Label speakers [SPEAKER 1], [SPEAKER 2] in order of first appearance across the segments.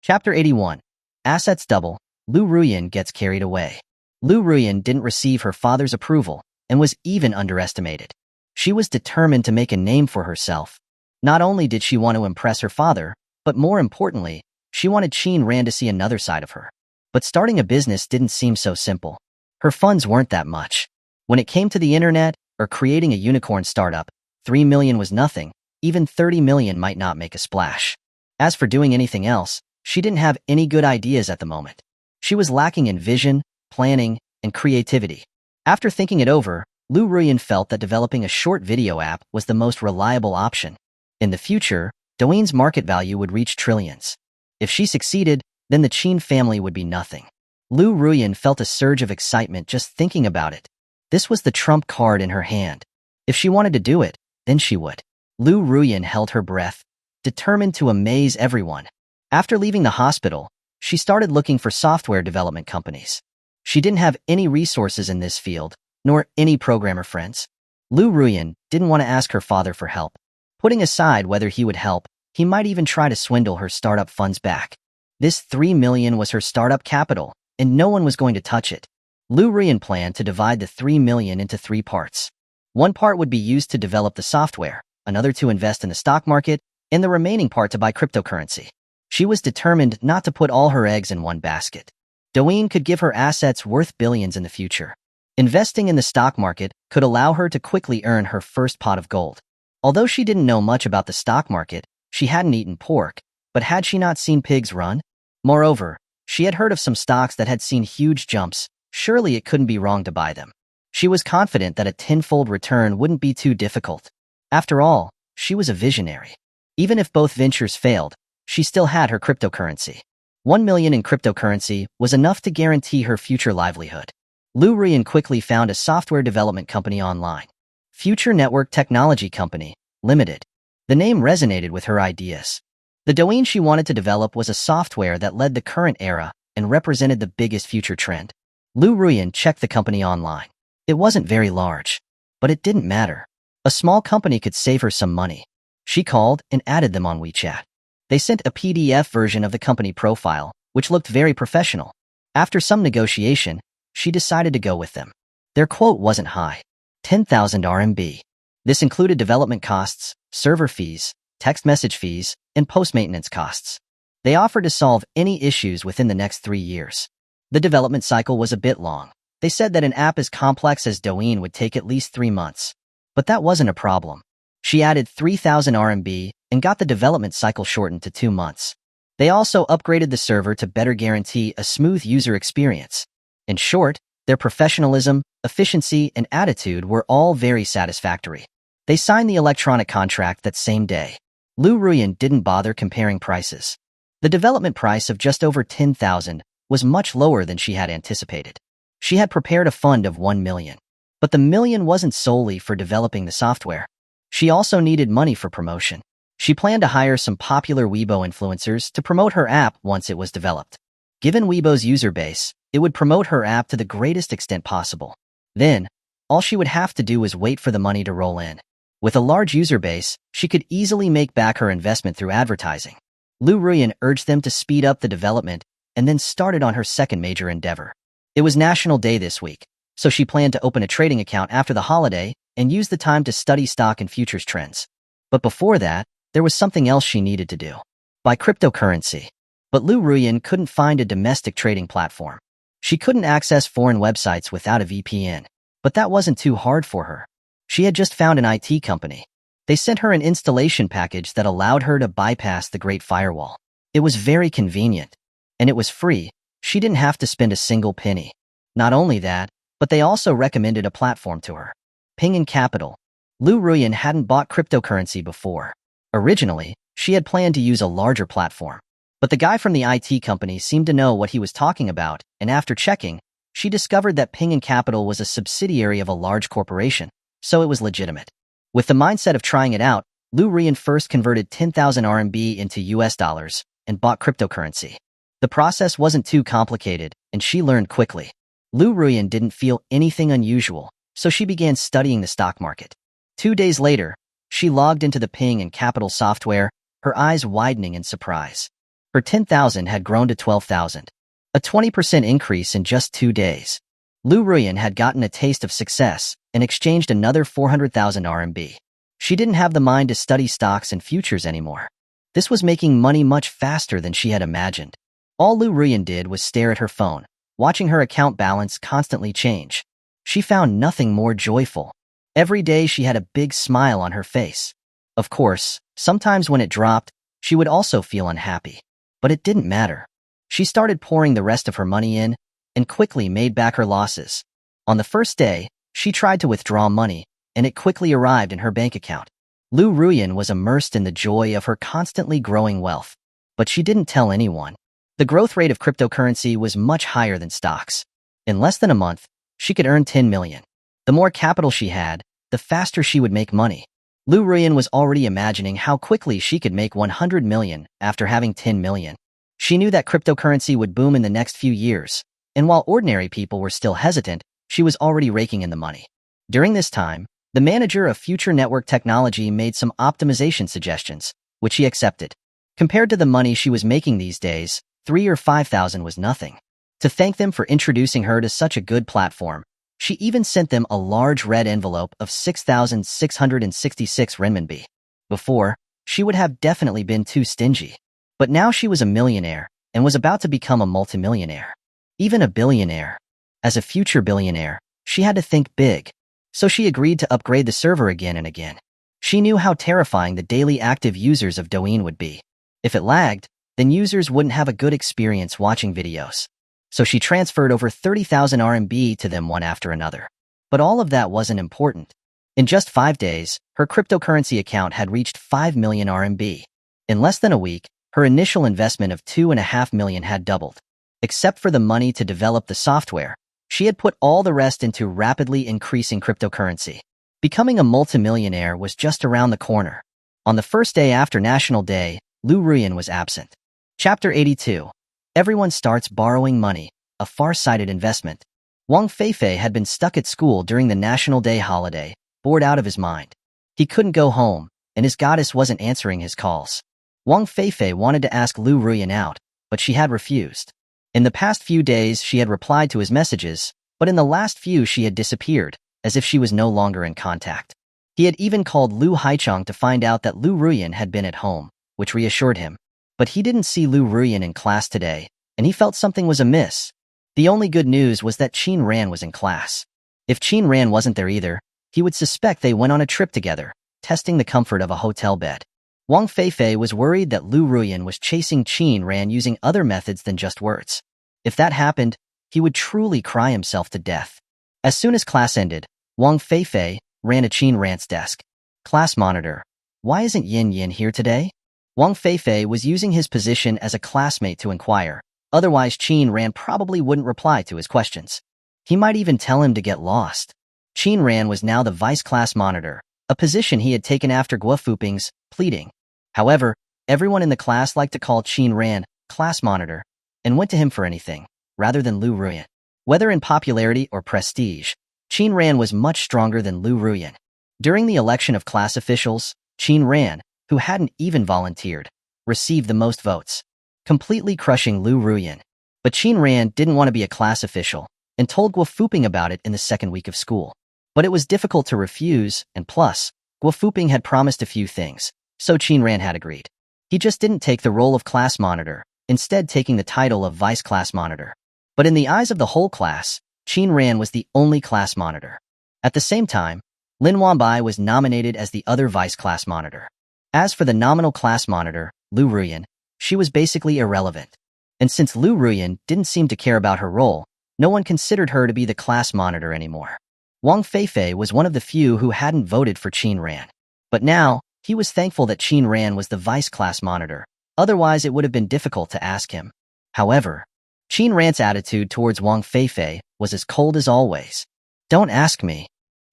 [SPEAKER 1] Chapter 81. Assets double. Liu Ruyuan gets carried away. Liu Ruyuan didn't receive her father's approval and was even underestimated. She was determined to make a name for herself. Not only did she want to impress her father, but more importantly, she wanted Qin Ran to see another side of her. But starting a business didn't seem so simple. Her funds weren't that much. When it came to the internet or creating a unicorn startup, 3 million was nothing. Even 30 million might not make a splash. As for doing anything else, she didn't have any good ideas at the moment. She was lacking in vision, planning, and creativity. After thinking it over, Liu Ruyuan felt that developing a short video app was the most reliable option. In the future, Douyin's market value would reach trillions. If she succeeded, then the Qin family would be nothing. Liu Ruyuan felt a surge of excitement just thinking about it. This was the trump card in her hand. If she wanted to do it, then she would. Liu Ruyuan held her breath, determined to amaze everyone. After leaving the hospital, she started looking for software development companies. She didn't have any resources in this field, nor any programmer friends. Liu Ruyuan didn't want to ask her father for help. Putting aside whether he would help, he might even try to swindle her startup funds back. This 3 million was her startup capital, and no one was going to touch it. Liu Ruyuan planned to divide the 3 million into 3 parts. One part would be used to develop the software, another to invest in the stock market, and the remaining part to buy cryptocurrency. She was determined not to put all her eggs in one basket. Douyin could give her assets worth billions in the future. Investing in the stock market could allow her to quickly earn her first pot of gold. Although she didn't know much about the stock market, she hadn't eaten pork, but had she not seen pigs run? Moreover, she had heard of some stocks that had seen huge jumps. Surely it couldn't be wrong to buy them. She was confident that a tenfold return wouldn't be too difficult. After all, she was a visionary. Even if both ventures failed, she still had her cryptocurrency. 1 million in cryptocurrency was enough to guarantee her future livelihood. Liu Ruyuan quickly found a software development company online. Future Network Technology Company, Limited. The name resonated with her ideas. The Douyin she wanted to develop was a software that led the current era and represented the biggest future trend. Liu Ruyuan checked the company online. It wasn't very large, but it didn't matter. A small company could save her some money. She called and added them on WeChat. They sent a PDF version of the company profile, which looked very professional. After some negotiation, she decided to go with them. Their quote wasn't high, 10,000 RMB. This included development costs, server fees, text message fees, and post-maintenance costs. They offered to solve any issues within the next 3 years. The development cycle was a bit long. They said that an app as complex as Douyin would take at least 3 months. But that wasn't a problem. She added 3,000 RMB and got the development cycle shortened to 2 months. They also upgraded the server to better guarantee a smooth user experience. In short, their professionalism, efficiency, and attitude were all very satisfactory. They signed the electronic contract that same day. Liu Ruyuan didn't bother comparing prices. The development price of just over 10,000 was much lower than she had anticipated. She had prepared a fund of 1 million. But the million wasn't solely for developing the software. She also needed money for promotion. She planned to hire some popular Weibo influencers to promote her app once it was developed. Given Weibo's user base, it would promote her app to the greatest extent possible. Then, all she would have to do was wait for the money to roll in. With a large user base, she could easily make back her investment through advertising. Liu Ruyuan urged them to speed up the development and then started on her second major endeavor. It was National Day this week, so she planned to open a trading account after the holiday and use the time to study stock and futures trends. But before that, there was something else she needed to do. Buy cryptocurrency. But Liu Ruyuan couldn't find a domestic trading platform. She couldn't access foreign websites without a VPN. But that wasn't too hard for her. She had just found an IT company. They sent her an installation package that allowed her to bypass the Great Firewall. It was very convenient. And it was free. She didn't have to spend a single penny. Not only that, but they also recommended a platform to her. Ping Capital. Liu Ruyuan hadn't bought cryptocurrency before. Originally, she had planned to use a larger platform. But the guy from the IT company seemed to know what he was talking about, and after checking, she discovered that Ping Capital was a subsidiary of a large corporation, so it was legitimate. With the mindset of trying it out, Liu Ruyuan first converted 10,000 RMB into US dollars and bought cryptocurrency. The process wasn't too complicated, and she learned quickly. Liu Ruyuan didn't feel anything unusual, so she began studying the stock market. 2 days later, she logged into the Ping Capital software, her eyes widening in surprise. Her 10,000 had grown to 12,000. A 20% increase in just 2 days. Liu Ruyuan had gotten a taste of success and exchanged another 400,000 RMB. She didn't have the mind to study stocks and futures anymore. This was making money much faster than she had imagined. All Liu Ruyuan did was stare at her phone, watching her account balance constantly change. She found nothing more joyful. Every day she had a big smile on her face. Of course, sometimes when it dropped, she would also feel unhappy. But it didn't matter. She started pouring the rest of her money in and quickly made back her losses. On the first day, she tried to withdraw money, and it quickly arrived in her bank account. Liu Ruyuan was immersed in the joy of her constantly growing wealth. But she didn't tell anyone. The growth rate of cryptocurrency was much higher than stocks. In less than a month, she could earn 10 million. The more capital she had, the faster she would make money. Liu Ruyuan was already imagining how quickly she could make 100 million after having 10 million. She knew that cryptocurrency would boom in the next few years, and while ordinary people were still hesitant, she was already raking in the money. During this time, the manager of Future Network Technology made some optimization suggestions, which she accepted. Compared to the money she was making these days, 3 or 5,000 was nothing. To thank them for introducing her to such a good platform, she even sent them a large red envelope of 6,666 renminbi. Before, she would have definitely been too stingy. But now she was a millionaire and was about to become a multimillionaire. Even a billionaire. As a future billionaire, she had to think big. So she agreed to upgrade the server again and again. She knew how terrifying the daily active users of Douyin would be. If it lagged, then users wouldn't have a good experience watching videos. So she transferred over 30,000 RMB to them one after another. But all of that wasn't important. In just 5 days, her cryptocurrency account had reached 5 million RMB. In less than a week, her initial investment of 2.5 million had doubled. Except for the money to develop the software, she had put all the rest into rapidly increasing cryptocurrency. Becoming a multimillionaire was just around the corner. On the first day after National Day, Liu Ruyuan was absent. Chapter 82. Everyone starts borrowing money, a far-sighted investment. Wang Feifei had been stuck at school during the National Day holiday, bored out of his mind. He couldn't go home, and his goddess wasn't answering his calls. Wang Feifei wanted to ask Liu Ruyuan out, but she had refused. In the past few days, she had replied to his messages, but in the last few she had disappeared, as if she was no longer in contact. He had even called Liu Haichang to find out that Liu Ruyuan had been at home, which reassured him. But he didn't see Liu Ruyuan in class today, and he felt something was amiss. The only good news was that Qin Ran was in class. If Qin Ran wasn't there either, he would suspect they went on a trip together, testing the comfort of a hotel bed. Wang Feifei was worried that Liu Ruyuan was chasing Qin Ran using other methods than just words. If that happened, he would truly cry himself to death. As soon as class ended, Wang Feifei ran to Qin Ran's desk. Class monitor. Why isn't Yin Yin here today? Wang Feifei was using his position as a classmate to inquire, otherwise Qin Ran probably wouldn't reply to his questions. He might even tell him to get lost. Qin Ran was now the vice class monitor, a position he had taken after Guo Fuping's pleading. However, everyone in the class liked to call Qin Ran class monitor and went to him for anything, rather than Liu Ruyuan. Whether in popularity or prestige, Qin Ran was much stronger than Liu Ruyuan. During the election of class officials, Qin Ran, who hadn't even volunteered, received the most votes, completely crushing Liu Ruyuan. But Qin Ran didn't want to be a class official and told Guo Fuping about it in the second week of school. But it was difficult to refuse, and plus, Guo Fuping had promised a few things, so Qin Ran had agreed. He just didn't take the role of class monitor, instead taking the title of vice class monitor. But in the eyes of the whole class, Qin Ran was the only class monitor. At the same time, Lin Wanbai was nominated as the other vice class monitor. As for the nominal class monitor, Liu Ruyuan, she was basically irrelevant. And since Liu Ruyuan didn't seem to care about her role, no one considered her to be the class monitor anymore. Wang Feifei was one of the few who hadn't voted for Qin Ran. But now, he was thankful that Qin Ran was the vice class monitor, otherwise it would have been difficult to ask him. However, Qin Ran's attitude towards Wang Feifei was as cold as always. Don't ask me.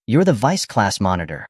[SPEAKER 1] You're the vice class monitor.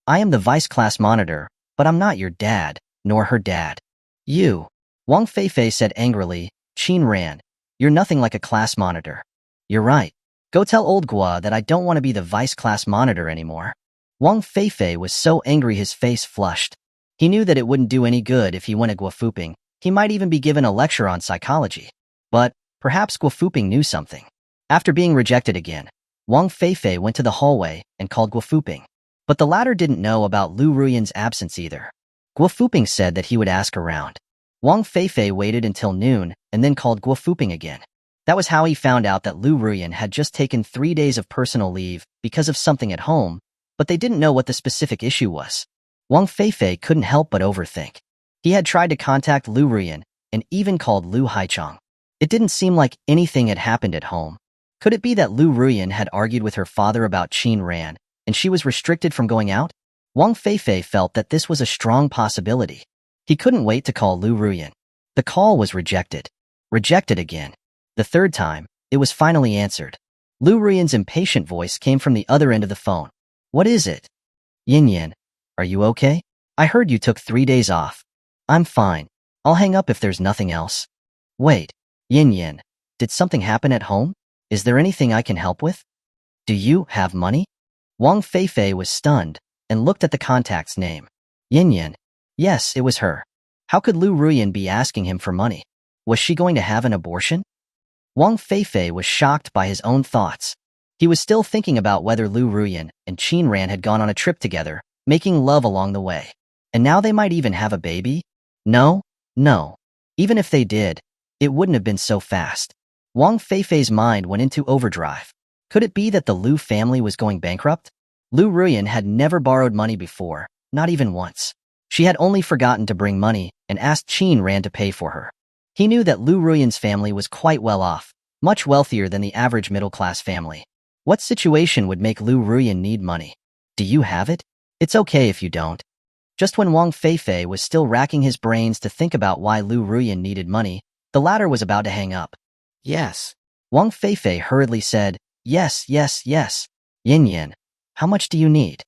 [SPEAKER 1] I am the vice class monitor, but I'm not your dad, nor her dad. You. Wang Feifei said angrily, Qin Ran, you're nothing like a class monitor. You're right. Go tell old Guo that I don't want to be the vice class monitor anymore. Wang Feifei was so angry his face flushed. He knew that it wouldn't do any good if he went to Guo Fuping, He might even be given a lecture on psychology. But perhaps Guo Fuping knew something. After being rejected again, Wang Feifei went to the hallway and called Guo Fuping. But the latter didn't know about Liu Ruyuan's absence either. Guo Fuping said that he would ask around. Wang Feifei waited until noon and then called Guo Fuping again. That was how he found out that Liu Ruyuan had just taken 3 days of personal leave because of something at home, but they didn't know what the specific issue was. Wang Feifei couldn't help but overthink. He had tried to contact Liu Ruyuan and even called Liu Haichang. It didn't seem like anything had happened at home. Could it be that Liu Ruyuan had argued with her father about Qin Ran, and she was restricted from going out? Wang Feifei felt that this was a strong possibility. He couldn't wait to call Liu Ruyuan. The call was rejected. Rejected again. The third time, it was finally answered. Liu Ruyuan's impatient voice came from the other end of the phone. What is it? Yin Yin, are you okay? I heard you took 3 days off. I'm fine. I'll hang up if there's nothing else. Wait, Yin Yin, did something happen at home? Is there anything I can help with? Do you have money? Wang Feifei was stunned and looked at the contact's name. Yin Yin. Yes, it was her. How could Liu Ruyuan be asking him for money? Was she going to have an abortion? Wang Feifei was shocked by his own thoughts. He was still thinking about whether Liu Ruyuan and Qin Ran had gone on a trip together, making love along the way. And now they might even have a baby? No. Even if they did, it wouldn't have been so fast. Wang Feifei's mind went into overdrive. Could it be that the Liu family was going bankrupt? Liu Ruyuan had never borrowed money before, not even once. She had only forgotten to bring money and asked Qin Ran to pay for her. He knew that Liu Ruyuan's family was quite well off, much wealthier than the average middle-class family. What situation would make Liu Ruyuan need money? Do you have it? It's okay if you don't. Just when Wang Feifei was still racking his brains to think about why Liu Ruyuan needed money, the latter was about to hang up. Yes. Wang Feifei hurriedly said, Yes. Yin Yin, how much do you need?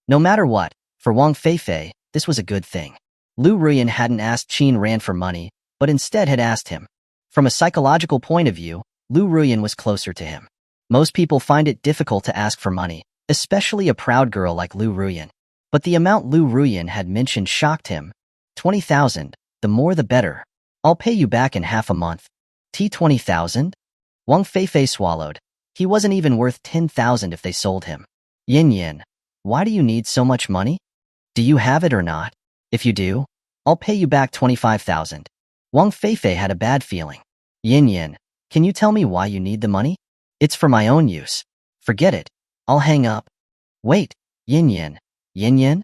[SPEAKER 1] No matter what, for Wang Feifei, this was a good thing. Liu Ruyuan hadn't asked Qin Ran for money, but instead had asked him. From a psychological point of view, Liu Ruyuan was closer to him. Most people find it difficult to ask for money, especially a proud girl like Liu Ruyuan. But the amount Liu Ruyuan had mentioned shocked him. 20,000, the more the better. I'll pay you back in half a month. 20,000? Wang Feifei swallowed. He wasn't even worth 10,000 if they sold him. Yin Yin, why do you need so much money? Do you have it or not? If you do, I'll pay you back 25,000. Wang Feifei had a bad feeling. Yin Yin, can you tell me why you need the money? It's for my own use. Forget it. I'll hang up. Wait, Yin Yin. Yin Yin?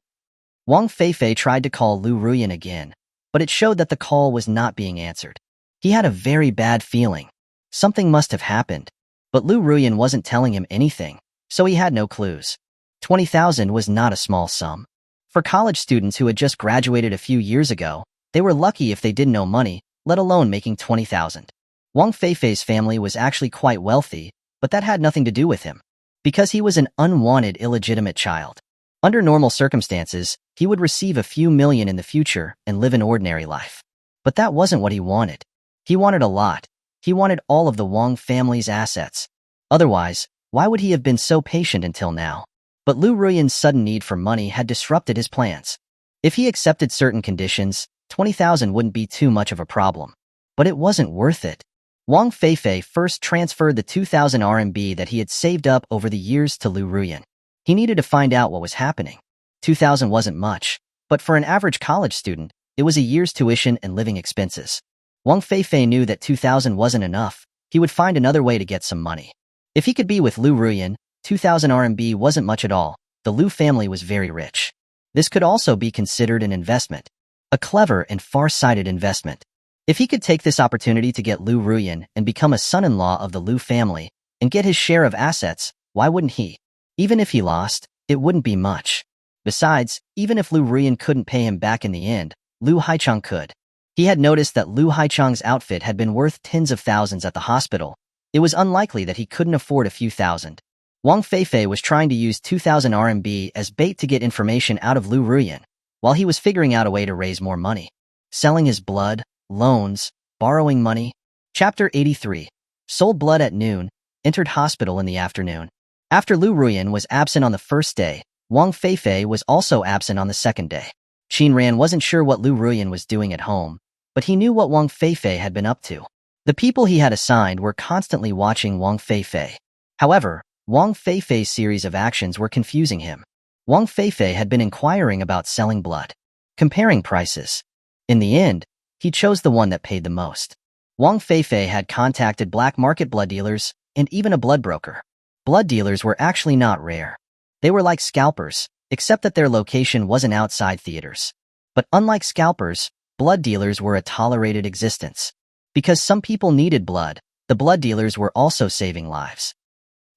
[SPEAKER 1] Wang Feifei tried to call Liu Ruyuan again, but it showed that the call was not being answered. He had a very bad feeling. Something must have happened. But Liu Ruyuan wasn't telling him anything, so he had no clues. 20,000 was not a small sum. For college students who had just graduated a few years ago, they were lucky if they didn't know money, let alone making 20,000. Wang Feifei's family was actually quite wealthy, but that had nothing to do with him. Because he was an unwanted, illegitimate child. Under normal circumstances, he would receive a few million in the future and live an ordinary life. But that wasn't what he wanted. He wanted a lot. He wanted all of the Wang family's assets. Otherwise, why would he have been so patient until now? But Liu Ruyuan's sudden need for money had disrupted his plans. If he accepted certain conditions, 20,000 wouldn't be too much of a problem. But it wasn't worth it. Wang Feifei first transferred the 2,000 RMB that he had saved up over the years to Liu Ruyuan. He needed to find out what was happening. 2,000 wasn't much, but for an average college student, it was a year's tuition and living expenses. Wang Feifei knew that 2,000 wasn't enough. He would find another way to get some money. If he could be with Liu Ruyuan, 2,000 RMB wasn't much at all. The Liu family was very rich. This could also be considered an investment. A clever and far-sighted investment. If he could take this opportunity to get Liu Ruyuan and become a son-in-law of the Liu family and get his share of assets, why wouldn't he? Even if he lost, it wouldn't be much. Besides, even if Liu Ruyuan couldn't pay him back in the end, Liu Haichang could. He had noticed that Liu Haichang's outfit had been worth tens of thousands at the hospital. It was unlikely that he couldn't afford a few thousand. Wang Feifei was trying to use 2,000 RMB as bait to get information out of Liu Ruyuan, while he was figuring out a way to raise more money. Selling his blood, loans, borrowing money. Chapter 83. Sold blood at noon, entered hospital in the afternoon. After Liu Ruyuan was absent on the first day, Wang Feifei was also absent on the second day. Qin Ran wasn't sure what Liu Ruyuan was doing at home, but he knew what Wang Feifei had been up to. The people he had assigned were constantly watching Wang Feifei. However, Wang Feifei's series of actions were confusing him. Wang Feifei had been inquiring about selling blood, comparing prices. In the end, he chose the one that paid the most. Wang Feifei had contacted black market blood dealers and even a blood broker. Blood dealers were actually not rare. They were like scalpers, except that their location wasn't outside theaters. But unlike scalpers, blood dealers were a tolerated existence. Because some people needed blood, the blood dealers were also saving lives.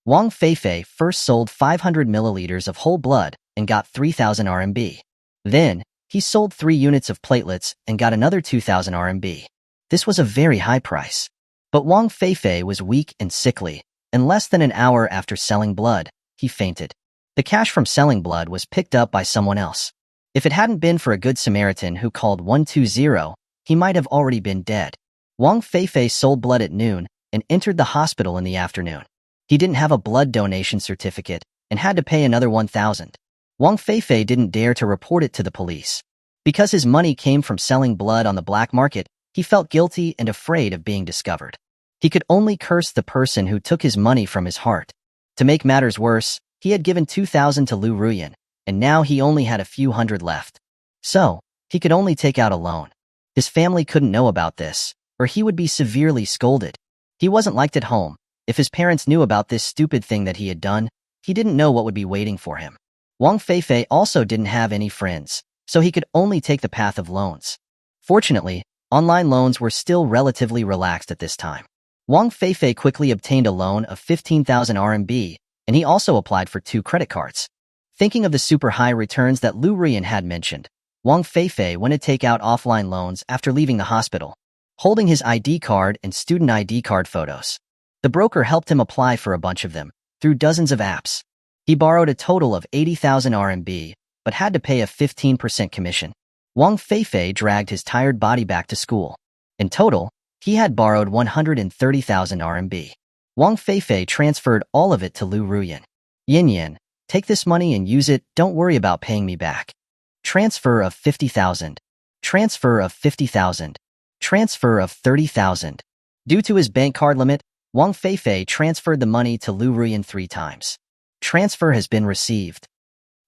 [SPEAKER 1] Wang Feifei first sold 500 milliliters of whole blood and got 3,000 RMB. Then, he sold 3 units of platelets and got another 2,000 RMB. This was a very high price. But Wang Feifei was weak and sickly, and less than an hour after selling blood, he fainted. The cash from selling blood was picked up by someone else. If it hadn't been for a good Samaritan who called 120, he might have already been dead. Wang Feifei sold blood at noon and entered the hospital in the afternoon. He didn't have a blood donation certificate and had to pay another 1,000. Wang Feifei didn't dare to report it to the police. Because his money came from selling blood on the black market, he felt guilty and afraid of being discovered. He could only curse the person who took his money from his heart. To make matters worse, he had given 2,000 to Liu Ruyuan, and now he only had a few hundred left. So, he could only take out a loan. His family couldn't know about this, or he would be severely scolded. He wasn't liked at home. If his parents knew about this stupid thing that he had done, he didn't know what would be waiting for him. Wang Feifei also didn't have any friends, so he could only take the path of loans. Fortunately, online loans were still relatively relaxed at this time. Wang Feifei quickly obtained a loan of 15,000 RMB, and he also applied for 2 credit cards. Thinking of the super high returns that Liu Ruyuan had mentioned, Wang Feifei went to take out offline loans after leaving the hospital, holding his ID card and student ID card photos. The broker helped him apply for a bunch of them, through dozens of apps. He borrowed a total of 80,000 RMB, but had to pay a 15% commission. Wang Feifei dragged his tired body back to school. In total, he had borrowed 130,000 RMB. Wang Feifei transferred all of it to Liu Ruyuan. Yin, take this money and use it, don't worry about paying me back. Transfer of 50,000. Transfer of 50,000. Transfer of 30,000. Due to his bank card limit, Wang Feifei transferred the money to Liu Ruyuan 3 times. Transfer has been received.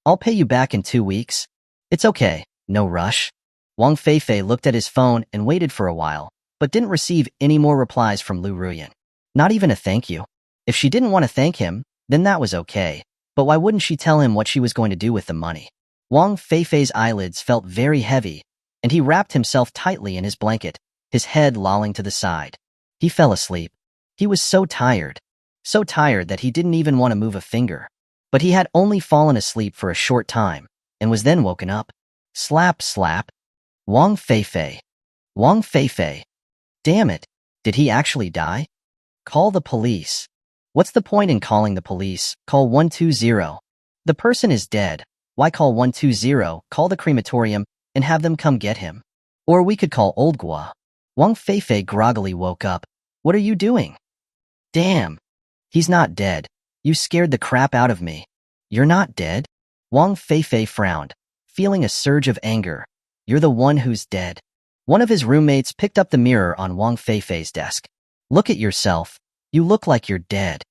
[SPEAKER 1] I'll pay you back in 2 weeks. It's okay, no rush. Wang Feifei looked at his phone and waited for a while, but didn't receive any more replies from Liu Ruyuan. Not even a thank you. If she didn't want to thank him, then that was okay. But why wouldn't she tell him what she was going to do with the money? Wang Feifei's eyelids felt very heavy, and he wrapped himself tightly in his blanket, his head lolling to the side. He fell asleep. He was so tired that he didn't even want to move a finger. But he had only fallen asleep for a short time, and was then woken up. Slap, slap. Wang Feifei. Wang Feifei. Damn it. Did he actually die? Call the police. What's the point in calling the police? Call 120. The person is dead. Why call 120? Call the crematorium and have them come get him. Or we could call Old Gua. Wang Feifei groggily woke up. What are you doing? Damn. He's not dead. You scared the crap out of me. You're not dead? Wang Feifei frowned, feeling a surge of anger. You're the one who's dead. One of his roommates picked up the mirror on Wang Feifei's desk. Look at yourself. You look like you're dead.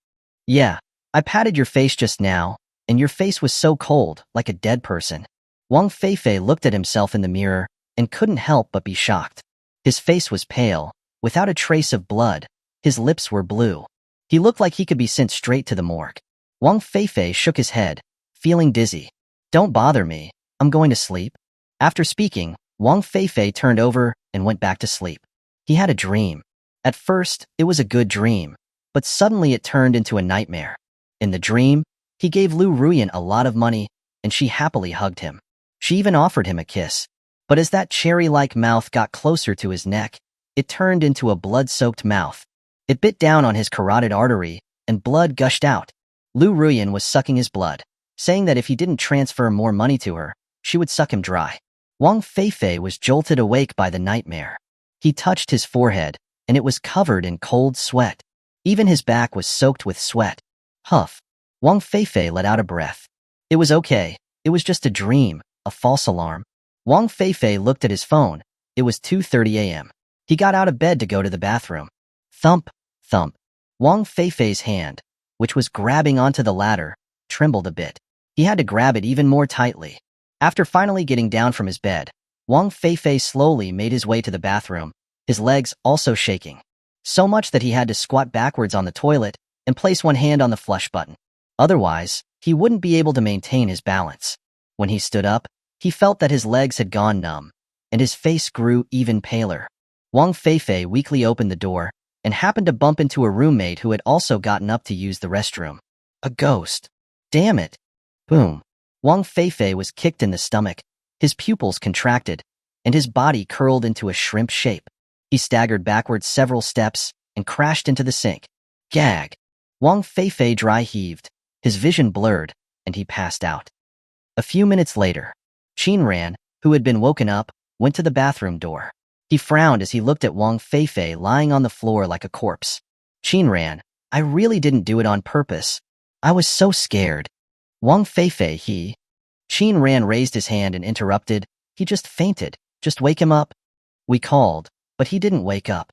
[SPEAKER 1] Yeah, I patted your face just now, and your face was so cold, like a dead person. Wang Feifei looked at himself in the mirror and couldn't help but be shocked. His face was pale, without a trace of blood. His lips were blue. He looked like he could be sent straight to the morgue. Wang Feifei shook his head, feeling dizzy. Don't bother me. I'm going to sleep. After speaking, Wang Feifei turned over and went back to sleep. He had a dream. At first, it was a good dream, but suddenly it turned into a nightmare. In the dream, he gave Liu Ruyuan a lot of money, and she happily hugged him. She even offered him a kiss. But as that cherry-like mouth got closer to his neck, it turned into a blood-soaked mouth. It bit down on his carotid artery, and blood gushed out. Liu Ruyuan was sucking his blood, saying that if he didn't transfer more money to her, she would suck him dry. Wang Feifei was jolted awake by the nightmare. He touched his forehead, and it was covered in cold sweat. Even his back was soaked with sweat. Huff. Wang Feifei let out a breath. It was okay. It was just a dream, a false alarm. Wang Feifei looked at his phone It was 2:30 a.m. He got out of bed to go to the bathroom. Thump, thump. Wang Feifei's hand, which was grabbing onto the ladder, trembled a bit. He had to grab it even more tightly. After finally getting down from his bed, Wang Feifei slowly made his way to the bathroom, his legs also shaking. So much that he had to squat backwards on the toilet and place one hand on the flush button. Otherwise, he wouldn't be able to maintain his balance. When he stood up, he felt that his legs had gone numb, and his face grew even paler. Wang Feifei weakly opened the door and happened to bump into a roommate who had also gotten up to use the restroom. A ghost. Damn it. Boom. Wang Feifei was kicked in the stomach, his pupils contracted, and his body curled into a shrimp shape. He staggered backwards several steps and crashed into the sink. Gag. Wang Feifei dry heaved, his vision blurred, and he passed out. A few minutes later, Qin Ran, who had been woken up, went to the bathroom door. He frowned as he looked at Wang Feifei lying on the floor like a corpse. Qin Ran, I really didn't do it on purpose. I was so scared. Wang Feifei, Qin Ran raised his hand and interrupted. He just fainted. Just wake him up. We called, but he didn't wake up.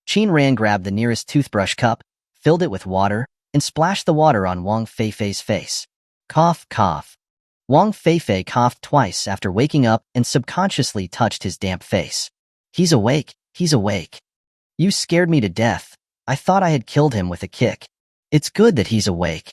[SPEAKER 1] Qin Ran grabbed the nearest toothbrush cup, filled it with water, and splashed the water on Wang Feifei's face. Cough, cough. Wang Feifei coughed twice after waking up and subconsciously touched his damp face. He's awake, he's awake. You scared me to death. I thought I had killed him with a kick. It's good that he's awake.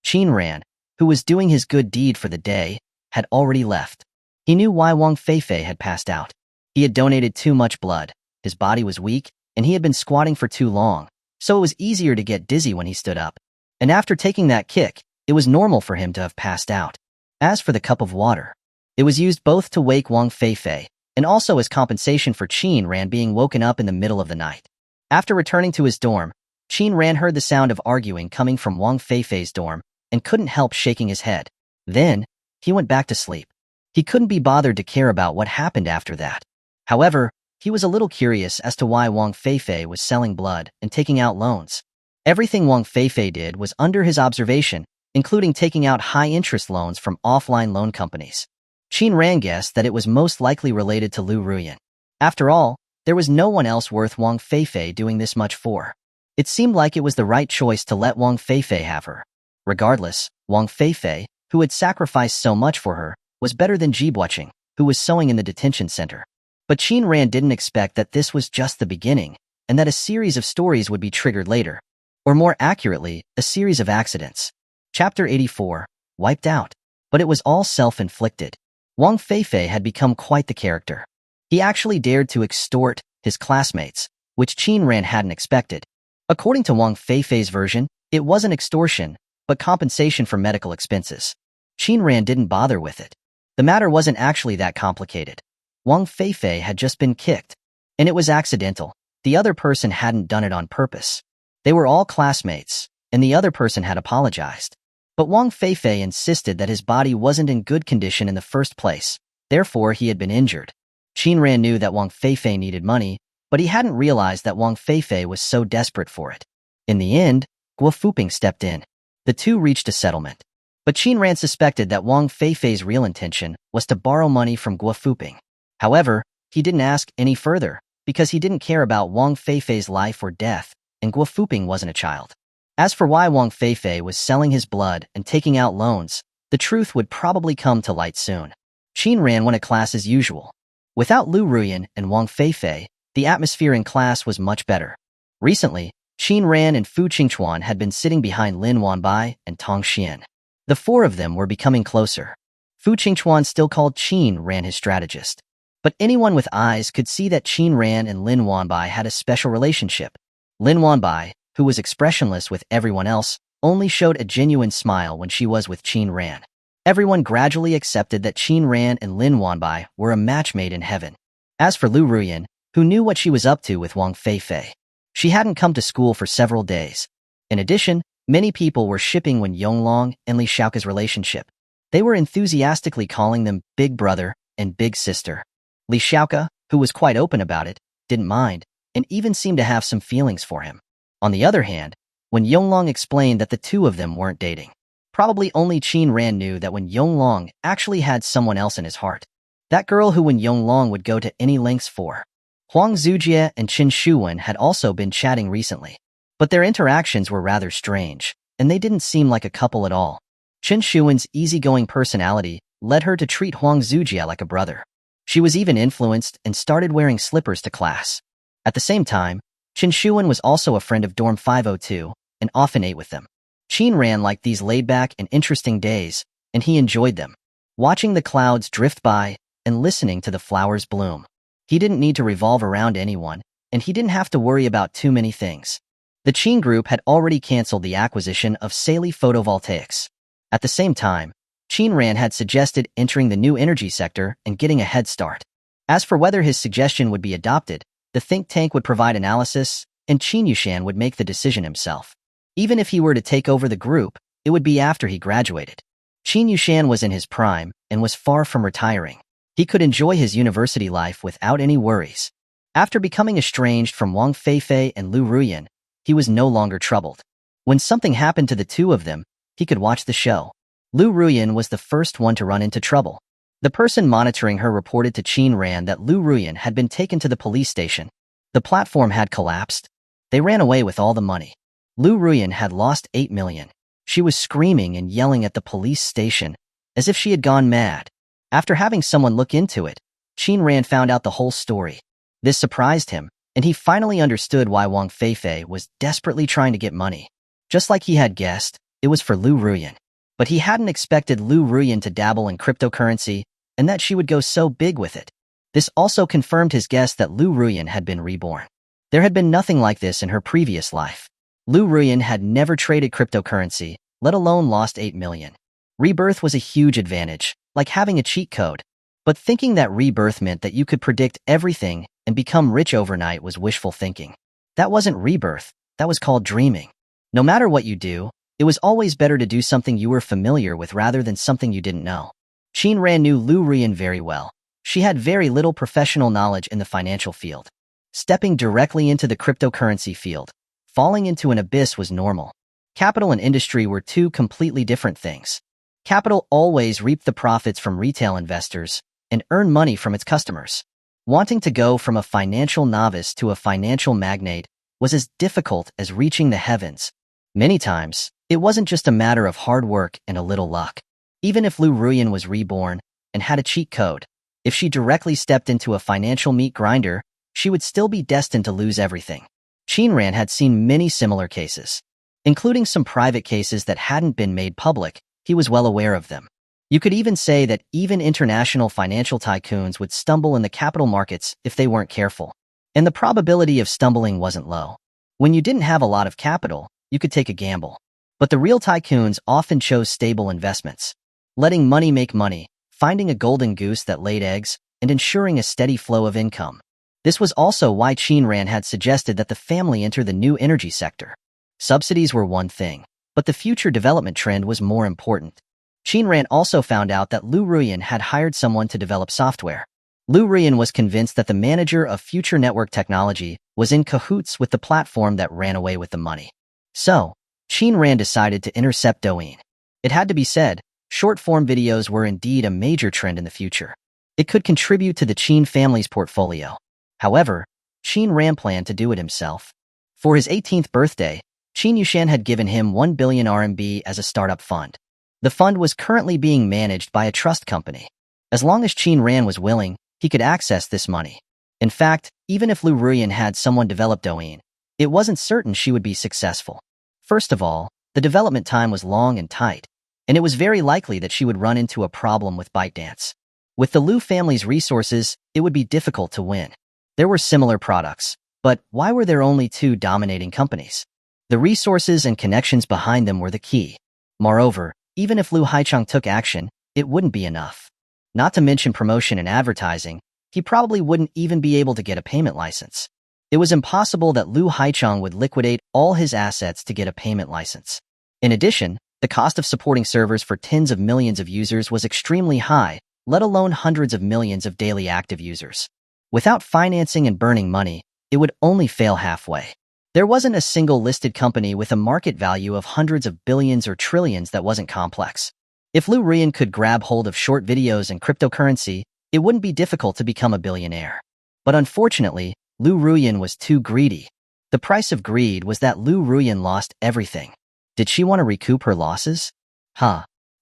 [SPEAKER 1] Qin Ran, who was doing his good deed for the day, had already left. He knew why Wang Feifei had passed out. He had donated too much blood, his body was weak, and he had been squatting for too long, so it was easier to get dizzy when he stood up. And after taking that kick, it was normal for him to have passed out. As for the cup of water, it was used both to wake Wang Feifei and also as compensation for Qin Ran being woken up in the middle of the night. After returning to his dorm, Qin Ran heard the sound of arguing coming from Wang Feifei's dorm and couldn't help shaking his head. Then, he went back to sleep. He couldn't be bothered to care about what happened after that. However, he was a little curious as to why Wang Feifei was selling blood and taking out loans. Everything Wang Feifei did was under his observation, including taking out high-interest loans from offline loan companies. Qin Ran guessed that it was most likely related to Liu Ruyuan. After all, there was no one else worth Wang Feifei doing this much for. It seemed like it was the right choice to let Wang Feifei have her. Regardless, Wang Feifei, who had sacrificed so much for her, was better than Jibuching, who was sewing in the detention center. But Qin Ran didn't expect that this was just the beginning, and that a series of stories would be triggered later. Or more accurately, a series of accidents. Chapter 84, Wiped Out. But it was all self-inflicted. Wang Feifei had become quite the character. He actually dared to extort his classmates, which Qin Ran hadn't expected. According to Wang Feifei's version, it wasn't extortion, but compensation for medical expenses. Qin Ran didn't bother with it. The matter wasn't actually that complicated. Wang Feifei had just been kicked, and it was accidental. The other person hadn't done it on purpose. They were all classmates, and the other person had apologized. But Wang Feifei insisted that his body wasn't in good condition in the first place, therefore he had been injured. Qin Ran knew that Wang Feifei needed money, but he hadn't realized that Wang Feifei was so desperate for it. In the end, Guo Fuping stepped in. The two reached a settlement. But Qin Ran suspected that Wang Feifei's real intention was to borrow money from Guo Fuping. However, he didn't ask any further, because he didn't care about Wang Feifei's life or death, and Guo Fuping wasn't a child. As for why Wang Feifei was selling his blood and taking out loans, the truth would probably come to light soon. Qin Ran went to class as usual. Without Liu Ruyuan and Wang Feifei, the atmosphere in class was much better. Recently, Qin Ran and Fu Qingchuan had been sitting behind Lin Wanbai and Tong Xian. The four of them were becoming closer. Fu Qingchuan still called Qin Ran his strategist. But anyone with eyes could see that Qin Ran and Lin Wanbai had a special relationship. Lin Wanbai, who was expressionless with everyone else, only showed a genuine smile when she was with Qin Ran. Everyone gradually accepted that Qin Ran and Lin Wanbai were a match made in heaven. As for Liu Ruyuan, who knew what she was up to with Wang Feifei, she hadn't come to school for several days. In addition, many people were shipping Wen Yonglong and Li Xiaoka's relationship. They were enthusiastically calling them Big Brother and Big Sister. Li Xiaoka, who was quite open about it, didn't mind, and even seemed to have some feelings for him. On the other hand, when Yonglong explained that the two of them weren't dating, probably only Qin Ran knew that when Yonglong actually had someone else in his heart. That girl who Wen Yonglong would go to any lengths for. Huang Zujie and Qin Shuwen had also been chatting recently, but their interactions were rather strange, and they didn't seem like a couple at all. Qin Shuwen's easygoing personality led her to treat Huang Zujie like a brother. She was even influenced and started wearing slippers to class. At the same time, Qin Shuwen was also a friend of Dorm 502 and often ate with them. Qin Ran liked these laid-back and interesting days, and he enjoyed them. Watching the clouds drift by and listening to the flowers bloom. He didn't need to revolve around anyone, and he didn't have to worry about too many things. The Qin group had already canceled the acquisition of Saley Photovoltaics. At the same time, Qin Ran had suggested entering the new energy sector and getting a head start. As for whether his suggestion would be adopted, the think tank would provide analysis, and Qin Yushan would make the decision himself. Even if he were to take over the group, it would be after he graduated. Qin Yushan was in his prime and was far from retiring. He could enjoy his university life without any worries. After becoming estranged from Wang Feifei and Liu Ruyuan, he was no longer troubled. When something happened to the two of them, he could watch the show. Liu Ruyuan was the first one to run into trouble. The person monitoring her reported to Qin Ran that Liu Ruyuan had been taken to the police station. The platform had collapsed. They ran away with all the money. Liu Ruyuan had lost 8 million. She was screaming and yelling at the police station, as if she had gone mad. After having someone look into it, Qin Ran found out the whole story. This surprised him, and he finally understood why Wang Feifei was desperately trying to get money. Just like he had guessed, it was for Liu Ruyuan. But he hadn't expected Liu Ruyuan to dabble in cryptocurrency, and that she would go so big with it. This also confirmed his guess that Liu Ruyuan had been reborn. There had been nothing like this in her previous life. Liu Ruyuan had never traded cryptocurrency, let alone lost 8 million. Rebirth was a huge advantage, like having a cheat code. But thinking that rebirth meant that you could predict everything and become rich overnight was wishful thinking. That wasn't rebirth, that was called dreaming. No matter what you do, it was always better to do something you were familiar with rather than something you didn't know. Qin Ran knew Liu Ruyuan very well. She had very little professional knowledge in the financial field. Stepping directly into the cryptocurrency field, falling into an abyss was normal. Capital and industry were two completely different things. Capital always reaped the profits from retail investors and earned money from its customers. Wanting to go from a financial novice to a financial magnate was as difficult as reaching the heavens. Many times, it wasn't just a matter of hard work and a little luck. Even if Liu Ruyuan was reborn and had a cheat code, if she directly stepped into a financial meat grinder, she would still be destined to lose everything. Qin Ran had seen many similar cases, including some private cases that hadn't been made public. He was well aware of them. You could even say that even international financial tycoons would stumble in the capital markets if they weren't careful. And the probability of stumbling wasn't low. When you didn't have a lot of capital, you could take a gamble. But the real tycoons often chose stable investments. Letting money make money, finding a golden goose that laid eggs, and ensuring a steady flow of income. This was also why Qin Ran had suggested that the family enter the new energy sector. Subsidies were one thing, but the future development trend was more important. Qin Ran also found out that Liu Ruyuan had hired someone to develop software. Liu Ruyuan was convinced that the manager of future network technology was in cahoots with the platform that ran away with the money. So, Qin Ran decided to intercept Douyin. It had to be said, short-form videos were indeed a major trend in the future. It could contribute to the Qin family's portfolio. However, Qin Ran planned to do it himself. For his 18th birthday, Qin Yushan had given him 1 billion RMB as a startup fund. The fund was currently being managed by a trust company. As long as Qin Ran was willing, he could access this money. In fact, even if Liu Ruyuan had someone develop Douyin, it wasn't certain she would be successful. First of all, the development time was long and tight, and it was very likely that she would run into a problem with ByteDance. With the Liu family's resources, it would be difficult to win. There were similar products, but why were there only two dominating companies? The resources and connections behind them were the key. Moreover, even if Liu Haichang took action, it wouldn't be enough. Not to mention promotion and advertising, he probably wouldn't even be able to get a payment license. It was impossible that Liu Haichang would liquidate all his assets to get a payment license. In addition, the cost of supporting servers for tens of millions of users was extremely high, let alone hundreds of millions of daily active users. Without financing and burning money, it would only fail halfway. There wasn't a single listed company with a market value of hundreds of billions or trillions that wasn't complex. If Liu Ruyuan could grab hold of short videos and cryptocurrency, it wouldn't be difficult to become a billionaire. But unfortunately, Liu Ruyuan was too greedy. The price of greed was that Liu Ruyuan lost everything. Did she want to recoup her losses?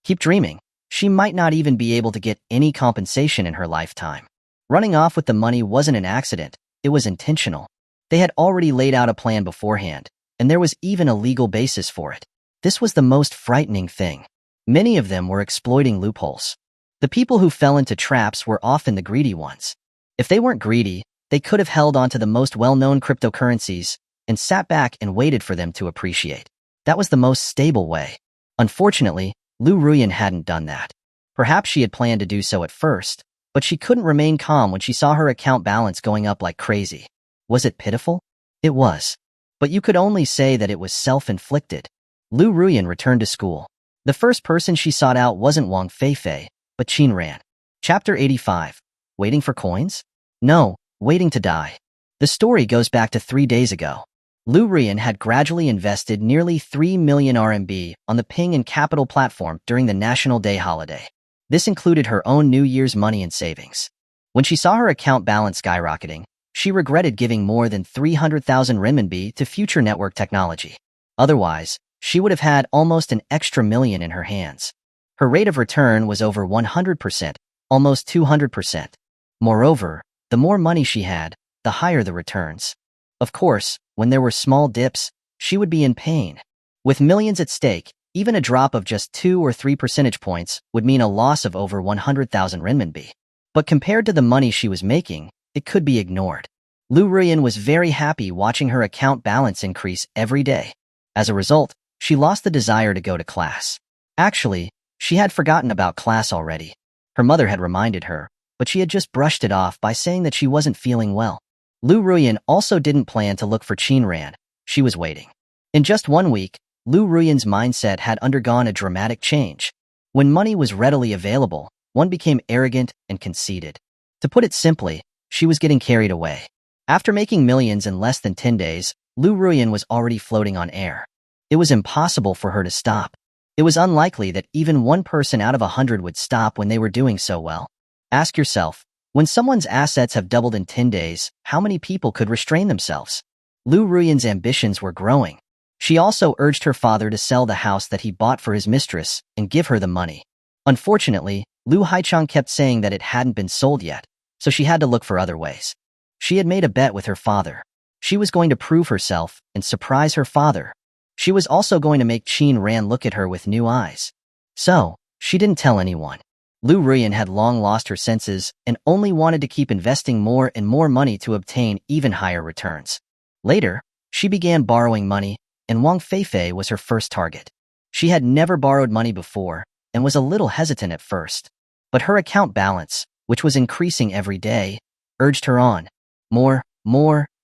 [SPEAKER 1] Keep dreaming. She might not even be able to get any compensation in her lifetime. Running off with the money wasn't an accident, it was intentional. They had already laid out a plan beforehand, and there was even a legal basis for it. This was the most frightening thing. Many of them were exploiting loopholes. The people who fell into traps were often the greedy ones. If they weren't greedy, they could have held on to the most well-known cryptocurrencies and sat back and waited for them to appreciate. That was the most stable way. Unfortunately, Liu Ruyuan hadn't done that. Perhaps she had planned to do so at first, but she couldn't remain calm when she saw her account balance going up like crazy. Was it pitiful? It was. But you could only say that it was self-inflicted. Liu Ruyuan returned to school. The first person she sought out wasn't Wang Feifei, but Qin Ran. Chapter 85. Waiting for coins? No, waiting to die. The story goes back to 3 days ago. Liu Ruyuan had gradually invested nearly 3 million RMB on the Ping and Capital platform during the National Day holiday. This included her own New Year's money and savings. When she saw her account balance skyrocketing, she regretted giving more than 300,000 renminbi to future network technology. Otherwise, she would have had almost an extra million in her hands. Her rate of return was over 100%, almost 200%. Moreover, the more money she had, the higher the returns. Of course, when there were small dips, she would be in pain. With millions at stake, even a drop of just 2 or 3 percentage points would mean a loss of over 100,000 renminbi. But compared to the money she was making, it could be ignored. Liu Ruyuan was very happy watching her account balance increase every day. As a result, she lost the desire to go to class. Actually, she had forgotten about class already. Her mother had reminded her, but she had just brushed it off by saying that she wasn't feeling well. Liu Ruyuan also didn't plan to look for Qin Ran. She was waiting. In just 1 week, Liu Ruyuan's mindset had undergone a dramatic change. When money was readily available, one became arrogant and conceited. To put it simply, she was getting carried away. After making millions in less than 10 days, Liu Ruyuan was already floating on air. It was impossible for her to stop. It was unlikely that even 1 person out of 100 would stop when they were doing so well. Ask yourself, when someone's assets have doubled in 10 days, how many people could restrain themselves? Liu Ruyuan's ambitions were growing. She also urged her father to sell the house that he bought for his mistress and give her the money. Unfortunately, Liu Haichang kept saying that it hadn't been sold yet, so she had to look for other ways. She had made a bet with her father. She was going to prove herself and surprise her father. She was also going to make Qin Ran look at her with new eyes. So, she didn't tell anyone. Liu Ruyuan had long lost her senses and only wanted to keep investing more and more money to obtain even higher returns. Later, she began borrowing money, and Wang Feifei was her first target. She had never borrowed money before and was a little hesitant at first. But her account balance, which was increasing every day, urged her on. More,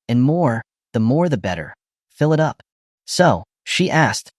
[SPEAKER 1] and more, the more the better. Fill it up. So, she asked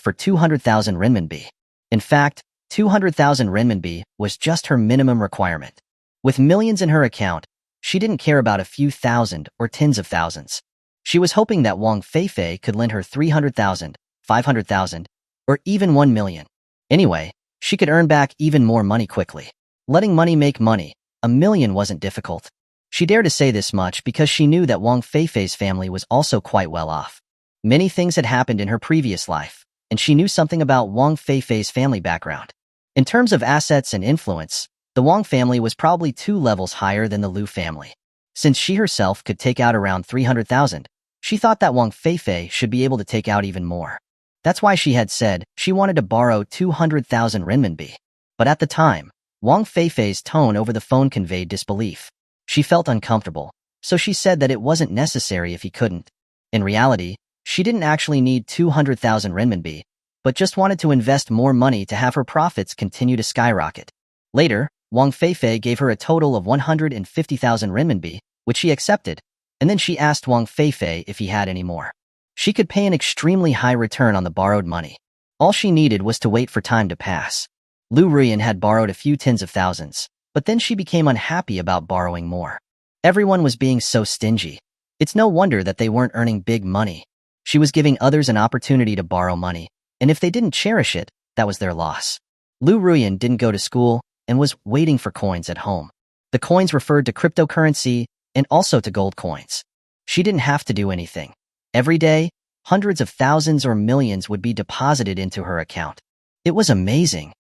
[SPEAKER 1] for 200,000 renminbi. In fact, 200,000 renminbi was just her minimum requirement. With millions in her account, she didn't care about a few thousand or tens of thousands. She was hoping that Wang Feifei could lend her 300,000, 500,000, or even 1 million. Anyway, she could earn back even more money quickly. Letting money make money, 1 million wasn't difficult. She dared to say this much because she knew that Wang Feifei's family was also quite well off. Many things had happened in her previous life, and she knew something about Wang Feifei's family background. In terms of assets and influence, the Wang family was probably 2 levels higher than the Liu family. Since she herself could take out around 300,000, she thought that Wang Feifei should be able to take out even more. That's why she had said she wanted to borrow 200,000 renminbi. But at the time, Wang Feifei's tone over the phone conveyed disbelief. She felt uncomfortable, so she said that it wasn't necessary if he couldn't. In reality, she didn't actually need 200,000 renminbi, but just wanted to invest more money to have her profits continue to skyrocket. Later, Wang Feifei gave her a total of 150,000 renminbi, which she accepted, and then she asked Wang Feifei if he had any more. She could pay an extremely high return on the borrowed money. All she needed was to wait for time to pass. Liu Ruyuan had borrowed a few tens of thousands, but then she became unhappy about borrowing more. Everyone was being so stingy. It's no wonder that they weren't earning big money. She was giving others an opportunity to borrow money, and if they didn't cherish it, that was their loss. Liu Ruyuan didn't go to school and was waiting for coins at home. The coins referred to cryptocurrency and also to gold coins. She didn't have to do anything. Every day, hundreds of thousands or millions would be deposited into her account. It was amazing.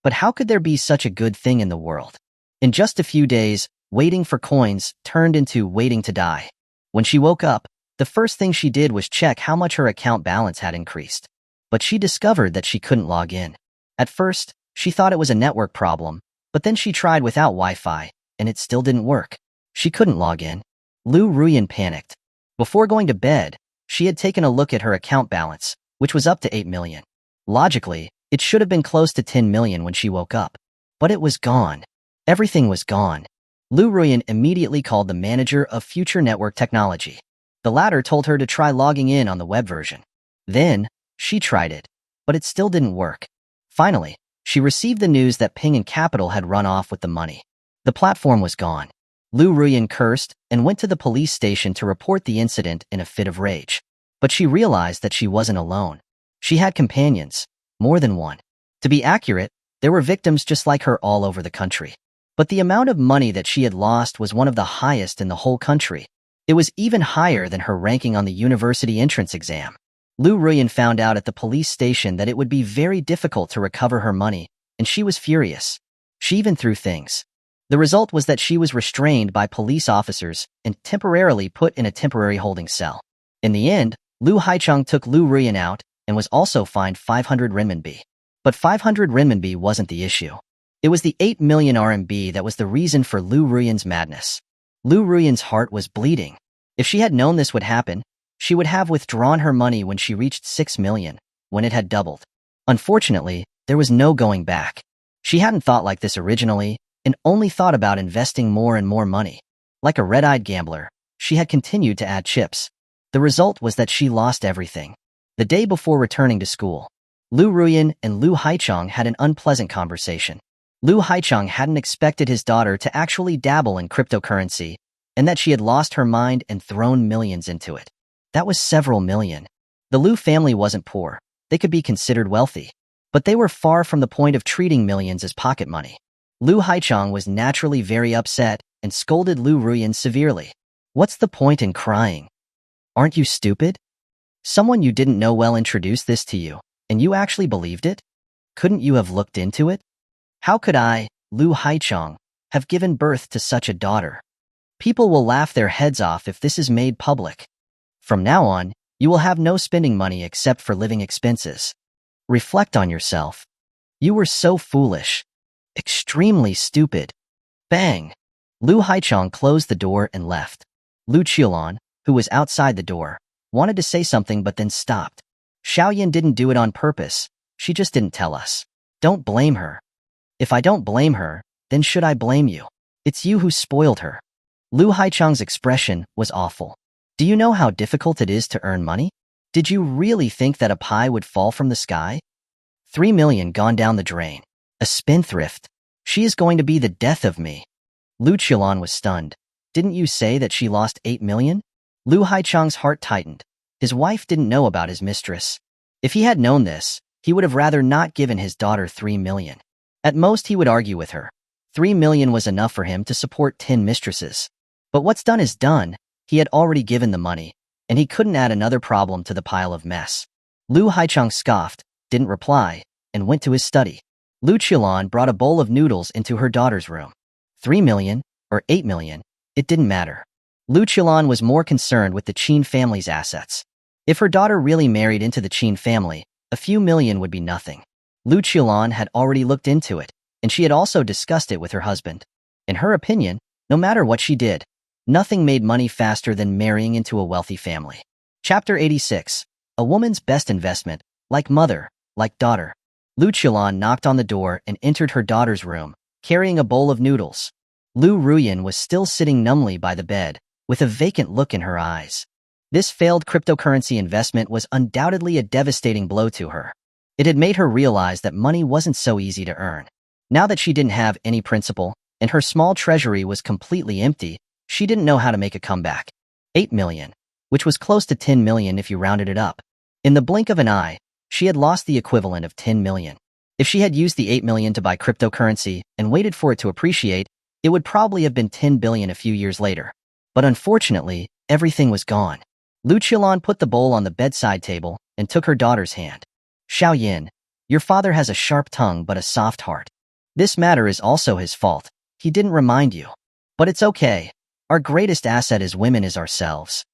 [SPEAKER 1] But how could there be such a good thing in the world? In just a few days, waiting for coins turned into waiting to die. When she woke up, the first thing she did was check how much her account balance had increased. But she discovered that she couldn't log in. At first, she thought it was a network problem, but then she tried without Wi-Fi, and it still didn't work. She couldn't log in. Liu Ruyuan panicked. Before going to bed, she had taken a look at her account balance, which was up to 8 million. Logically, it should have been close to 10 million when she woke up. But it was gone. Everything was gone. Liu Ruyuan immediately called the manager of Future Network Technology. The latter told her to try logging in on the web version. Then, she tried it, but it still didn't work. Finally, she received the news that Ping and Capital had run off with the money. The platform was gone. Liu Ruyuan cursed and went to the police station to report the incident in a fit of rage. But she realized that she wasn't alone. She had companions, more than one. To be accurate, there were victims just like her all over the country. But the amount of money that she had lost was one of the highest in the whole country. It was even higher than her ranking on the university entrance exam. Liu Ruyuan found out at the police station that it would be very difficult to recover her money, and she was furious. She even threw things. The result was that she was restrained by police officers and temporarily put in a temporary holding cell. In the end, Liu Haicheng took Liu Ruyuan out and was also fined 500 renminbi. But 500 renminbi wasn't the issue. It was the 8 million RMB that was the reason for Liu Ruyuan's madness. Liu Ruyuan's heart was bleeding. If she had known this would happen, she would have withdrawn her money when she reached 6 million, when it had doubled. Unfortunately, there was no going back. She hadn't thought like this originally, and only thought about investing more and more money. Like a red-eyed gambler, she had continued to add chips. The result was that she lost everything. The day before returning to school, Liu Ruyuan and Liu Haicheng had an unpleasant conversation. Liu Haicheng hadn't expected his daughter to actually dabble in cryptocurrency, and that she had lost her mind and thrown millions into it. That was several million. The Liu family wasn't poor. They could be considered wealthy. But they were far from the point of treating millions as pocket money. Liu Haicheng was naturally very upset and scolded Liu Ruyuan severely. What's the point in crying? Aren't you stupid? Someone you didn't know well introduced this to you, and you actually believed it? Couldn't you have looked into it? How could I, Liu Haicheng, have given birth to such a daughter? People will laugh their heads off if this is made public. From now on, you will have no spending money except for living expenses. Reflect on yourself. You were so foolish. Extremely stupid. Bang! Liu Haicheng closed the door and left. Liu Qiulan, who was outside the door, wanted to say something but then stopped. Xiaoyan didn't do it on purpose. She just didn't tell us. Don't blame her. If I don't blame her, then should I blame you? It's you who spoiled her. Liu Haicheng's expression was awful. Do you know how difficult it is to earn money? Did you really think that a pie would fall from the sky? 3 million gone down the drain. A spendthrift. She is going to be the death of me. Liu Qiulan was stunned. Didn't you say that she lost 8 million? Liu Haicheng's heart tightened. His wife didn't know about his mistress. If he had known this, he would have rather not given his daughter 3 million. At most, he would argue with her. 3 million was enough for him to support 10 mistresses. But what's done is done. He had already given the money, and he couldn't add another problem to the pile of mess. Liu Haicheng scoffed, didn't reply, and went to his study. Liu Qiulan brought a bowl of noodles into her daughter's room. 3 million, or 8 million, it didn't matter. Liu Qiulan was more concerned with the Qin family's assets. If her daughter really married into the Qin family, a few million would be nothing. Liu Qiulan had already looked into it, and she had also discussed it with her husband. In her opinion, no matter what she did, nothing made money faster than marrying into a wealthy family. Chapter 86. A woman's best investment, like mother, like daughter. Liu Qiulan knocked on the door and entered her daughter's room, carrying a bowl of noodles. Liu Ruyuan was still sitting numbly by the bed, with a vacant look in her eyes. This failed cryptocurrency investment was undoubtedly a devastating blow to her. It had made her realize that money wasn't so easy to earn. Now that she didn't have any principal, and her small treasury was completely empty, she didn't know how to make a comeback. 8 million, which was close to 10 million if you rounded it up. In the blink of an eye, she had lost the equivalent of 10 million. If she had used the 8 million to buy cryptocurrency and waited for it to appreciate, It would probably have been 10 billion a few years later. But unfortunately, everything was gone. Liu Ruyuan put the bowl on the bedside table and took her daughter's hand. Xiaoyin, your father has a sharp tongue but a soft heart. This matter is also his fault. He didn't remind you. But it's okay. Our greatest asset as women is ourselves.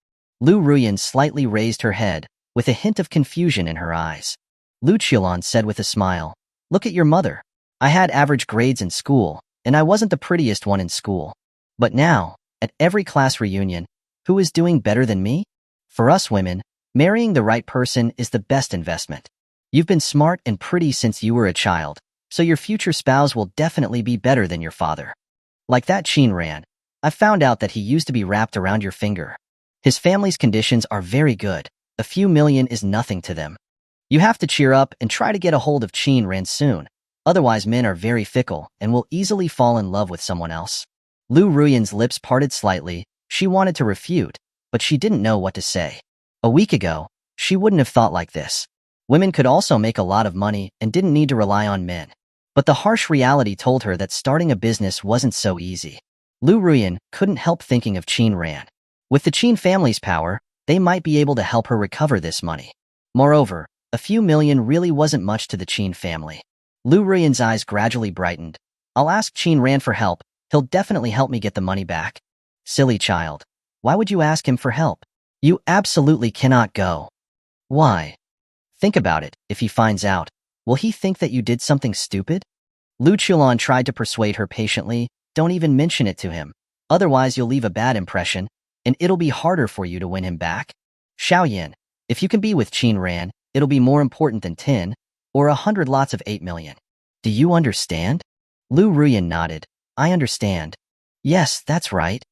[SPEAKER 1] Liu Ruyuan slightly raised her head, with a hint of confusion in her eyes. Liu Ruyuan said with a smile, look at your mother. I had average grades in school, and I wasn't the prettiest one in school. But now, at every class reunion, who is doing better than me? For us women, marrying the right person is the best investment. You've been smart and pretty since you were a child, so your future spouse will definitely be better than your father. Like that Qin Ran, I found out that he used to be wrapped around your finger. His family's conditions are very good. A few million is nothing to them. You have to cheer up and try to get a hold of Qin Ran soon. Otherwise, men are very fickle and will easily fall in love with someone else. Liu Ruyuan's lips parted slightly. She wanted to refute, but she didn't know what to say. A week ago, she wouldn't have thought like this. Women could also make a lot of money and didn't need to rely on men. But the harsh reality told her that starting a business wasn't so easy. Liu Ruyuan couldn't help thinking of Qin Ran. With the Qin family's power, they might be able to help her recover this money. Moreover, a few million really wasn't much to the Qin family. Liu Ruyuan's eyes gradually brightened. I'll ask Qin Ran for help. He'll definitely help me get the money back. Silly child. Why would you ask him for help? You absolutely cannot go. Why? Think about it. If he finds out, will he think that you did something stupid? Liu Ruyuan tried to persuade her patiently. Don't even mention it to him. Otherwise, you'll leave a bad impression, and it'll be harder for you to win him back. Xiaoyin, if you can be with Qin Ran, it'll be more important than 10 or 100 lots of 8 million. Do you understand? Liu Ruyuan nodded. I understand. Yes, that's right.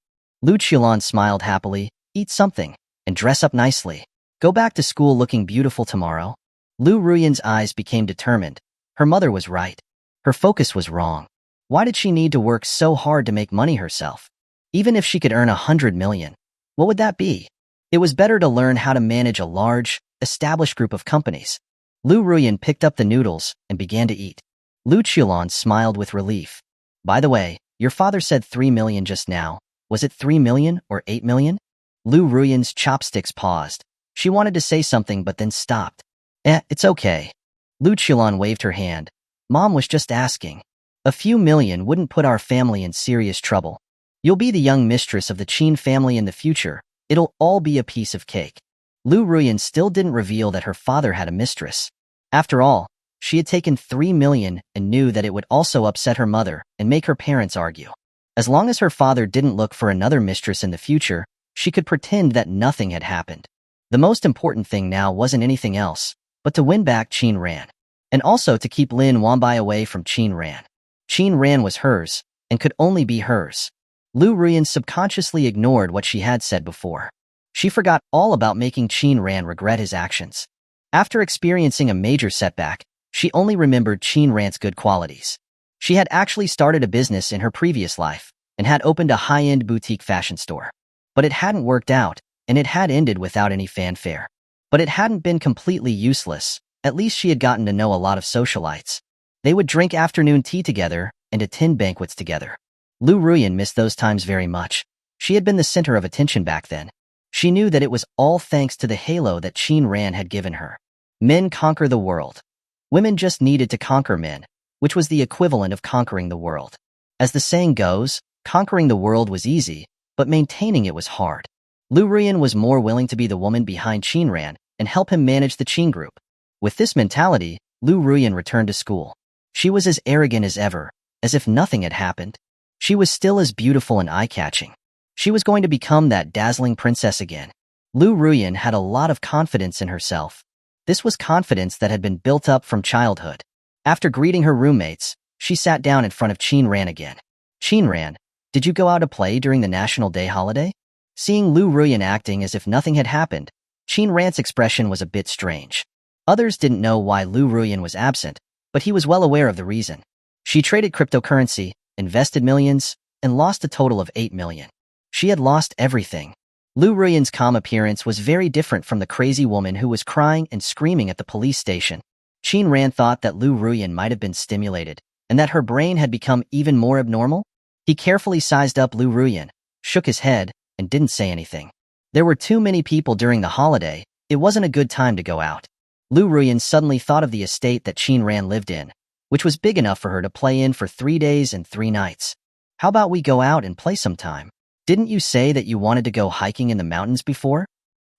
[SPEAKER 1] Liu Ruyuan smiled happily. Eat something and dress up nicely. Go back to school looking beautiful tomorrow. Liu Ruyuan's eyes became determined. Her mother was right. Her focus was wrong. Why did she need to work so hard to make money herself? Even if she could earn 100 million, what would that be? It was better to learn how to manage a large, established group of companies. Liu Ruyuan picked up the noodles and began to eat. Liu Ruyuan smiled with relief. By the way, your father said 3 million just now. Was it 3 million or 8 million? Liu Ruyuan's chopsticks paused. She wanted to say something but then stopped. It's okay. Liu Ruyuan waved her hand. Mom was just asking. A few million wouldn't put our family in serious trouble. You'll be the young mistress of the Qin family in the future. It'll all be a piece of cake. Liu Ruyuan still didn't reveal that her father had a mistress. After all, she had taken 3 million and knew that it would also upset her mother and make her parents argue. As long as her father didn't look for another mistress in the future, she could pretend that nothing had happened. The most important thing now wasn't anything else, but to win back Qin Ran. And also to keep Lin Wambai away from Qin Ran. Qin Ran was hers, and could only be hers. Liu Ruyuan subconsciously ignored what she had said before. She forgot all about making Qin Ran regret his actions. After experiencing a major setback, she only remembered Qin Ran's good qualities. She had actually started a business in her previous life, and had opened a high-end boutique fashion store. But it hadn't worked out, and it had ended without any fanfare. But it hadn't been completely useless. At least she had gotten to know a lot of socialites. They would drink afternoon tea together and attend banquets together. Liu Ruyuan missed those times very much. She had been the center of attention back then. She knew that it was all thanks to the halo that Qin Ran had given her. Men conquer the world. Women just needed to conquer men, which was the equivalent of conquering the world. As the saying goes, conquering the world was easy, but maintaining it was hard. Liu Ruyuan was more willing to be the woman behind Qin Ran and help him manage the Qin group. With this mentality, Liu Ruyuan returned to school. She was as arrogant as ever, as if nothing had happened. She was still as beautiful and eye-catching. She was going to become that dazzling princess again. Liu Ruyuan had a lot of confidence in herself. This was confidence that had been built up from childhood. After greeting her roommates, she sat down in front of Qin Ran again. Qin Ran, did you go out to play during the National Day holiday? Seeing Liu Ruyuan acting as if nothing had happened, Qin Ran's expression was a bit strange. Others didn't know why Liu Ruyuan was absent, but he was well aware of the reason. She traded cryptocurrency, invested millions, and lost a total of 8 million. She had lost everything. Liu Ruyuan's calm appearance was very different from the crazy woman who was crying and screaming at the police station. Qin Ran thought that Liu Ruyuan might have been stimulated, and that her brain had become even more abnormal. He carefully sized up Liu Ruyuan, shook his head, and didn't say anything. There were too many people during the holiday. It wasn't a good time to go out. Liu Ruyuan suddenly thought of the estate that Qin Ran lived in, which was big enough for her to play in for 3 days and 3 nights. How about we go out and play sometime? Didn't you say that you wanted to go hiking in the mountains before?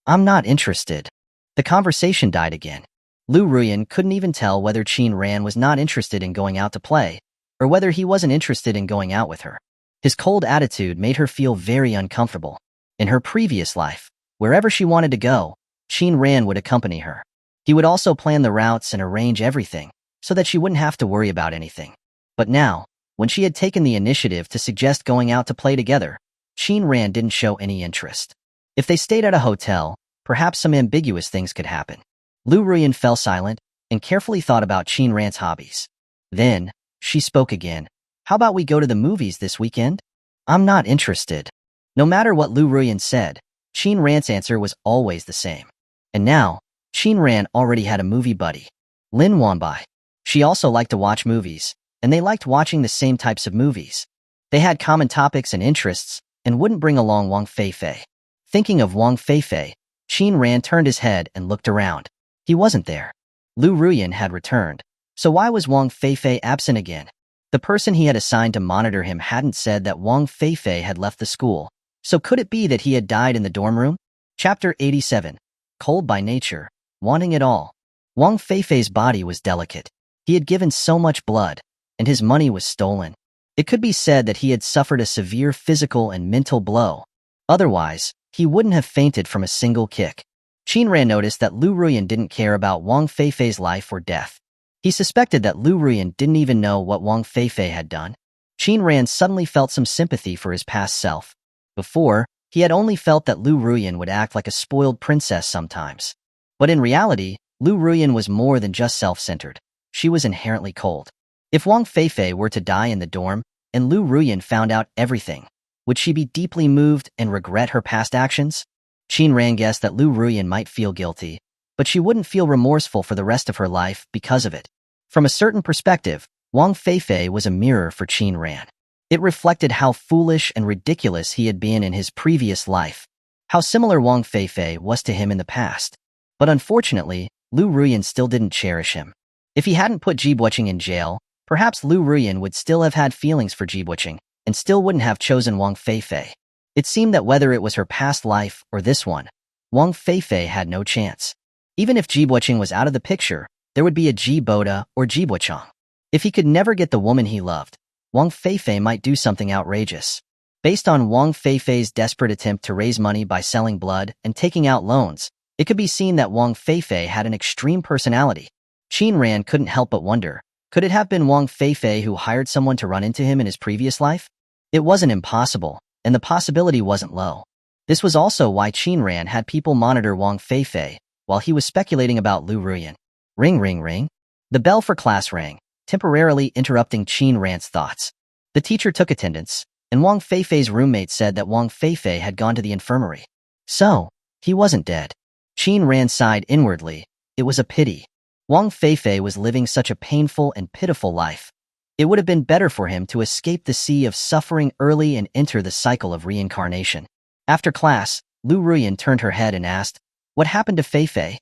[SPEAKER 1] I'm not interested. The conversation died again. Liu Ruyuan couldn't even tell whether Qin Ran was not interested in going out to play, or whether he wasn't interested in going out with her. His cold attitude made her feel very uncomfortable. In her previous life, wherever she wanted to go, Qin Ran would accompany her. He would also plan the routes and arrange everything, so that she wouldn't have to worry about anything. But now, when she had taken the initiative to suggest going out to play together, Qin Ran didn't show any interest. If they stayed at a hotel, perhaps some ambiguous things could happen. Liu Ruyuan fell silent and carefully thought about Qin Ran's hobbies. Then, she spoke again. How about we go to the movies this weekend? I'm not interested. No matter what Liu Ruyuan said, Qin Ran's answer was always the same. And now, Qin Ran already had a movie buddy, Lin Wanbai. She also liked to watch movies, and they liked watching the same types of movies. They had common topics and interests, and wouldn't bring along Wang Feifei. Thinking of Wang Feifei, Qin Ran turned his head and looked around. He wasn't there. Liu Ruyuan had returned, so why was Wang Feifei absent again? The person he had assigned to monitor him hadn't said that Wang Feifei had left the school, so could it be that he had died in the dorm room? Chapter 87. Cold by nature, wanting it all. Wang Feifei's body was delicate. He had given so much blood, and his money was stolen. It could be said that he had suffered a severe physical and mental blow. Otherwise, he wouldn't have fainted from a single kick. Qin Ran noticed that Liu Ruyuan didn't care about Wang Feifei's life or death. He suspected that Liu Ruyuan didn't even know what Wang Feifei had done. Qin Ran suddenly felt some sympathy for his past self. Before, he had only felt that Liu Ruyuan would act like a spoiled princess sometimes. But in reality, Liu Ruyuan was more than just self-centered. She was inherently cold. If Wang Feifei were to die in the dorm, and Liu Ruyuan found out everything, would she be deeply moved and regret her past actions? Qin Ran guessed that Liu Ruyuan might feel guilty, but she wouldn't feel remorseful for the rest of her life because of it. From a certain perspective, Wang Feifei was a mirror for Qin Ran. It reflected how foolish and ridiculous he had been in his previous life, how similar Wang Feifei was to him in the past. But unfortunately, Liu Ruyuan still didn't cherish him. If he hadn't put Jibuqing in jail, perhaps Liu Ruyuan would still have had feelings for Jibuqing, and still wouldn't have chosen Wang Feifei. It seemed that whether it was her past life or this one, Wang Feifei had no chance. Even if Jibuqing was out of the picture, there would be a Jiboda or Jibuchang. If he could never get the woman he loved, Wang Feifei might do something outrageous. Based on Wang Feifei's desperate attempt to raise money by selling blood and taking out loans, it could be seen that Wang Feifei had an extreme personality. Qin Ran couldn't help but wonder, could it have been Wang Feifei who hired someone to run into him in his previous life? It wasn't impossible, and the possibility wasn't low. This was also why Qin Ran had people monitor Wang Feifei, while he was speculating about Liu Ruyuan. Ring, ring, ring. The bell for class rang, temporarily interrupting Qin Ran's thoughts. The teacher took attendance, and Wang Feifei's roommate said that Wang Feifei had gone to the infirmary. So, he wasn't dead. Qin Ran sighed inwardly. It was a pity. Wang Feifei was living such a painful and pitiful life. It would have been better for him to escape the sea of suffering early and enter the cycle of reincarnation. After class, Liu Ruyuan turned her head and asked, "What happened to Feifei?"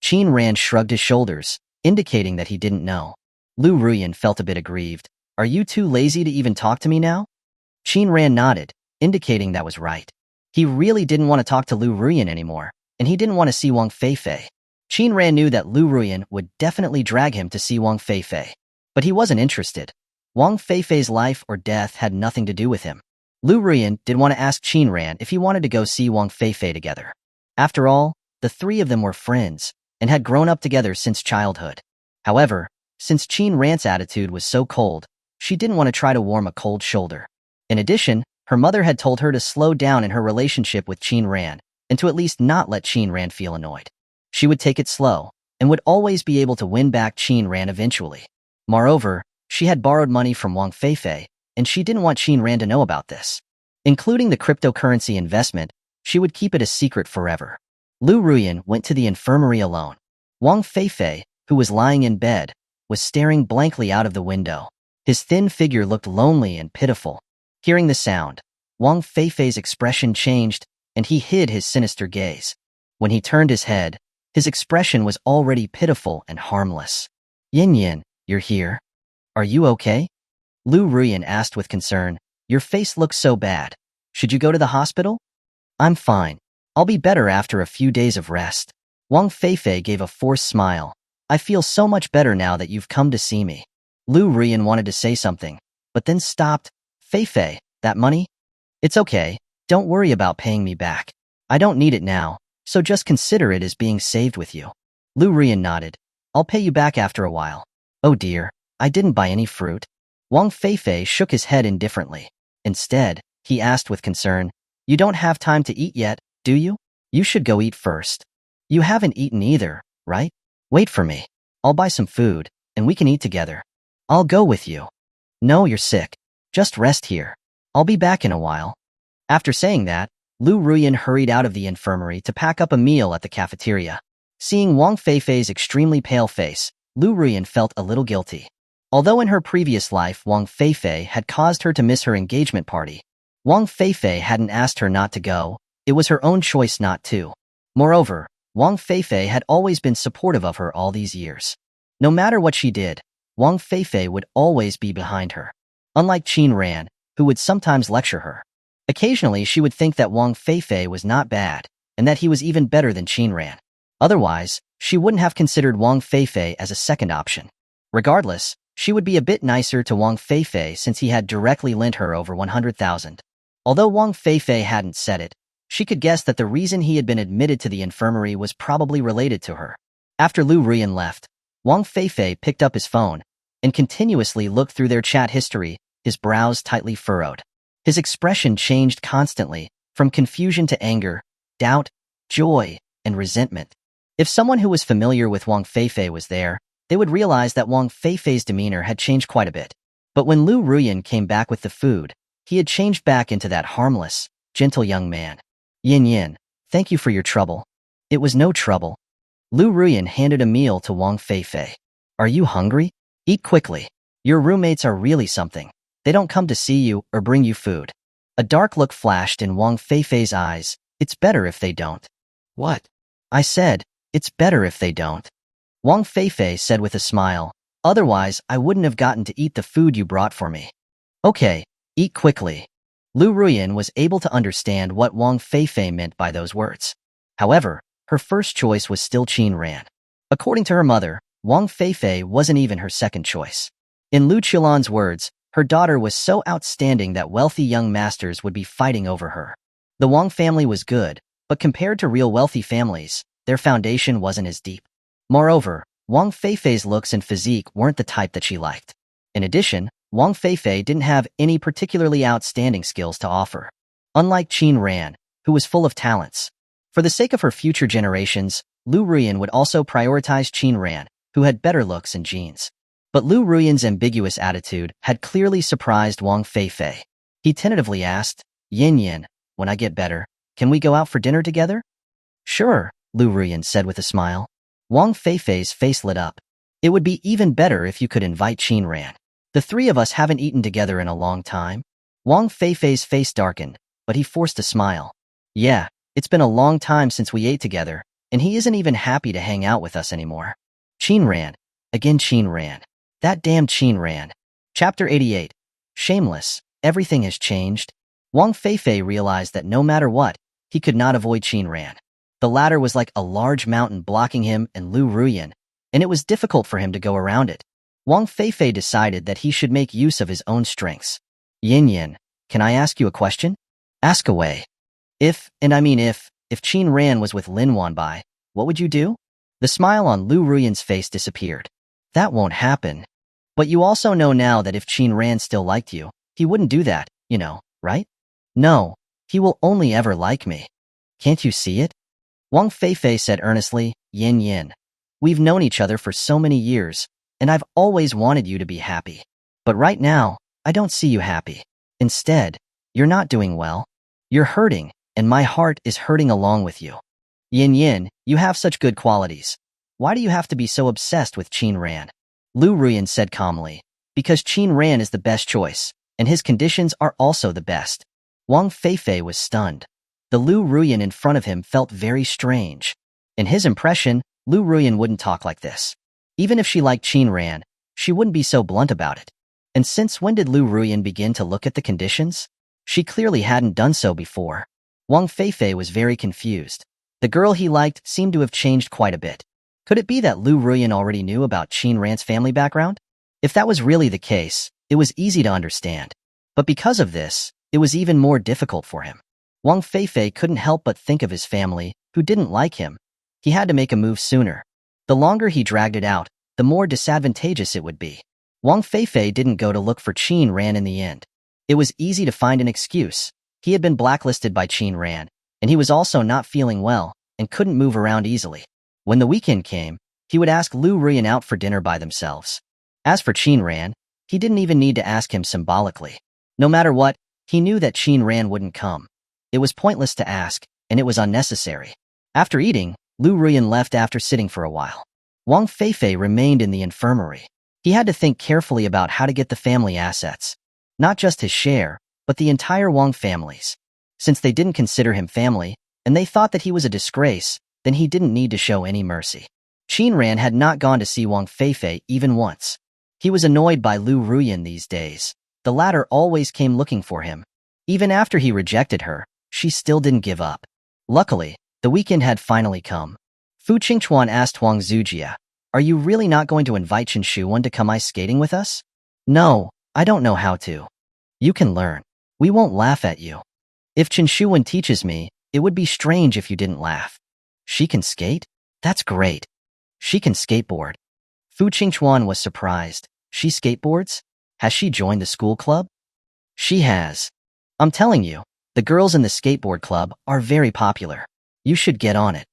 [SPEAKER 1] Qin Ran shrugged his shoulders, indicating that he didn't know. Liu Ruyuan felt a bit aggrieved. "Are you too lazy to even talk to me now?" Qin Ran nodded, indicating that was right. He really didn't want to talk to Liu Ruyuan anymore, and he didn't want to see Wang Feifei. Qin Ran knew that Liu Ruyuan would definitely drag him to see Wang Feifei, but he wasn't interested. Wang Feifei's life or death had nothing to do with him. Liu Ruyuan did want to ask Qin Ran if he wanted to go see Wang Feifei together. After all, the three of them were friends, and had grown up together since childhood. However, since Qin Ran's attitude was so cold, she didn't want to try to warm a cold shoulder. In addition, her mother had told her to slow down in her relationship with Qin Ran, and to at least not let Qin Ran feel annoyed. She would take it slow, and would always be able to win back Qin Ran eventually. Moreover, she had borrowed money from Wang Feifei, and she didn't want Qin Ran to know about this. Including the cryptocurrency investment, she would keep it a secret forever. Liu Ruyuan went to the infirmary alone. Wang Feifei, who was lying in bed, was staring blankly out of the window. His thin figure looked lonely and pitiful. Hearing the sound, Wang Feifei's expression changed, and he hid his sinister gaze. When he turned his head, his expression was already pitiful and harmless. Yin Yin, you're here. Are you okay? Liu Ruyuan asked with concern. Your face looks so bad. Should you go to the hospital? I'm fine. I'll be better after a few days of rest. Wang Feifei gave a forced smile. I feel so much better now that you've come to see me. Liu Ruyuan wanted to say something, but then stopped. Feifei, that money? It's okay. Don't worry about paying me back. I don't need it now, so just consider it as being saved with you. Liu Ruyuan nodded. I'll pay you back after a while. Oh dear, I didn't buy any fruit. Wang Feifei shook his head indifferently. Instead, he asked with concern, You don't have time to eat yet, do you? You should go eat first. You haven't eaten either, right? Wait for me. I'll buy some food, and we can eat together. I'll go with you. No, you're sick. Just rest here. I'll be back in a while. After saying that, Liu Ruyuan hurried out of the infirmary to pack up a meal at the cafeteria. Seeing Wang Feifei's extremely pale face, Liu Ruyuan felt a little guilty. Although in her previous life Wang Feifei had caused her to miss her engagement party, Wang Feifei hadn't asked her not to go. It was her own choice not to. Moreover, Wang Feifei had always been supportive of her all these years. No matter what she did, Wang Feifei would always be behind her. Unlike Qin Ran, who would sometimes lecture her. Occasionally she would think that Wang Feifei was not bad, and that he was even better than Qin Ran. Otherwise, she wouldn't have considered Wang Feifei as a second option. Regardless, she would be a bit nicer to Wang Feifei since he had directly lent her over 100,000. Although Wang Feifei hadn't said it, she could guess that the reason he had been admitted to the infirmary was probably related to her. After Liu Ruyuan left, Wang Feifei picked up his phone and continuously looked through their chat history, his brows tightly furrowed. His expression changed constantly, from confusion to anger, doubt, joy, and resentment. If someone who was familiar with Wang Feifei was there, they would realize that Wang Feifei's demeanor had changed quite a bit. But when Liu Ruyuan came back with the food, he had changed back into that harmless, gentle young man. Yin Yin, thank you for your trouble. It was no trouble. Liu Ruyuan handed a meal to Wang Feifei. Are you hungry? Eat quickly. Your roommates are really something. They don't come to see you or bring you food. A dark look flashed in Wang Feifei's eyes. It's better if they don't. What? I said, it's better if they don't. Wang Feifei said with a smile. Otherwise, I wouldn't have gotten to eat the food you brought for me. Okay, eat quickly. Liu Ruyuan was able to understand what Wang Feifei meant by those words. However, her first choice was still Qin Ran. According to her mother, Wang Feifei wasn't even her second choice. In Liu Qilan's words, her daughter was so outstanding that wealthy young masters would be fighting over her. The Wang family was good, but compared to real wealthy families, their foundation wasn't as deep. Moreover, Wang Feifei's looks and physique weren't the type that she liked. In addition, Wang Feifei didn't have any particularly outstanding skills to offer. Unlike Qin Ran, who was full of talents. For the sake of her future generations, Liu Ruyuan would also prioritize Qin Ran, who had better looks and genes. But Liu Ruyuan's ambiguous attitude had clearly surprised Wang Feifei. He tentatively asked, Yin Yin, when I get better, can we go out for dinner together? Sure, Liu Ruyuan said with a smile. Wang Feifei's face lit up. It would be even better if you could invite Qin Ran. The three of us haven't eaten together in a long time. Wang Feifei's face darkened, but he forced a smile. Yeah, it's been a long time since we ate together, and he isn't even happy to hang out with us anymore. Qin Ran. Again Qin Ran. That damn Qin Ran. Chapter 88. Shameless. Everything has changed. Wang Feifei realized that no matter what, he could not avoid Qin Ran. The latter was like a large mountain blocking him and Liu Ruyuan, and it was difficult for him to go around it. Wang Feifei decided that he should make use of his own strengths. Yin Yin, can I ask you a question? Ask away. If Qin Ran was with Lin Wanbai, what would you do? The smile on Liu Ruyuan's face disappeared. That won't happen. But you also know now that if Qin Ran still liked you, he wouldn't do that, right? No, he will only ever like me. Can't you see it? Wang Feifei said earnestly, Yin Yin. We've known each other for so many years, and I've always wanted you to be happy. But right now, I don't see you happy. Instead, you're not doing well. You're hurting, and my heart is hurting along with you. Yin Yin, you have such good qualities. Why do you have to be so obsessed with Qin Ran? Liu Ruyuan said calmly. Because Qin Ran is the best choice. and his conditions are also the best. Wang Feifei was stunned. The Liu Ruyuan in front of him felt very strange. In his impression, Liu Ruyuan wouldn't talk like this. Even if she liked Qin Ran, she wouldn't be so blunt about it. And since when did Liu Ruyuan begin to look at the conditions? She clearly hadn't done so before. Wang Feifei was very confused. The girl he liked seemed to have changed quite a bit. Could it be that Liu Ruyuan already knew about Qin Ran's family background? If that was really the case, it was easy to understand. But because of this, it was even more difficult for him. Wang Feifei couldn't help but think of his family, who didn't like him. He had to make a move sooner. The longer he dragged it out, the more disadvantageous it would be. Wang Feifei didn't go to look for Qin Ran in the end. It was easy to find an excuse. He had been blacklisted by Qin Ran, and he was also not feeling well and couldn't move around easily. When the weekend came, he would ask Liu Ruyuan out for dinner by themselves. As for Qin Ran, he didn't even need to ask him symbolically. No matter what, he knew that Qin Ran wouldn't come. It was pointless to ask, and it was unnecessary. After eating, Liu Ruyuan left after sitting for a while. Wang Feifei remained in the infirmary. He had to think carefully about how to get the family assets. Not just his share, but the entire Wang family's. Since they didn't consider him family, and they thought that he was a disgrace, then he didn't need to show any mercy. Qin Ran had not gone to see Wang Feifei even once. He was annoyed by Liu Ruyuan these days. The latter always came looking for him. Even after he rejected her, she still didn't give up. Luckily, the weekend had finally come. Fu Qingchuan asked Huang Zujia, "Are you really not going to invite Chen Shuwen to come ice skating with us?" "No, I don't know how to." "You can learn. We won't laugh at you." "If Chen Shuwen teaches me, it would be strange if you didn't laugh." "She can skate? That's great." "She can skateboard." Fu Qingchuan was surprised. "She skateboards? Has she joined the school club?" "She has. I'm telling you, the girls in the skateboard club are very popular. You should get on it."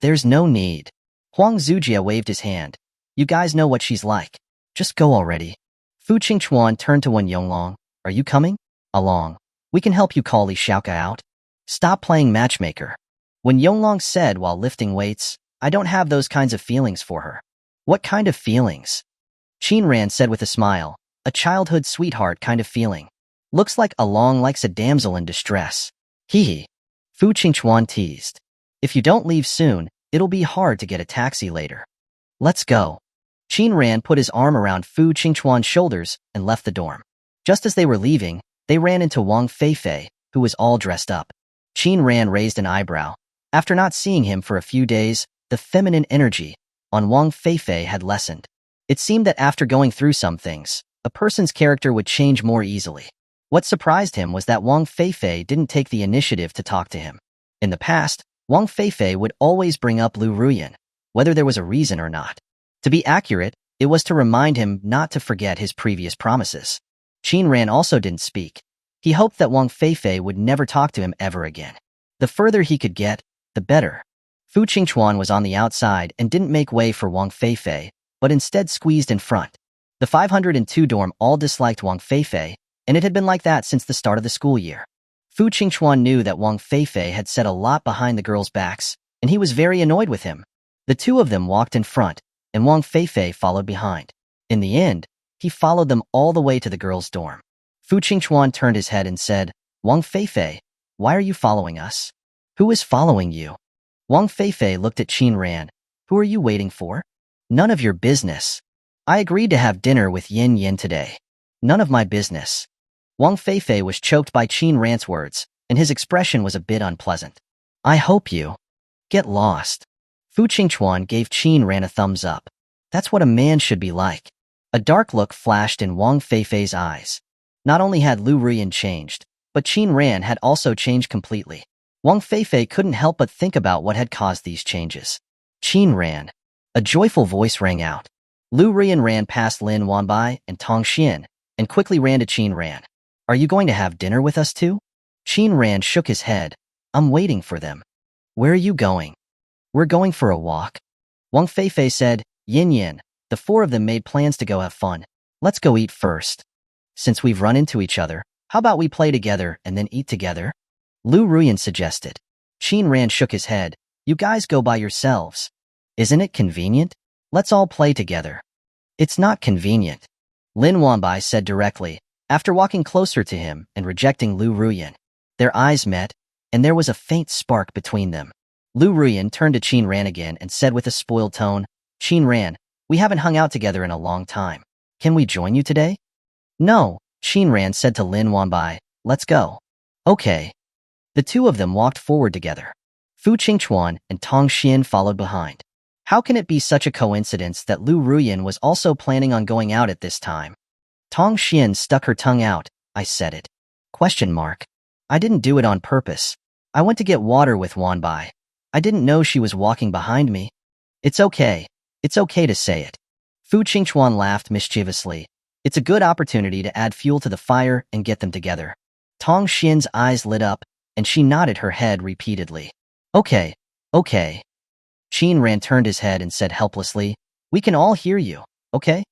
[SPEAKER 1] "There's no need." Huang Zujia waved his hand. "You guys know what she's like. Just go already." Fu Qingchuan turned to Wen Yonglong. "Are you coming along? We can help you call Li Xiaoka out." "Stop playing matchmaker." Wen Yonglong said while lifting weights, "I don't have those kinds of feelings for her." "What kind of feelings?" Qin Ran said with a smile. "A childhood sweetheart kind of feeling. Looks like Along likes a damsel in distress." "Hee hee." Fu Qingchuan teased. "If you don't leave soon, it'll be hard to get a taxi later." "Let's go." Qin Ran put his arm around Fu Qingchuan's shoulders and left the dorm. Just as they were leaving, they ran into Wang Feifei, who was all dressed up. Qin Ran raised an eyebrow. After not seeing him for a few days, the feminine energy on Wang Feifei had lessened. It seemed that after going through some things, a person's character would change more easily. What surprised him was that Wang Feifei didn't take the initiative to talk to him. In the past, Wang Feifei would always bring up Liu Ruyuan, whether there was a reason or not. To be accurate, it was to remind him not to forget his previous promises. Qin Ran also didn't speak. He hoped that Wang Feifei would never talk to him ever again. The further he could get, the better. Fu Qingchuan was on the outside and didn't make way for Wang Feifei, but instead squeezed in front. The 502 dorm all disliked Wang Feifei, and it had been like that since the start of the school year. Fu Qingchuan knew that Wang Feifei had said a lot behind the girls' backs, and he was very annoyed with him. The two of them walked in front, and Wang Feifei followed behind. In the end, he followed them all the way to the girls' dorm. Fu Qingchuan turned his head and said, "Wang Feifei, why are you following us?" "Who is following you?" Wang Feifei looked at Qin Ran. "Who are you waiting for?" "None of your business." "I agreed to have dinner with Yin Yin today." "None of my business." Wang Feifei was choked by Qin Ran's words, and his expression was a bit unpleasant. "I hope you get lost." Fu Qingchuan gave Qin Ran a thumbs up. That's what a man should be like. A dark look flashed in Wang Feifei's eyes. Not only had Liu Ruyuan changed, but Qin Ran had also changed completely. Wang Feifei couldn't help but think about what had caused these changes. "Qin Ran." A joyful voice rang out. Liu Ruyuan ran past Lin Wanbai and Tong Xian, and quickly ran to Qin Ran. "Are you going to have dinner with us too?" Qin Ran shook his head. "I'm waiting for them." "Where are you going?" "We're going for a walk." Wang Feifei said, "Yin Yin." The four of them made plans to go have fun. "Let's go eat first. Since we've run into each other, how about we play together and then eat together?" Liu Ruyuan suggested. Qin Ran shook his head. "You guys go by yourselves. Isn't it convenient? Let's all play together." "It's not convenient," Lin Wanbai said directly. After walking closer to him and rejecting Liu Ruyuan, their eyes met, and there was a faint spark between them. Liu Ruyuan turned to Qin Ran again and said with a spoiled tone, "Qin Ran, we haven't hung out together in a long time. Can we join you today?" "No," Qin Ran said to Lin Wanbai, "let's go." "Okay." The two of them walked forward together. Fu Qingchuan and Tong Xian followed behind. How can it be such a coincidence that Liu Ruyuan was also planning on going out at this time? Tong Xian stuck her tongue out. "I said it. Question mark. I didn't do it on purpose. I went to get water with Wanbai. I didn't know she was walking behind me." "It's okay. It's okay to say it." Fu Qingchuan laughed mischievously. "It's a good opportunity to add fuel to the fire and get them together." Tong Xian's eyes lit up, and she nodded her head repeatedly. "Okay, okay." Qin Ran turned his head and said helplessly, "We can all hear you, okay?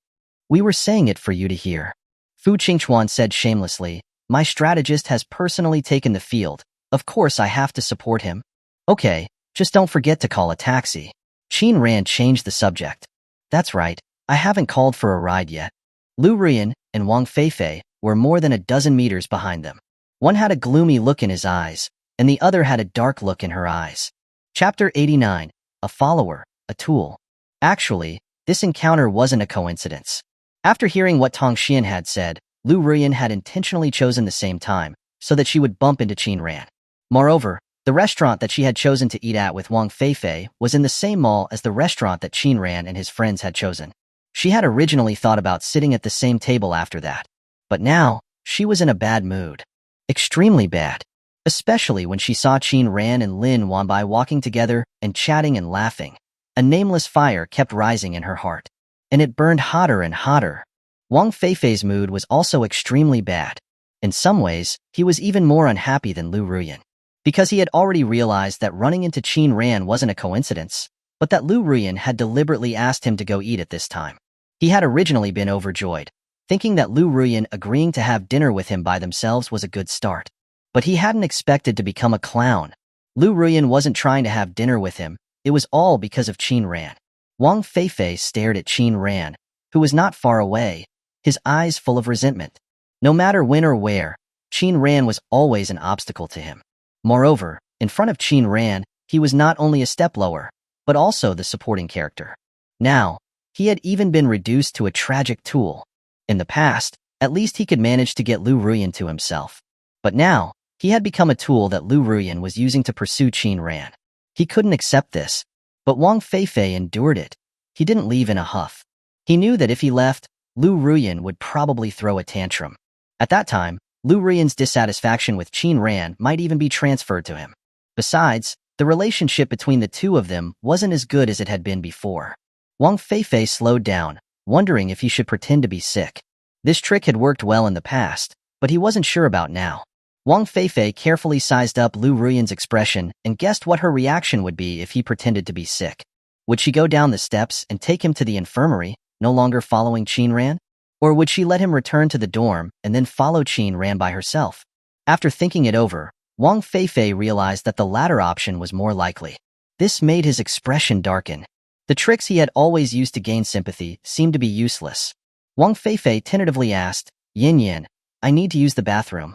[SPEAKER 1] We were saying it for you to hear." Fu Qingchuan said shamelessly, "My strategist has personally taken the field. Of course I have to support him." "Okay, just don't forget to call a taxi." Qin Ran changed the subject. "That's right, I haven't called for a ride yet." Liu Ruyuan and Wang Feifei were more than a dozen meters behind them. One had a gloomy look in his eyes, and the other had a dark look in her eyes. Chapter 89. A follower, a tool. Actually, this encounter wasn't a coincidence. After hearing what Tong Xian had said, Liu Ruyuan had intentionally chosen the same time, so that she would bump into Qin Ran. Moreover, the restaurant that she had chosen to eat at with Wang Feifei was in the same mall as the restaurant that Qin Ran and his friends had chosen. She had originally thought about sitting at the same table after that. But now, she was in a bad mood. Extremely bad. Especially when she saw Qin Ran and Lin Wanbai walking together and chatting and laughing. A nameless fire kept rising in her heart. And it burned hotter and hotter. Wang Feifei's mood was also extremely bad. In some ways, he was even more unhappy than Liu Ruyuan. Because he had already realized that running into Qin Ran wasn't a coincidence, but that Liu Ruyuan had deliberately asked him to go eat at this time. He had originally been overjoyed, thinking that Liu Ruyuan agreeing to have dinner with him by themselves was a good start. But he hadn't expected to become a clown. Liu Ruyuan wasn't trying to have dinner with him, it was all because of Qin Ran. Wang Feifei stared at Qin Ran, who was not far away, his eyes full of resentment. No matter when or where, Qin Ran was always an obstacle to him. Moreover, in front of Qin Ran, he was not only a step lower, but also the supporting character. Now, he had even been reduced to a tragic tool. In the past, at least he could manage to get Liu Ruyuan to himself. But now, he had become a tool that Liu Ruyuan was using to pursue Qin Ran. He couldn't accept this, but Wang Feifei endured it. He didn't leave in a huff. He knew that if he left, Liu Ruyuan would probably throw a tantrum. At that time, Liu Ruyuan's dissatisfaction with Qin Ran might even be transferred to him. Besides, the relationship between the two of them wasn't as good as it had been before. Wang Feifei slowed down, wondering if he should pretend to be sick. This trick had worked well in the past, but he wasn't sure about now. Wang Feifei carefully sized up Liu Ruyuan's expression and guessed what her reaction would be if he pretended to be sick. Would she go down the steps and take him to the infirmary, no longer following Qin Ran? Or would she let him return to the dorm and then follow Qin Ran by herself? After thinking it over, Wang Feifei realized that the latter option was more likely. This made his expression darken. The tricks he had always used to gain sympathy seemed to be useless. Wang Feifei tentatively asked, "Yin Yin, I need to use the bathroom."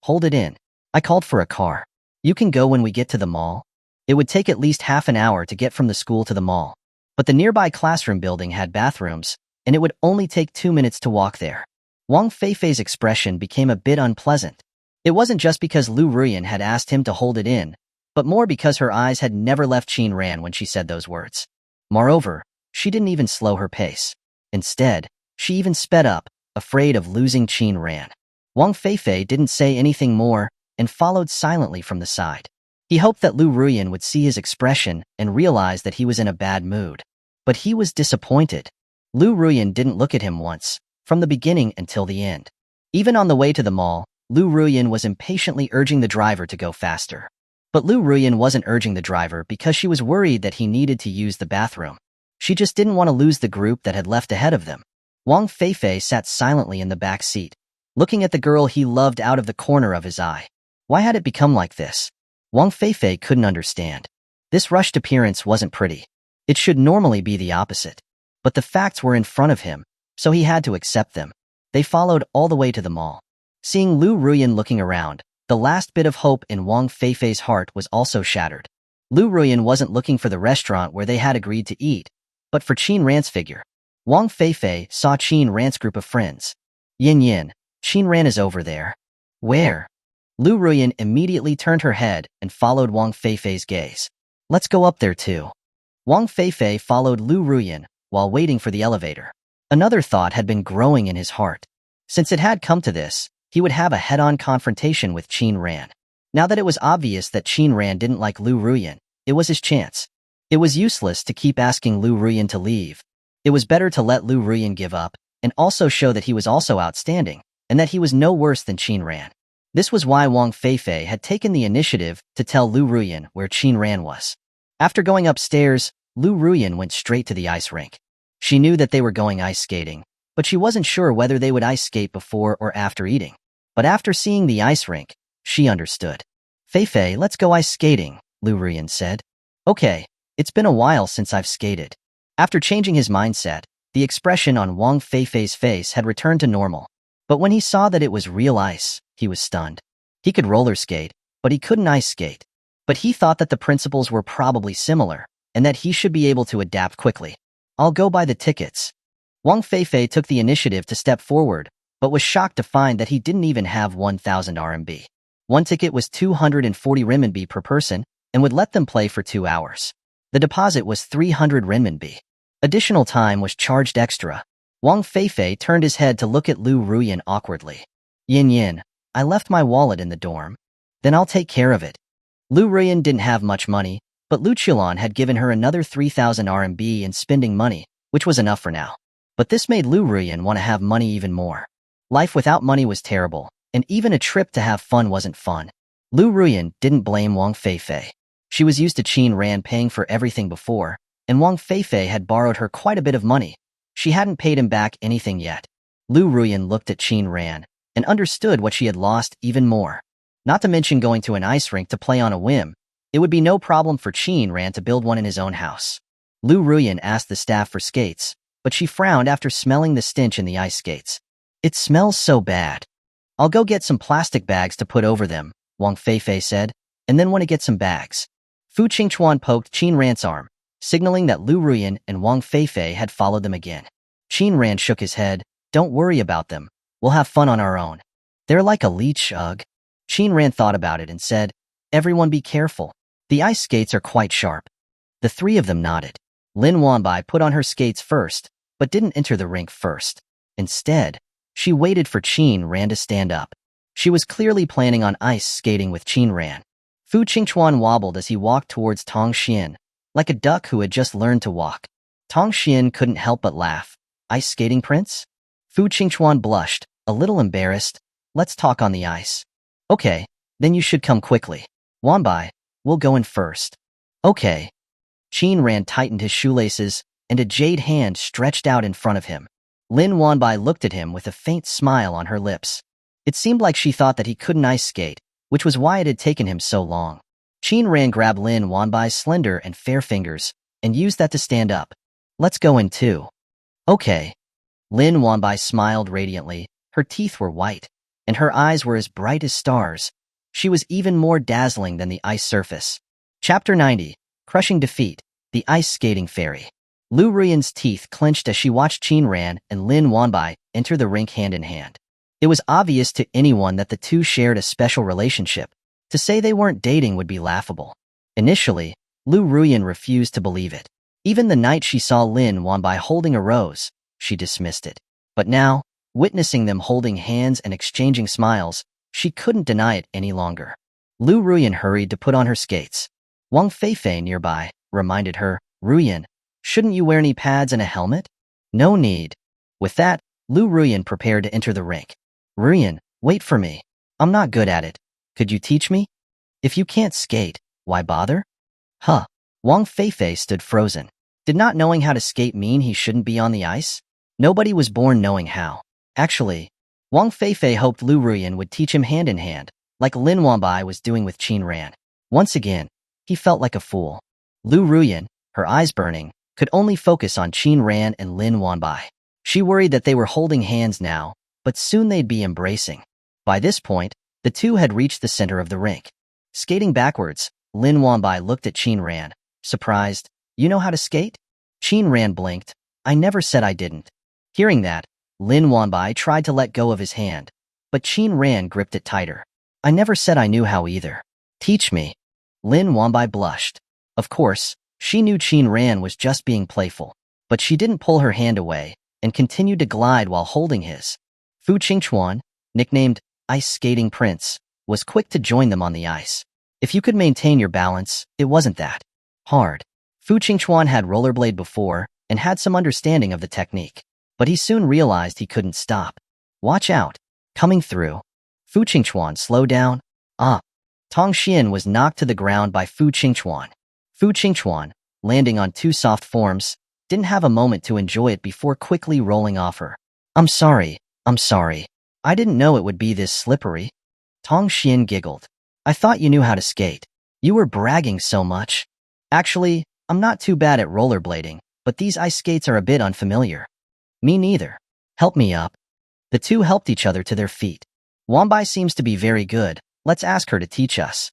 [SPEAKER 1] "Hold it in. I called for a car. You can go when we get to the mall." It would take at least half an hour to get from the school to the mall. But the nearby classroom building had bathrooms, and it would only take 2 minutes to walk there. Wang Feifei's expression became a bit unpleasant. It wasn't just because Liu Ruyuan had asked him to hold it in, but more because her eyes had never left Qin Ran when she said those words. Moreover, she didn't even slow her pace. Instead, she even sped up, afraid of losing Qin Ran. Wang Feifei didn't say anything more and followed silently from the side. He hoped that Liu Ruyuan would see his expression and realize that he was in a bad mood. But he was disappointed. Liu Ruyuan didn't look at him once, from the beginning until the end. Even on the way to the mall, Liu Ruyuan was impatiently urging the driver to go faster. But Liu Ruyuan wasn't urging the driver because she was worried that he needed to use the bathroom. She just didn't want to lose the group that had left ahead of them. Wang Feifei sat silently in the back seat, looking at the girl he loved out of the corner of his eye. Why had it become like this? Wang Feifei couldn't understand. This rushed appearance wasn't pretty. It should normally be the opposite. But the facts were in front of him, so he had to accept them. They followed all the way to the mall. Seeing Liu Ruyuan looking around, the last bit of hope in Wang Feifei's heart was also shattered. Liu Ruyuan wasn't looking for the restaurant where they had agreed to eat, but for Qin Ran's figure. Wang Feifei saw Qin Ran's group of friends. Yin, Qin Ran is over there. Where? Liu Ruyuan immediately turned her head and followed Wang Feifei's gaze. Let's go up there too. Wang Feifei followed Liu Ruyuan while waiting for the elevator. Another thought had been growing in his heart. Since it had come to this, he would have a head-on confrontation with Qin Ran. Now that it was obvious that Qin Ran didn't like Liu Ruyuan, it was his chance. It was useless to keep asking Liu Ruyuan to leave. It was better to let Liu Ruyuan give up and also show that he was also outstanding and that he was no worse than Qin Ran. This was why Wang Feifei had taken the initiative to tell Liu Ruyuan where Qin Ran was. After going upstairs, Liu Ruyuan went straight to the ice rink. She knew that they were going ice skating, but she wasn't sure whether they would ice skate before or after eating. But after seeing the ice rink, she understood. Feifei, let's go ice skating, Liu Ruyuan said. Okay, it's been a while since I've skated. After changing his mindset, the expression on Wang Feifei's face had returned to normal. But when he saw that it was real ice, he was stunned. He could roller skate, but he couldn't ice skate. But he thought that the principles were probably similar, and that he should be able to adapt quickly. I'll go buy the tickets. Wang Feifei took the initiative to step forward, but was shocked to find that he didn't even have 1,000 RMB. One ticket was 240 renminbi per person and would let them play for 2 hours. The deposit was 300 renminbi. Additional time was charged extra. Wang Feifei turned his head to look at Liu Ruyuan awkwardly. Yin, I left my wallet in the dorm. Then I'll take care of it. Liu Ruyuan didn't have much money, but Liu Qilan had given her another 3,000 RMB in spending money, which was enough for now. But this made Liu Ruyuan want to have money even more. Life without money was terrible, and even a trip to have fun wasn't fun. Liu Ruyuan didn't blame Wang Feifei. She was used to Qin Ran paying for everything before, and Wang Feifei had borrowed her quite a bit of money. She hadn't paid him back anything yet. Liu Ruyuan looked at Qin Ran and understood what she had lost even more. Not to mention going to an ice rink to play on a whim, it would be no problem for Qin Ran to build one in his own house. Liu Ruyuan asked the staff for skates, but she frowned after smelling the stench in the ice skates. It smells so bad. I'll go get some plastic bags to put over them, Wang Feifei said, and then want to get some bags. Fu Qingchuan poked Qin Ran's arm, signaling that Liu Ruyuan and Wang Feifei had followed them again. Qin Ran shook his head. Don't worry about them. We'll have fun on our own. They're like a leech, ugh. Qin Ran thought about it and said, everyone be careful. The ice skates are quite sharp. The three of them nodded. Lin Wanbai put on her skates first, but didn't enter the rink first. Instead, she waited for Qin Ran to stand up. She was clearly planning on ice skating with Qin Ran. Fu Qingchuan wobbled as he walked towards Tong Xian, like a duck who had just learned to walk. Tong Xian couldn't help but laugh. Ice skating, Prince? Fu Qingchuan blushed, a little embarrassed. Let's talk on the ice. Okay, then you should come quickly. Wanbai, we'll go in first. Okay. Qin Ran tightened his shoelaces, and a jade hand stretched out in front of him. Lin Wanbai looked at him with a faint smile on her lips. It seemed like she thought that he couldn't ice skate, which was why it had taken him so long. Qin Ran grabbed Lin Wanbai's slender and fair fingers and used that to stand up. Let's go in too. Okay. Lin Wanbai smiled radiantly. Her teeth were white, and her eyes were as bright as stars. She was even more dazzling than the ice surface. Chapter 90, Crushing Defeat, the Ice Skating Fairy. Liu Ruyuan's teeth clenched as she watched Qin Ran and Lin Wanbai enter the rink hand in hand. It was obvious to anyone that the two shared a special relationship. To say they weren't dating would be laughable. Initially, Liu Ruyuan refused to believe it. Even the night she saw Lin Wanbai holding a rose, she dismissed it. But now, witnessing them holding hands and exchanging smiles, she couldn't deny it any longer. Liu Ruyuan hurried to put on her skates. Wang Feifei nearby reminded her, Ruyuan, shouldn't you wear knee pads and a helmet? No need. With that, Liu Ruyuan prepared to enter the rink. Ruyuan, wait for me. I'm not good at it. Could you teach me? If you can't skate, why bother? Huh. Wang Feifei stood frozen. Did not knowing how to skate mean he shouldn't be on the ice? Nobody was born knowing how. Actually, Wang Feifei hoped Liu Ruyuan would teach him hand in hand, like Lin Wanbai was doing with Qin Ran. Once again, he felt like a fool. Liu Ruyuan, her eyes burning, could only focus on Qin Ran and Lin Wanbai. She worried that they were holding hands now, but soon they'd be embracing. By this point, the two had reached the center of the rink. Skating backwards, Lin Wanbai looked at Qin Ran, surprised. You know how to skate? Qin Ran blinked. I never said I didn't. Hearing that, Lin Wanbai tried to let go of his hand, but Qin Ran gripped it tighter. I never said I knew how either. Teach me. Lin Wanbai blushed. Of course, she knew Qin Ran was just being playful, but she didn't pull her hand away and continued to glide while holding his. Fu Qingchuan, nicknamed Ice Skating Prince, was quick to join them on the ice. If you could maintain your balance, it wasn't that hard. Fu Qingchuan had rollerblade before and had some understanding of the technique, but he soon realized he couldn't stop. Watch out. Coming through. Fu Qingchuan slowed down. Tong Xian was knocked to the ground by Fu Qingchuan. Fu Qingchuan, landing on two soft forms, didn't have a moment to enjoy it before quickly rolling off her. I'm sorry. I didn't know it would be this slippery. Tong Xian giggled. I thought you knew how to skate. You were bragging so much. Actually, I'm not too bad at rollerblading, but these ice skates are a bit unfamiliar. Me neither. Help me up. The two helped each other to their feet. Wanbai seems to be very good. Let's ask her to teach us.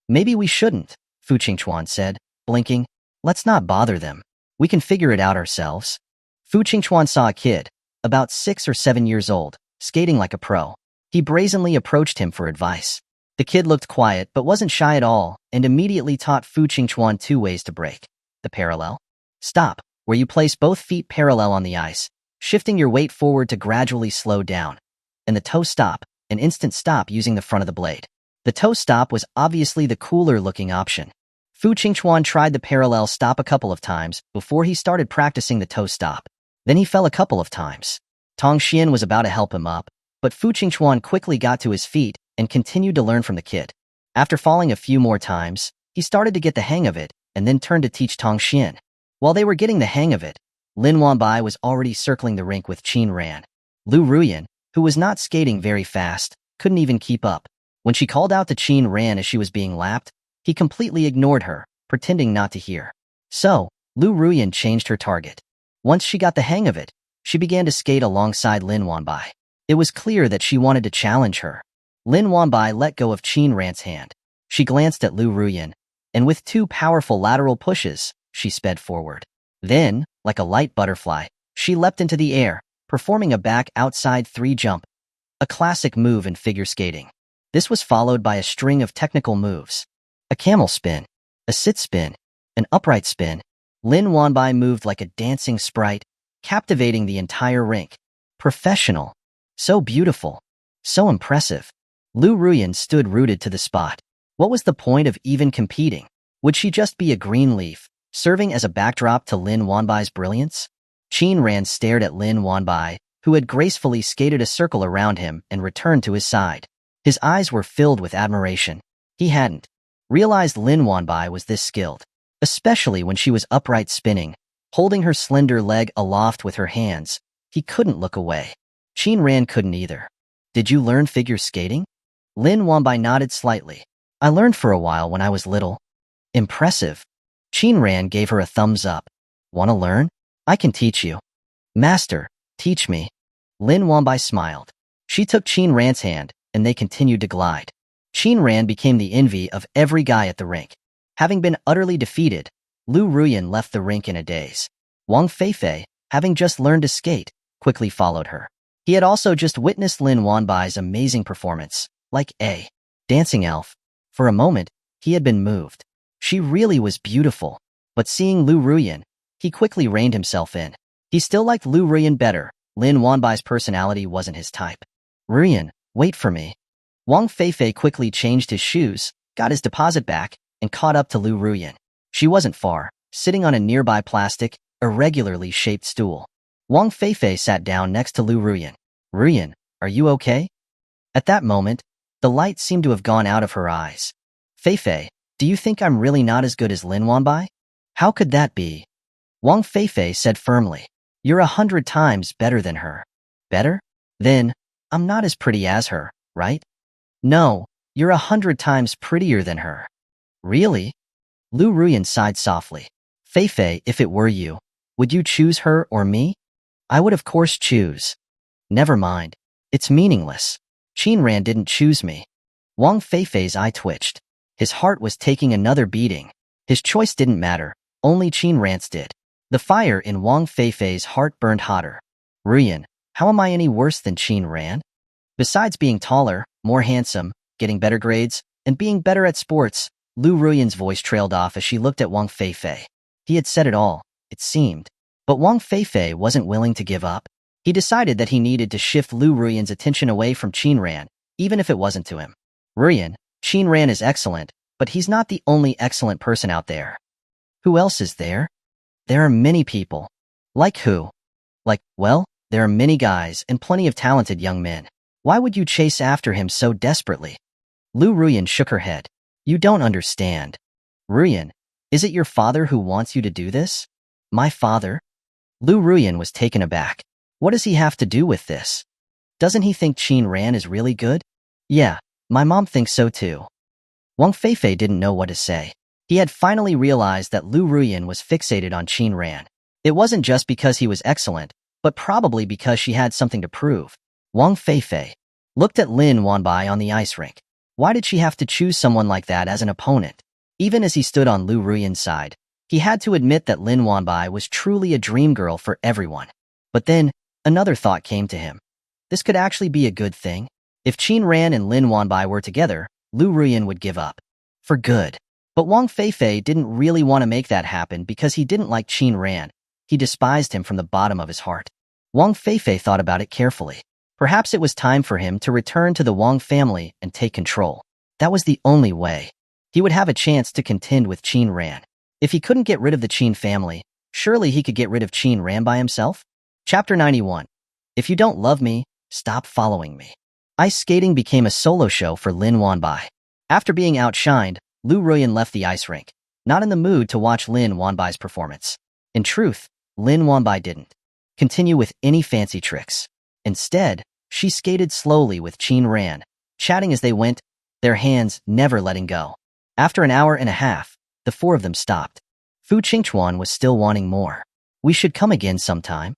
[SPEAKER 1] Maybe we shouldn't, Fu Qingchuan said, blinking. Let's not bother them. We can figure it out ourselves. Fu Qingchuan saw a kid, about 6 or 7 years old, skating like a pro. He brazenly approached him for advice. The kid looked quiet but wasn't shy at all and immediately taught Fu Qingchuan 2 ways to break. The parallel stop, where you place both feet parallel on the ice, shifting your weight forward to gradually slow down. And the toe stop, an instant stop using the front of the blade. The toe stop was obviously the cooler-looking option. Fu Qingchuan tried the parallel stop a couple of times before he started practicing the toe stop. Then he fell a couple of times. Tong Xian was about to help him up, but Fu Qingchuan quickly got to his feet and continued to learn from the kid. After falling a few more times, he started to get the hang of it and then turned to teach Tong Xian. While they were getting the hang of it, Lin Wanbai was already circling the rink with Qin Ran. Liu Ruyuan, who was not skating very fast, couldn't even keep up. When she called out to Qin Ran as she was being lapped, he completely ignored her, pretending not to hear. So, Liu Ruyuan changed her target. Once she got the hang of it, she began to skate alongside Lin Wanbai. It was clear that she wanted to challenge her. Lin Wanbai let go of Qin Ran's hand. She glanced at Liu Ruyuan, and with 2 powerful lateral pushes, she sped forward. Then, like a light butterfly, she leapt into the air, performing a back outside 3 jump, a classic move in figure skating. This was followed by a string of technical moves. A camel spin, a sit spin, an upright spin. Lin Wanbai moved like a dancing sprite, captivating the entire rink. Professional. So beautiful. So impressive. Liu Ruyuan stood rooted to the spot. What was the point of even competing? Would she just be a green leaf, serving as a backdrop to Lin Wanbai's brilliance? Qin Ran stared at Lin Wanbai, who had gracefully skated a circle around him and returned to his side. His eyes were filled with admiration. He hadn't realized Lin Wanbai was this skilled, especially when she was upright spinning, holding her slender leg aloft with her hands. He couldn't look away. Qin Ran couldn't either. Did you learn figure skating? Lin Wanbai nodded slightly. I learned for a while when I was little. Impressive. Qin Ran gave her a thumbs up. Want to learn? I can teach you. Master, teach me. Lin Wanbai smiled. She took Qin Ran's hand, and they continued to glide. Qin Ran became the envy of every guy at the rink. Having been utterly defeated, Liu Ruyuan left the rink in a daze. Wang Feifei, having just learned to skate, quickly followed her. He had also just witnessed Lin Wanbai's amazing performance, like a dancing elf. For a moment, he had been moved. She really was beautiful. But seeing Liu Ruyuan, he quickly reined himself in. He still liked Liu Ruyuan better. Lin Wanbai's personality wasn't his type. Ruyuan, wait for me. Wang Feifei quickly changed his shoes, got his deposit back, and caught up to Liu Ruyuan. She wasn't far, sitting on a nearby plastic, irregularly shaped stool. Wang Feifei sat down next to Liu Ruyuan. Ruyuan, are you okay? At that moment, the light seemed to have gone out of her eyes. Feifei, do you think I'm really not as good as Lin Wanbai? How could that be? Wang Feifei said firmly. You're 100 times better than her. Better? Then, I'm not as pretty as her, right? No, you're 100 times prettier than her. Really? Liu Ruyuan sighed softly. Feifei, if it were you, would you choose her or me? I would of course choose. Never mind. It's meaningless. Qin Ran didn't choose me. Wang Feifei's eye twitched. His heart was taking another beating. His choice didn't matter, only Qin Ran's did. The fire in Wang Feifei's heart burned hotter. Ruyuan, how am I any worse than Qin Ran? Besides being taller, more handsome, getting better grades, and being better at sports, Liu Ruyuan's voice trailed off as she looked at Wang Feifei. He had said it all, it seemed. But Wang Feifei wasn't willing to give up. He decided that he needed to shift Liu Ruyuan's attention away from Qin Ran, even if it wasn't to him. Ruyuan, Qin Ran is excellent, but he's not the only excellent person out there. Who else is there? There are many people. Like who? Well, there are many guys and plenty of talented young men. Why would you chase after him so desperately? Liu Ruyuan shook her head. You don't understand. Ruyuan, is it your father who wants you to do this? My father? Liu Ruyuan was taken aback. What does he have to do with this? Doesn't he think Qin Ran is really good? Yeah, my mom thinks so too. Wang Feifei didn't know what to say. He had finally realized that Liu Ruyuan was fixated on Qin Ran. It wasn't just because he was excellent, but probably because she had something to prove. Wang Feifei looked at Lin Wanbai on the ice rink. Why did she have to choose someone like that as an opponent? Even as he stood on Liu Ruyuan's side, he had to admit that Lin Wanbai was truly a dream girl for everyone. But then, another thought came to him. This could actually be a good thing. If Qin Ran and Lin Wanbai were together, Liu Ruyuan would give up. For good. But Wang Feifei didn't really want to make that happen because he didn't like Qin Ran. He despised him from the bottom of his heart. Wang Feifei thought about it carefully. Perhaps it was time for him to return to the Wang family and take control. That was the only way. He would have a chance to contend with Qin Ran. If he couldn't get rid of the Qin family, surely he could get rid of Qin Ran by himself? Chapter 91. If you don't love me, stop following me. Ice skating became a solo show for Lin Wanbai. After being outshined, Liu Ruyuan left the ice rink, not in the mood to watch Lin Wanbai's performance. In truth, Lin Wanbai didn't continue with any fancy tricks. Instead, she skated slowly with Qin Ran, chatting as they went, their hands never letting go. After an hour and a half, the four of them stopped. Fu Qingchuan was still wanting more. We should come again sometime.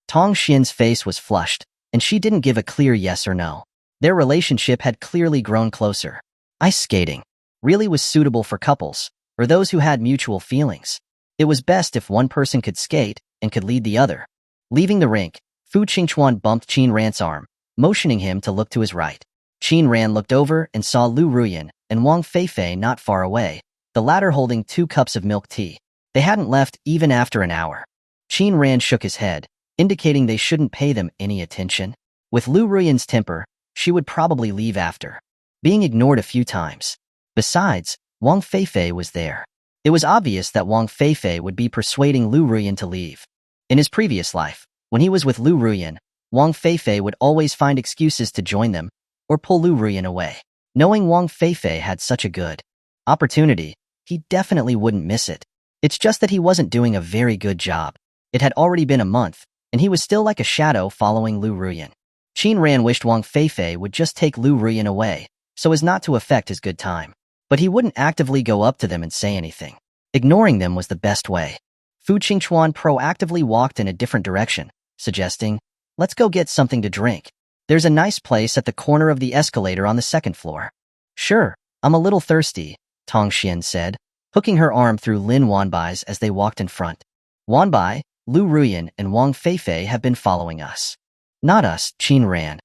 [SPEAKER 1] Tong Xian's face was flushed, and she didn't give a clear yes or no. Their relationship had clearly grown closer. Ice skating really was suitable for couples, or those who had mutual feelings. It was best if one person could skate and could lead the other. Leaving the rink, Fu Qingchuan bumped Qin Ran's arm, motioning him to look to his right. Qin Ran looked over and saw Liu Ruyuan and Wang Feifei not far away, the latter holding 2 cups of milk tea. They hadn't left even after an hour. Qin Ran shook his head, indicating they shouldn't pay them any attention. With Liu Ruyuan's temper, she would probably leave after being ignored a few times. Besides, Wang Feifei was there. It was obvious that Wang Feifei would be persuading Liu Ruyuan to leave. In his previous life, when he was with Liu Ruyuan, Wang Feifei would always find excuses to join them or pull Liu Ruyuan away. Knowing Wang Feifei had such a good opportunity, he definitely wouldn't miss it. It's just that he wasn't doing a very good job. It had already been a month, and he was still like a shadow following Liu Ruyuan. Qin Ran wished Wang Feifei would just take Liu Ruyuan away, so as not to affect his good time. But he wouldn't actively go up to them and say anything. Ignoring them was the best way. Fu Qingchuan proactively walked in a different direction, suggesting, let's go get something to drink. There's a nice place at the corner of the escalator on the 2nd floor. Sure, I'm a little thirsty, Tong Xian said, hooking her arm through Lin Wanbai's as they walked in front. Wanbai, Liu Ruyuan, and Wang Feifei have been following us. Not us, Qin Ran.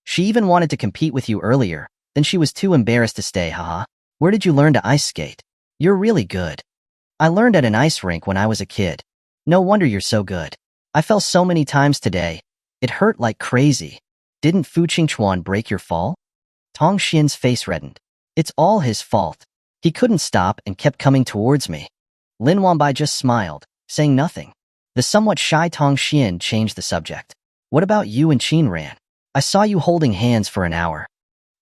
[SPEAKER 1] She even wanted to compete with you earlier, then she was too embarrassed to stay, haha. Where did you learn to ice skate? You're really good. I learned at an ice rink when I was a kid. No wonder you're so good. I fell so many times today. It hurt like crazy. Didn't Fu Qingchuan break your fall? Tong Xian's face reddened. It's all his fault. He couldn't stop and kept coming towards me. Lin Wanbai just smiled, saying nothing. The somewhat shy Tong Xian changed the subject. What about you and Qin Ran? I saw you holding hands for an hour.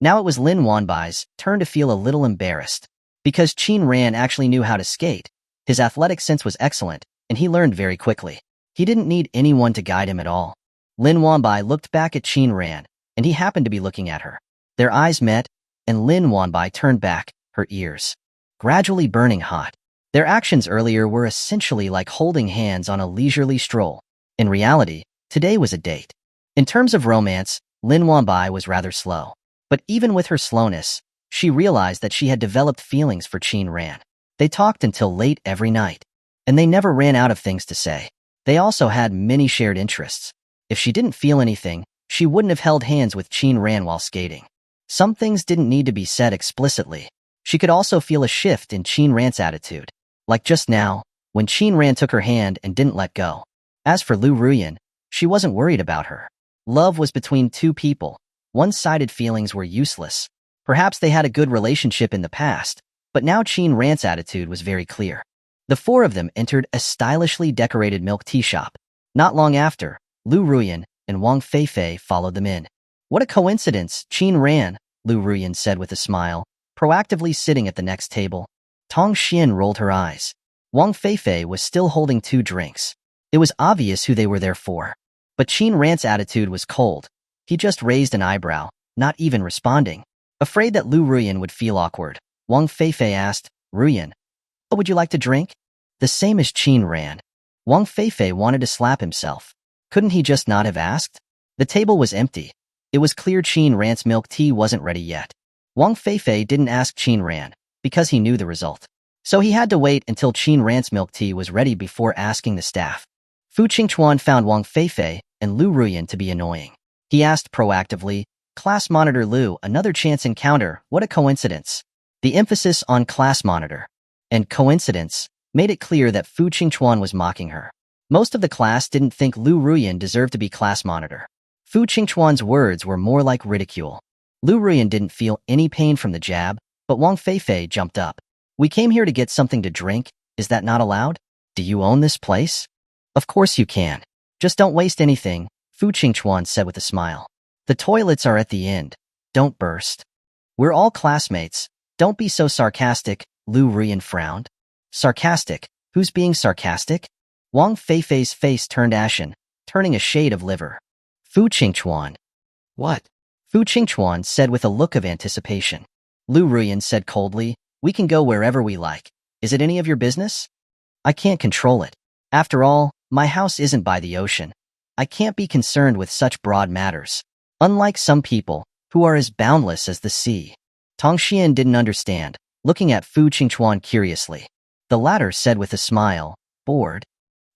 [SPEAKER 1] Now it was Lin Wanbai's turn to feel a little embarrassed. Because Qin Ran actually knew how to skate, his athletic sense was excellent, and he learned very quickly. He didn't need anyone to guide him at all. Lin Wanbai looked back at Qin Ran, and he happened to be looking at her. Their eyes met, and Lin Wanbai turned back, her ears gradually burning hot. Their actions earlier were essentially like holding hands on a leisurely stroll. In reality, today was a date. In terms of romance, Lin Wanbai was rather slow. But even with her slowness, she realized that she had developed feelings for Qin Ran. They talked until late every night, and they never ran out of things to say. They also had many shared interests. If she didn't feel anything, she wouldn't have held hands with Qin Ran while skating. Some things didn't need to be said explicitly. She could also feel a shift in Qin Ran's attitude. Like just now, when Qin Ran took her hand and didn't let go. As for Liu Ruyuan, she wasn't worried about her. Love was between two people. One-sided feelings were useless. Perhaps they had a good relationship in the past, but now Qin Ran's attitude was very clear. The four of them entered a stylishly decorated milk tea shop. Not long after, Liu Ruyuan and Wang Feifei followed them in. What a coincidence, Qin Ran, Liu Ruyuan said with a smile, proactively sitting at the next table. Tong Xian rolled her eyes. Wang Feifei was still holding 2 drinks. It was obvious who they were there for. But Qin Ran's attitude was cold. He just raised an eyebrow, not even responding. Afraid that Liu Ruyuan would feel awkward, Wang Feifei asked, Ruyuan, what would you like to drink? The same as Qin Ran. Wang Feifei wanted to slap himself. Couldn't he just not have asked? The table was empty. It was clear Qin Ran's milk tea wasn't ready yet. Wang Feifei didn't ask Qin Ran, because he knew the result. So he had to wait until Qin Ran's milk tea was ready before asking the staff. Fu Qingchuan found Wang Feifei and Liu Ruyuan to be annoying. He asked proactively, Class Monitor Liu, another chance encounter, what a coincidence. The emphasis on class monitor and coincidence made it clear that Fu Qingchuan was mocking her. Most of the class didn't think Liu Ruyuan deserved to be class monitor. Fu Qingchuan's words were more like ridicule. Liu Ruyuan didn't feel any pain from the jab, but Wang Feifei jumped up. We came here to get something to drink, is that not allowed? Do you own this place? Of course you can. Just don't waste anything, Fu Qingchuan said with a smile. The toilets are at the end. Don't burst. We're all classmates. Don't be so sarcastic, Liu Ruyuan frowned. Sarcastic? Who's being sarcastic? Wang Feifei's face turned ashen, turning a shade of liver. Fu Qingchuan. What? Fu Qingchuan said with a look of anticipation. Liu Ruyuan said coldly, we can go wherever we like. Is it any of your business? I can't control it. After all, my house isn't by the ocean. I can't be concerned with such broad matters. Unlike some people, who are as boundless as the sea. Tong Xian didn't understand, looking at Fu Qingchuan curiously. The latter said with a smile, bored.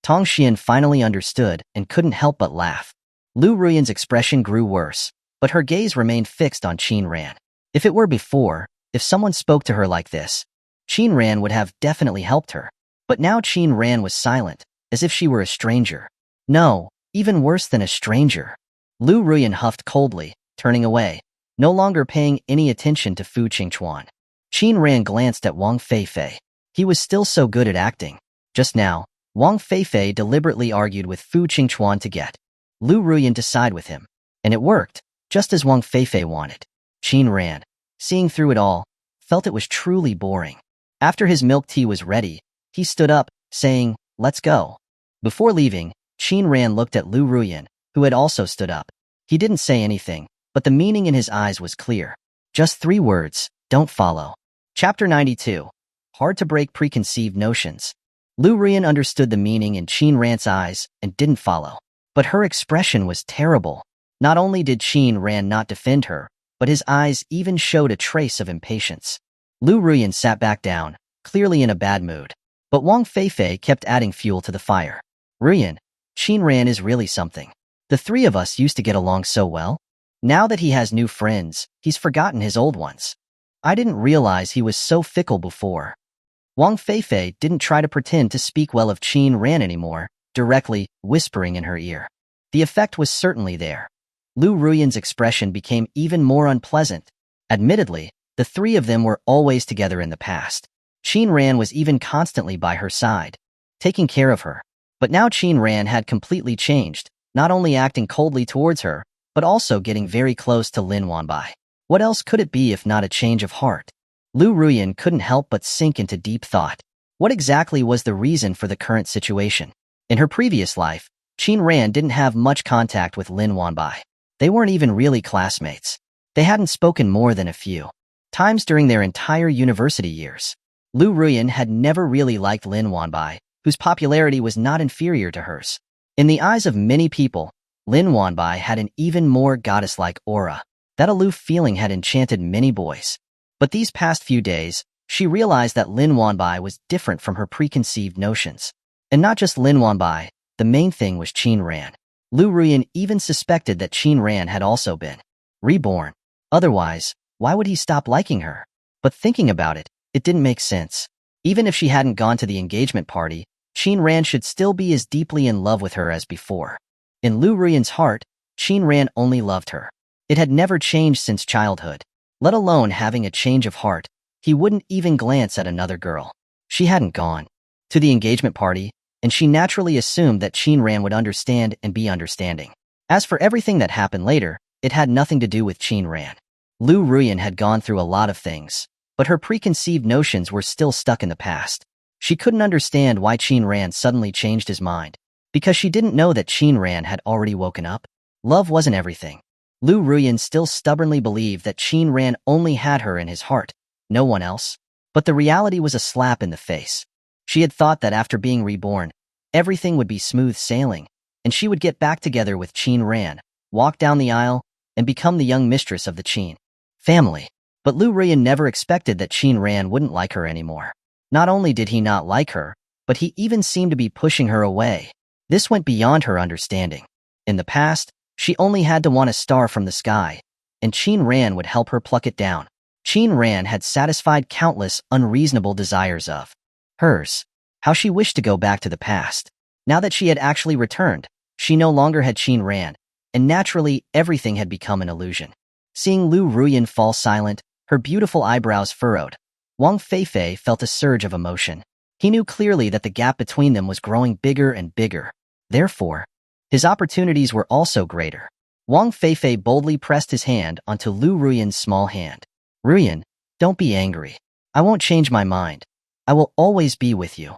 [SPEAKER 1] Tong Xian finally understood and couldn't help but laugh. Liu Ruyuan's expression grew worse, but her gaze remained fixed on Qin Ran. If it were before, if someone spoke to her like this, Qin Ran would have definitely helped her. But now Qin Ran was silent, as if she were a stranger. No, even worse than a stranger. Liu Ruyuan huffed coldly, turning away, no longer paying any attention to Fu Qingchuan. Qin Ran glanced at Wang Feifei. He was still so good at acting. Just now, Wang Feifei deliberately argued with Fu Qingchuan to get Liu Ruyuan to side with him. And it worked, just as Wang Feifei wanted. Qin Ran, seeing through it all, felt it was truly boring. After his milk tea was ready, he stood up, saying, let's go. Before leaving, Qin Ran looked at Liu Ruyuan, who had also stood up. He didn't say anything, but the meaning in his eyes was clear. Just 3 words, don't follow. Chapter 92. Hard to break preconceived notions. Liu Ruyuan understood the meaning in Qin Ran's eyes and didn't follow. But her expression was terrible. Not only did Qin Ran not defend her, but his eyes even showed a trace of impatience. Liu Ruyuan sat back down, clearly in a bad mood. But Wang Feifei kept adding fuel to the fire. Ruyuan, Qin Ran is really something. The 3 of us used to get along so well. Now that he has new friends, he's forgotten his old ones. I didn't realize he was so fickle before. Wang Feifei didn't try to pretend to speak well of Qin Ran anymore, directly whispering in her ear. The effect was certainly there. Liu Ruyuan's expression became even more unpleasant. Admittedly, the 3 of them were always together in the past. Qin Ran was even constantly by her side, taking care of her. But now Qin Ran had completely changed, not only acting coldly towards her, but also getting very close to Lin Wanbai. What else could it be if not a change of heart? Liu Ruyuan couldn't help but sink into deep thought. What exactly was the reason for the current situation? In her previous life, Qin Ran didn't have much contact with Lin Wanbai. They weren't even really classmates. They hadn't spoken more than a few times during their entire university years. Liu Ruyuan had never really liked Lin Wanbai, whose popularity was not inferior to hers. In the eyes of many people, Lin Wanbai had an even more goddess-like aura. That aloof feeling had enchanted many boys. But these past few days, she realized that Lin Wanbai was different from her preconceived notions. And not just Lin Wanbai, the main thing was Qin Ran. Liu Ruyuan even suspected that Qin Ran had also been reborn. Otherwise, why would he stop liking her? But thinking about it, it didn't make sense. Even if she hadn't gone to the engagement party, Qin Ran should still be as deeply in love with her as before. In Liu Ruyuan's heart, Qin Ran only loved her. It had never changed since childhood. Let alone having a change of heart, he wouldn't even glance at another girl. She hadn't gone to the engagement party, and she naturally assumed that Qin Ran would understand and be understanding. As for everything that happened later, it had nothing to do with Qin Ran. Liu Ruyuan had gone through a lot of things, but her preconceived notions were still stuck in the past. She couldn't understand why Qin Ran suddenly changed his mind, because she didn't know that Qin Ran had already woken up. Love wasn't everything. Liu Ruyuan still stubbornly believed that Qin Ran only had her in his heart, no one else. But the reality was a slap in the face. She had thought that after being reborn, everything would be smooth sailing, and she would get back together with Qin Ran, walk down the aisle, and become the young mistress of the Qin family. But Liu Ruyuan never expected that Qin Ran wouldn't like her anymore. Not only did he not like her, but he even seemed to be pushing her away. This went beyond her understanding. In the past, she only had to want a star from the sky, and Qin Ran would help her pluck it down. Qin Ran had satisfied countless unreasonable desires of hers. How she wished to go back to the past. Now that she had actually returned, she no longer had Qin Ran, and naturally everything had become an illusion. Seeing Liu Ruyuan fall silent, her beautiful eyebrows furrowed, Wang Feifei felt a surge of emotion. He knew clearly that the gap between them was growing bigger and bigger. Therefore, his opportunities were also greater. Wang Feifei boldly pressed his hand onto Liu Ruyuan's small hand. Ruyuan, don't be angry. I won't change my mind. I will always be with you.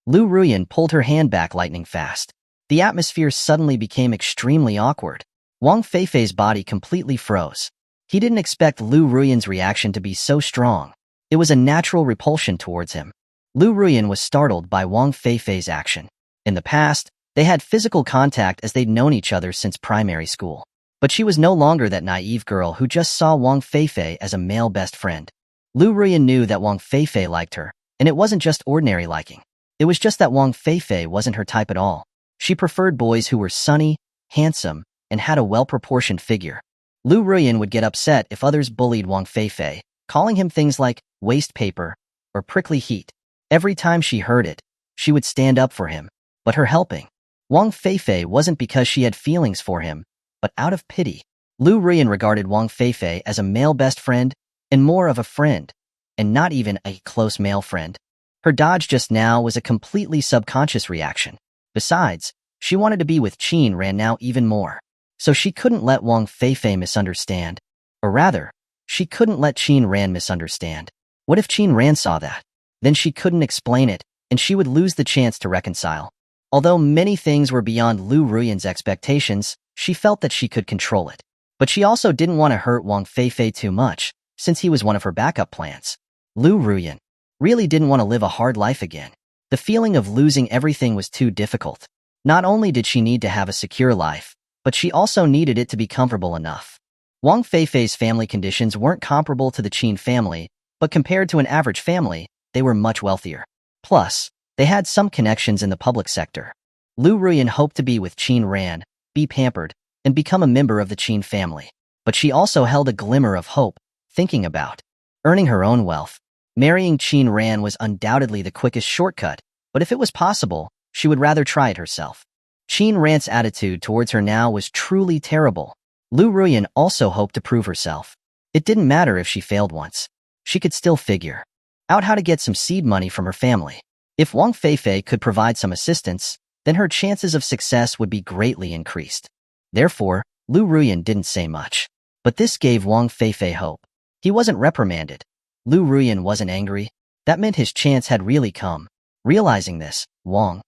[SPEAKER 1] Liu Ruyuan pulled her hand back lightning fast. The atmosphere suddenly became extremely awkward. Wang Feifei's body completely froze. He didn't expect Liu Ruyuan's reaction to be so strong. It was a natural repulsion towards him. Liu Ruyuan was startled by Wang Feifei's action. In the past, they had physical contact as they'd known each other since primary school. But she was no longer that naive girl who just saw Wang Feifei as a male best friend. Liu Ruyuan knew that Wang Feifei liked her, and it wasn't just ordinary liking. It was just that Wang Feifei wasn't her type at all. She preferred boys who were sunny, handsome, and had a well-proportioned figure. Liu Ruyuan would get upset if others bullied Wang Feifei, calling him things like waste paper or prickly heat. Every time she heard it, she would stand up for him. But her helping Wang Feifei wasn't because she had feelings for him, but out of pity. Liu Ruyuan regarded Wang Feifei as a male best friend, and more of a friend, and not even a close male friend. Her dodge just now was a completely subconscious reaction. Besides, she wanted to be with Qin Ran now even more. So she couldn't let Wang Feifei misunderstand. Or rather, she couldn't let Qin Ran misunderstand. What if Qin Ran saw that? Then she couldn't explain it, and she would lose the chance to reconcile. Although many things were beyond Liu Ruyuan's expectations, she felt that she could control it. But she also didn't want to hurt Wang Feifei too much, since he was one of her backup plans. Liu Ruyuan really didn't want to live a hard life again. The feeling of losing everything was too difficult. Not only did she need to have a secure life, but she also needed it to be comfortable enough. Wang Feifei's family conditions weren't comparable to the Qin family, but compared to an average family, they were much wealthier. Plus, they had some connections in the public sector. Liu Ruyuan hoped to be with Qin Ran, be pampered, and become a member of the Qin family. But she also held a glimmer of hope, thinking about earning her own wealth. Marrying Qin Ran was undoubtedly the quickest shortcut, but if it was possible, she would rather try it herself. Qin Ran's attitude towards her now was truly terrible. Liu Ruyuan also hoped to prove herself. It didn't matter if she failed once. She could still figure out how to get some seed money from her family. If Wang Feifei could provide some assistance, then her chances of success would be greatly increased. Therefore, Liu Ruyuan didn't say much. But this gave Wang Feifei hope. He wasn't reprimanded. Liu Ruyuan wasn't angry. That meant his chance had really come. Realizing this, Wang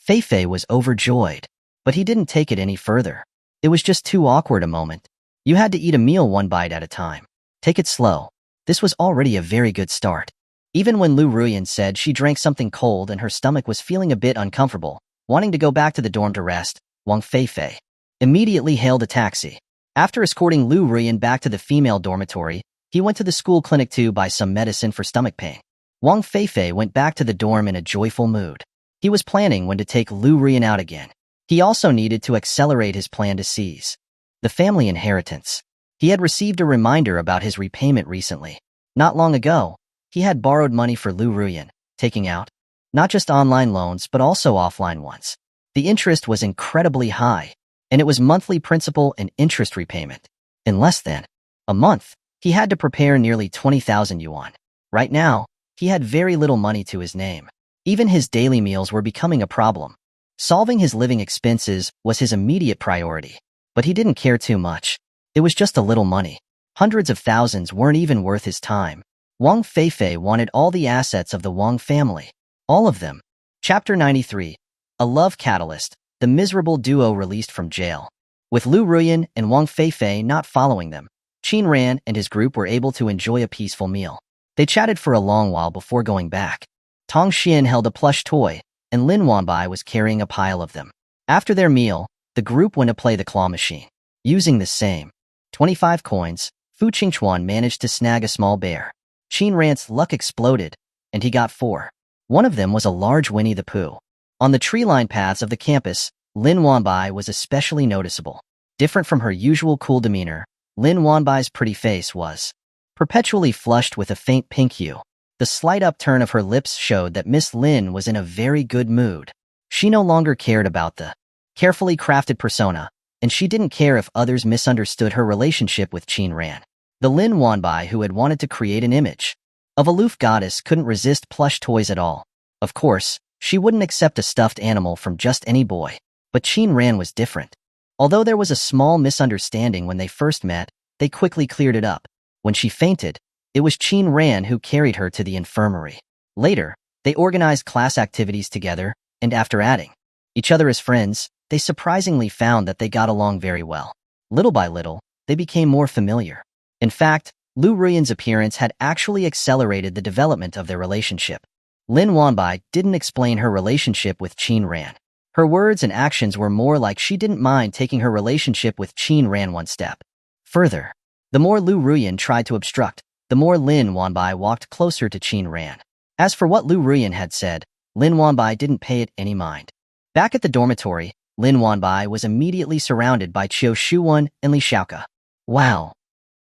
[SPEAKER 1] Feifei was overjoyed. But he didn't take it any further. It was just too awkward a moment. You had to eat a meal one bite at a time. Take it slow. This was already a very good start. Even when Liu Ruyuan said she drank something cold and her stomach was feeling a bit uncomfortable, wanting to go back to the dorm to rest, Wang Feifei immediately hailed a taxi. After escorting Liu Ruyuan back to the female dormitory, he went to the school clinic to buy some medicine for stomach pain. Wang Feifei went back to the dorm in a joyful mood. He was planning when to take Liu Ruyuan out again. He also needed to accelerate his plan to seize the family inheritance. He had received a reminder about his repayment recently. Not long ago, he had borrowed money for Liu Ruyuan, taking out not just online loans but also offline ones. The interest was incredibly high, and it was monthly principal and interest repayment. In less than a month, he had to prepare nearly 20,000 yuan. Right now, he had very little money to his name. Even his daily meals were becoming a problem. Solving his living expenses was his immediate priority, but he didn't care too much. It was just a little money. Hundreds of thousands weren't even worth his time. Wang Feifei wanted all the assets of the Wang family. All of them. Chapter 93. A Love Catalyst. The miserable duo released from jail. With Liu Ruyuan and Wang Feifei not following them, Qin Ran and his group were able to enjoy a peaceful meal. They chatted for a long while before going back. Tong Xian held a plush toy, and Lin Wanbai was carrying a pile of them. After their meal, the group went to play the claw machine. Using the same 25 coins, Fu Qingchuan managed to snag a small bear. Qin Ran's luck exploded, and he got 4. One of them was a large Winnie the Pooh. On the tree-lined paths of the campus, Lin Wanbai was especially noticeable. Different from her usual cool demeanor, Lin Wanbai's pretty face was perpetually flushed with a faint pink hue. The slight upturn of her lips showed that Miss Lin was in a very good mood. She no longer cared about the carefully crafted persona, and she didn't care if others misunderstood her relationship with Qin Ran. The Lin Wanbai who had wanted to create an image of aloof goddess couldn't resist plush toys at all. Of course, she wouldn't accept a stuffed animal from just any boy. But Qin Ran was different. Although there was a small misunderstanding when they first met, they quickly cleared it up. When she fainted, it was Qin Ran who carried her to the infirmary. Later, they organized class activities together, and after adding each other as friends, they surprisingly found that they got along very well. Little by little, they became more familiar. In fact, Liu Ruyuan's appearance had actually accelerated the development of their relationship. Lin Wanbai didn't explain her relationship with Qin Ran. Her words and actions were more like she didn't mind taking her relationship with Qin Ran one step further. The more Liu Ruyuan tried to obstruct, the more Lin Wanbai walked closer to Qin Ran. As for what Liu Ruyuan had said, Lin Wanbai didn't pay it any mind. Back at the dormitory, Lin Wanbai was immediately surrounded by Qiu Shuwen and Li Xiaoke. Wow.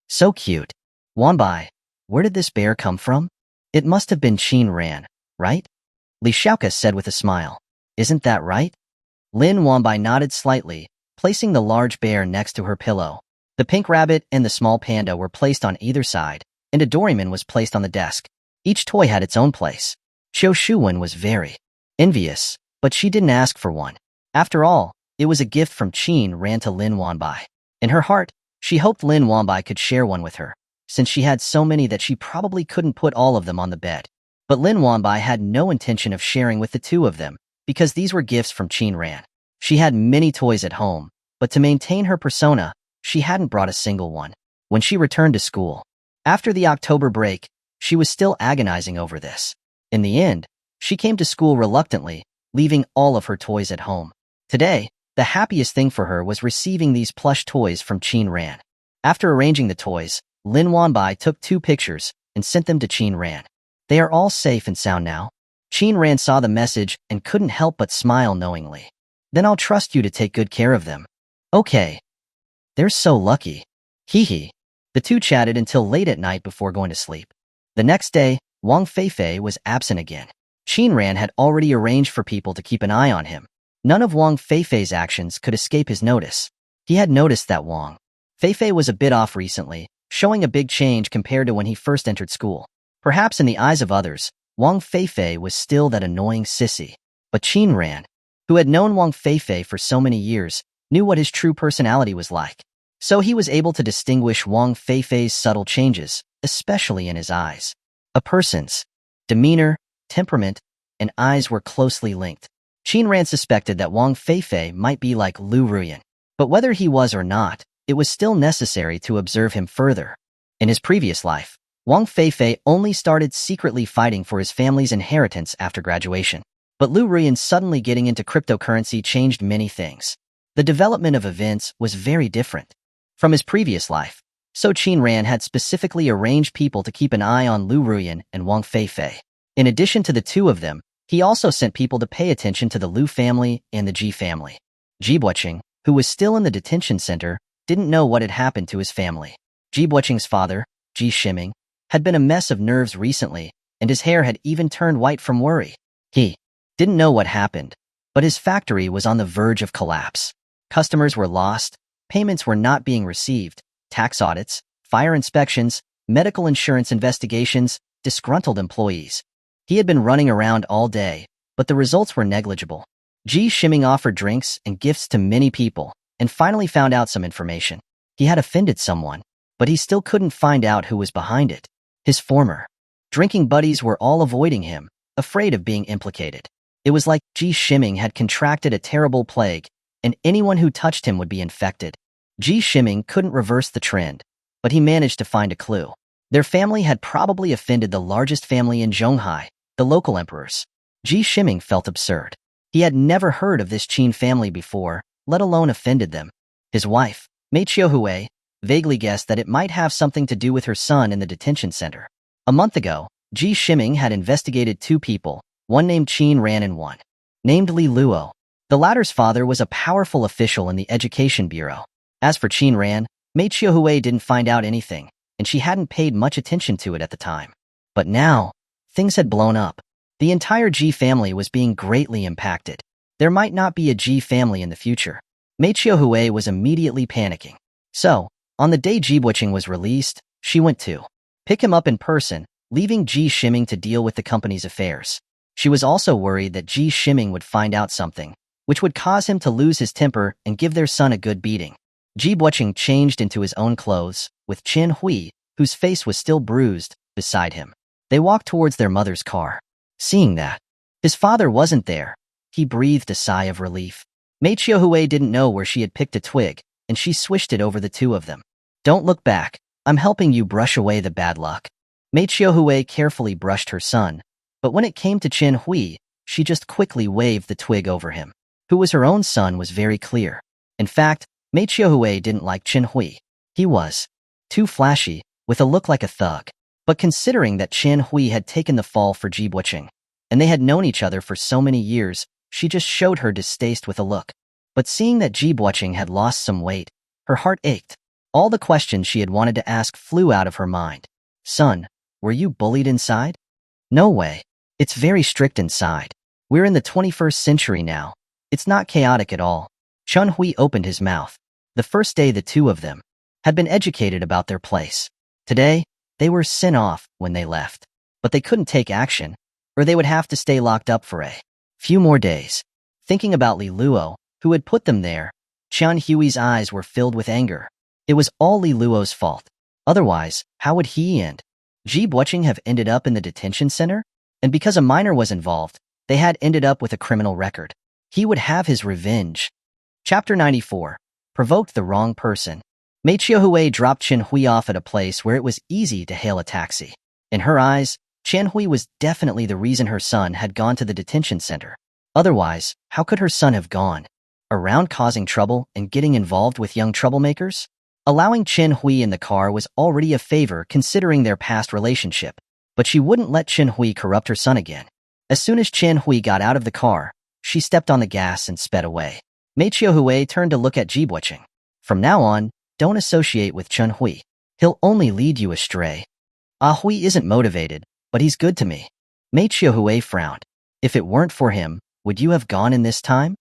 [SPEAKER 1] So cute. Wanbai, where did this bear come from? It must have been Qin Ran, right? Li Xiaoke said with a smile. Isn't that right? Lin Wanbai nodded slightly, placing the large bear next to her pillow. The pink rabbit and the small panda were placed on either side, and a doryman was placed on the desk. Each toy had its own place. Qiu Shuwen was very envious, but she didn't ask for one. After all, it was a gift from Qin Ran to Lin Wanbai. In her heart, she hoped Lin Wanbai could share one with her, since she had so many that she probably couldn't put all of them on the bed. But Lin Wanbai had no intention of sharing with the two of them, because these were gifts from Qin Ran. She had many toys at home, but to maintain her persona, she hadn't brought a single one. When she returned to school, after the October break, she was still agonizing over this. In the end, she came to school reluctantly, leaving all of her toys at home. Today, the happiest thing for her was receiving these plush toys from Qin Ran. After arranging the toys, Lin Wanbai took 2 pictures and sent them to Qin Ran. They are all safe and sound now. Qin Ran saw the message and couldn't help but smile knowingly. Then I'll trust you to take good care of them. Okay. They're so lucky. Hee hee. The two chatted until late at night before going to sleep. The next day, Wang Feifei was absent again. Qin Ran had already arranged for people to keep an eye on him. None of Wang Feifei's actions could escape his notice. He had noticed that Wang Feifei was a bit off recently, showing a big change compared to when he first entered school. Perhaps in the eyes of others, Wang Feifei was still that annoying sissy. But Qin Ran, who had known Wang Feifei for so many years, knew what his true personality was like. So he was able to distinguish Wang Feifei's subtle changes, especially in his eyes. A person's demeanor, temperament, and eyes were closely linked. Qin Ran suspected that Wang Feifei might be like Liu Ruyuan. But whether he was or not, it was still necessary to observe him further. In his previous life, Wang Feifei only started secretly fighting for his family's inheritance after graduation. But Liu Ruyuan suddenly getting into cryptocurrency changed many things. The development of events was very different. from his previous life. So Qin Ran had specifically arranged people to keep an eye on Liu Ruyuan and Wang Feifei. In addition to the two of them, he also sent people to pay attention to the Liu family and the Ji family. Ji Buoqing, who was still in the detention center, didn't know what had happened to his family. Ji Buoqing's father, Ji Shiming, had been a mess of nerves recently, and his hair had even turned white from worry. He didn't know what happened, but his factory was on the verge of collapse. Customers were lost, payments were not being received, tax audits, fire inspections, medical insurance investigations, disgruntled employees. He had been running around all day, but the results were negligible. Ji Shiming offered drinks and gifts to many people, and finally found out some information. He had offended someone, but he still couldn't find out who was behind it. His former drinking buddies were all avoiding him, afraid of being implicated. It was like Ji Shiming had contracted a terrible plague, and anyone who touched him would be infected. Ji Shiming couldn't reverse the trend, but he managed to find a clue. Their family had probably offended the largest family in Zhonghai, the local emperors. Ji Shiming felt absurd. He had never heard of this Qin family before, let alone offended them. His wife, Mei Qiuhui, vaguely guessed that it might have something to do with her son in the detention center. A month ago, Ji Shiming had investigated two people, one named Qin Ran and one named Li Luo. The latter's father was a powerful official in the Education Bureau. As for Qin Ran, Mei Qiuhui didn't find out anything, and she hadn't paid much attention to it at the time. But now, things had blown up. The entire Ji family was being greatly impacted. There might not be a Ji family in the future. Mei Qiuhui was immediately panicking. So, on the day Ji Buoqing was released, she went to pick him up in person, leaving Ji Shiming to deal with the company's affairs. She was also worried that Ji Shiming would find out something, which would cause him to lose his temper and give their son a good beating. Ji Buoqing changed into his own clothes, with Chen Hui, whose face was still bruised, beside him. They walked towards their mother's car. Seeing that his father wasn't there, he breathed a sigh of relief. Mei Qiuhui didn't know where she had picked a twig, and she swished it over the two of them. "Don't look back. I'm helping you brush away the bad luck." Mei Qiuhui carefully brushed her son, but when it came to Chen Hui, she just quickly waved the twig over him. Who was her own son was very clear. In fact, Mei Qiuhui didn't like Chen Hui. He was too flashy, with a look like a thug. But considering that Chen Hui had taken the fall for Ji Buoqing, and they had known each other for so many years, she just showed her distaste with a look. But seeing that Ji Buoqing had lost some weight, her heart ached. All the questions she had wanted to ask flew out of her mind. "Son, were you bullied inside?" "No way. It's very strict inside. We're in the 21st century now. It's not chaotic at all." Chen Hui opened his mouth. The first day the two of them had been educated about their place. Today, they were sent off when they left. But they couldn't take action, or they would have to stay locked up for a few more days. Thinking about Li Luo, who had put them there, Chen Hui's eyes were filled with anger. It was all Li Luo's fault. Otherwise, how would he and Ji Buoqing have ended up in the detention center? And because a minor was involved, they had ended up with a criminal record. He would have his revenge. Chapter 94. Provoked the wrong person. Mei Qiuhui dropped Chen Hui off at a place where it was easy to hail a taxi. In her eyes, Chen Hui was definitely the reason her son had gone to the detention center. Otherwise, how could her son have gone around causing trouble and getting involved with young troublemakers? Allowing Chen Hui in the car was already a favor considering their past relationship, but she wouldn't let Chen Hui corrupt her son again. As soon as Chen Hui got out of the car, she stepped on the gas and sped away. Mei Qiuhui turned to look at Ji Buoqing. "From now on, don't associate with Chen Hui. He'll only lead you astray." Hui isn't motivated, but he's good to me." Mei Qiuhui frowned. "If it weren't for him, would you have gone in this time?"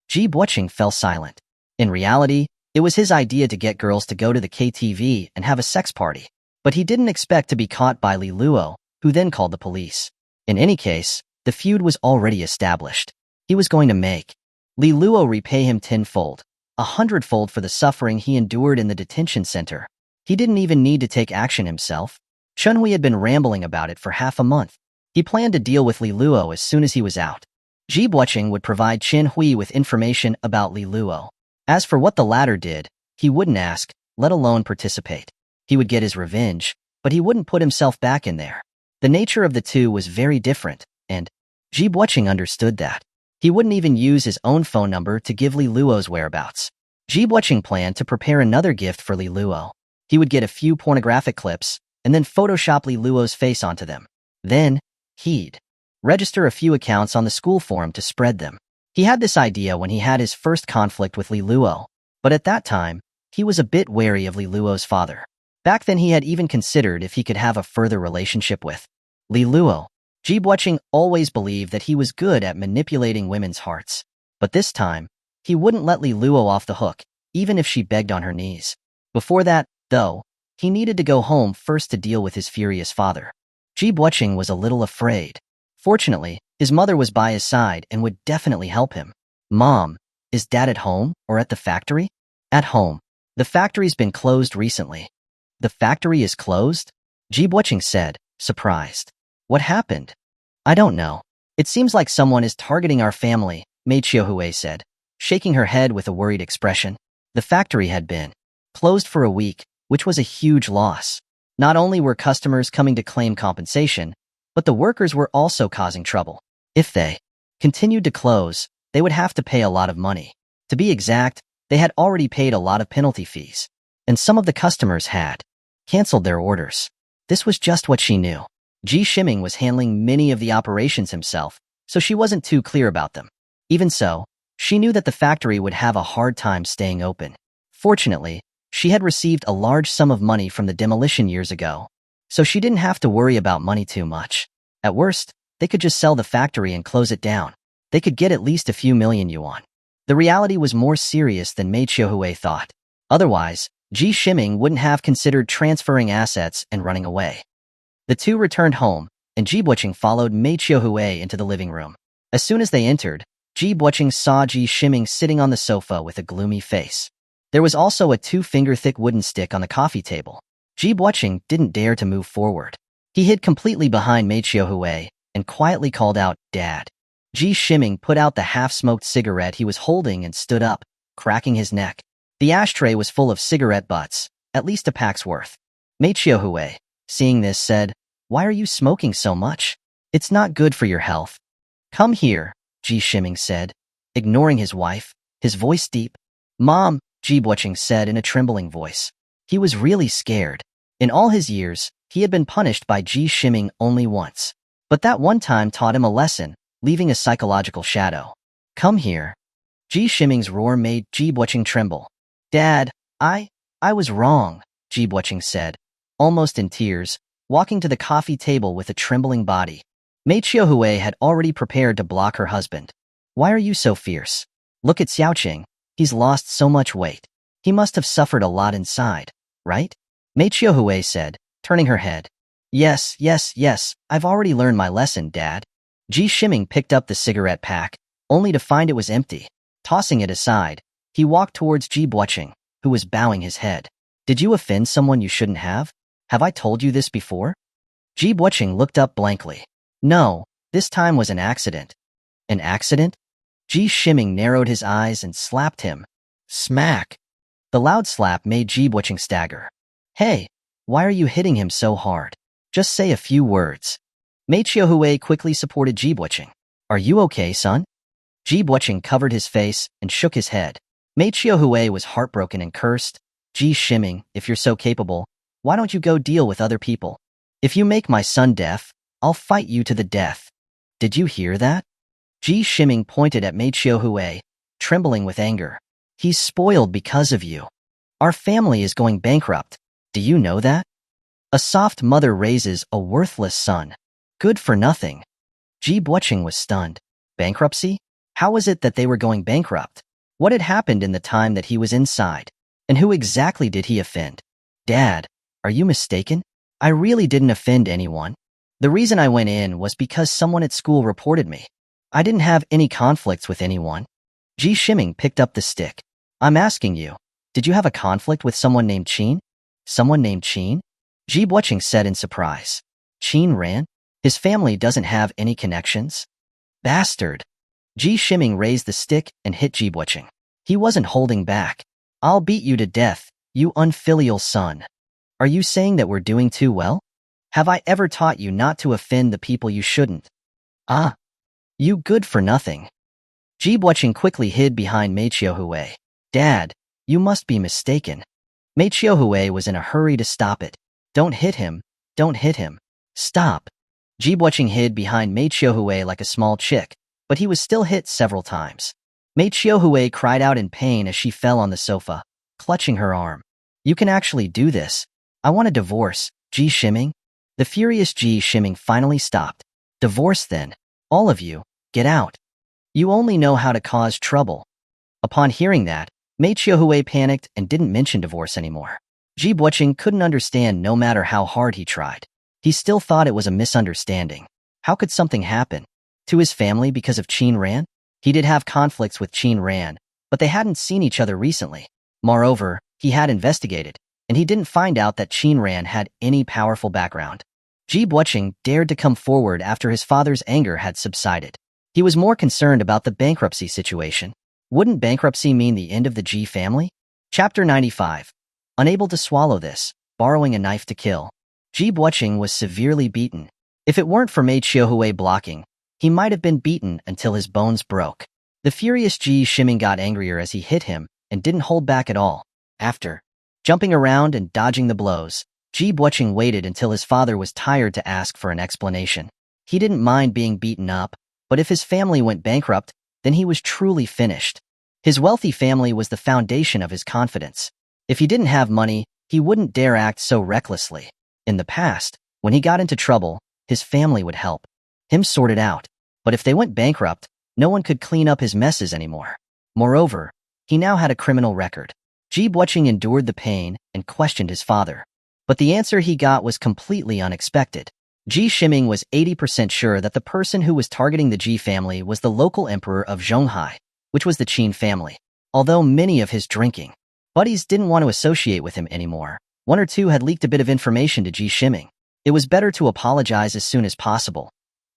[SPEAKER 1] Ji Buoqing fell silent. In reality, it was his idea to get girls to go to the KTV and have a sex party. But he didn't expect to be caught by Li Luo, who then called the police. In any case, the feud was already established. He was going to make Li Luo repay him tenfold, 100-fold for the suffering he endured in the detention center. He didn't even need to take action himself. Chen Hui had been rambling about it for half a month. He planned to deal with Li Luo as soon as he was out. Ji Buoqing would provide Chen Hui with information about Li Luo. As for what the latter did, he wouldn't ask, let alone participate. He would get his revenge, but he wouldn't put himself back in there. The nature of the two was very different, and Ji Buoqing understood that. He wouldn't even use his own phone number to give Li Luo's whereabouts. Ji Buqing planned to prepare another gift for Li Luo. He would get a few pornographic clips and then Photoshop Li Luo's face onto them. Then, he'd register a few accounts on the school forum to spread them. He had this idea when he had his first conflict with Li Luo, but at that time, he was a bit wary of Li Luo's father. Back then he had even considered if he could have a further relationship with Li Luo. Ji Buqing always believed that he was good at manipulating women's hearts. But this time, he wouldn't let Li Luo off the hook, even if she begged on her knees. Before that, though, he needed to go home first to deal with his furious father. Ji Buqing was a little afraid. Fortunately, his mother was by his side and would definitely help him. "Mom, is Dad at home or at the factory?" "At home. The factory's been closed recently." "The factory is closed?" Ji Buqing said, surprised. "What happened?" "I don't know. It seems like someone is targeting our family," Mei Qiuhui said, shaking her head with a worried expression. The factory had been closed for a week, which was a huge loss. Not only were customers coming to claim compensation, but the workers were also causing trouble. If they continued to close, they would have to pay a lot of money. To be exact, they had already paid a lot of penalty fees, and some of the customers had canceled their orders. This was just what she knew. Ji Shiming was handling many of the operations himself, so she wasn't too clear about them. Even so, she knew that the factory would have a hard time staying open. Fortunately, she had received a large sum of money from the demolition years ago, so she didn't have to worry about money too much. At worst, they could just sell the factory and close it down. They could get at least a few million yuan. The reality was more serious than Mei Qiuhui thought. Otherwise, Ji Shiming wouldn't have considered transferring assets and running away. The two returned home, and Ji Buqing followed Mei Qiuhui into the living room. As soon as they entered, Ji Buqing saw Ji Shiming sitting on the sofa with a gloomy face. There was also a 2-finger-thick wooden stick on the coffee table. Ji Buqing didn't dare to move forward. He hid completely behind Mei Qiuhui and quietly called out, "Dad." Ji Shiming put out the half-smoked cigarette he was holding and stood up, cracking his neck. The ashtray was full of cigarette butts, at least a pack's worth. Mei Qiuhui, seeing this, said, "Why are you smoking so much? It's not good for your health." "Come here," Ji Shiming said, ignoring his wife, his voice deep. "Mom," Ji Buqing said in a trembling voice. He was really scared. In all his years, he had been punished by Ji Shiming only once. But that one time taught him a lesson, leaving a psychological shadow. "Come here." Ji Shiming's roar made Ji Buqing tremble. "Dad, I was wrong," Ji Buqing said, almost in tears, walking to the coffee table with a trembling body. Mei Qiuhui had already prepared to block her husband. "Why are you so fierce? Look at Xiaoqing. He's lost so much weight. He must have suffered a lot inside, right?" Mei Qiuhui said, turning her head. Yes, I've already learned my lesson, Dad." Ji Shiming picked up the cigarette pack, only to find it was empty. Tossing it aside, he walked towards Ji Buqing, who was bowing his head. "Did you offend someone you shouldn't have? Have I told you this before?" Ji Buqing looked up blankly. "No, this time was an accident." "An accident?" Ji Shiming narrowed his eyes and slapped him. Smack! The loud slap made Ji Buqing stagger. "Hey, why are you hitting him so hard? Just say a few words." Mei Qiuhui quickly supported Ji Buqing. "Are you okay, son?" Ji Buqing covered his face and shook his head. Mei Qiuhui was heartbroken and cursed. "Ji Shiming, if you're so capable, why don't you go deal with other people? If you make my son deaf, I'll fight you to the death." "Did you hear that?" Ji Shiming pointed at Mei Qiuhui, trembling with anger. "He's spoiled because of you. Our family is going bankrupt. Do you know that? A soft mother raises a worthless son. Good for nothing." Ji Buqing was stunned. Bankruptcy? How was it that they were going bankrupt? What had happened in the time that he was inside? And who exactly did he offend? "Dad, are you mistaken? I really didn't offend anyone. The reason I went in was because someone at school reported me. I didn't have any conflicts with anyone." Ji Shiming picked up the stick. "I'm asking you, did you have a conflict with someone named Qin?" "Someone named Qin?" Ji Buqing said in surprise. "Qin ran? His family doesn't have any connections?" "Bastard!" Ji Shiming raised the stick and hit Ji Buqing. He wasn't holding back. "I'll beat you to death, you unfilial son. Are you saying that we're doing too well? Have I ever taught you not to offend the people you shouldn't? Ah, you good for nothing." Ji Buqing quickly hid behind Mei Qiuhui. "Dad, You must be mistaken. Mei Xiaohui was in a hurry to stop it. Don't hit him. Don't hit him. Stop. Ji Buqing hid behind Mei Xiaohui like a small chick, but he was still hit several times. Mei Xiaohui cried out in pain as she fell on the sofa, clutching her arm. You can actually do this. I want a divorce, Ji Shiming. The furious Ji Shiming finally stopped. Divorce then. All of you, get out. You only know how to cause trouble. Upon hearing that, Mei Xiaohui panicked and didn't mention divorce anymore. Ji Buqing couldn't understand no matter how hard he tried. He still thought it was a misunderstanding. How could something happen? To his family because of Qin Ran? He did have conflicts with Qin Ran, but they hadn't seen each other recently. Moreover, he had investigated, and he didn't find out that Qin Ran had any powerful background. Ji Buqing dared to come forward after his father's anger had subsided. He was more concerned about the bankruptcy situation. Wouldn't bankruptcy mean the end of the Ji family? Chapter 95. Unable to swallow this, borrowing a knife to kill. Ji Buqing was severely beaten. If it weren't for Mei Xiaohui blocking, he might have been beaten until his bones broke. The furious Ji Shiming got angrier as he hit him and didn't hold back at all. After jumping around and dodging the blows, Ji Buqing waited until his father was tired to ask for an explanation. He didn't mind being beaten up, but if his family went bankrupt, then he was truly finished. His wealthy family was the foundation of his confidence. If he didn't have money, he wouldn't dare act so recklessly. In the past, when he got into trouble, his family would help him sort it out. But if they went bankrupt, no one could clean up his messes anymore. Moreover, he now had a criminal record. Ji Buqing endured the pain and questioned his father. But the answer he got was completely unexpected. Ji Shiming was 80% sure that the person who was targeting the Ji family was the local emperor of Zhonghai, which was the Qin family. Although many of his drinking buddies didn't want to associate with him anymore, one or two had leaked a bit of information to Ji Shiming. It was better to apologize as soon as possible.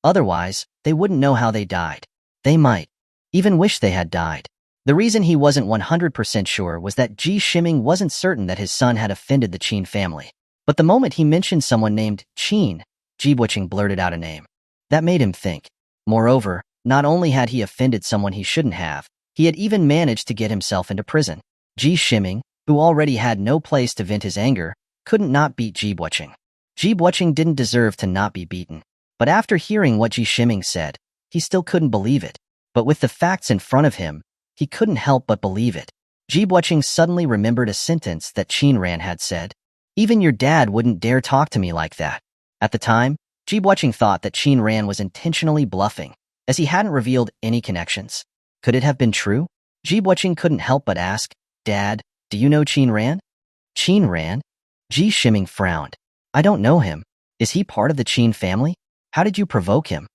[SPEAKER 1] Otherwise, they wouldn't know how they died. They might even wish they had died. The reason he wasn't 100% sure was that Ji Shiming wasn't certain that his son had offended the Qin family. But the moment he mentioned someone named Qin, Ji Buqing blurted out a name. That made him think. Moreover, not only had he offended someone he shouldn't have, he had even managed to get himself into prison. Ji Shiming, who already had no place to vent his anger, couldn't not beat Ji Buqing. Ji Buqing didn't deserve to not be beaten. But after hearing what Ji Shiming said, he still couldn't believe it. But with the facts in front of him, he couldn't help but believe it. Ji Buqing suddenly remembered a sentence that Qin Ran had said. Even your dad wouldn't dare talk to me like that. At the time, Ji Buqing thought that Qin Ran was intentionally bluffing, as he hadn't revealed any connections. Could it have been true? Ji Buqing couldn't help but ask, Dad, do you know Qin Ran? Qin Ran? Ji Shiming frowned. I don't know him. Is he part of the Qin family? How did you provoke him?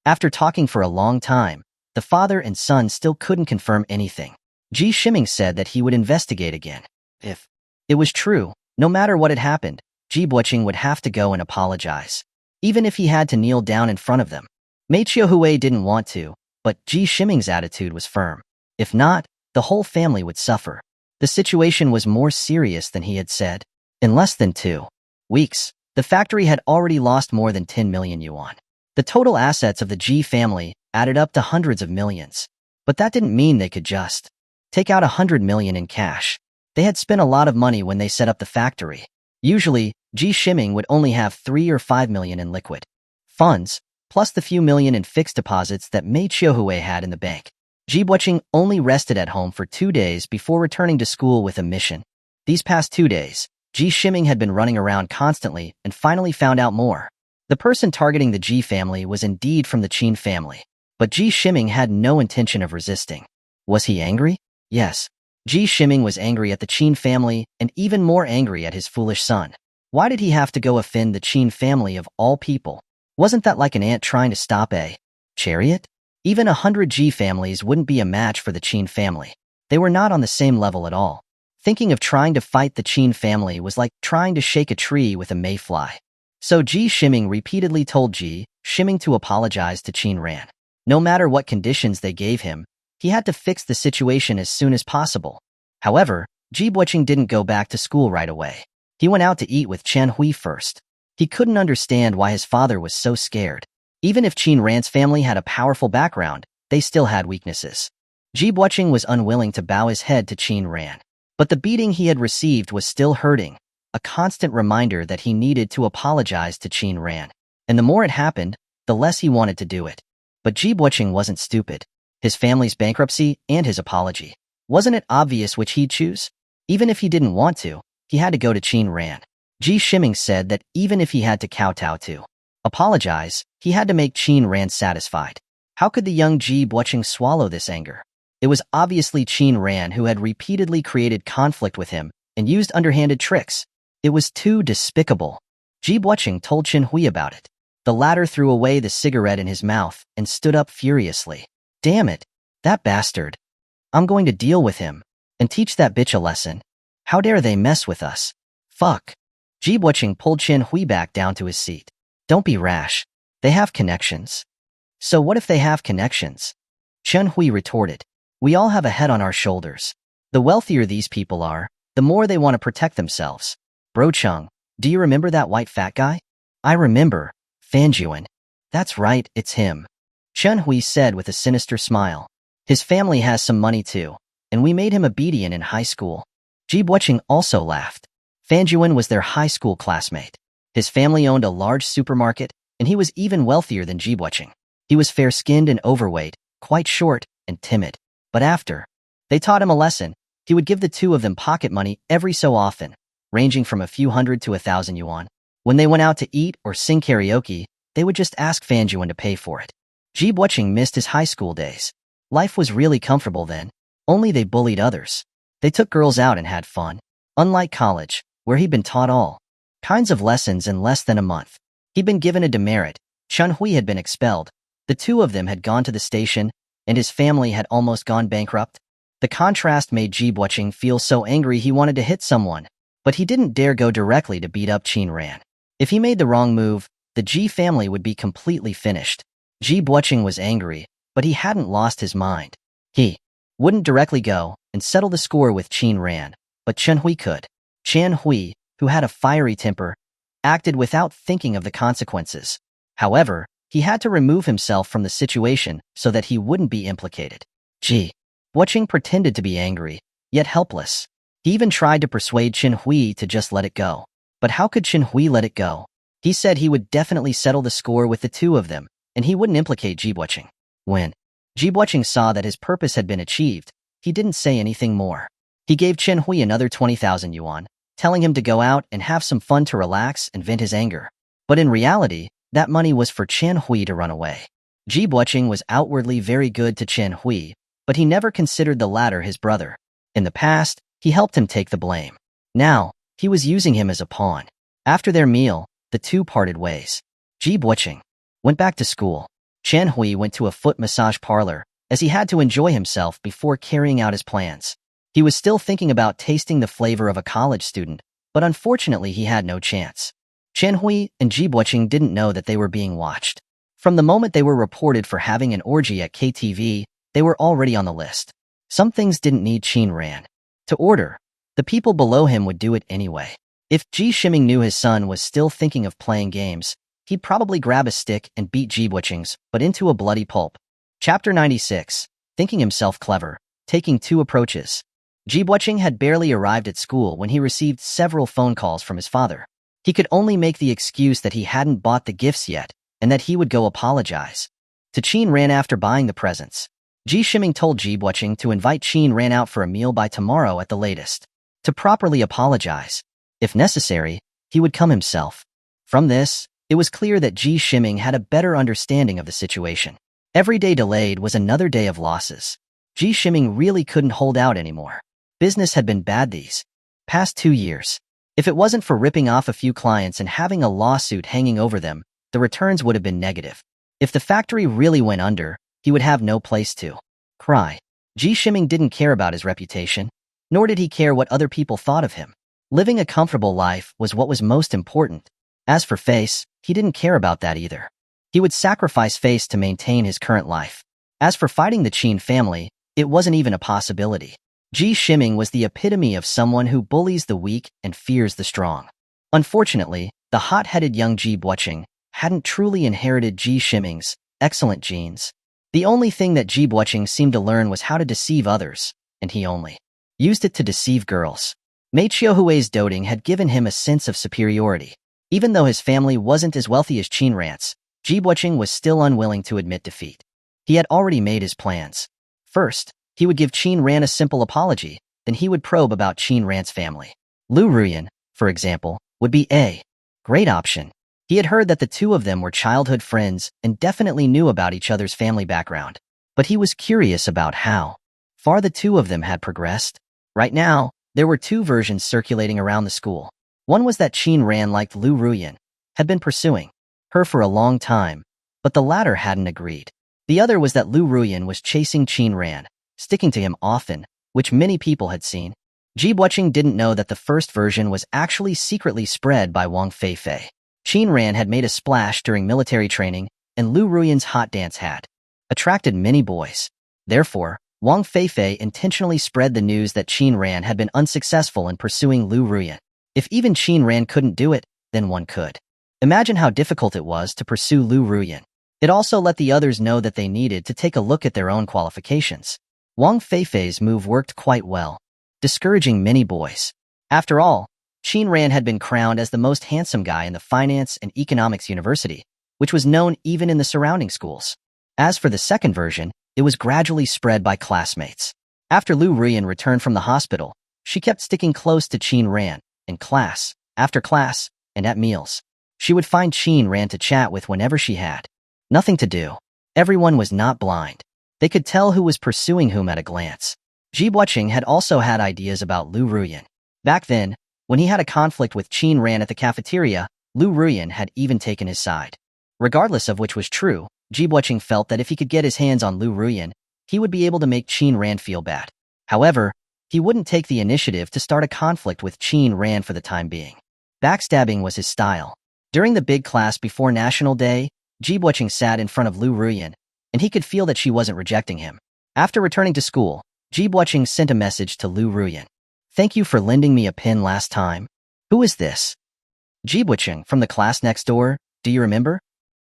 [SPEAKER 1] After talking for a long time, the father and son still couldn't confirm anything. Ji Shiming said that he would investigate again. If it was true, no matter what had happened, Ji Buqing would have to go and apologize, even if he had to kneel down in front of them. Mei Xiaohui didn't want to, but Ji Shiming's attitude was firm. If not, the whole family would suffer. The situation was more serious than he had said. In less than 2 weeks, the factory had already lost more than 10 million yuan. The total assets of the Ji family added up to hundreds of millions. But that didn't mean they could just take out 100 million in cash. They had spent a lot of money when they set up the factory. Usually, Ji Shiming would only have 3 or 5 million in liquid funds, plus the few million in fixed deposits that Mei Xiaohui had in the bank. Ji Buqing only rested at home for 2 days before returning to school with a mission. These past 2 days, Ji Shiming had been running around constantly and finally found out more. The person targeting the Ji family was indeed from the Qin family, but Ji Shiming had no intention of resisting. Was he angry? Yes. Ji Shiming was angry at the Qin family and even more angry at his foolish son. Why did he have to go offend the Qin family of all people? Wasn't that like an ant trying to stop a chariot? Even 100 Ji families wouldn't be a match for the Qin family. They were not on the same level at all. Thinking of trying to fight the Qin family was like trying to shake a tree with a mayfly. So Ji Shiming repeatedly told Ji Shiming to apologize to Qin Ran. No matter what conditions they gave him, he had to fix the situation as soon as possible. However, Ji Buqing didn't go back to school right away. He went out to eat with Chen Hui first. He couldn't understand why his father was so scared. Even if Qin Ran's family had a powerful background, they still had weaknesses. Ji Buqing was unwilling to bow his head to Qin Ran. But the beating he had received was still hurting, a constant reminder that he needed to apologize to Qin Ran. And the more it happened, the less he wanted to do it. But Ji Buqing wasn't stupid. His family's bankruptcy and his apology. Wasn't it obvious which he'd choose? Even if he didn't want to, he had to go to Qin Ran. Ji Shiming said that even if he had to kowtow to apologize, he had to make Qin Ran satisfied. How could the young Ji Buqing swallow this anger? It was obviously Qin Ran who had repeatedly created conflict with him and used underhanded tricks. It was too despicable. Ji Buqing told Qin Hui about it. The latter threw away the cigarette in his mouth and stood up furiously. Damn it, that bastard. I'm going to deal with him and teach that bitch a lesson. How dare they mess with us? Fuck. Ji Buqing pulled Qin Hui back down to his seat. Don't be rash. They have connections. So what if they have connections? Qin Hui retorted. We all have a head on our shoulders. The wealthier these people are, the more they want to protect themselves. Bro Chung, do you remember that white fat guy? I remember. Fanjuan. That's right, it's him. Qin Hui said with a sinister smile. His family has some money too, and we made him a obedient in high school. Ji Buqing also laughed. Fanjuan was their high school classmate. His family owned a large supermarket, and he was even wealthier than Ji Buqing. He was fair-skinned and overweight, quite short and timid. But after they taught him a lesson, he would give the two of them pocket money every so often, ranging from a few hundred to 1,000 yuan. When they went out to eat or sing karaoke, they would just ask Fanjuan to pay for it. Ji Buqing missed his high school days. Life was really comfortable then, only they bullied others. They took girls out and had fun. Unlike college, where he'd been taught all kinds of lessons in less than a month. He'd been given a demerit. Qin Hui had been expelled. The two of them had gone to the station, and his family had almost gone bankrupt. The contrast made Ji Buqing feel so angry he wanted to hit someone, but he didn't dare go directly to beat up Qin Ran. If he made the wrong move, the Ji family would be completely finished. Ji Buqing was angry, but he hadn't lost his mind. He wouldn't directly go and settle the score with Qin Ran, but Qin Hui could. Qin Hui, who had a fiery temper, acted without thinking of the consequences. However, he had to remove himself from the situation so that he wouldn't be implicated. Ji Buqing pretended to be angry, yet helpless. He even tried to persuade Qin Hui to just let it go. But how could Qin Hui let it go? He said he would definitely settle the score with the two of them, and he wouldn't implicate Ji Buqing. When Ji Buqing saw that his purpose had been achieved, he didn't say anything more. He gave Qin Hui another 20,000 yuan, telling him to go out and have some fun to relax and vent his anger. But in reality, that money was for Qin Hui to run away. Ji Buqing was outwardly very good to Qin Hui, but he never considered the latter his brother. In the past, he helped him take the blame. Now, he was using him as a pawn. After their meal, the two parted ways. Ji Buqing went back to school. Qin Hui went to a foot massage parlor, as he had to enjoy himself before carrying out his plans. He was still thinking about tasting the flavor of a college student, but unfortunately he had no chance. Qin Hui and Ji Buqing didn't know that they were being watched. From the moment they were reported for having an orgy at KTV, they were already on the list. Some things didn't need Qin Ran to order. The people below him would do it anyway. If Ji Shiming knew his son was still thinking of playing games, he'd probably grab a stick and beat Ji Buqing's butt into a bloody pulp. Chapter 96. Thinking himself clever, taking two approaches. Ji Buqing had barely arrived at school when he received several phone calls from his father. He could only make the excuse that he hadn't bought the gifts yet, and that he would go apologize to Qin Ran after buying the presents. Ji Shiming told Ji Buqing to invite Qin Ran out for a meal by tomorrow at the latest. To properly apologize. If necessary, he would come himself. From this, it was clear that Ji Shiming had a better understanding of the situation. Every day delayed was another day of losses. Ji Shiming really couldn't hold out anymore. Business had been bad these past 2 years. If it wasn't for ripping off a few clients and having a lawsuit hanging over them, the returns would have been negative. If the factory really went under, he would have no place to cry. Ji Shiming didn't care about his reputation, nor did he care what other people thought of him. Living a comfortable life was what was most important. As for face, he didn't care about that either. He would sacrifice face to maintain his current life. As for fighting the Qin family, it wasn't even a possibility. Ji Shiming was the epitome of someone who bullies the weak and fears the strong. Unfortunately, the hot-headed young Ji Buqing hadn't truly inherited Ji Shiming's excellent genes. The only thing that Ji Buqing seemed to learn was how to deceive others, and he only used it to deceive girls. Mei Qiuhui's doting had given him a sense of superiority. Even though his family wasn't as wealthy as Qin Ran's, Ji Buqing was still unwilling to admit defeat. He had already made his plans. First, he would give Qin Ran a simple apology, then he would probe about Qin Ran's family. Liu Ruyuan, for example, would be a great option. He had heard that the two of them were childhood friends and definitely knew about each other's family background. But he was curious about how far the two of them had progressed. Right now, there were two versions circulating around the school. One was that Qin Ran liked Liu Ruyuan, had been pursuing her for a long time, but the latter hadn't agreed. The other was that Liu Ruyuan was chasing Qin Ran, sticking to him often, which many people had seen. Ji Buqing didn't know that the first version was actually secretly spread by Wang Feifei. Qin Ran had made a splash during military training, and Liu Ruyuan's hot dance had attracted many boys. Therefore, Wang Feifei intentionally spread the news that Qin Ran had been unsuccessful in pursuing Liu Ruyuan. If even Qin Ran couldn't do it, then one could. Imagine how difficult it was to pursue Liu Ruyuan. It also let the others know that they needed to take a look at their own qualifications. Wang Feifei's move worked quite well, discouraging many boys. After all, Qin Ran had been crowned as the most handsome guy in the Finance and Economics University, which was known even in the surrounding schools. As for the second version, it was gradually spread by classmates. After Liu Ruyuan returned from the hospital, she kept sticking close to Qin Ran, in class, after class, and at meals. She would find Qin Ran to chat with whenever she had nothing to do. Everyone was not blind. They could tell who was pursuing whom at a glance. Ji Buqing had also had ideas about Liu Ruyuan. Back then, when he had a conflict with Qin Ran at the cafeteria, Liu Ruyuan had even taken his side. Regardless of which was true, Ji Buqing felt that if he could get his hands on Liu Ruyuan, he would be able to make Qin Ran feel bad. However, he wouldn't take the initiative to start a conflict with Qin Ran for the time being. Backstabbing was his style. During the big class before National Day, Ji Buqing sat in front of Liu Ruyuan, and he could feel that she wasn't rejecting him. After returning to school, Ji Buqing sent a message to Liu Ruyuan. "Thank you for lending me a pen last time. Who is this?" "Ji Buqing, from the class next door. Do you remember?"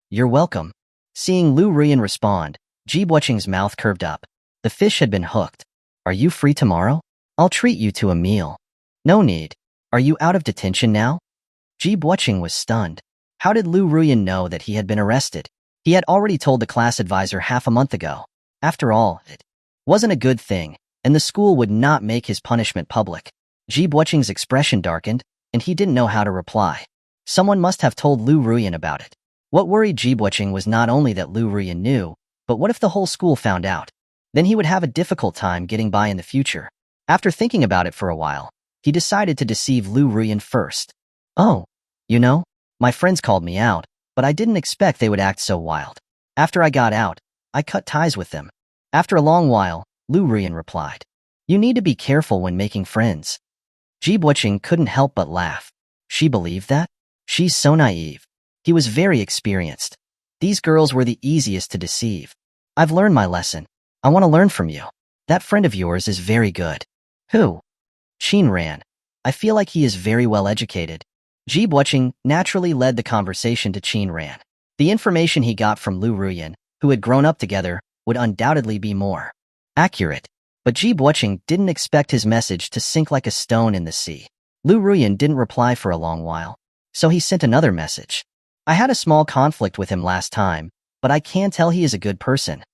[SPEAKER 1] "You're welcome." Seeing Liu Ruyuan respond, Ji Buqing's mouth curved up. The fish had been hooked. "Are you free tomorrow? I'll treat you to a meal." "No need. Are you out of detention now?" Ji Buqing was stunned. How did Liu Ruyuan know that he had been arrested? He had already told the class advisor half a month ago. After all, it wasn't a good thing, and the school would not make his punishment public. Ji Buqing's expression darkened, and he didn't know how to reply. Someone must have told Liu Ruyuan about it. What worried Ji Buqing was not only that Liu Ruyuan knew, but what if the whole school found out? Then he would have a difficult time getting by in the future. After thinking about it for a while, he decided to deceive Liu Ruyuan first. "Oh, you know, my friends called me out, but I didn't expect they would act so wild. After I got out, I cut ties with them." After a long while, Liu Ruyuan replied, "You need to be careful when making friends." Ji Buqing couldn't help but laugh. She believed that? She's so naive. He was very experienced. These girls were the easiest to deceive. "I've learned my lesson. I want to learn from you. That friend of yours is very good." "Who?" "Qin Ran. I feel like he is very well educated." Ji Buqing naturally led the conversation to Qin Ran. The information he got from Liu Ruyuan, who had grown up together, would undoubtedly be more accurate. But Ji Buqing didn't expect his message to sink like a stone in the sea. Liu Ruyuan didn't reply for a long while, so he sent another message. "I had a small conflict with him last time, but I can tell he is a good person."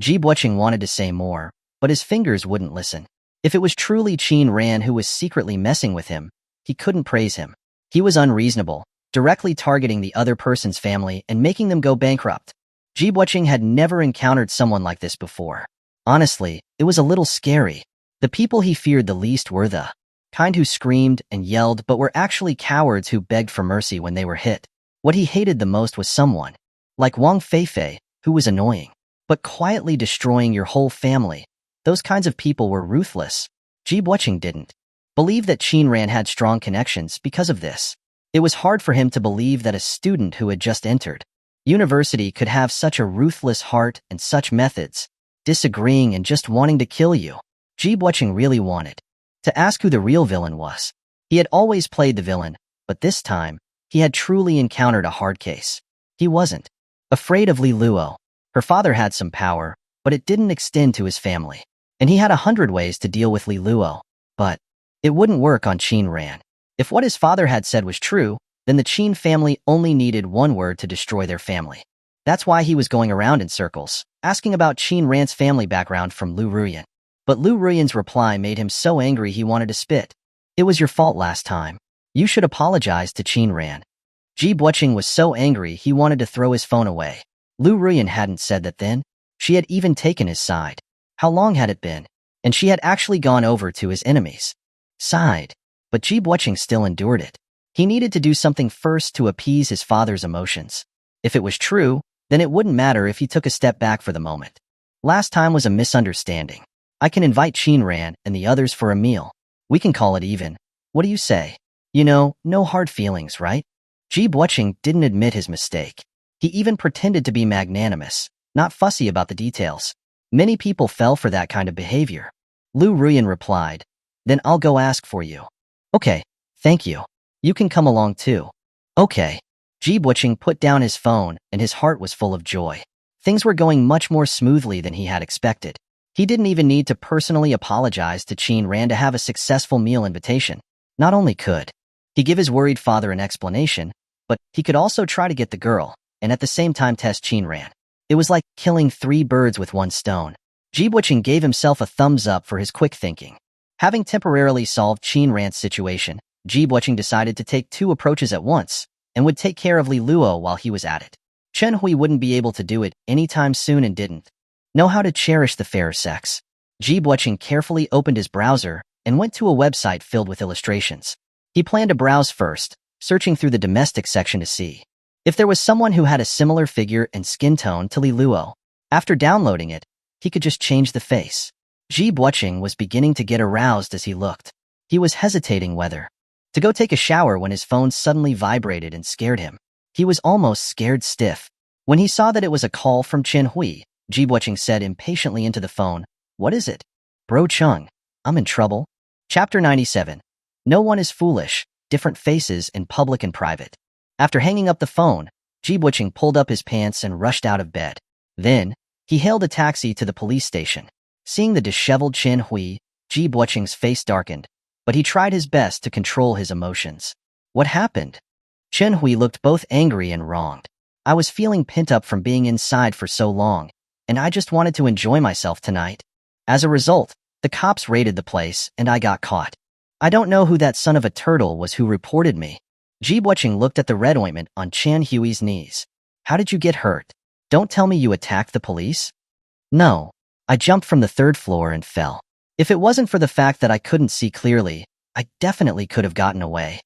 [SPEAKER 1] Ji Buqing wanted to say more, but his fingers wouldn't listen. If it was truly Qin Ran who was secretly messing with him, he couldn't praise him. He was unreasonable, directly targeting the other person's family and making them go bankrupt. Ji Buqing had never encountered someone like this before. Honestly, it was a little scary. The people he feared the least were the kind who screamed and yelled but were actually cowards who begged for mercy when they were hit. What he hated the most was someone like Wang Feifei, who was annoying, but quietly destroying your whole family. Those kinds of people were ruthless. Ji Buqing didn't believe that Qin Ran had strong connections because of this. It was hard for him to believe that a student who had just entered university could have such a ruthless heart and such methods, disagreeing and just wanting to kill you. Ji Buqing really wanted to ask who the real villain was. He had always played the villain, but this time, he had truly encountered a hard case. He wasn't afraid of Li Luo. Her father had some power, but it didn't extend to his family. And he had 100 ways to deal with Li Luo. But it wouldn't work on Qin Ran. If what his father had said was true, then the Qin family only needed one word to destroy their family. That's why he was going around in circles, asking about Qin Ran's family background from Liu Ruyuan. But Liu Ruyuan's reply made him so angry he wanted to spit. It was your fault last time. You should apologize to Qin Ran. Ji Buqing was so angry he wanted to throw his phone away. Liu Ruyuan hadn't said that then. She had even taken his side. How long had it been? And she had actually gone over to his enemy's side. But Ji Buqing still endured it. He needed to do something first to appease his father's emotions. If it was true, then it wouldn't matter if he took a step back for the moment. Last time was a misunderstanding. I can invite Qin Ran and the others for a meal. We can call it even. What do you say? You know, no hard feelings, right? Ji Buqing didn't admit his mistake. He even pretended to be magnanimous, not fussy about the details. Many people fell for that kind of behavior. Liu Ruyuan replied, "Then I'll go ask for you." "Okay, thank you. You can come along too." "Okay." Ji Buqing put down his phone and his heart was full of joy. Things were going much more smoothly than he had expected. He didn't even need to personally apologize to Qin Ran to have a successful meal invitation. Not only could he give his worried father an explanation, but he could also try to get the girl, and at the same time test Qin Ran. It was like killing 3 birds with 1 stone. Ji Buqing gave himself a thumbs up for his quick thinking. Having temporarily solved Qin Ran's situation, Ji Buqing decided to take 2 approaches at once, and would take care of Li Luo while he was at it. Chen Hui wouldn't be able to do it anytime soon and didn't know how to cherish the fairer sex. Ji Buqing carefully opened his browser and went to a website filled with illustrations. He planned to browse first, searching through the domestic section to see if there was someone who had a similar figure and skin tone to Li Luo. After downloading it, he could just change the face. Ji Buqing was beginning to get aroused as he looked. He was hesitating whether to go take a shower when his phone suddenly vibrated and scared him. He was almost scared stiff. When he saw that it was a call from Chen Hui, Ji Buqing said impatiently into the phone, "What is it?" "Bro Chung, I'm in trouble." Chapter 97. No one is foolish, different faces in public and private. After hanging up the phone, Ji Buqing pulled up his pants and rushed out of bed. Then, he hailed a taxi to the police station. Seeing the disheveled Chen Hui, Ji Buqing's face darkened, but he tried his best to control his emotions. "What happened?" Chen Hui looked both angry and wronged. "I was feeling pent up from being inside for so long, and I just wanted to enjoy myself tonight. As a result, the cops raided the place and I got caught. I don't know who that son of a turtle was who reported me." Ji Buqing looked at the red ointment on Chen Hui's knees. "How did you get hurt? Don't tell me you attacked the police?" "No. I jumped from the 3rd floor and fell. If it wasn't for the fact that I couldn't see clearly, I definitely could have gotten away."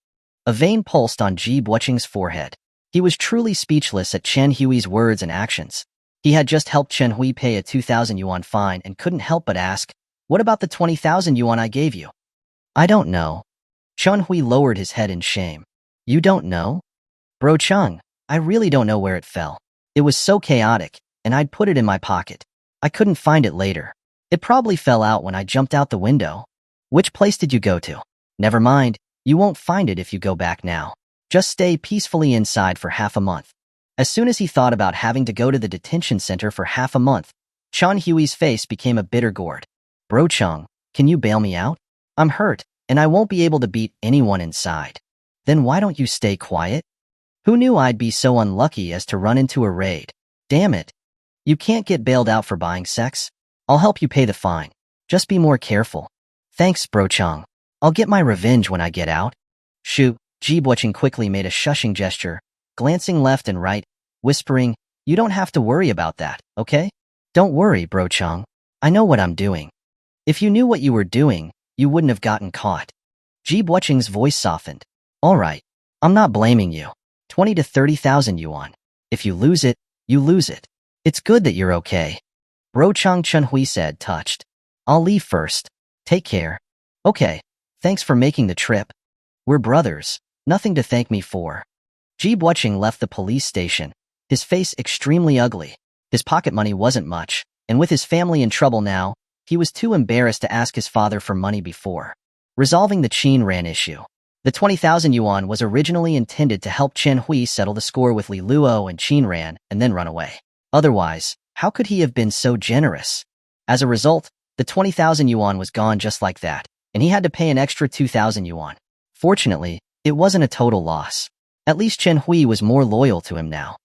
[SPEAKER 1] A vein pulsed on Ji Buqing's forehead. He was truly speechless at Chen Hui's words and actions. He had just helped Chen Hui pay a 2,000 yuan fine and couldn't help but ask, "What about the 20,000 yuan I gave you?" "I don't know." Chen Hui lowered his head in shame. "You don't know?" "Bro Chung, I really don't know where it fell. It was so chaotic, and I'd put it in my pocket. I couldn't find it later. It probably fell out when I jumped out the window." "Which place did you go to?" "Never mind, you won't find it if you go back now. Just stay peacefully inside for half a month." As soon as he thought about having to go to the detention center for half a month, Chen Hui's face became a bitter gourd. "Bro Chung, can you bail me out? I'm hurt, and I won't be able to beat anyone inside." "Then why don't you stay quiet?" "Who knew I'd be so unlucky as to run into a raid? Damn it. You can't get bailed out for buying sex. I'll help you pay the fine. Just be more careful." "Thanks, Bro Chung. I'll get my revenge when I get out." "Shoot." Ji Buqing quickly made a shushing gesture, glancing left and right, whispering, "You don't have to worry about that, okay? Don't worry, Bro Chung. I know what I'm doing." "If you knew what you were doing, you wouldn't have gotten caught." Ji Buqing's voice softened. "All right, I'm not blaming you. 20 to 30,000 yuan. If you lose it, you lose it. It's good that you're okay." Bro Chung, Chen Hui said, touched. "I'll leave first. Take care." "Okay, thanks for making the trip. We're brothers. Nothing to thank me for." Ji Buqing left the police station, his face extremely ugly. His pocket money wasn't much, and with his family in trouble now, he was too embarrassed to ask his father for money before resolving the Qin Ran issue. The 20,000 yuan was originally intended to help Chen Hui settle the score with Li Luo and Qin Ran and then run away. Otherwise, how could he have been so generous? As a result, the 20,000 yuan was gone just like that, and he had to pay an extra 2,000 yuan. Fortunately, it wasn't a total loss. At least Chen Hui was more loyal to him now.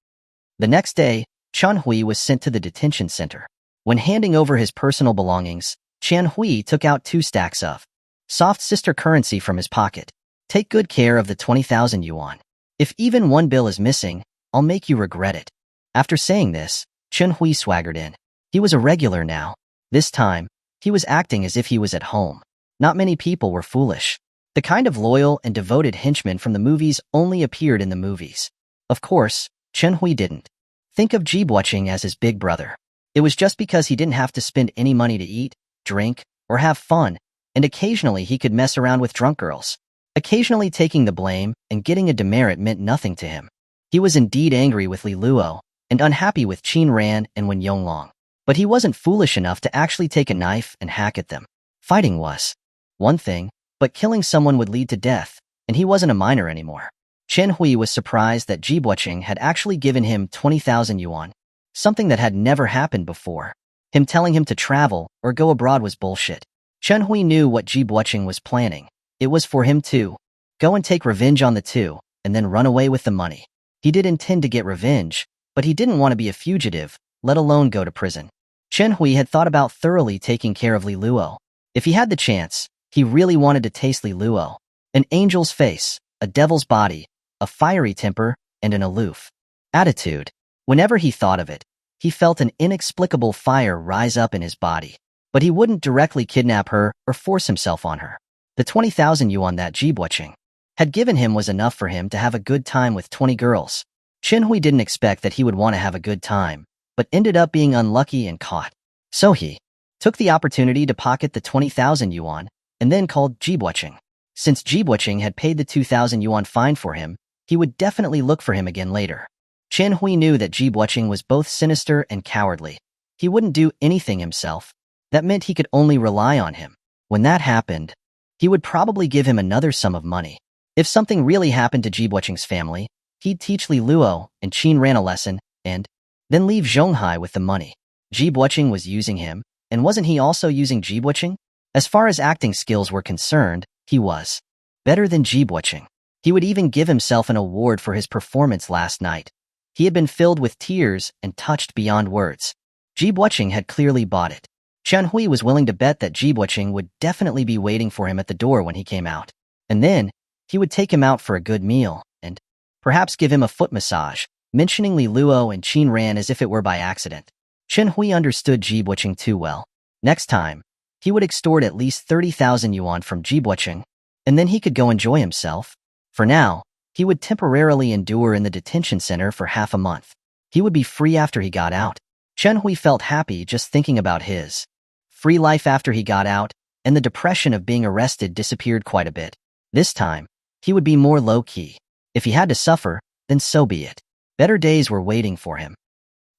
[SPEAKER 1] The next day, Chen Hui was sent to the detention center. When handing over his personal belongings, Chen Hui took out 2 stacks of soft sister currency from his pocket. Take good care of the 20,000 yuan. If even one bill is missing, I'll make you regret it. After saying this, Chen Hui swaggered in. He was a regular now. This time, he was acting as if he was at home. Not many people were foolish. The kind of loyal and devoted henchman from the movies only appeared in the movies. Of course, Chen Hui didn't. Think of Jibuqing as his big brother. It was just because he didn't have to spend any money to eat, drink, or have fun, and occasionally he could mess around with drunk girls. Occasionally taking the blame and getting a demerit meant nothing to him. He was indeed angry with Li Luo and unhappy with Qin Ran and Wen Yonglong. But he wasn't foolish enough to actually take a knife and hack at them. Fighting was one thing, but killing someone would lead to death, and he wasn't a minor anymore. Chen Hui was surprised that Jibuqing had actually given him 20,000 yuan, something that had never happened before. Him telling him to travel or go abroad was bullshit. Chen Hui knew what Jibuqing was planning. It was for him to go and take revenge on the two, and then run away with the money. He did intend to get revenge, but he didn't want to be a fugitive, let alone go to prison. Chen Hui had thought about thoroughly taking care of Li Luo. If he had the chance, he really wanted to taste Li Luo. An angel's face, a devil's body, a fiery temper, and an aloof attitude. Whenever he thought of it, he felt an inexplicable fire rise up in his body. But he wouldn't directly kidnap her or force himself on her. The 20,000 yuan that Jibuqing had given him was enough for him to have a good time with 20 girls. Chen Hui didn't expect that he would want to have a good time, but ended up being unlucky and caught. So he took the opportunity to pocket the 20,000 yuan and then called Jibuqing. Since Jibuqing had paid the 2,000 yuan fine for him, he would definitely look for him again later. Chen Hui knew that Jibuqing was both sinister and cowardly. He wouldn't do anything himself. That meant he could only rely on him. When that happened, he would probably give him another sum of money. If something really happened to Jibuqing's family, he'd teach Li Luo and Qin Ran a lesson and then leave Zhonghai with the money. Jibuqing was using him, and wasn't he also using Jibuqing? As far as acting skills were concerned, he was better than Jibuqing. He would even give himself an award for his performance last night. He had been filled with tears and touched beyond words. Jibuqing had clearly bought it. Chen Hui was willing to bet that Jibuqing would definitely be waiting for him at the door when he came out. And then, he would take him out for a good meal, and perhaps give him a foot massage, mentioning Li Luo and Qin Ran as if it were by accident. Chen Hui understood Jibuqing too well. Next time, he would extort at least 30,000 yuan from Jibuqing, and then he could go enjoy himself. For now, he would temporarily endure in the detention center for half a month. He would be free after he got out. Chen Hui felt happy just thinking about his free life after he got out, and the depression of being arrested disappeared quite a bit. This time, he would be more low-key. If he had to suffer, then so be it. Better days were waiting for him.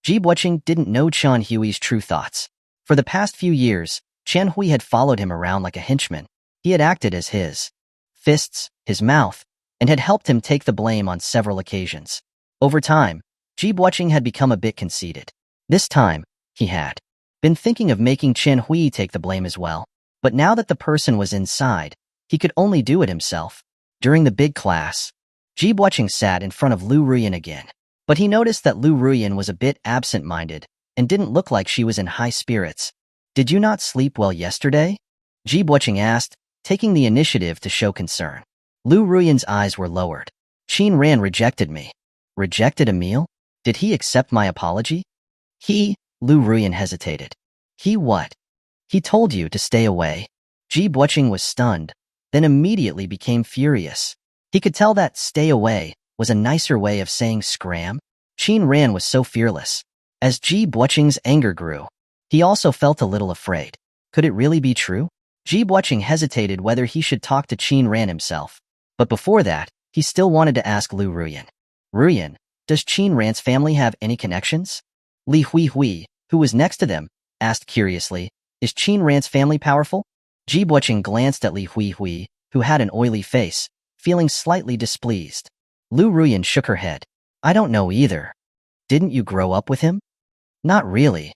[SPEAKER 1] Jibuqing didn't know Chen Hui's true thoughts. For the past few years, Chen Hui had followed him around like a henchman. He had acted as his fists, his mouth, and had helped him take the blame on several occasions. Over time, Jibuqing had become a bit conceited. This time, he had been thinking of making Chen Hui take the blame as well. But now that the person was inside, he could only do it himself. During the big class, Jibuqing sat in front of Liu Ruyuan again. But he noticed that Liu Ruyuan was a bit absent-minded and didn't look like she was in high spirits. "Did you not sleep well yesterday?" Jibuqing asked, taking the initiative to show concern. Liu Ruyuan's eyes were lowered. "Qin Ran rejected me." "Rejected a meal? Did he accept my apology?" Liu Ruyuan hesitated. "He what? He told you to stay away." Jibuqing was stunned, then immediately became furious. He could tell that "stay away" was a nicer way of saying scram. Qin Ran was so fearless. As Jibuqing's anger grew, he also felt a little afraid. Could it really be true? Jibuqing hesitated whether he should talk to Qin Ran himself. But before that, he still wanted to ask Liu Ruyuan. "Ruyuan, does Qin Ran's family have any connections?" Li Hui, who was next to them, asked curiously, "Is Qin Ran's family powerful?" Jibuqing glanced at Li Hui, who had an oily face, feeling slightly displeased. Liu Ruyuan shook her head. "I don't know either. Didn't you grow up with him?" "Not really."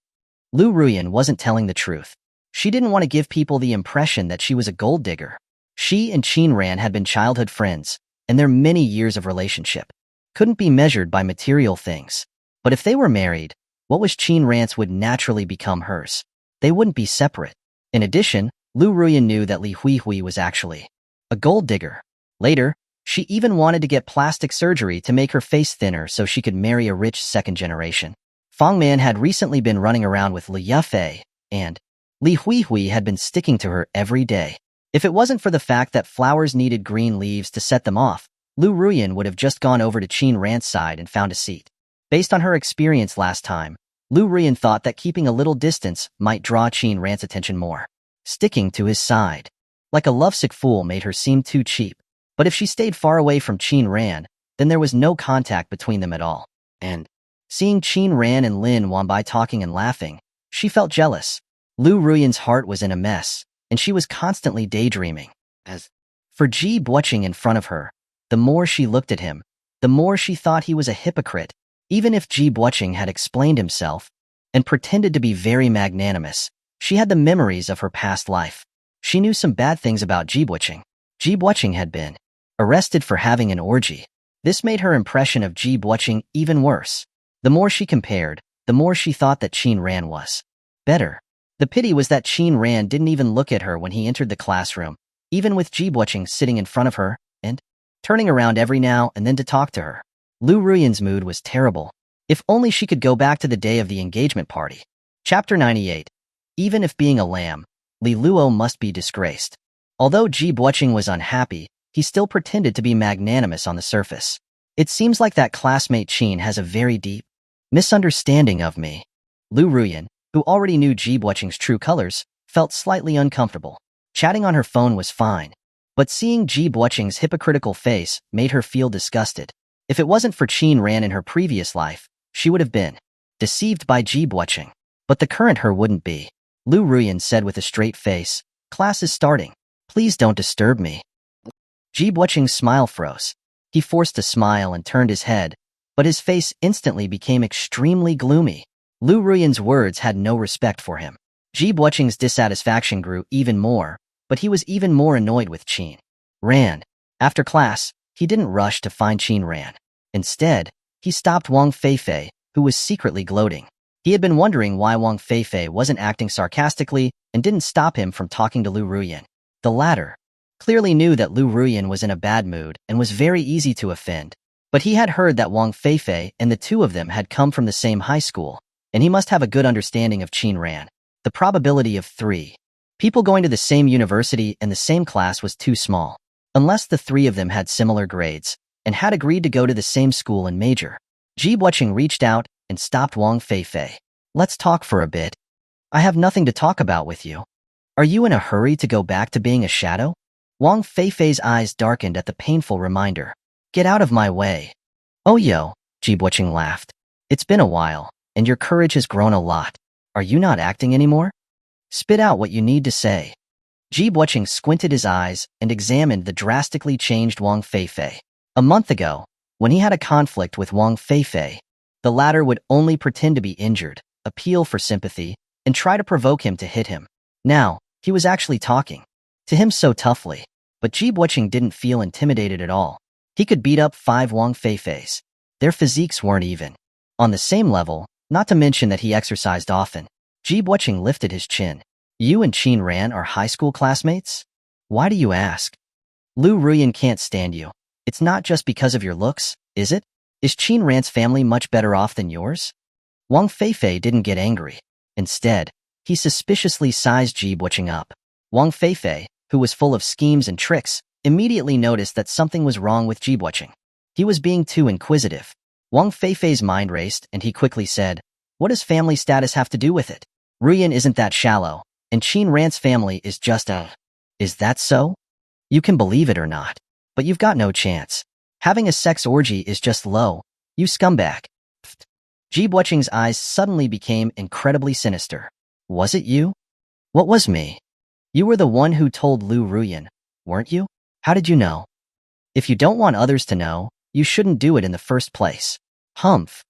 [SPEAKER 1] Liu Ruyuan wasn't telling the truth. She didn't want to give people the impression that she was a gold digger. She and Qin Ran had been childhood friends, and their many years of relationship couldn't be measured by material things. But if they were married, what was Qin Ran's would naturally become hers. They wouldn't be separate. In addition, Liu Ruyuan knew that Li Huihui was actually a gold digger. Later, she even wanted to get plastic surgery to make her face thinner so she could marry a rich second generation. Fang Man had recently been running around with Li Yufei, and Li Huihui had been sticking to her every day. If it wasn't for the fact that flowers needed green leaves to set them off, Liu Ruyuan would have just gone over to Qin Ran's side and found a seat. Based on her experience last time, Liu Ruyuan thought that keeping a little distance might draw Qin Ran's attention more. Sticking to his side, like a lovesick fool, made her seem too cheap. But if she stayed far away from Qin Ran, then there was no contact between them at all. And seeing Qin Ran and Lin Wanbai talking and laughing, she felt jealous. Liu Ruyuan's heart was in a mess, and she was constantly daydreaming. As for Ji Buoqing in front of her, the more she looked at him, the more she thought he was a hypocrite. Even if Ji Buoqing had explained himself and pretended to be very magnanimous, she had the memories of her past life. She knew some bad things about Ji Buoqing. Ji Buoqing had been arrested for having an orgy. This made her impression of Ji Buoqing even worse. The more she compared, the more she thought that Qin Ran was better. The pity was that Qin Ran didn't even look at her when he entered the classroom, even with Ji Buoqing sitting in front of her and turning around every now and then to talk to her. Liu Ruyuan's mood was terrible. If only she could go back to the day of the engagement party. Chapter 98. Even if being a lamb, Li Luo must be disgraced. Although Ji Buoqing was unhappy, he still pretended to be magnanimous on the surface. It seems like that classmate Qin has a very deep misunderstanding of me. Liu Ruyuan, who already knew Ji Buoqing's true colors, felt slightly uncomfortable. Chatting on her phone was fine, but seeing Ji Buoqing's hypocritical face made her feel disgusted. If it wasn't for Qin Ran in her previous life, she would have been deceived by Ji Buoqing. But the current her wouldn't be. Liu Ruyuan said with a straight face, "Class is starting. Please don't disturb me." Ji Buoqing's smile froze. He forced a smile and turned his head, but his face instantly became extremely gloomy. Liu Ruyuan's words had no respect for him. Ji Buoqing's dissatisfaction grew even more, but he was even more annoyed with Qin Ran. After class, he didn't rush to find Qin Ran. Instead, he stopped Wang Feifei, who was secretly gloating. He had been wondering why Wang Feifei wasn't acting sarcastically and didn't stop him from talking to Liu Ruyuan. The latter clearly knew that Liu Ruyuan was in a bad mood and was very easy to offend. But he had heard that Wang Feifei and the two of them had come from the same high school, and he must have a good understanding of Qin Ran. The probability of 3 people going to the same university and the same class was too small, unless the 3 of them had similar grades and had agreed to go to the same school and major. Ji Buoqing reached out and stopped Wang Feifei. "Let's talk for a bit. I have nothing to talk about with you. Are you in a hurry to go back to being a shadow?" Wang Feifei's eyes darkened at the painful reminder. "Get out of my way." "Oh yo," Ji Buoqing laughed. "It's been a while, and your courage has grown a lot. Are you not acting anymore? Spit out what you need to say." Ji Buoqing squinted his eyes and examined the drastically changed Wang Feifei. A month ago, when he had a conflict with Wang Feifei, the latter would only pretend to be injured, appeal for sympathy, and try to provoke him to hit him. Now, he was actually talking to him so toughly. But Ji Buoqing didn't feel intimidated at all. He could beat up 5 Wang Feifeis. Their physiques weren't even on the same level, not to mention that he exercised often. Ji Buoqing lifted his chin. "You and Qin Ran are high school classmates? Why do you ask? Liu Ruyuan can't stand you. It's not just because of your looks, is it? Is Qin Ran's family much better off than yours?" Wang Feifei didn't get angry. Instead, he suspiciously sized Ji Buoqing up. Wang Feifei, who was full of schemes and tricks, immediately noticed that something was wrong with Ji Buoqing. He was being too inquisitive. Wang Feifei's mind raced, and he quickly said, "What does family status have to do with it? Ruyuan isn't that shallow, and Qin Ran's family is just a..." "Is that so? You can believe it or not, but you've got no chance. Having a sex orgy is just low, you scumbag." Ji Buoqing's eyes suddenly became incredibly sinister. "Was it you? What was me? You were the one who told Liu Ruyuan, weren't you? How did you know? If you don't want others to know, you shouldn't do it in the first place." Humph.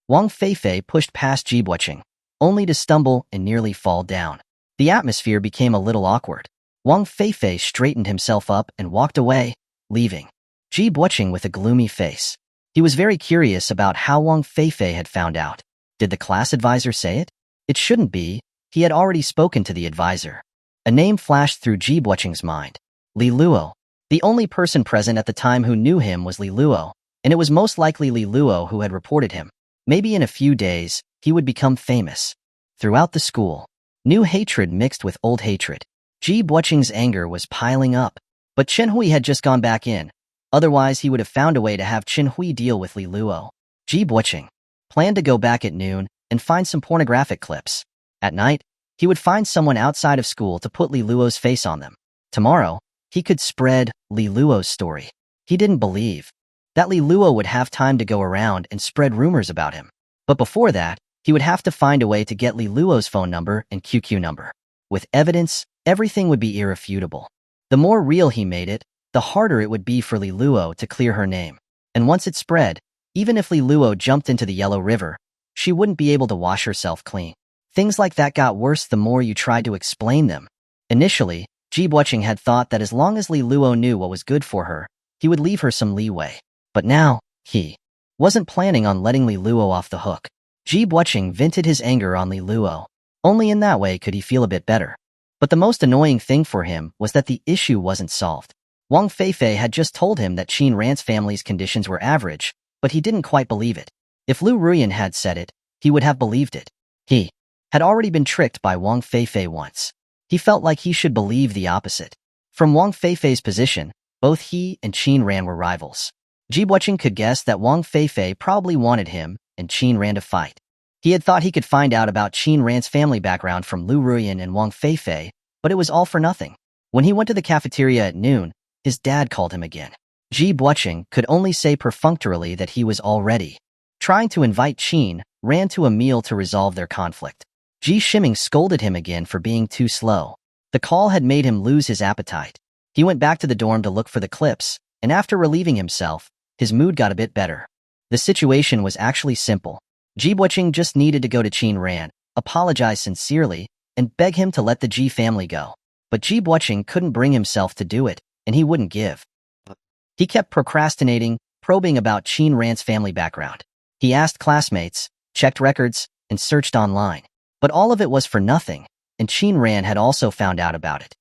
[SPEAKER 1] Wang Feifei pushed past Ji Buoqing, only to stumble and nearly fall down. The atmosphere became a little awkward. Wang Feifei straightened himself up and walked away, leaving Ji watching with a gloomy face. He was very curious about how Wang Feifei had found out. Did the class advisor say it? It shouldn't be. He had already spoken to the advisor. A name flashed through Ji watching's mind. Li Luo. The only person present at the time who knew him was Li Luo, and it was most likely Li Luo who had reported him. Maybe in a few days, he would become famous. Throughout the school, new hatred mixed with old hatred. Ji watching's anger was piling up, but Chen Hui had just gone back in. Otherwise, he would have found a way to have Chen Hui deal with Li Luo. Ji watching planned to go back at noon and find some pornographic clips. At night, he would find someone outside of school to put Li Luo's face on them. Tomorrow, he could spread Li Luo's story. He didn't believe that Li Luo would have time to go around and spread rumors about him. But before that, he would have to find a way to get Li Luo's phone number and QQ number. With evidence, everything would be irrefutable. The more real he made it, the harder it would be for Li Luo to clear her name. And once it spread, even if Li Luo jumped into the Yellow River, she wouldn't be able to wash herself clean. Things like that got worse the more you tried to explain them. Initially, Ji watching had thought that as long as Li Luo knew what was good for her, he would leave her some leeway. But now, he wasn't planning on letting Li Luo off the hook. Ji watching vented his anger on Li Luo. Only in that way could he feel a bit better. But the most annoying thing for him was that the issue wasn't solved. Wang Feifei had just told him that Qin Ran's family's conditions were average, but he didn't quite believe it. If Liu Ruyuan had said it, he would have believed it. He had already been tricked by Wang Feifei once. He felt like he should believe the opposite. From Wang Feifei's position, both he and Qin Ran were rivals. Ji watching could guess that Wang Feifei probably wanted him and Qin Ran to fight. He had thought he could find out about Qin Ran's family background from Liu Ruyuan and Wang Feifei, but it was all for nothing. When he went to the cafeteria at noon, his dad called him again. Ji watching could only say perfunctorily that he was all ready. Trying to invite Qin Ran to a meal to resolve their conflict. Ji Shiming scolded him again for being too slow. The call had made him lose his appetite. He went back to the dorm to look for the clips, and after relieving himself, his mood got a bit better. The situation was actually simple. Ji watching just needed to go to Qin Ran, apologize sincerely, and beg him to let the Ji family go. But Ji watching couldn't bring himself to do it, and he wouldn't give. He kept procrastinating, probing about Qin Ran's family background. He asked classmates, checked records, and searched online. But all of it was for nothing, and Qin Ran had also found out about it.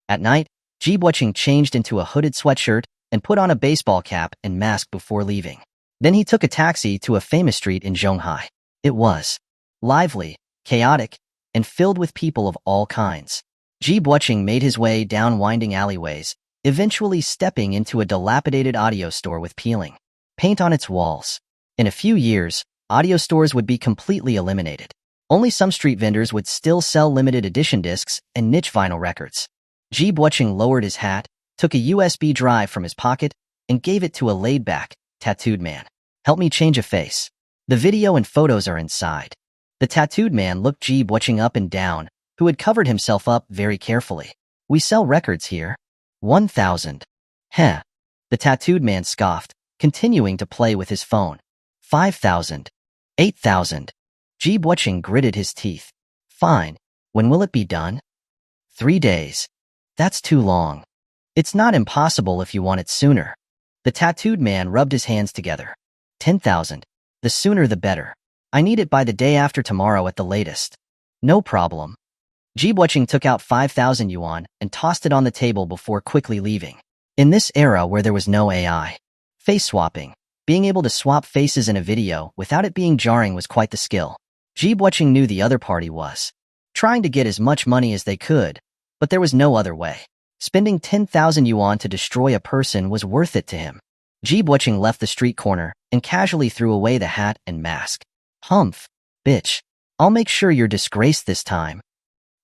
[SPEAKER 1] At night, Ji watching changed into a hooded sweatshirt and put on a baseball cap and mask before leaving. Then he took a taxi to a famous street in Zhonghai. It was lively, chaotic, and filled with people of all kinds. Ji watching made his way down winding alleyways, eventually stepping into a dilapidated audio store with peeling paint on its walls. In a few years, audio stores would be completely eliminated. Only some street vendors would still sell limited edition discs and niche vinyl records. Ji watching lowered his hat, took a USB drive from his pocket, and gave it to a laid-back, tattooed man. "Help me change a face. The video and photos are inside." The tattooed man looked Ji watching up and down, who had covered himself up very carefully. "We sell records here." 1,000. Heh. The tattooed man scoffed, continuing to play with his phone. 5,000. 8,000. Ji watching gritted his teeth. "Fine. When will it be done?" 3 days. "That's too long." "It's not impossible if you want it sooner." The tattooed man rubbed his hands together. 10,000. "The sooner the better. I need it by the day after tomorrow at the latest." "No problem." Ji watching took out 5,000 yuan and tossed it on the table before quickly leaving. In this era where there was no AI, face swapping, being able to swap faces in a video without it being jarring was quite the skill. Ji watching knew the other party was trying to get as much money as they could, but there was no other way. Spending 10,000 yuan to destroy a person was worth it to him. Ji watching left the street corner and casually threw away the hat and mask. "Humph, bitch. I'll make sure you're disgraced this time."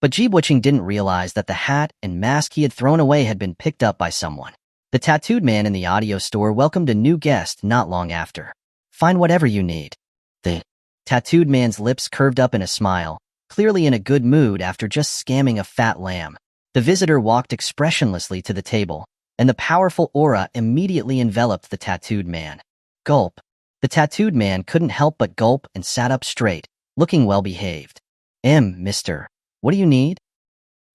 [SPEAKER 1] But Ji watching didn't realize that the hat and mask he had thrown away had been picked up by someone. The tattooed man in the audio store welcomed a new guest not long after. "Find whatever you need." The tattooed man's lips curved up in a smile, clearly in a good mood after just scamming a fat lamb. The visitor walked expressionlessly to the table, and the powerful aura immediately enveloped the tattooed man. Gulp. The tattooed man couldn't help but gulp and sat up straight, looking well behaved. Mister. What do you need?"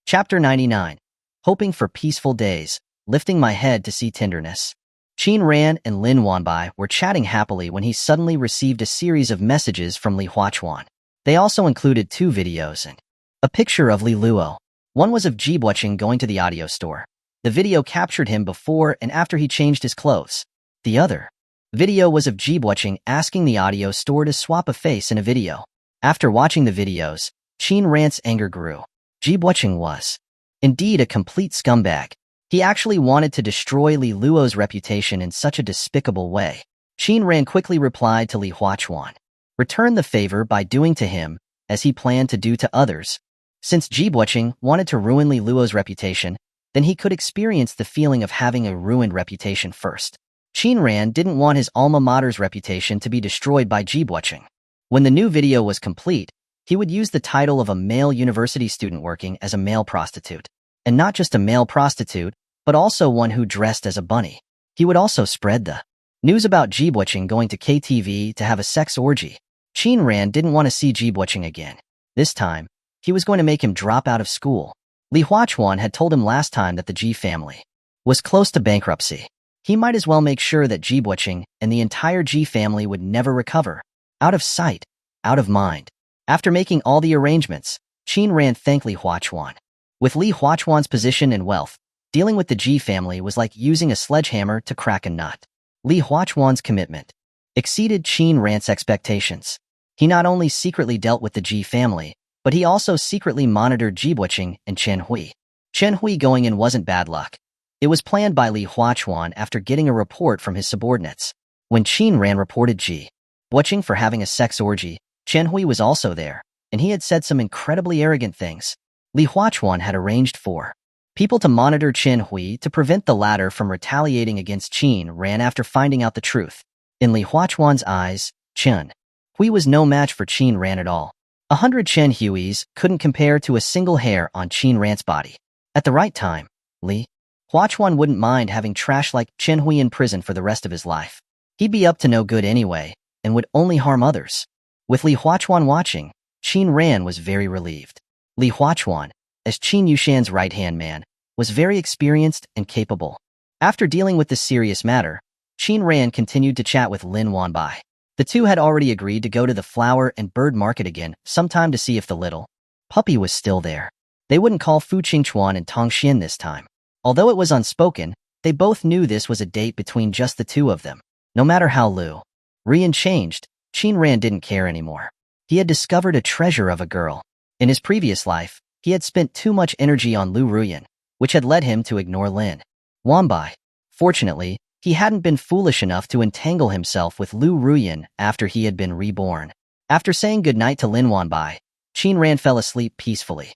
[SPEAKER 1] Chapter 99. Hoping for peaceful days, lifting my head to see tenderness. Qin Ran and Lin Wanbai were chatting happily when he suddenly received a series of messages from Li Huachuan. They also included 2 videos and a picture of Li Luo. One was of Jibuqing going to the audio store. The video captured him before and after he changed his clothes. The other video was of Jibuqing asking the audio store to swap a face in a video. After watching the videos, Qin Ran's anger grew. Jibuqing was indeed a complete scumbag. He actually wanted to destroy Li Luo's reputation in such a despicable way. Qin Ran quickly replied to Li Huachuan. Return the favor by doing to him as he planned to do to others. Since Jibuqing wanted to ruin Li Luo's reputation, then he could experience the feeling of having a ruined reputation first. Qin Ran didn't want his alma mater's reputation to be destroyed by Jibuqing. When the new video was complete, he would use the title of a male university student working as a male prostitute. And not just a male prostitute, but also one who dressed as a bunny. He would also spread the news about Jibuqing going to KTV to have a sex orgy. Qin Ran didn't want to see Jibuqing again. This time, he was going to make him drop out of school. Li Huachuan had told him last time that the Ji family was close to bankruptcy. He might as well make sure that Jibuqing and the entire Ji family would never recover. Out of sight, out of mind. After making all the arrangements, Qin Ran thanked Li Huachuan. With Li Huachuan's position and wealth, dealing with the Ji family was like using a sledgehammer to crack a nut. Li Huachuan's commitment exceeded Qin Ran's expectations. He not only secretly dealt with the Ji family, but he also secretly monitored Jibuqing and Chen Hui. Chen Hui going in wasn't bad luck. It was planned by Li Huachuan after getting a report from his subordinates. When Qin Ran reported Jibuqing for having a sex orgy, Chen Hui was also there, and he had said some incredibly arrogant things. Li Huachuan had arranged for people to monitor Chen Hui to prevent the latter from retaliating against Qin Ran after finding out the truth. In Li Huachuan's eyes, Chen Hui was no match for Qin Ran at all. 100 Chen Huis couldn't compare to a single hair on Qin Ran's body. At the right time, Li Huachuan wouldn't mind having trash like Chen Hui in prison for the rest of his life. He'd be up to no good anyway, and would only harm others. With Li Huachuan watching, Qin Ran was very relieved. Li Huachuan, as Qin Yushan's right-hand man, was very experienced and capable. After dealing with this serious matter, Qin Ran continued to chat with Lin Wanbai. The two had already agreed to go to the flower and bird market again sometime to see if the little puppy was still there. They wouldn't call Fu Qingchuan and Tong Xin this time. Although it was unspoken, they both knew this was a date between just the two of them. No matter how Liu Ruyuan changed, Qin Ran didn't care anymore. He had discovered a treasure of a girl. In his previous life, he had spent too much energy on Liu Ruyuan, which had led him to ignore Lin Wanbai. Fortunately, he hadn't been foolish enough to entangle himself with Liu Ruyuan after he had been reborn. After saying goodnight to Lin Wanbai, Qin Ran fell asleep peacefully.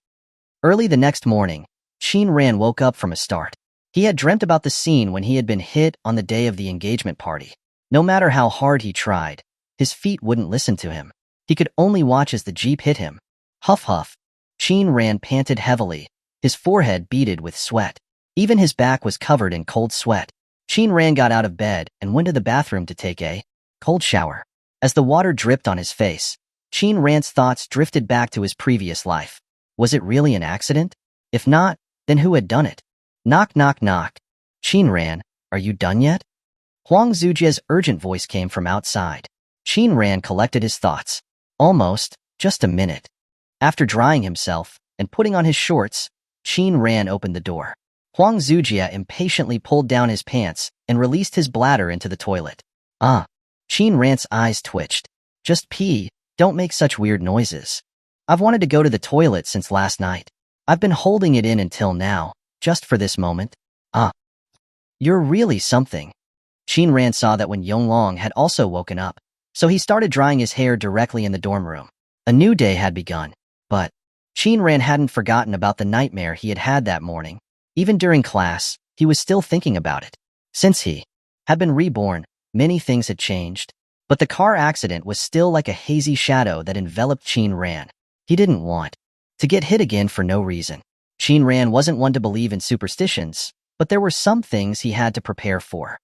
[SPEAKER 1] Early the next morning, Qin Ran woke up from a start. He had dreamt about the scene when he had been hit on the day of the engagement party. No matter how hard he tried, his feet wouldn't listen to him. He could only watch as the jeep hit him. Huff huff. Qin Ran panted heavily, his forehead beaded with sweat. Even his back was covered in cold sweat. Qin Ran got out of bed and went to the bathroom to take a cold shower. As the water dripped on his face, Qin Ran's thoughts drifted back to his previous life. Was it really an accident? If not, then who had done it? Knock, knock, knock. Qin Ran, are you done yet? Huang Zujie's urgent voice came from outside. Qin Ran collected his thoughts. Almost, just a minute. After drying himself and putting on his shorts, Qin Ran opened the door. Huang Zujie impatiently pulled down his pants and released his bladder into the toilet. Ah. Qin Ran's eyes twitched. Just pee, don't make such weird noises. I've wanted to go to the toilet since last night. I've been holding it in until now, just for this moment. Ah. You're really something. Qin Ran saw that when Yonglong had also woken up, so he started drying his hair directly in the dorm room. A new day had begun, but Qin Ran hadn't forgotten about the nightmare he had had that morning. Even during class, he was still thinking about it. Since he had been reborn, many things had changed, but the car accident was still like a hazy shadow that enveloped Qin Ran. He didn't want to get hit again for no reason. Qin Ran wasn't one to believe in superstitions, but there were some things he had to prepare for.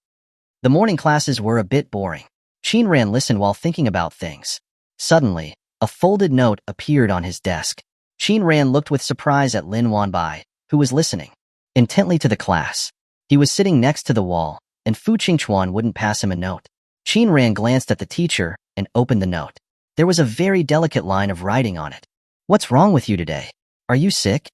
[SPEAKER 1] The morning classes were a bit boring. Qin Ran listened while thinking about things. Suddenly, a folded note appeared on his desk. Qin Ran looked with surprise at Lin Wanbai, who was listening intently to the class. He was sitting next to the wall, and Fu Qingchuan wouldn't pass him a note. Qin Ran glanced at the teacher and opened the note. There was a very delicate line of writing on it. "What's wrong with you today? Are you sick?"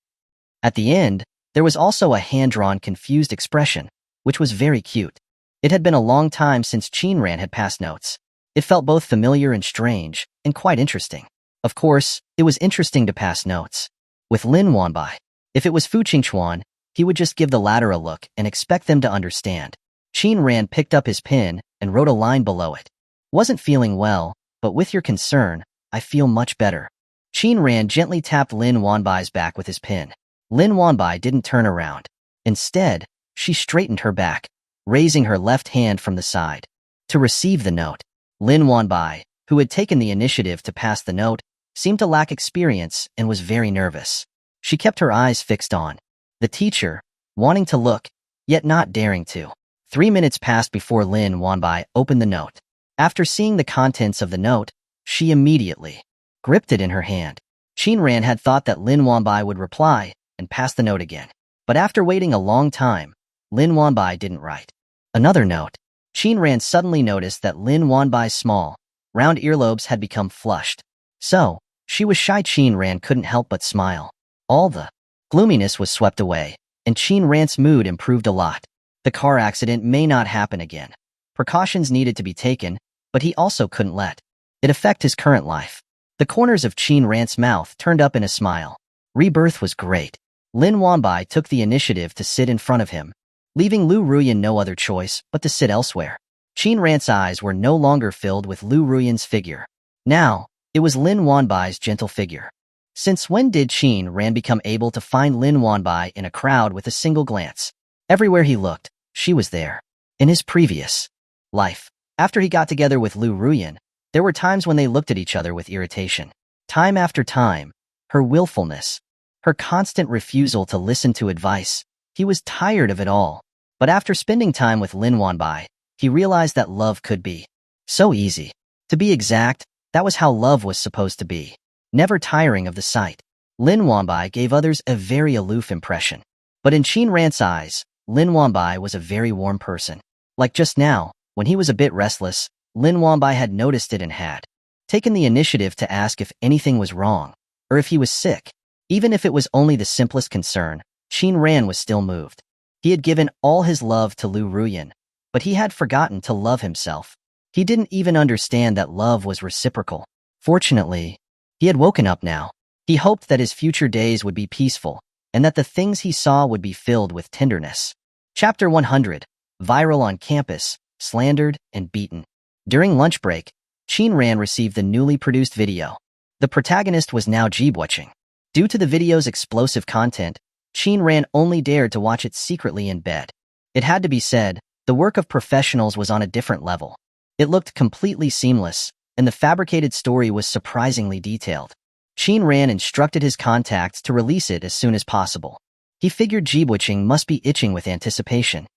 [SPEAKER 1] At the end, there was also a hand-drawn confused expression, which was very cute. It had been a long time since Qin Ran had passed notes. It felt both familiar and strange, and quite interesting. Of course, it was interesting to pass notes with Lin Wanbai. If it was Fu Qingchuan, he would just give the latter a look and expect them to understand. Qin Ran picked up his pen and wrote a line below it. "Wasn't feeling well, but with your concern, I feel much better." Qin Ran gently tapped Lin Wanbai's back with his pen. Lin Wanbai didn't turn around. Instead, she straightened her back, raising her left hand from the side to receive the note. Lin Wanbai, who had taken the initiative to pass the note, seemed to lack experience and was very nervous. She kept her eyes fixed on the teacher, wanting to look, yet not daring to. 3 minutes passed before Lin Wanbai opened the note. After seeing the contents of the note, she immediately gripped it in her hand. Qin Ran had thought that Lin Wanbai would reply and pass the note again. But after waiting a long time, Lin Wanbai didn't write another note. Qin Ran suddenly noticed that Lin Wanbai's small, round earlobes had become flushed. So, she was shy. Qin Ran couldn't help but smile. All the gloominess was swept away, and Qin Ran's mood improved a lot. The car accident may not happen again. Precautions needed to be taken, but he also couldn't let it affect his current life. The corners of Qin Ran's mouth turned up in a smile. Rebirth was great. Lin Wanbai took the initiative to sit in front of him, leaving Liu Ruyuan no other choice but to sit elsewhere. Qin Ran's eyes were no longer filled with Liu Ruyuan's figure. Now, it was Lin Wanbai's gentle figure. Since when did Qin Ran become able to find Lin Wanbai in a crowd with a single glance? Everywhere he looked, she was there. In his previous life, after he got together with Liu Ruyuan, there were times when they looked at each other with irritation. Time after time, her willfulness, her constant refusal to listen to advice, he was tired of it all. But after spending time with Lin Wanbai, he realized that love could be so easy. To be exact, that was how love was supposed to be. Never tiring of the sight. Lin Wanbai gave others a very aloof impression. But in Qin Ran's eyes, Lin Wanbai was a very warm person. Like just now, when he was a bit restless, Lin Wanbai had noticed it and had taken the initiative to ask if anything was wrong, or if he was sick. Even if it was only the simplest concern, Qin Ran was still moved. He had given all his love to Liu Ruyuan, but he had forgotten to love himself. He didn't even understand that love was reciprocal. Fortunately, he had woken up now. He hoped that his future days would be peaceful, and that the things he saw would be filled with tenderness. Chapter 100. Viral on campus, slandered and beaten. During lunch break, Qin Ran received the newly produced video. The protagonist was now watching. Due to the video's explosive content, Qin Ran only dared to watch it secretly in bed. It had to be said, the work of professionals was on a different level. It looked completely seamless, and the fabricated story was surprisingly detailed. Qin Ran instructed his contacts to release it as soon as possible. He figured watching must be itching with anticipation.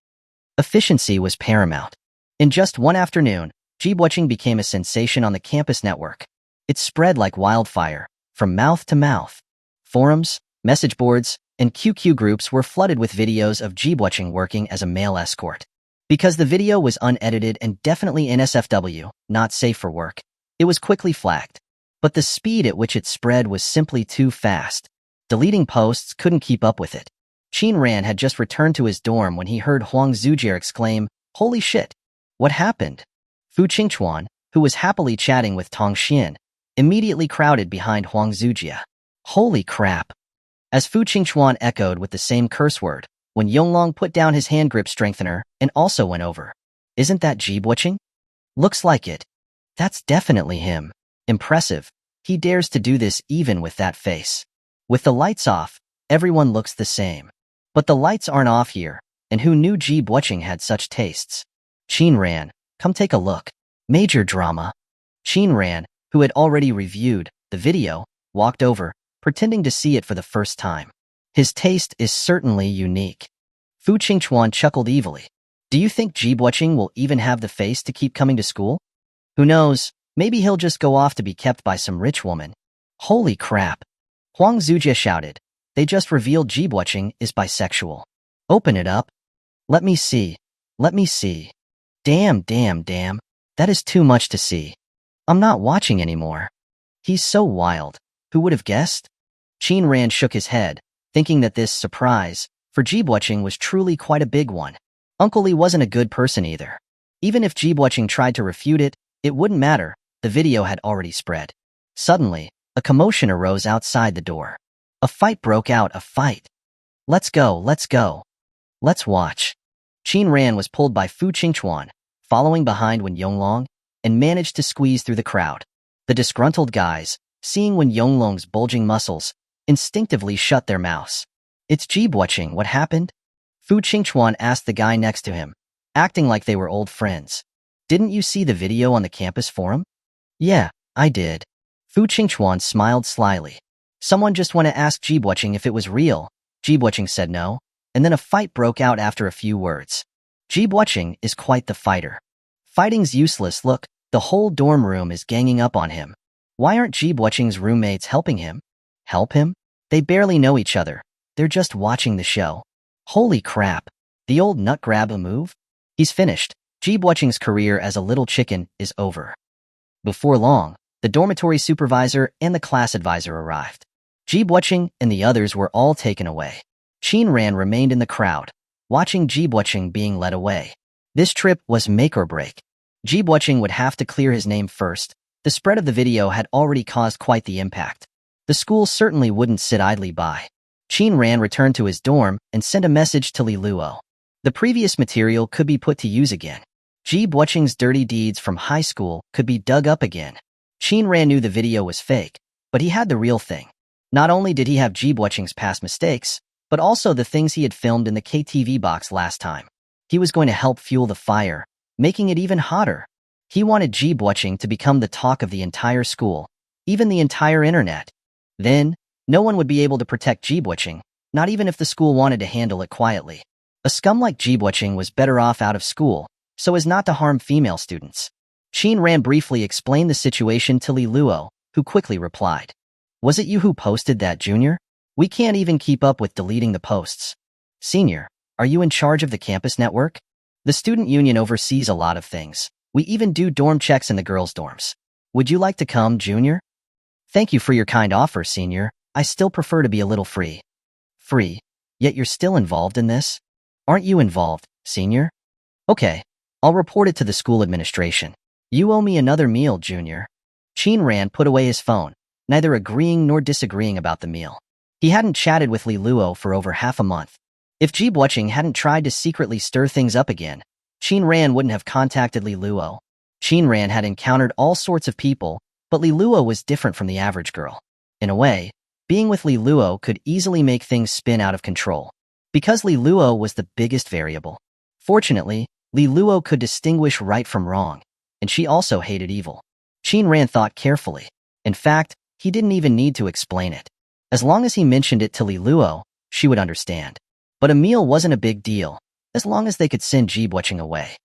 [SPEAKER 1] Efficiency was paramount. In just one afternoon, watching became a sensation on the campus network. It spread like wildfire, from mouth to mouth. Forums, message boards, and QQ groups were flooded with videos of watching working as a male escort. Because the video was unedited and definitely NSFW, not safe for work, it was quickly flagged. But the speed at which it spread was simply too fast. Deleting posts couldn't keep up with it. Qin Ran had just returned to his dorm when he heard Huang Zujie exclaim, "Holy shit! What happened?" Fu Qingchuan, who was happily chatting with Tong Xian, immediately crowded behind Huang Zujie. "Holy crap!" As Fu Qingchuan echoed with the same curse word, when Yonglong put down his hand grip strengthener and also went over. "Isn't that watching? Looks like it. That's definitely him. Impressive. He dares to do this even with that face." With the lights off, everyone looks the same. But the lights aren't off here, and who knew watching had such tastes? Qin Ran, come take a look. Major drama. Qin Ran, who had already reviewed the video, walked over, pretending to see it for the first time. His taste is certainly unique. Fu Qingchuan chuckled evilly. Do you think watching will even have the face to keep coming to school? Who knows, maybe he'll just go off to be kept by some rich woman. Holy crap. Huang Zujie shouted. They just revealed Jibwatching is bisexual. Open it up. Let me see. Let me see. Damn. That is too much to see. I'm not watching anymore. He's so wild. Who would have guessed? Qin Ran shook his head, thinking that this surprise for Jibwatching was truly quite a big one. Uncle Lee wasn't a good person either. Even if Jibwatching tried to refute it, it wouldn't matter. The video had already spread. Suddenly, a commotion arose outside the door. A fight broke out, a fight. Let's go. Let's watch. Qin Ran was pulled by Fu Qingchuan, following behind Wen Yonglong, and managed to squeeze through the crowd. The disgruntled guys, seeing Wen Yonglong's bulging muscles, instinctively shut their mouths. It's Jibwatching, what happened? Fu Qingchuan asked the guy next to him, acting like they were old friends. Didn't you see the video on the campus forum? Yeah, I did. Fu Qingchuan smiled slyly. Someone just want to ask Jibwatching if it was real. Jibwatching said no, and then a fight broke out after a few words. Jibwatching is quite the fighter. Fighting's useless, look, the whole dorm room is ganging up on him. Why aren't Jibwatching's roommates helping him? Help him? They barely know each other. They're just watching the show. Holy crap. The old nut grab a move? He's finished. Jibwatching's career as a little chicken is over. Before long, the dormitory supervisor and the class advisor arrived. Jibwatching and the others were all taken away. Qin Ran remained in the crowd, watching Jibwatching being led away. This trip was make or break. Jibwatching would have to clear his name first. The spread of the video had already caused quite the impact. The school certainly wouldn't sit idly by. Qin Ran returned to his dorm and sent a message to Li Luo. The previous material could be put to use again. Jibwatching's dirty deeds from high school could be dug up again. Qin Ran knew the video was fake, but he had the real thing. Not only did he have Jibwatching's past mistakes, but also the things he had filmed in the KTV box last time. He was going to help fuel the fire, making it even hotter. He wanted Jibwatching to become the talk of the entire school, even the entire internet. Then, no one would be able to protect Jibwatching, not even if the school wanted to handle it quietly. A scum like Jibwatching was better off out of school, so as not to harm female students. Qin Ran briefly explained the situation to Li Luo, who quickly replied. Was it you who posted that, Junior? We can't even keep up with deleting the posts. Senior, are you in charge of the campus network? The student union oversees a lot of things. We even do dorm checks in the girls' dorms. Would you like to come, Junior? Thank you for your kind offer, Senior. I still prefer to be a little free. Free? Yet you're still involved in this? Aren't you involved, Senior? Okay, I'll report it to the school administration. You owe me another meal, Junior. Qin Ran put away his phone, neither agreeing nor disagreeing about the meal. He hadn't chatted with Li Luo for over half a month. If Jibwatching hadn't tried to secretly stir things up again, Qin Ran wouldn't have contacted Li Luo. Qin Ran had encountered all sorts of people, but Li Luo was different from the average girl. In a way, being with Li Luo could easily make things spin out of control, because Li Luo was the biggest variable. Fortunately, Li Luo could distinguish right from wrong, and she also hated evil. Qin Ran thought carefully. In fact, he didn't even need to explain it. As long as he mentioned it to Li Luo, she would understand. But a meal wasn't a big deal, as long as they could send Jibwatching away.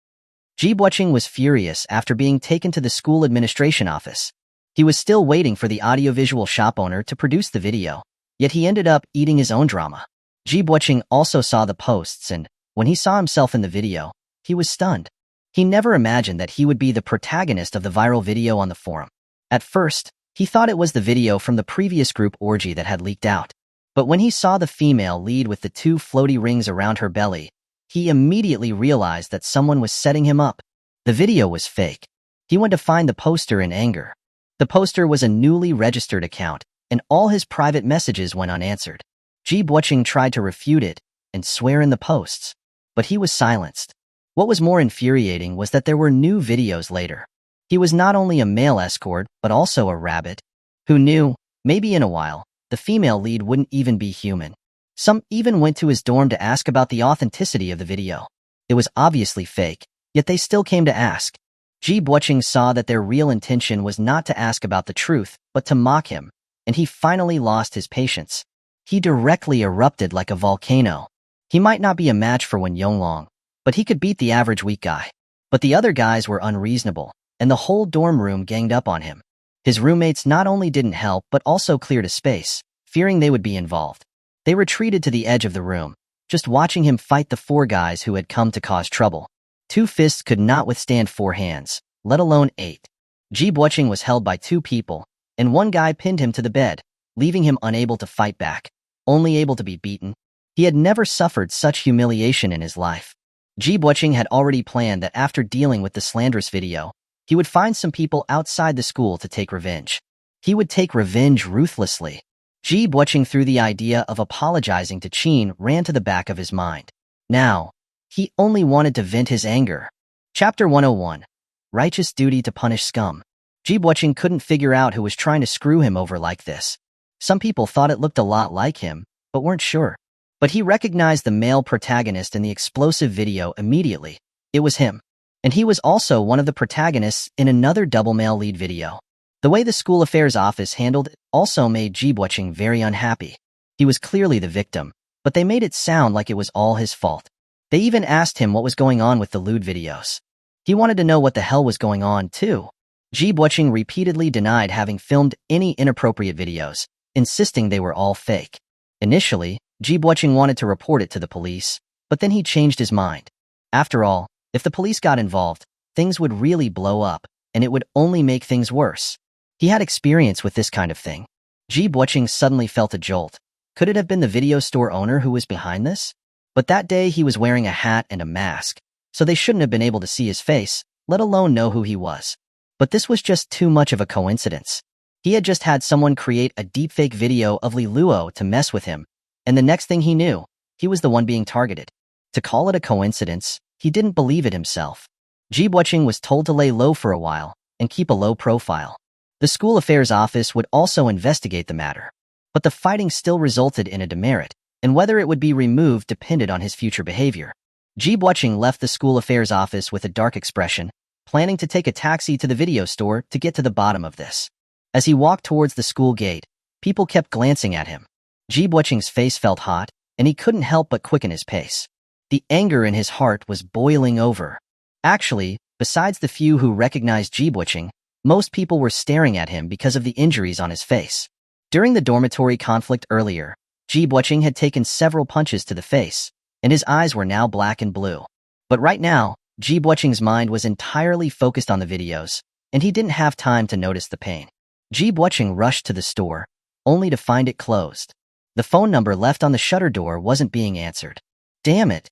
[SPEAKER 1] Jibwatching was furious after being taken to the school administration office. He was still waiting for the audiovisual shop owner to produce the video, yet he ended up eating his own drama. Jibwatching also saw the posts, and when he saw himself in the video, he was stunned. He never imagined that he would be the protagonist of the viral video on the forum. At first, he thought it was the video from the previous group orgy that had leaked out. But when he saw the female lead with the 2 floaty rings around her belly, he immediately realized that someone was setting him up. The video was fake. He went to find the poster in anger. The poster was a newly registered account, and all his private messages went unanswered. Jibwatching tried to refute it and swear in the posts, but he was silenced. What was more infuriating was that there were new videos later. He was not only a male escort, but also a rabbit. Who knew, maybe in a while, the female lead wouldn't even be human. Some even went to his dorm to ask about the authenticity of the video. It was obviously fake, yet they still came to ask. Jibwatching saw that their real intention was not to ask about the truth, but to mock him, and he finally lost his patience. He directly erupted like a volcano. He might not be a match for Wen Yonglong, but he could beat the average weak guy. But the other guys were unreasonable, and the whole dorm room ganged up on him. His roommates not only didn't help but also cleared a space, fearing they would be involved. They retreated to the edge of the room, just watching him fight the 4 guys who had come to cause trouble. 2 fists could not withstand 4 hands, let alone 8. Ji Buqing was held by 2 people, and 1 guy pinned him to the bed, leaving him unable to fight back, only able to be beaten. He had never suffered such humiliation in his life. Ji Buqing had already planned that after dealing with the slanderous video, he would find some people outside the school to take revenge. He would take revenge ruthlessly. Ji Buqing, through the idea of apologizing to Qin, ran to the back of his mind. Now, he only wanted to vent his anger. Chapter 101. Righteous Duty to Punish Scum. Ji Buqing couldn't figure out who was trying to screw him over like this. Some people thought it looked a lot like him, but weren't sure. But he recognized the male protagonist in the explosive video immediately. It was him. And he was also one of the protagonists in another double male lead video. The way the school affairs office handled it also made Ji Buqing very unhappy. He was clearly the victim, but they made it sound like it was all his fault. They even asked him what was going on with the lewd videos. He wanted to know what the hell was going on, too. Ji Buqing repeatedly denied having filmed any inappropriate videos, insisting they were all fake. Initially, Ji Buqing wanted to report it to the police, but then he changed his mind. After all, if the police got involved, things would really blow up, and it would only make things worse. He had experience with this kind of thing. Ji Buqing suddenly felt a jolt. Could it have been the video store owner who was behind this? But that day he was wearing a hat and a mask, so they shouldn't have been able to see his face, let alone know who he was. But this was just too much of a coincidence. He had just had someone create a deepfake video of Li Luo to mess with him, and the next thing he knew, he was the one being targeted. To call it a coincidence, he didn't believe it himself. Ji Buqing was told to lay low for a while and keep a low profile. The school affairs office would also investigate the matter. But the fighting still resulted in a demerit, and whether it would be removed depended on his future behavior. Ji Buqing left the school affairs office with a dark expression, planning to take a taxi to the video store to get to the bottom of this. As he walked towards the school gate, people kept glancing at him. Ji Buqing's face felt hot, and he couldn't help but quicken his pace. The anger in his heart was boiling over. Actually, besides the few who recognized Ji Buqing, most people were staring at him because of the injuries on his face. During the dormitory conflict earlier, Ji Buqing had taken several punches to the face, and his eyes were now black and blue. But right now, Ji Buqing's mind was entirely focused on the videos, and he didn't have time to notice the pain. Ji Buqing rushed to the store, only to find it closed. The phone number left on the shutter door wasn't being answered. Damn it!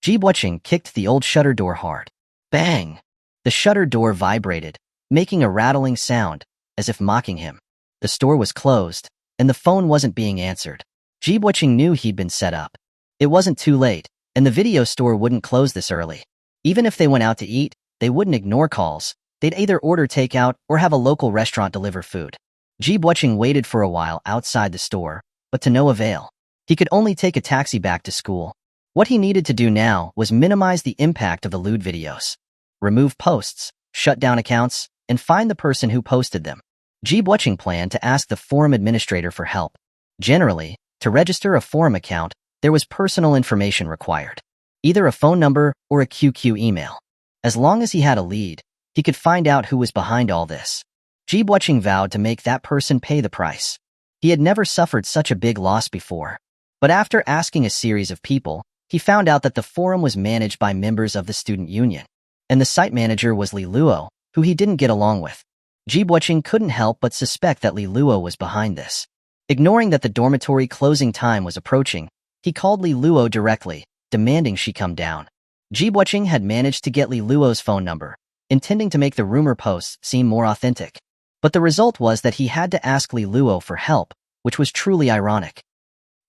[SPEAKER 1] Ji Buqing kicked the old shutter door hard. Bang! The shutter door vibrated, making a rattling sound, as if mocking him. The store was closed, and the phone wasn't being answered. Ji Buqing knew he'd been set up. It wasn't too late, and the video store wouldn't close this early. Even if they went out to eat, they wouldn't ignore calls. They'd either order takeout or have a local restaurant deliver food. Ji Buqing waited for a while outside the store, but to no avail. He could only take a taxi back to school. What he needed to do now was minimize the impact of the lewd videos. Remove posts, shut down accounts, and find the person who posted them. Ji Buqing planned to ask the forum administrator for help. Generally, to register a forum account, there was personal information required. Either a phone number or a QQ email. As long as he had a lead, he could find out who was behind all this. Ji Buqing vowed to make that person pay the price. He had never suffered such a big loss before. But after asking a series of people, he found out that the forum was managed by members of the student union. And the site manager was Li Luo, who he didn't get along with. Ji Buqing couldn't help but suspect that Li Luo was behind this. Ignoring that the dormitory closing time was approaching, he called Li Luo directly, demanding she come down. Ji Buqing had managed to get Li Luo's phone number, intending to make the rumor posts seem more authentic. But the result was that he had to ask Li Luo for help, which was truly ironic.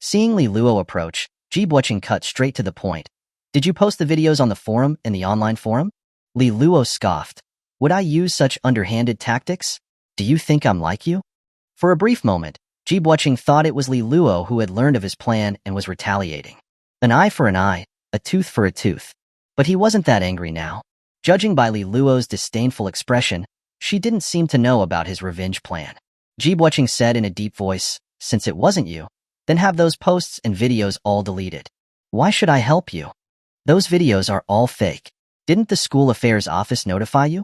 [SPEAKER 1] Seeing Li Luo approach, Ji Buqing cut straight to the point. Did you post the videos on the forum and the online forum? Li Luo scoffed. Would I use such underhanded tactics? Do you think I'm like you? For a brief moment, Ji Buqing thought it was Li Luo who had learned of his plan and was retaliating. An eye for an eye, a tooth for a tooth. But he wasn't that angry now. Judging by Li Luo's disdainful expression, she didn't seem to know about his revenge plan. Ji Buqing said in a deep voice, since it wasn't you, then have those posts and videos all deleted. Why should I help you? Those videos are all fake. Didn't the school affairs office notify you?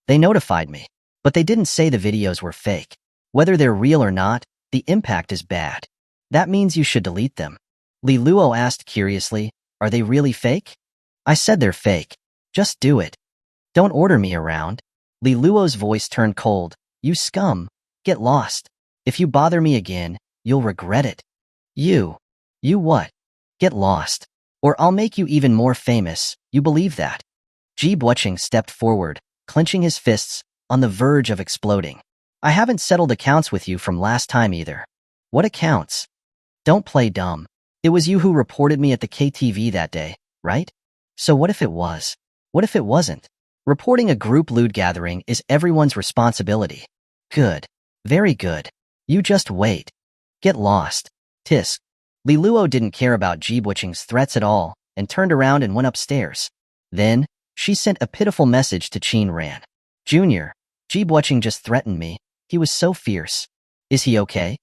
[SPEAKER 1] They notified me, but they didn't say the videos were fake. Whether they're real or not, the impact is bad. That means you should delete them. Li Luo asked curiously, are they really fake? I said they're fake. Just do it. Don't order me around. Li Luo's voice turned cold. You scum. Get lost. If you bother me again, you'll regret it. You what? Get lost. Or I'll make you even more famous, you believe that? Ji Buoqing stepped forward, clenching his fists, on the verge of exploding. I haven't settled accounts with you from last time either. What accounts? Don't play dumb. It was you who reported me at the KTV that day, right? So what if it was? What if it wasn't? Reporting a group lewd gathering is everyone's responsibility. Good. Very good. You just wait. Get lost. Tisk. Li Luo didn't care about Ji Buoqing's threats at all and turned around and went upstairs. Then, she sent a pitiful message to Qin Ran. Junior, Ji Buoqing just threatened me. He was so fierce. Is he okay?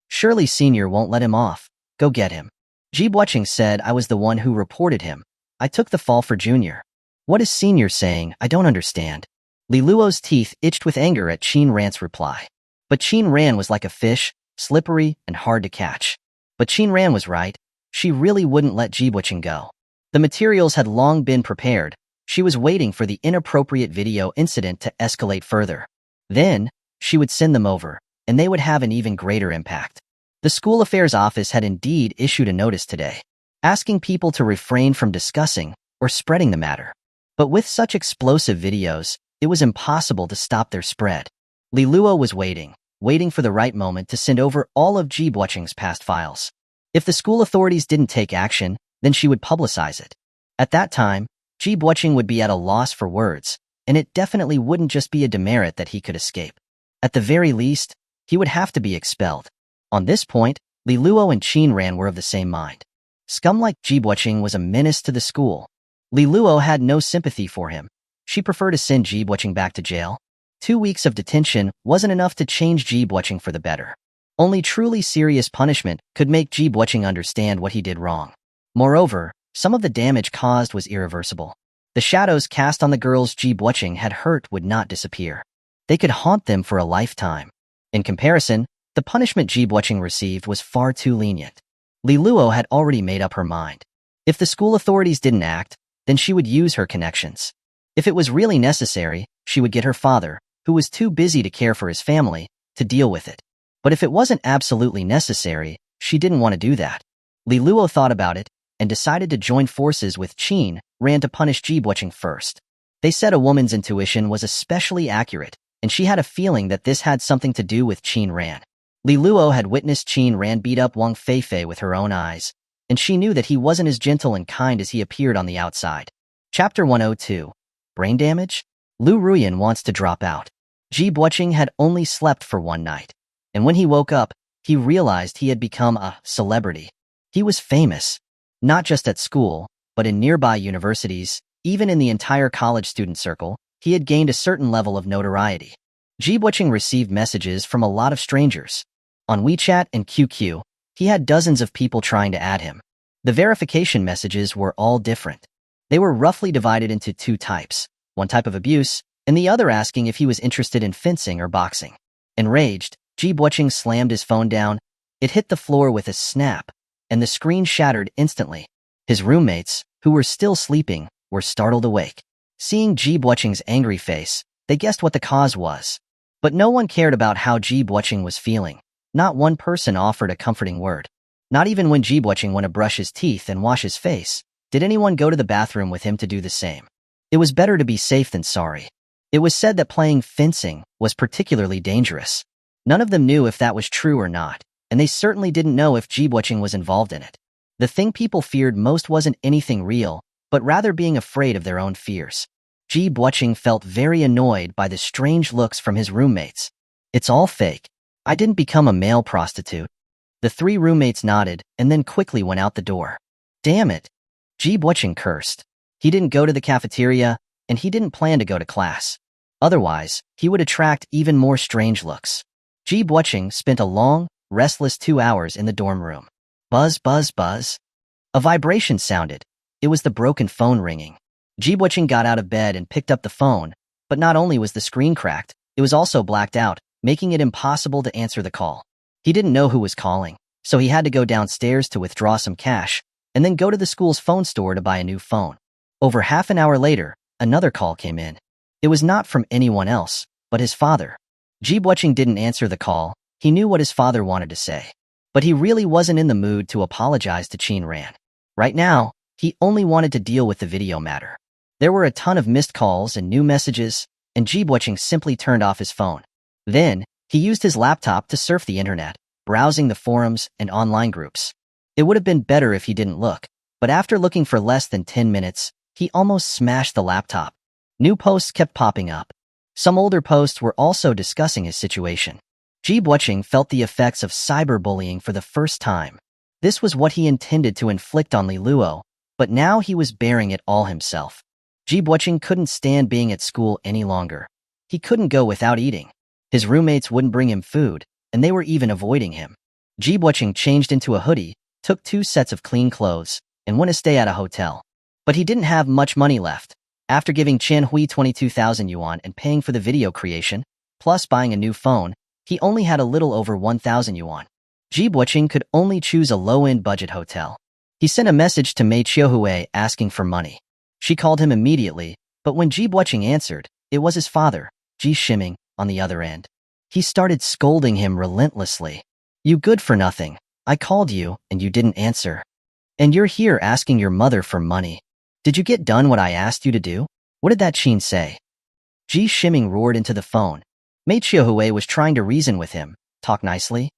[SPEAKER 1] Surely Senior won't let him off. Go get him. Ji Buoqing said I was the one who reported him. I took the fall for Junior. What is Senior saying? I don't understand. Li Luo's teeth itched with anger at Qin Ran's reply. But Qin Ran was like a fish, slippery and hard to catch. But Qin Ran was right. She really wouldn't let Ji Buoqing go. The materials had long been prepared. She was waiting for the inappropriate video incident to escalate further. Then, she would send them over, and they would have an even greater impact. The school affairs office had indeed issued a notice today, asking people to refrain from discussing or spreading the matter. But with such explosive videos, it was impossible to stop their spread. Li Luo was waiting for the right moment to send over all of Ji Buoqing's past files. If the school authorities didn't take action, then she would publicize it. At that time, Ji Buoqing would be at a loss for words, and it definitely wouldn't just be a demerit that he could escape. At the very least, he would have to be expelled. On this point, Li Luo and Qin Ran were of the same mind. Scum like Ji Buoqing was a menace to the school. Li Luo had no sympathy for him. She preferred to send Ji Buoqing back to jail. 2 weeks of detention wasn't enough to change Ji Buoqing for the better. Only truly serious punishment could make Ji Buoqing understand what he did wrong. Moreover, some of the damage caused was irreversible. The shadows cast on the girls Ji Buoqing had hurt would not disappear. They could haunt them for a lifetime. In comparison, the punishment Ji Buoqing received was far too lenient. Li Luo had already made up her mind. If the school authorities didn't act, then she would use her connections. If it was really necessary, she would get her father, who was too busy to care for his family, to deal with it. But if it wasn't absolutely necessary, she didn't want to do that. Li Luo thought about it and decided to join forces with Qin Ran to punish Ji Buoqing first. They said a woman's intuition was especially accurate, and she had a feeling that this had something to do with Qin Ran. Li Luo had witnessed Qin Ran beat up Wang Feifei with her own eyes, and she knew that he wasn't as gentle and kind as he appeared on the outside. Chapter 102. Brain damage? Liu Ruyuan wants to drop out. Ji Buoqing had only slept for one night, and when he woke up, he realized he had become a celebrity. He was famous, not just at school, but in nearby universities. Even in the entire college student circle, he had gained a certain level of notoriety. Ji Buoqing received messages from a lot of strangers. On WeChat and QQ, he had dozens of people trying to add him. The verification messages were all different. They were roughly divided into 2 types, one type of abuse, and the other asking if he was interested in fencing or boxing. Enraged, Ji Buoqing slammed his phone down. It hit the floor with a snap, and the screen shattered instantly. His roommates, who were still sleeping, were startled awake. Seeing Ji Buoqing's angry face, they guessed what the cause was. But no one cared about how Ji Buoqing was feeling. Not one person offered a comforting word. Not even when Ji Buoqing went to brush his teeth and wash his face, did anyone go to the bathroom with him to do the same. It was better to be safe than sorry. It was said that playing fencing was particularly dangerous. None of them knew if that was true or not, and they certainly didn't know if Ji Buoqing was involved in it. The thing people feared most wasn't anything real, but rather being afraid of their own fears. Ji Buoqing felt very annoyed by the strange looks from his roommates. It's all fake. I didn't become a male prostitute. The 3 roommates nodded and then quickly went out the door. Damn it. Ji Buoqing cursed. He didn't go to the cafeteria, and he didn't plan to go to class. Otherwise, he would attract even more strange looks. Ji Buoqing spent a long, restless 2 hours in the dorm room. Buzz, buzz, buzz. A vibration sounded. It was the broken phone ringing. Ji Buoqing got out of bed and picked up the phone, but not only was the screen cracked, it was also blacked out, making it impossible to answer the call. He didn't know who was calling, so he had to go downstairs to withdraw some cash, and then go to the school's phone store to buy a new phone. Over half an hour later, another call came in. It was not from anyone else, but his father. Ji Buqing didn't answer the call. He knew what his father wanted to say. But he really wasn't in the mood to apologize to Qin Ran. Right now, he only wanted to deal with the video matter. There were a ton of missed calls and new messages, and Ji Buqing simply turned off his phone. Then, he used his laptop to surf the internet, browsing the forums and online groups. It would have been better if he didn't look, but after looking for less than 10 minutes, he almost smashed the laptop. New posts kept popping up. Some older posts were also discussing his situation. Ji Buqing felt the effects of cyberbullying for the first time. This was what he intended to inflict on Li Luo, but now he was bearing it all himself. Ji Buqing couldn't stand being at school any longer. He couldn't go without eating. His roommates wouldn't bring him food, and they were even avoiding him. Ji Buqing changed into a hoodie, took 2 sets of clean clothes, and went to stay at a hotel. But he didn't have much money left. After giving Chen Hui 22,000 yuan and paying for the video creation, plus buying a new phone, he only had a little over 1,000 yuan. Ji Buqing could only choose a low-end budget hotel. He sent a message to Mei Qiuhui asking for money. She called him immediately, but when Ji Buqing answered, it was his father, Ji Shiming, on the other end. He started scolding him relentlessly. "You good for nothing. I called you, and you didn't answer. And you're here asking your mother for money. Did you get done what I asked you to do? What did that Qin say?" Ji Shiming roared into the phone. Mei Qiuhui was trying to reason with him, talk nicely.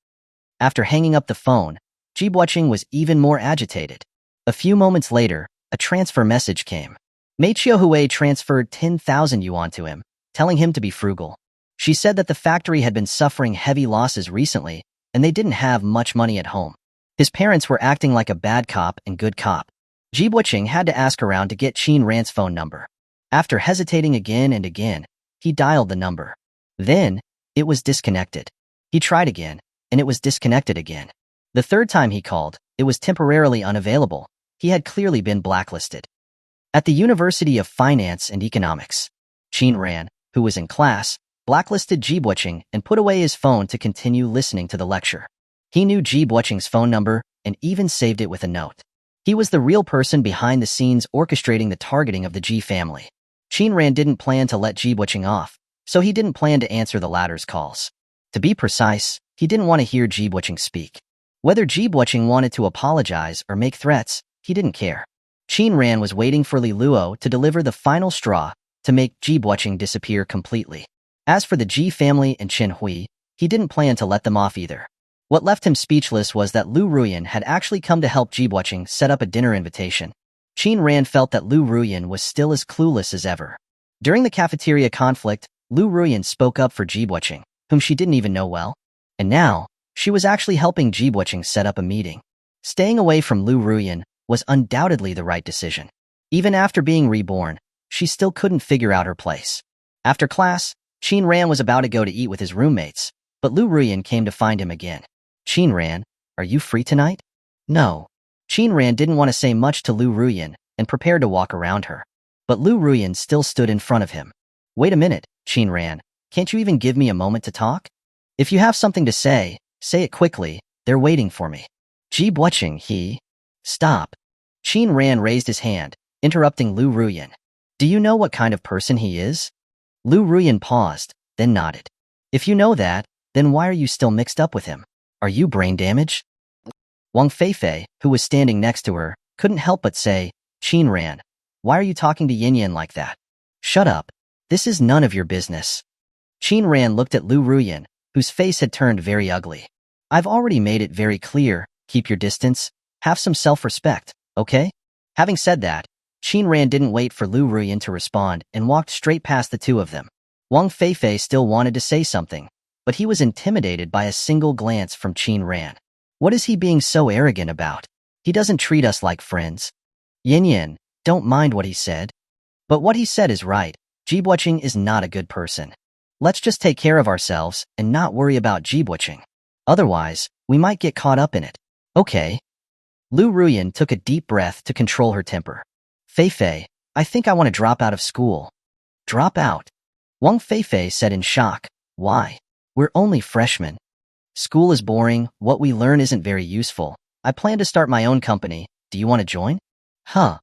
[SPEAKER 1] After hanging up the phone, Ji Buqing was even more agitated. A few moments later, a transfer message came. Mei Qiuhui transferred 10,000 yuan to him, telling him to be frugal. She said that the factory had been suffering heavy losses recently, and they didn't have much money at home. His parents were acting like a bad cop and good cop. Ji Buqing had to ask around to get Qin Ran's phone number. After hesitating again and again, he dialed the number. Then, it was disconnected. He tried again, and it was disconnected again. The third time he called, it was temporarily unavailable. He had clearly been blacklisted. At the University of Finance and Economics, Qin Ran, who was in class, blacklisted Ji Buqing and put away his phone to continue listening to the lecture. He knew Ji Buqing's phone number and even saved it with a note. He was the real person behind the scenes orchestrating the targeting of the Ji family. Qin Ran didn't plan to let Ji Buqing off, so he didn't plan to answer the latter's calls. To be precise, he didn't want to hear Ji Buqing speak. Whether Ji Buqing wanted to apologize or make threats, he didn't care. Qin Ran was waiting for Li Luo to deliver the final straw to make Ji Buqing disappear completely. As for the Ji family and Chen Hui, he didn't plan to let them off either. What left him speechless was that Liu Ruyuan had actually come to help Ji Buqing set up a dinner invitation. Qin Ran felt that Liu Ruyuan was still as clueless as ever. During the cafeteria conflict, Liu Ruyuan spoke up for Ji Buqing, whom she didn't even know well. And now, she was actually helping Ji Buqing set up a meeting. Staying away from Liu Ruyuan was undoubtedly the right decision. Even after being reborn, she still couldn't figure out her place. After class, Qin Ran was about to go to eat with his roommates, but Liu Ruyuan came to find him again. "Qin Ran, are you free tonight?" "No." Qin Ran didn't want to say much to Liu Ruyuan and prepared to walk around her. But Liu Ruyuan still stood in front of him. "Wait a minute, Qin Ran. Can't you even give me a moment to talk? If you have something to say it quickly. They're waiting for me." Ji Buqing, Stop. Qin Ran raised his hand, interrupting Liu Ruyuan. "Do you know what kind of person he is?" Liu Ruyuan paused, then nodded. "If you know that, then why are you still mixed up with him? Are you brain damaged?" Wang Feifei, who was standing next to her, couldn't help but say, "Qin Ran, why are you talking to Yin Yin like that?" "Shut up. This is none of your business." Qin Ran looked at Liu Ruyuan, whose face had turned very ugly. "I've already made it very clear, keep your distance, have some self-respect, okay?" Having said that, Qin Ran didn't wait for Liu Ruyuan to respond and walked straight past the two of them. Wang Feifei still wanted to say something, but he was intimidated by a single glance from Qin Ran. What is he being so arrogant about? He doesn't treat us like friends. Yin Yin, don't mind what he said. But what he said is right. Ji Buqing is not a good person. Let's just take care of ourselves and not worry about Ji Buqing. Otherwise, we might get caught up in it. Okay. Liu Ruyuan took a deep breath to control her temper. "Feifei, I think I want to drop out of school." "Drop out?" Wang Feifei said in shock. "Why? We're only freshmen." School is boring, what we learn isn't very useful. I plan to start my own company. Do you want to join? Huh.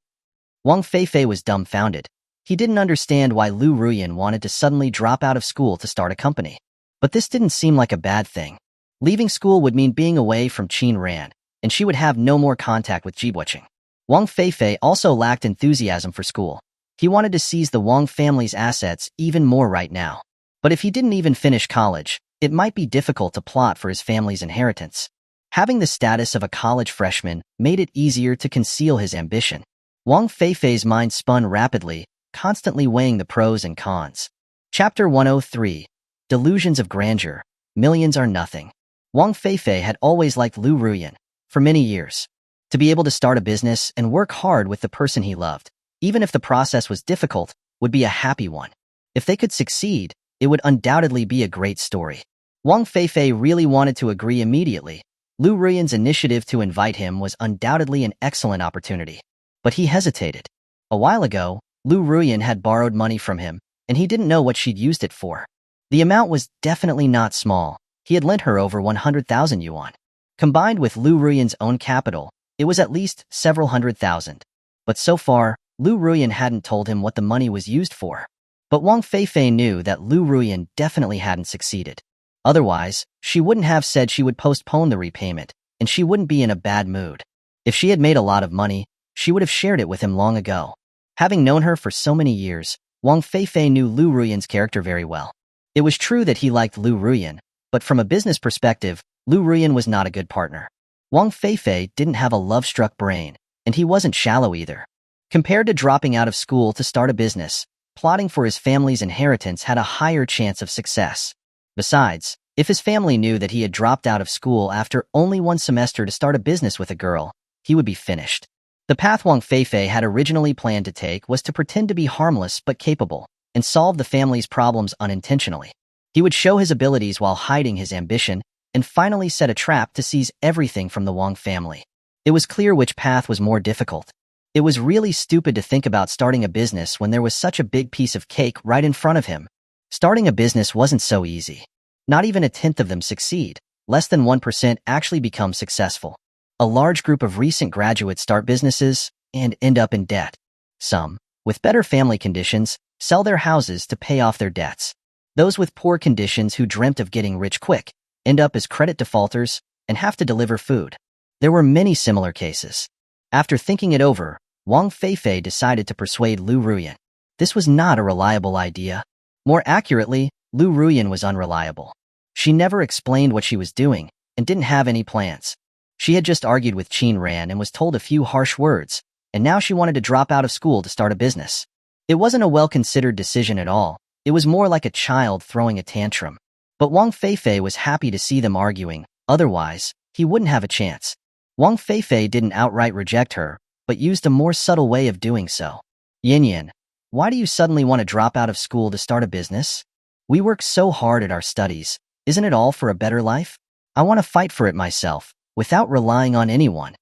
[SPEAKER 1] Wang Feifei was dumbfounded. He didn't understand why Liu Ruyuan wanted to suddenly drop out of school to start a company. But this didn't seem like a bad thing. Leaving school would mean being away from Qin Ran, and she would have no more contact with Jibuqing. Wang Feifei also lacked enthusiasm for school. He wanted to seize the Wang family's assets even more right now. But if he didn't even finish college, it might be difficult to plot for his family's inheritance. Having the status of a college freshman made it easier to conceal his ambition. Wang Feifei's mind spun rapidly, constantly weighing the pros and cons. Chapter 103. Delusions of Grandeur. Millions are nothing. Wang Feifei had always liked Liu Ruyuan for many years. To be able to start a business and work hard with the person he loved, even if the process was difficult, would be a happy one. If they could succeed, it would undoubtedly be a great story. Wang Feifei really wanted to agree immediately. Liu Ruyuan's initiative to invite him was undoubtedly an excellent opportunity. But he hesitated. A while ago, Liu Ruyuan had borrowed money from him, and he didn't know what she'd used it for. The amount was definitely not small. He had lent her over 100,000 yuan. Combined with Liu Ruyuan's own capital, it was at least several hundred thousand. But so far, Liu Ruyuan hadn't told him what the money was used for. But Wang Feifei knew that Liu Ruyuan definitely hadn't succeeded. Otherwise, she wouldn't have said she would postpone the repayment, and she wouldn't be in a bad mood. If she had made a lot of money, she would have shared it with him long ago. Having known her for so many years, Wang Feifei knew Liu Ruyuan's character very well. It was true that he liked Liu Ruyuan, but from a business perspective, Liu Ruyuan was not a good partner. Wang Feifei didn't have a love-struck brain, and he wasn't shallow either. Compared to dropping out of school to start a business, plotting for his family's inheritance had a higher chance of success. Besides, if his family knew that he had dropped out of school after only one semester to start a business with a girl, he would be finished. The path Wang Feifei had originally planned to take was to pretend to be harmless but capable, and solve the family's problems unintentionally. He would show his abilities while hiding his ambition, and finally set a trap to seize everything from the Wang family. It was clear which path was more difficult. It was really stupid to think about starting a business when there was such a big piece of cake right in front of him. Starting a business wasn't so easy. Not even a tenth of them succeed. Less than 1% actually become successful. A large group of recent graduates start businesses and end up in debt. Some, with better family conditions, sell their houses to pay off their debts. Those with poor conditions who dreamt of getting rich quick end up as credit defaulters and have to deliver food. There were many similar cases. After thinking it over, Wang Feifei decided to persuade Liu Ruyuan. This was not a reliable idea. More accurately, Liu Ruyuan was unreliable. She never explained what she was doing and didn't have any plans. She had just argued with Qin Ran and was told a few harsh words, and now she wanted to drop out of school to start a business. It wasn't a well-considered decision at all. It was more like a child throwing a tantrum. But Wang Feifei was happy to see them arguing, otherwise, he wouldn't have a chance. Wang Feifei didn't outright reject her, but used a more subtle way of doing so. Yin, why do you suddenly want to drop out of school to start a business? We work so hard at our studies. Isn't it all for a better life? I want to fight for it myself, without relying on anyone.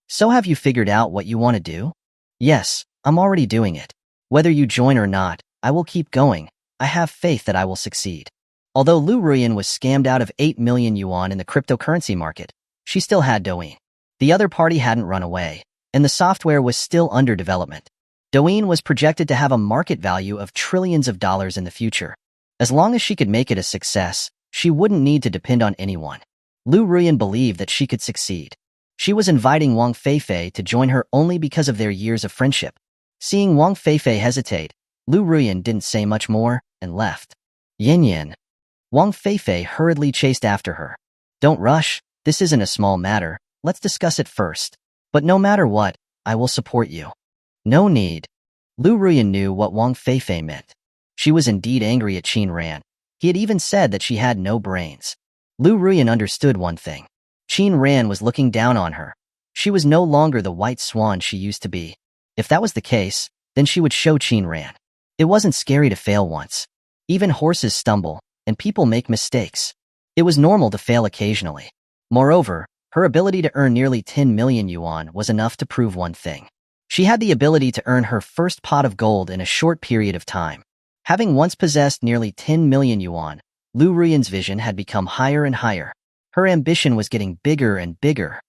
[SPEAKER 1] So have you figured out what you want to do? Yes, I'm already doing it. Whether you join or not, I will keep going. I have faith that I will succeed. Although Liu Ruyuan was scammed out of 8 million yuan in the cryptocurrency market, she still had Douyin. The other party hadn't run away, and the software was still under development. Douyin was projected to have a market value of trillions of dollars in the future. As long as she could make it a success, she wouldn't need to depend on anyone. Liu Ruyuan believed that she could succeed. She was inviting Wang Feifei to join her only because of their years of friendship. Seeing Wang Feifei hesitate, Liu Ruyuan didn't say much more and left. Yin. Wang Feifei hurriedly chased after her. Don't rush, this isn't a small matter, let's discuss it first. But no matter what, I will support you. No need. Liu Ruyuan knew what Wang Feifei meant. She was indeed angry at Qin Ran. He had even said that she had no brains. Liu Ruyuan understood one thing. Qin Ran was looking down on her. She was no longer the white swan she used to be. If that was the case, then she would show Qin Ran. It wasn't scary to fail once. Even horses stumble, and people make mistakes. It was normal to fail occasionally. Moreover, her ability to earn nearly 10 million yuan was enough to prove one thing. She had the ability to earn her first pot of gold in a short period of time. Having once possessed nearly 10 million yuan, Liu Ruyuan's vision had become higher and higher. Her ambition was getting bigger and bigger.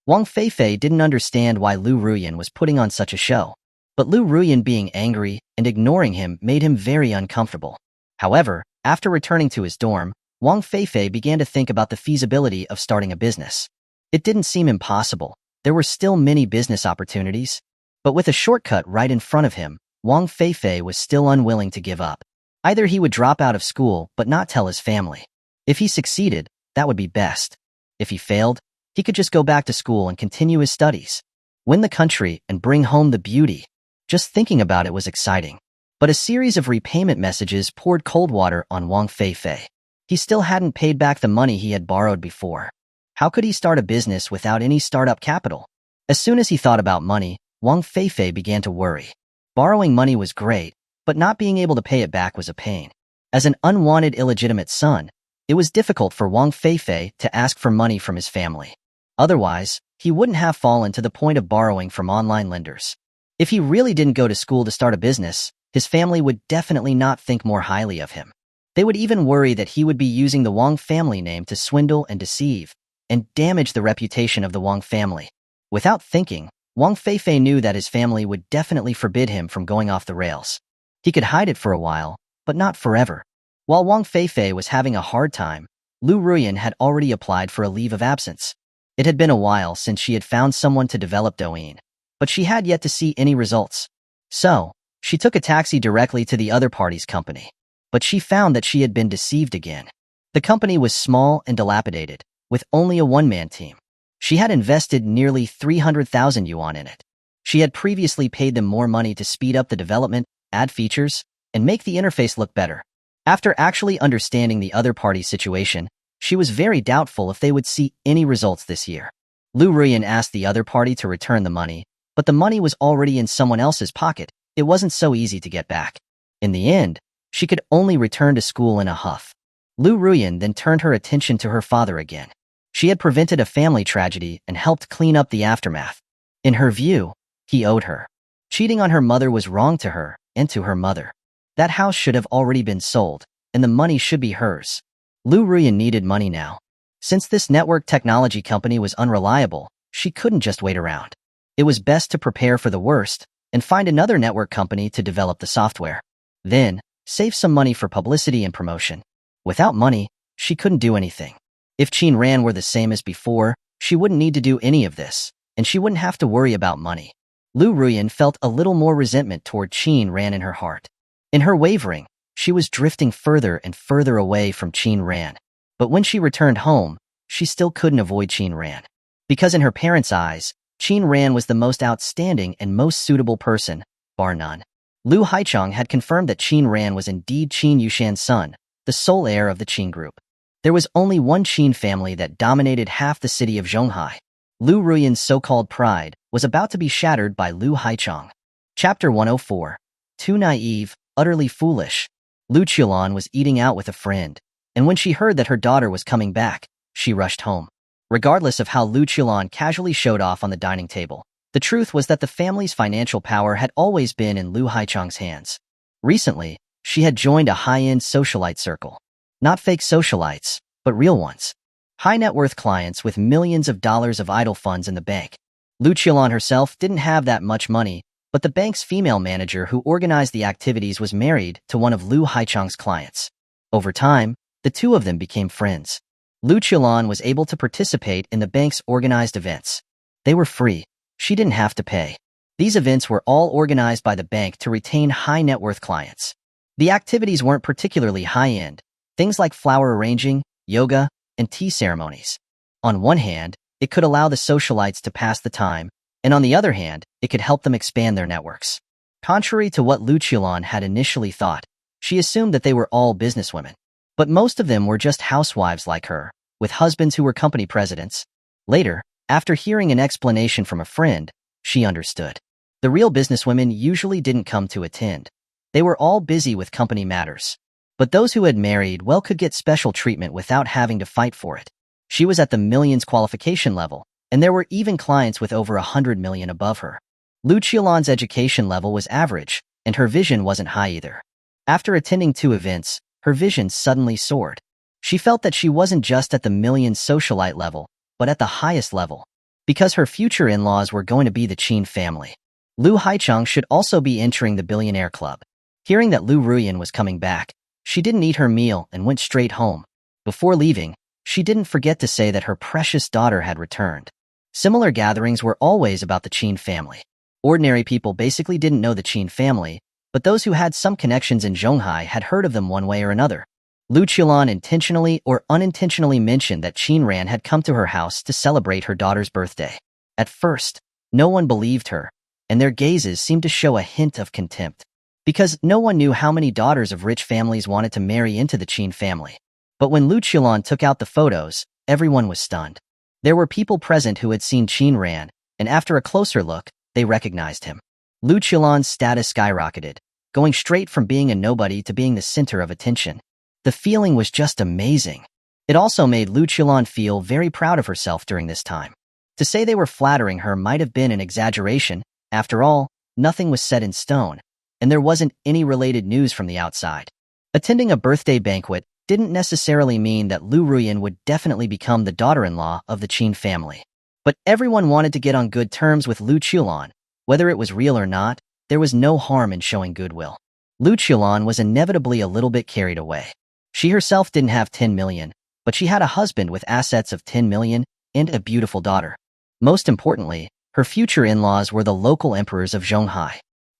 [SPEAKER 1] Wang Feifei didn't understand why Liu Ruyuan was putting on such a show, but Liu Ruyuan being angry and ignoring him made him very uncomfortable. However, after returning to his dorm, Wang Feifei began to think about the feasibility of starting a business. It didn't seem impossible. There were still many business opportunities, but with a shortcut right in front of him, Wang Feifei was still unwilling to give up. Either he would drop out of school but not tell his family. If he succeeded, that would be best. If he failed, he could just go back to school and continue his studies. Win the country and bring home the beauty. Just thinking about it was exciting. But a series of repayment messages poured cold water on Wang Feifei. He still hadn't paid back the money he had borrowed before. How could he start a business without any startup capital? As soon as he thought about money, Wang Feifei began to worry. Borrowing money was great, but not being able to pay it back was a pain. As an unwanted illegitimate son, it was difficult for Wang Feifei to ask for money from his family. Otherwise, he wouldn't have fallen to the point of borrowing from online lenders. If he really didn't go to school to start a business, his family would definitely not think more highly of him. They would even worry that he would be using the Wang family name to swindle and deceive, and damage the reputation of the Wang family. Without thinking, Wang Feifei knew that his family would definitely forbid him from going off the rails. He could hide it for a while, but not forever. While Wang Feifei was having a hard time, Liu Ruyuan had already applied for a leave of absence. It had been a while since she had found someone to develop Douyin, but she had yet to see any results. So, she took a taxi directly to the other party's company. But she found that she had been deceived again. The company was small and dilapidated, with only a one-man team. She had invested nearly 300,000 yuan in it. She had previously paid them more money to speed up the development, add features, and make the interface look better. After actually understanding the other party's situation, she was very doubtful if they would see any results this year. Liu Ruyuan asked the other party to return the money, but the money was already in someone else's pocket. It wasn't so easy to get back. In the end, she could only return to school in a huff. Liu Ruyuan then turned her attention to her father again. She had prevented a family tragedy and helped clean up the aftermath. In her view, he owed her. Cheating on her mother was wrong to her and to her mother. That house should have already been sold, and the money should be hers. Liu Ruyuan needed money now. Since this network technology company was unreliable, she couldn't just wait around. It was best to prepare for the worst and find another network company to develop the software. Then, save some money for publicity and promotion. Without money, she couldn't do anything. If Qin Ran were the same as before, she wouldn't need to do any of this, and she wouldn't have to worry about money. Liu Ruyuan felt a little more resentment toward Qin Ran in her heart. In her wavering, she was drifting further and further away from Qin Ran. But when she returned home, she still couldn't avoid Qin Ran. Because in her parents' eyes, Qin Ran was the most outstanding and most suitable person, bar none. Liu Haichong had confirmed that Qin Ran was indeed Qin Yushan's son, the sole heir of the Qin group. There was only one Qin family that dominated half the city of Zhonghai. Liu Ruyuan's so-called pride was about to be shattered by Liu Haichong. Chapter 104. Too naive, utterly foolish. Liu Qiulan was eating out with a friend, and when she heard that her daughter was coming back, she rushed home. Regardless of how Liu Qiulan casually showed off on the dining table, the truth was that the family's financial power had always been in Liu Haichong's hands. Recently, she had joined a high-end socialite circle. Not fake socialites, but real ones. High-net-worth clients with millions of dollars of idle funds in the bank. Liu Qiulan herself didn't have that much money, but the bank's female manager who organized the activities was married to one of Liu Haichong's clients. Over time, the two of them became friends. Liu Qiulan was able to participate in the bank's organized events. They were free. She didn't have to pay. These events were all organized by the bank to retain high-net-worth clients. The activities weren't particularly high-end, things like flower arranging, yoga, and tea ceremonies. On one hand, it could allow the socialites to pass the time, and on the other hand, it could help them expand their networks. Contrary to what Liu Qiulan had initially thought, she assumed that they were all businesswomen. But most of them were just housewives like her, with husbands who were company presidents. Later, after hearing an explanation from a friend, she understood. The real businesswomen usually didn't come to attend. They were all busy with company matters. But those who had married well could get special treatment without having to fight for it. She was at the millions qualification level, and there were even clients with over 100 million above her. Liu Qiulan's education level was average, and her vision wasn't high either. After attending 2 events, her vision suddenly soared. She felt that she wasn't just at the million socialite level, but at the highest level, because her future in-laws were going to be the Qin family. Lu Haicheng should also be entering the billionaire club. Hearing that Liu Ruyuan was coming back, she didn't eat her meal and went straight home. Before leaving, she didn't forget to say that her precious daughter had returned. Similar gatherings were always about the Qin family. Ordinary people basically didn't know the Qin family, but those who had some connections in Zhonghai had heard of them one way or another. Lu Qilan intentionally or unintentionally mentioned that Qin Ran had come to her house to celebrate her daughter's birthday. At first, no one believed her, and their gazes seemed to show a hint of contempt, because no one knew how many daughters of rich families wanted to marry into the Qin family. But when Lu Qilan took out the photos, everyone was stunned. There were people present who had seen Qin Ran, and after a closer look, they recognized him. Lu Qilan's status skyrocketed, going straight from being a nobody to being the center of attention. The feeling was just amazing. It also made Lu Qilan feel very proud of herself during this time. To say they were flattering her might have been an exaggeration. After all, nothing was set in stone, and there wasn't any related news from the outside. Attending a birthday banquet didn't necessarily mean that Liu Ruyuan would definitely become the daughter-in-law of the Qin family. But everyone wanted to get on good terms with Lu Qilan. Whether it was real or not, there was no harm in showing goodwill. Lu Qilan was inevitably a little bit carried away. She herself didn't have 10 million, but she had a husband with assets of 10 million and a beautiful daughter. Most importantly, her future in-laws were the local emperors of Zhonghai.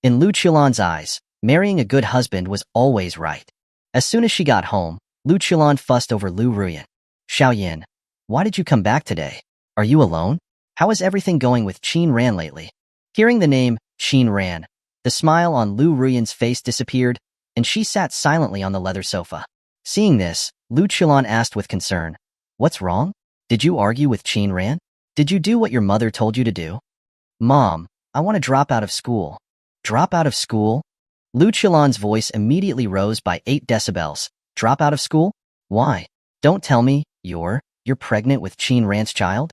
[SPEAKER 1] In Lu Qilan's eyes, marrying a good husband was always right. As soon as she got home, Lu Qilan fussed over Liu Ruyuan. Xiaoyin, why did you come back today? Are you alone? How is everything going with Qin Ran lately? Hearing the name Qin Ran, the smile on Liu Ruyuan's face disappeared, and she sat silently on the leather sofa. Seeing this, Lu Qilan asked with concern, "What's wrong? Did you argue with Qin Ran? Did you do what your mother told you to do?" "Mom, I want to drop out of school." "Drop out of school?" Lu Qilan's voice immediately rose by 8 decibels. "Drop out of school? Why? Don't tell me you're pregnant with Qin Ran's child?"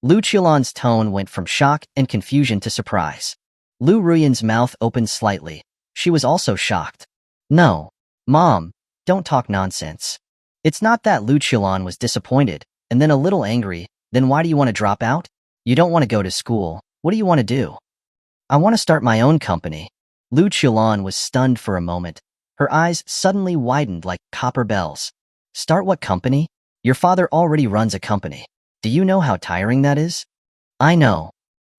[SPEAKER 1] Lu Qilan's tone went from shock and confusion to surprise. Liu Ruyuan's mouth opened slightly. She was also shocked. "No. Mom, don't talk nonsense." It's not that Lu Qilan was disappointed, and then a little angry. "Then why do you want to drop out? You don't want to go to school. What do you want to do?" "I want to start my own company." Lu Qilan was stunned for a moment. Her eyes suddenly widened like copper bells. "Start what company? Your father already runs a company. Do you know how tiring that is?" "I know."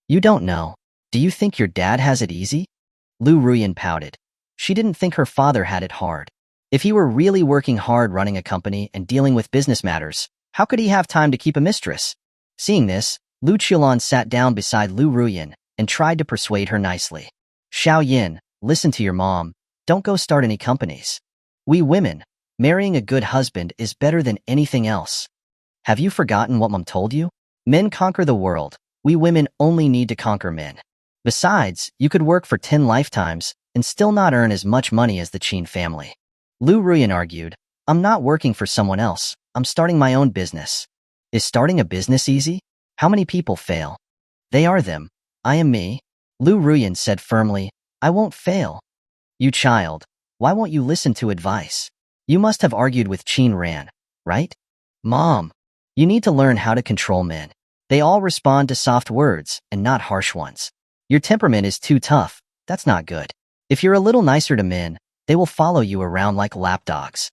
[SPEAKER 1] "You don't know. Do you think your dad has it easy?" Liu Ruyuan pouted. She didn't think her father had it hard. If he were really working hard running a company and dealing with business matters, how could he have time to keep a mistress? Seeing this, Lu Qilan sat down beside Liu Ruyuan and tried to persuade her nicely. "Xiaoyin, listen to your mom. Don't go start any companies. We women, marrying a good husband is better than anything else. Have you forgotten what Mom told you? Men conquer the world. We women only need to conquer men. Besides, you could work for 10 lifetimes and still not earn as much money as the Qin family." Liu Ruyuan argued, "I'm not working for someone else. I'm starting my own business." "Is starting a business easy? How many people fail?" "They are them. I am me." Liu Ruyuan said firmly, "I won't fail." "You child, why won't you listen to advice? You must have argued with Qin Ran, right?" "Mom, you need to learn how to control men. They all respond to soft words and not harsh ones. Your temperament is too tough. That's not good. If you're a little nicer to men, they will follow you around like lapdogs."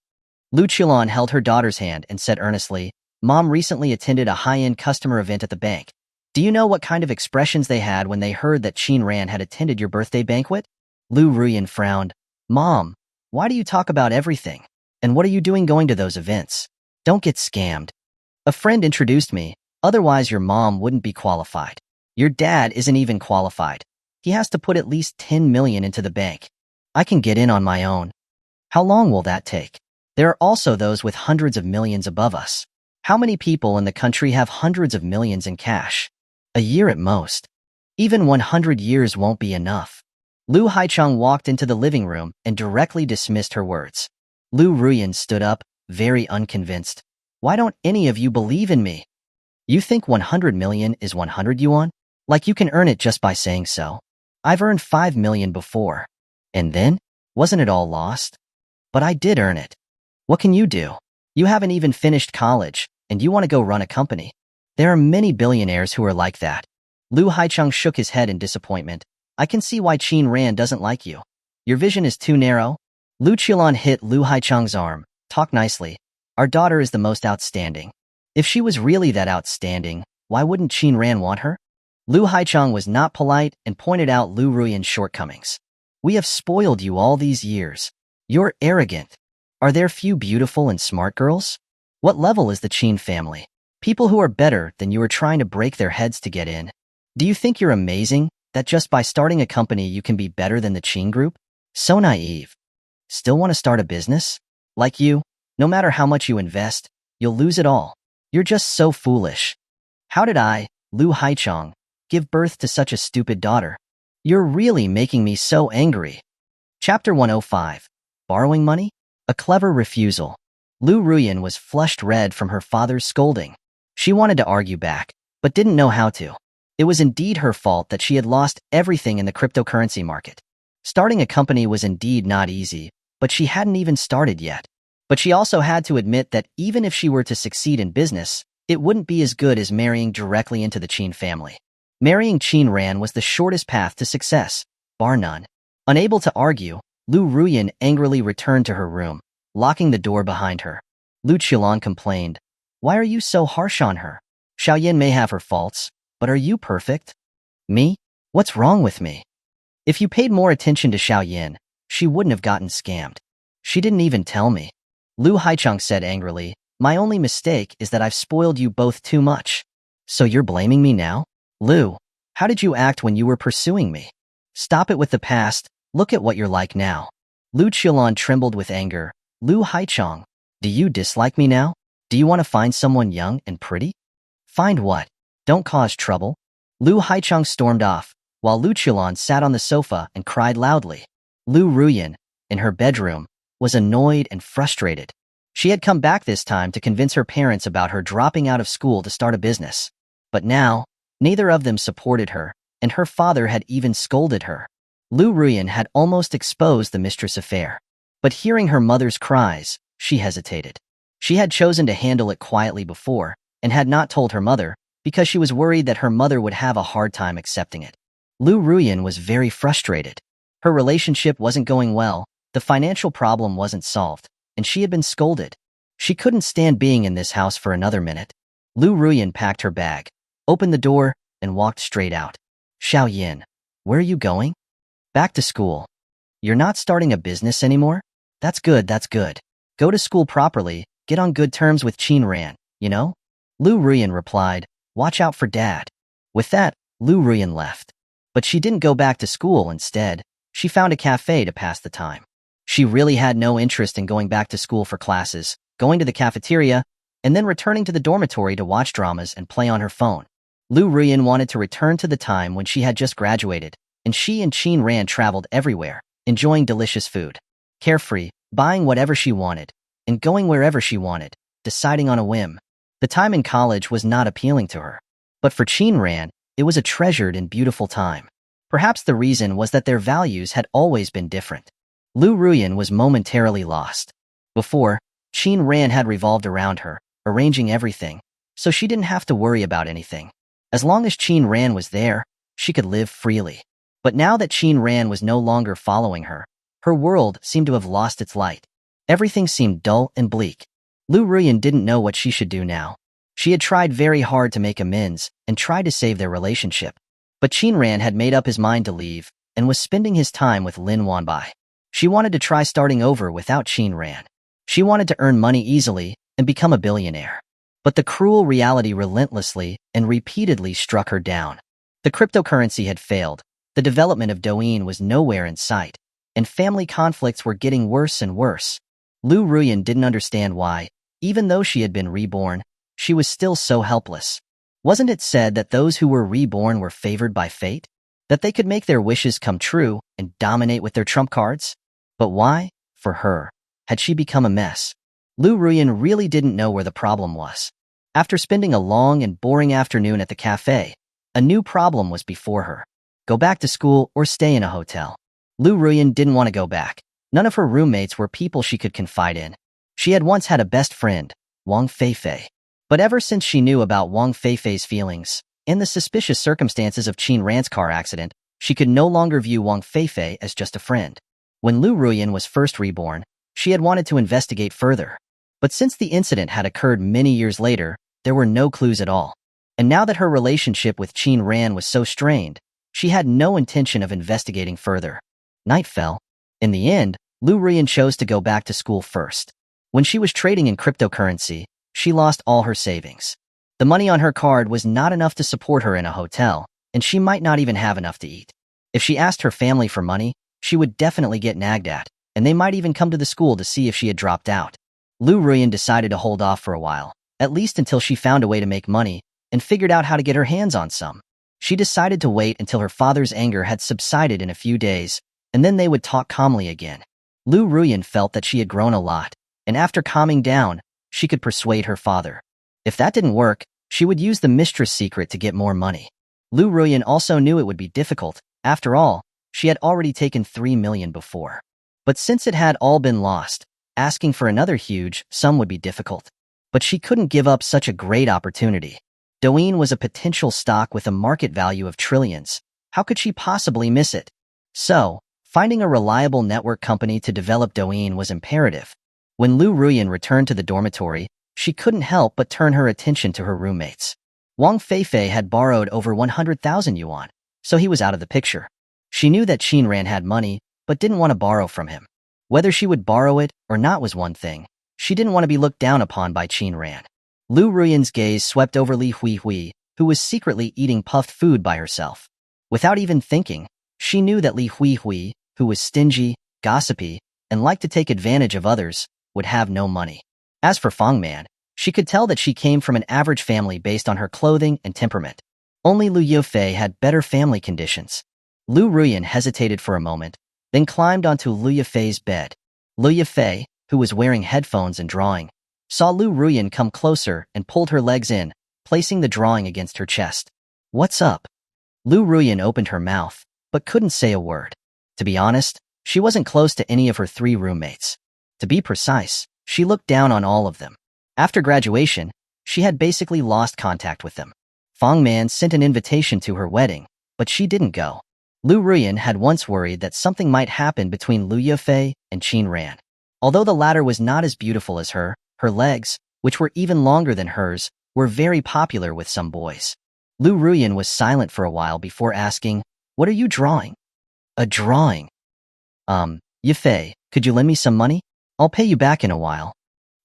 [SPEAKER 1] Lu Qilan held her daughter's hand and said earnestly, "Mom recently attended a high-end customer event at the bank. Do you know what kind of expressions they had when they heard that Qin Ran had attended your birthday banquet?" Liu Ruyuan frowned. "Mom, why do you talk about everything? And what are you doing going to those events? Don't get scammed. A friend introduced me, otherwise your mom wouldn't be qualified. Your dad isn't even qualified. He has to put at least 10 million into the bank. I can get in on my own." "How long will that take? There are also those with hundreds of millions above us. How many people in the country have hundreds of millions in cash? A year at most. Even 100 years won't be enough." Lu Haicheng walked into the living room and directly dismissed her words. Liu Ruyuan stood up, very unconvinced. "Why don't any of you believe in me? You think 100 million is 100 yuan? Like you can earn it just by saying so? I've earned 5 million before. And then? Wasn't it all lost? But I did earn it. What can you do? You haven't even finished college, and you want to go run a company. There are many billionaires who are like that. Lu Haicheng shook his head in disappointment. I can see why Qin Ran doesn't like you. Your vision is too narrow. Lu Qilan hit Lu Haicheng's arm. Talk nicely. Our daughter is the most outstanding. If she was really that outstanding, why wouldn't Qin Ran want her? Lu Haicheng was not polite and pointed out Liu Ruyuan's shortcomings. We have spoiled you all these years. You're arrogant. Are there few beautiful and smart girls? What level is the Qin family? People who are better than you are trying to break their heads to get in. Do you think you're amazing, that just by starting a company you can be better than the Qin group? So naive. Still want to start a business? Like you, no matter how much you invest, you'll lose it all. You're just so foolish. How did I, Lu Haicheng, give birth to such a stupid daughter? You're really making me so angry. Chapter 105. Borrowing money? A clever refusal. Liu Ruyuan was flushed red from her father's scolding. She wanted to argue back, but didn't know how to. It was indeed her fault that she had lost everything in the cryptocurrency market. Starting a company was indeed not easy, but she hadn't even started yet. But she also had to admit that even if she were to succeed in business, it wouldn't be as good as marrying directly into the Qin family. Marrying Qin Ran was the shortest path to success, bar none. Unable to argue, Liu Ruyuan angrily returned to her room, locking the door behind her. Lu Qilan complained, "Why are you so harsh on her? Xiaoyan may have her faults, but are you perfect? Me? What's wrong with me? If you paid more attention to Xiaoyan, she wouldn't have gotten scammed. She didn't even tell me." Lu Haicheng said angrily, "My only mistake is that I've spoiled you both too much. So you're blaming me now? Lu, how did you act when you were pursuing me? Stop it with the past, look at what you're like now." Lu Qilan trembled with anger. "Lu Haicheng, do you dislike me now? Do you want to find someone young and pretty? Find what? Don't cause trouble." Lu Haicheng stormed off, while Lu Qilan sat on the sofa and cried loudly. Liu Ruyuan, in her bedroom, was annoyed and frustrated. She had come back this time to convince her parents about her dropping out of school to start a business. But now, neither of them supported her, and her father had even scolded her. Liu Ruyuan had almost exposed the mistress affair. But hearing her mother's cries, she hesitated. She had chosen to handle it quietly before, and had not told her mother, because she was worried that her mother would have a hard time accepting it. Liu Ruyuan was very frustrated. Her relationship wasn't going well, the financial problem wasn't solved, and she had been scolded. She couldn't stand being in this house for another minute. Liu Ruyuan packed her bag, opened the door, and walked straight out. "Xiaoyan, where are you going?" "Back to school." "You're not starting a business anymore?" That's good. Go to school properly, get on good terms with Qin Ran, you know?" Liu Ruyuan replied, "Watch out for Dad." With that, Liu Ruyuan left. But she didn't go back to school. Instead, she found a cafe to pass the time. She really had no interest in going back to school for classes, going to the cafeteria, and then returning to the dormitory to watch dramas and play on her phone. Liu Ruyuan wanted to return to the time when she had just graduated, and she and Qin Ran traveled everywhere, enjoying delicious food. Carefree, buying whatever she wanted, and going wherever she wanted, deciding on a whim. The time in college was not appealing to her. But for Qin Ran, it was a treasured and beautiful time. Perhaps the reason was that their values had always been different. Liu Ruyuan was momentarily lost. Before, Qin Ran had revolved around her, arranging everything, so she didn't have to worry about anything. As long as Qin Ran was there, she could live freely. But now that Qin Ran was no longer following her, her world seemed to have lost its light. Everything seemed dull and bleak. Liu Ruyuan didn't know what she should do now. She had tried very hard to make amends and tried to save their relationship. But Qin Ran had made up his mind to leave and was spending his time with Lin Wanbai. She wanted to try starting over without Qin Ran. She wanted to earn money easily and become a billionaire. But the cruel reality relentlessly and repeatedly struck her down. The cryptocurrency had failed, the development of Douyin was nowhere in sight, and family conflicts were getting worse and worse. Liu Ruyuan didn't understand why, even though she had been reborn, she was still so helpless. Wasn't it said that those who were reborn were favored by fate? That they could make their wishes come true and dominate with their trump cards? But why, for her, had she become a mess? Liu Ruyuan really didn't know where the problem was. After spending a long and boring afternoon at the cafe, a new problem was before her. Go back to school or stay in a hotel. Liu Ruyuan didn't want to go back. None of her roommates were people she could confide in. She had once had a best friend, Wang Feifei. But ever since she knew about Wang Feifei's feelings and the suspicious circumstances of Qin Ran's car accident, she could no longer view Wang Feifei as just a friend. When Liu Ruyuan was first reborn, she had wanted to investigate further. But since the incident had occurred many years later, there were no clues at all. And now that her relationship with Qin Ran was so strained, she had no intention of investigating further. Night fell. In the end, Liu Ruyuan chose to go back to school first. When she was trading in cryptocurrency, she lost all her savings. The money on her card was not enough to support her in a hotel, and she might not even have enough to eat. If she asked her family for money, she would definitely get nagged at, and they might even come to the school to see if she had dropped out. Liu Ruyuan decided to hold off for a while, at least until she found a way to make money and figured out how to get her hands on some. She decided to wait until her father's anger had subsided in a few days, and then they would talk calmly again. Liu Ruyuan felt that she had grown a lot, and after calming down, she could persuade her father. If that didn't work, she would use the mistress secret to get more money. Liu Ruyuan also knew it would be difficult. After all, she had already taken 3 million before. But since it had all been lost, asking for another huge sum would be difficult. But she couldn't give up such a great opportunity. Douyin was a potential stock with a market value of trillions. How could she possibly miss it? So, finding a reliable network company to develop Douyin was imperative. When Liu Ruyuan returned to the dormitory, she couldn't help but turn her attention to her roommates. Wang Feifei had borrowed over 100,000 yuan, so he was out of the picture. She knew that Qin Ran had money, but didn't want to borrow from him. Whether she would borrow it or not was one thing. She didn't want to be looked down upon by Qin Ran. Liu Ruyuan's gaze swept over Li Huihui, who was secretly eating puffed food by herself. Without even thinking, she knew that Li Huihui, who was stingy, gossipy, and liked to take advantage of others, would have no money. As for Fang Man, she could tell that she came from an average family based on her clothing and temperament. Only Liu Yufei had better family conditions. Liu Ruyuan hesitated for a moment, then climbed onto Liu Yufei's bed. Liu Yufei, who was wearing headphones and drawing, saw Liu Ruyuan come closer and pulled her legs in, placing the drawing against her chest. "What's up?" Liu Ruyuan opened her mouth, but couldn't say a word. To be honest, she wasn't close to any of her 3 roommates. To be precise, she looked down on all of them. After graduation, she had basically lost contact with them. Fang Man sent an invitation to her wedding, but she didn't go. Liu Ruyuan had once worried that something might happen between Liu Yufei and Qin Ran. Although the latter was not as beautiful as her legs, which were even longer than hers, were very popular with some boys. Liu Ruyuan was silent for a while before asking, "What are you drawing?" "A drawing." Yufei, could you lend me some money? I'll pay you back in a while."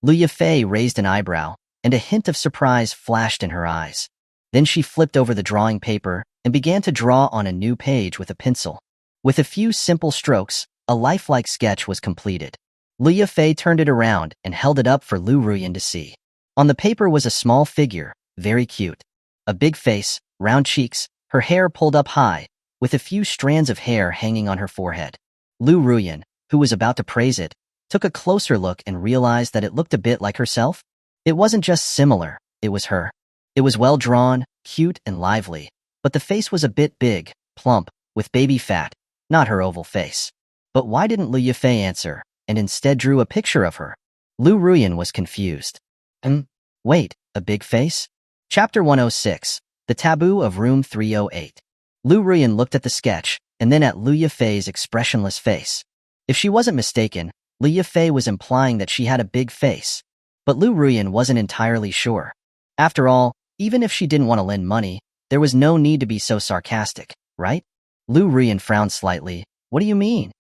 [SPEAKER 1] Liu Yufei raised an eyebrow, and a hint of surprise flashed in her eyes. Then she flipped over the drawing paper and began to draw on a new page with a pencil. With a few simple strokes, a lifelike sketch was completed. Liu Yufei turned it around and held it up for Liu Ruyuan to see. On the paper was a small figure, very cute. A big face, round cheeks, her hair pulled up high, with a few strands of hair hanging on her forehead. Liu Ruyuan, who was about to praise it, took a closer look and realized that it looked a bit like herself. It wasn't just similar, it was her. It was well drawn, cute, and lively, but the face was a bit big, plump, with baby fat, not her oval face. But why didn't Liu Yufei answer, and instead drew a picture of her? Liu Ruyuan was confused. Wait, a big face? Chapter 106, The Taboo of Room 308. Liu Ruyuan looked at the sketch, and then at Liu Yufei's expressionless face. If she wasn't mistaken, Liu Yufei was implying that she had a big face. But Liu Ruyuan wasn't entirely sure. After all, even if she didn't want to lend money, there was no need to be so sarcastic, right? Liu Ruyuan frowned slightly. "What do you mean?"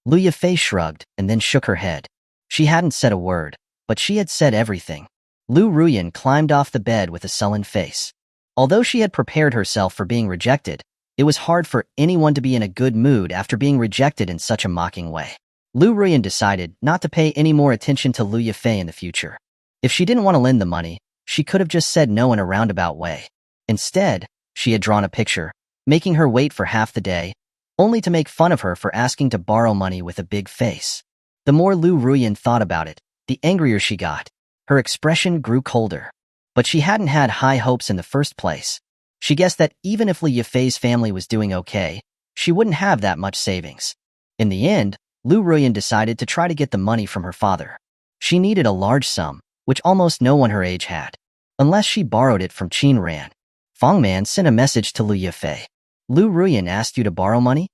[SPEAKER 1] Liu Yufei shrugged and then shook her head. She hadn't said a word, but she had said everything. Liu Ruyuan climbed off the bed with a sullen face. Although she had prepared herself for being rejected, it was hard for anyone to be in a good mood after being rejected in such a mocking way. Liu Ruyuan decided not to pay any more attention to Liu Yufei in the future. If she didn't want to lend the money, she could have just said no in a roundabout way. Instead, she had drawn a picture, making her wait for half the day, only to make fun of her for asking to borrow money with a big face. The more Liu Ruyuan thought about it, the angrier she got. Her expression grew colder. But she hadn't had high hopes in the first place. She guessed that even if Liu Yufei's family was doing okay, she wouldn't have that much savings. In the end, Liu Ruyuan decided to try to get the money from her father. She needed a large sum, which almost no one her age had, unless she borrowed it from Qin Ran. Fang Man sent a message to Liu Yifei. Liu Ruyuan asked you to borrow money?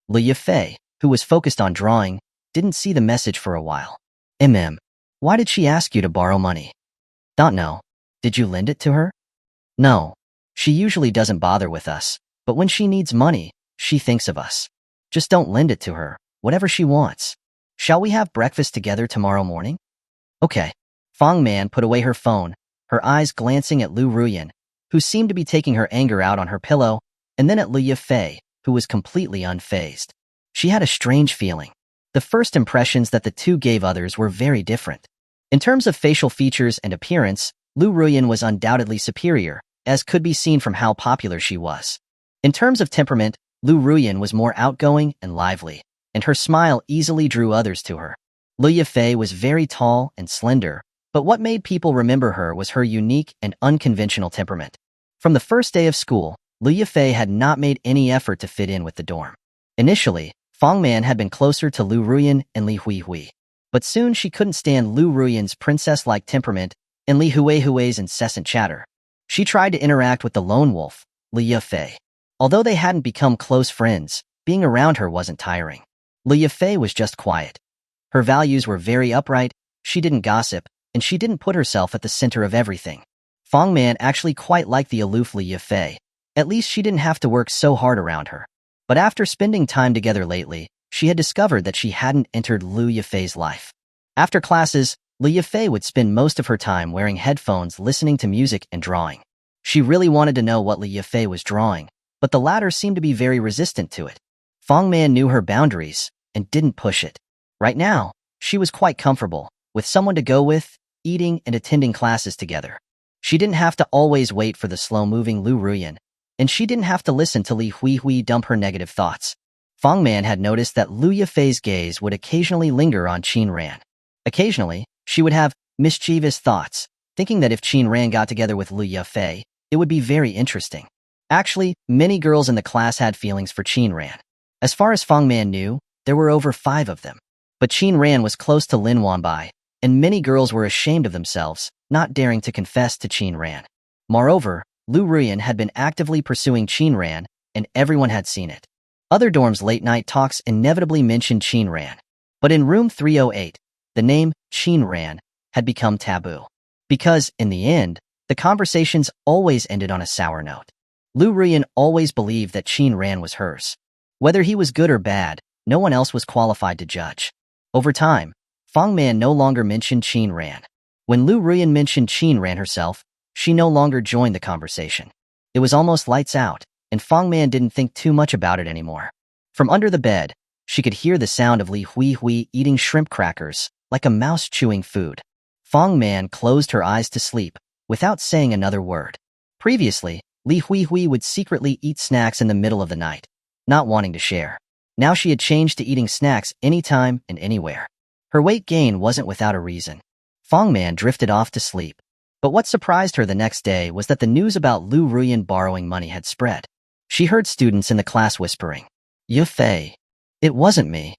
[SPEAKER 1] Liu Yifei, who was focused on drawing, didn't see the message for a while. Why did she ask you to borrow money? Don't know. Did you lend it to her? No. She usually doesn't bother with us, but when she needs money, she thinks of us. Just don't lend it to her, whatever she wants. Shall we have breakfast together tomorrow morning? Okay. Fang Man put away her phone, her eyes glancing at Liu Ruyuan, who seemed to be taking her anger out on her pillow, and then at Liu Yifei, who was completely unfazed. She had a strange feeling. The first impressions that the two gave others were very different. In terms of facial features and appearance, Liu Ruyuan was undoubtedly superior, as could be seen from how popular she was. In terms of temperament, Liu Ruyuan was more outgoing and lively, and her smile easily drew others to her. Liu Yifei was very tall and slender, but what made people remember her was her unique and unconventional temperament. From the first day of school, Liu Yifei had not made any effort to fit in with the dorm. Initially, Fang Man had been closer to Liu Ruyuan and Li Huihui, but soon she couldn't stand Liu Ruyuan's princess-like temperament and Li Huihui's incessant chatter. She tried to interact with the lone wolf, Liu Yifei. Although they hadn't become close friends, being around her wasn't tiring. Liu Yifei was just quiet. Her values were very upright, she didn't gossip, and she didn't put herself at the center of everything. Fang Man actually quite liked the aloof Liu Yifei. At least she didn't have to work so hard around her. But after spending time together lately, she had discovered that she hadn't entered Liu Yifei's life. After classes, Liu Yifei would spend most of her time wearing headphones listening to music and drawing. She really wanted to know what Liu Yifei was drawing, but the latter seemed to be very resistant to it. Fang Man knew her boundaries and didn't push it. Right now, she was quite comfortable, with someone to go with, eating and attending classes together. She didn't have to always wait for the slow-moving Liu Ruyuan, and she didn't have to listen to Li Huihui dump her negative thoughts. Fang Man had noticed that Liu Yifei's gaze would occasionally linger on Qin Ran. Occasionally, she would have mischievous thoughts, thinking that if Qin Ran got together with Liu Yifei, it would be very interesting. Actually, many girls in the class had feelings for Qin Ran. As far as Fang Man knew, there were over 5 of them. But Qin Ran was close to Lin Wanbai, and many girls were ashamed of themselves, not daring to confess to Qin Ran. Moreover, Liu Ruyuan had been actively pursuing Qin Ran, and everyone had seen it. Other dorms' late-night talks inevitably mentioned Qin Ran. But in room 308, the name Qin Ran had become taboo. Because, in the end, the conversations always ended on a sour note. Liu Ruyuan always believed that Qin Ran was hers. Whether he was good or bad, no one else was qualified to judge. Over time, Fang Man no longer mentioned Qin Ran. When Liu Ruyuan mentioned Qin Ran herself, she no longer joined the conversation. It was almost lights out, and Fang Man didn't think too much about it anymore. From under the bed, she could hear the sound of Li Huihui eating shrimp crackers, like a mouse chewing food. Fang Man closed her eyes to sleep, without saying another word. Previously, Li Huihui would secretly eat snacks in the middle of the night, not wanting to share. Now she had changed to eating snacks anytime and anywhere. Her weight gain wasn't without a reason. Fang Man drifted off to sleep. But what surprised her the next day was that the news about Liu Ruyuan borrowing money had spread. She heard students in the class whispering, "Yifei." It wasn't me.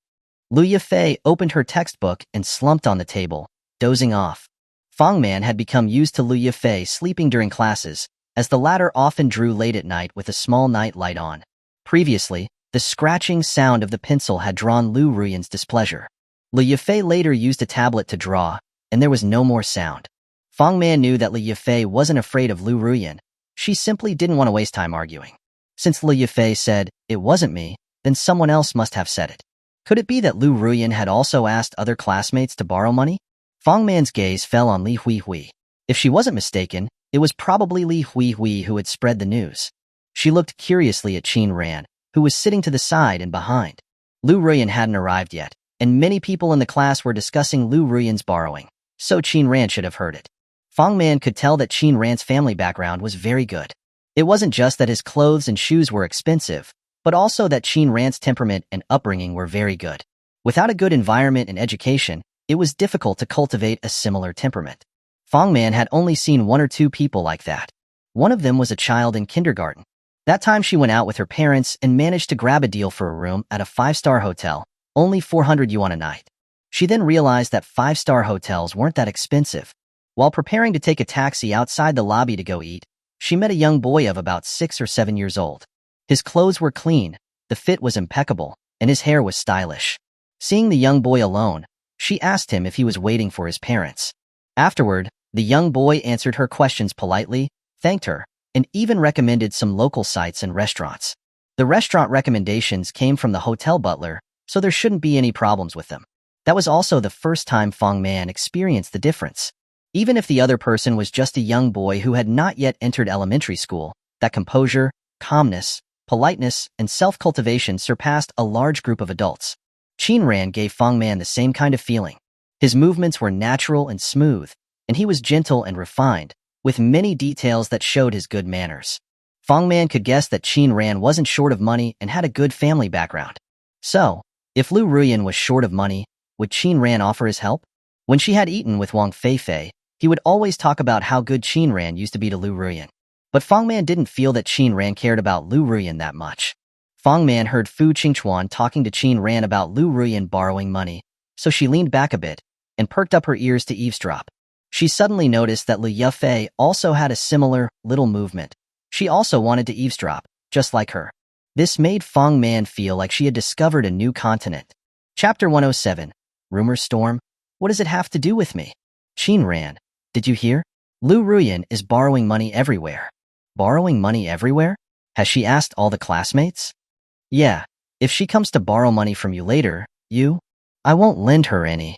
[SPEAKER 1] Liu Yifei opened her textbook and slumped on the table, dozing off. Fang Man had become used to Liu Yifei sleeping during classes, as the latter often drew late at night with a small night light on. Previously, the scratching sound of the pencil had drawn Liu Ruyuan's displeasure. Liu Yifei later used a tablet to draw, and there was no more sound. Fang Man knew that Liu Yifei wasn't afraid of Liu Ruyuan. She simply didn't want to waste time arguing. Since Liu Yifei said, "It wasn't me," then someone else must have said it. Could it be that Liu Ruyuan had also asked other classmates to borrow money? Fang Man's gaze fell on Li Huihui. If she wasn't mistaken, it was probably Li Huihui who had spread the news. She looked curiously at Qin Ran, who was sitting to the side and behind. Liu Ruyuan hadn't arrived yet, and many people in the class were discussing Liu Ruyuan's borrowing, so Qin Ran should have heard it. Fang Man could tell that Qin Ran's family background was very good. It wasn't just that his clothes and shoes were expensive, but also that Qin Ran's temperament and upbringing were very good. Without a good environment and education, it was difficult to cultivate a similar temperament. Fang Man had only seen 1 or 2 people like that. One of them was a child in kindergarten. That time she went out with her parents and managed to grab a deal for a room at a 5-star hotel, only 400 yuan a night. She then realized that five-star hotels weren't that expensive. While preparing to take a taxi outside the lobby to go eat, she met a young boy of about 6 or 7 years old. His clothes were clean, the fit was impeccable, and his hair was stylish. Seeing the young boy alone, she asked him if he was waiting for his parents. Afterward, the young boy answered her questions politely, thanked her, and even recommended some local sites and restaurants. The restaurant recommendations came from the hotel butler, so there shouldn't be any problems with them. That was also the first time Fang Man experienced the difference. Even if the other person was just a young boy who had not yet entered elementary school, that composure, calmness, politeness, and self-cultivation surpassed a large group of adults. Qinran gave Fang Man the same kind of feeling. His movements were natural and smooth, and he was gentle and refined, with many details that showed his good manners. Fang Man could guess that Qinran wasn't short of money and had a good family background. So, if Liu Ruyuan was short of money, would Qinran offer his help? When she had eaten with Wang Feifei, he would always talk about how good Qinran used to be to Liu Ruyuan. But Fang Man didn't feel that Qinran cared about Liu Ruyuan that much. Fang Man heard Fu Qingchuan talking to Qinran about Liu Ruyuan borrowing money, so she leaned back a bit and perked up her ears to eavesdrop. She suddenly noticed that Liu Yufei also had a similar, little movement. She also wanted to eavesdrop, just like her. This made Fang Man feel like she had discovered a new continent. Chapter 107. Rumor Storm? What does it have to do with me? Qinran, did you hear? Liu Ruyuan is borrowing money everywhere. Borrowing money everywhere? Has she asked all the classmates? Yeah, if she comes to borrow money from you later, I won't lend her any.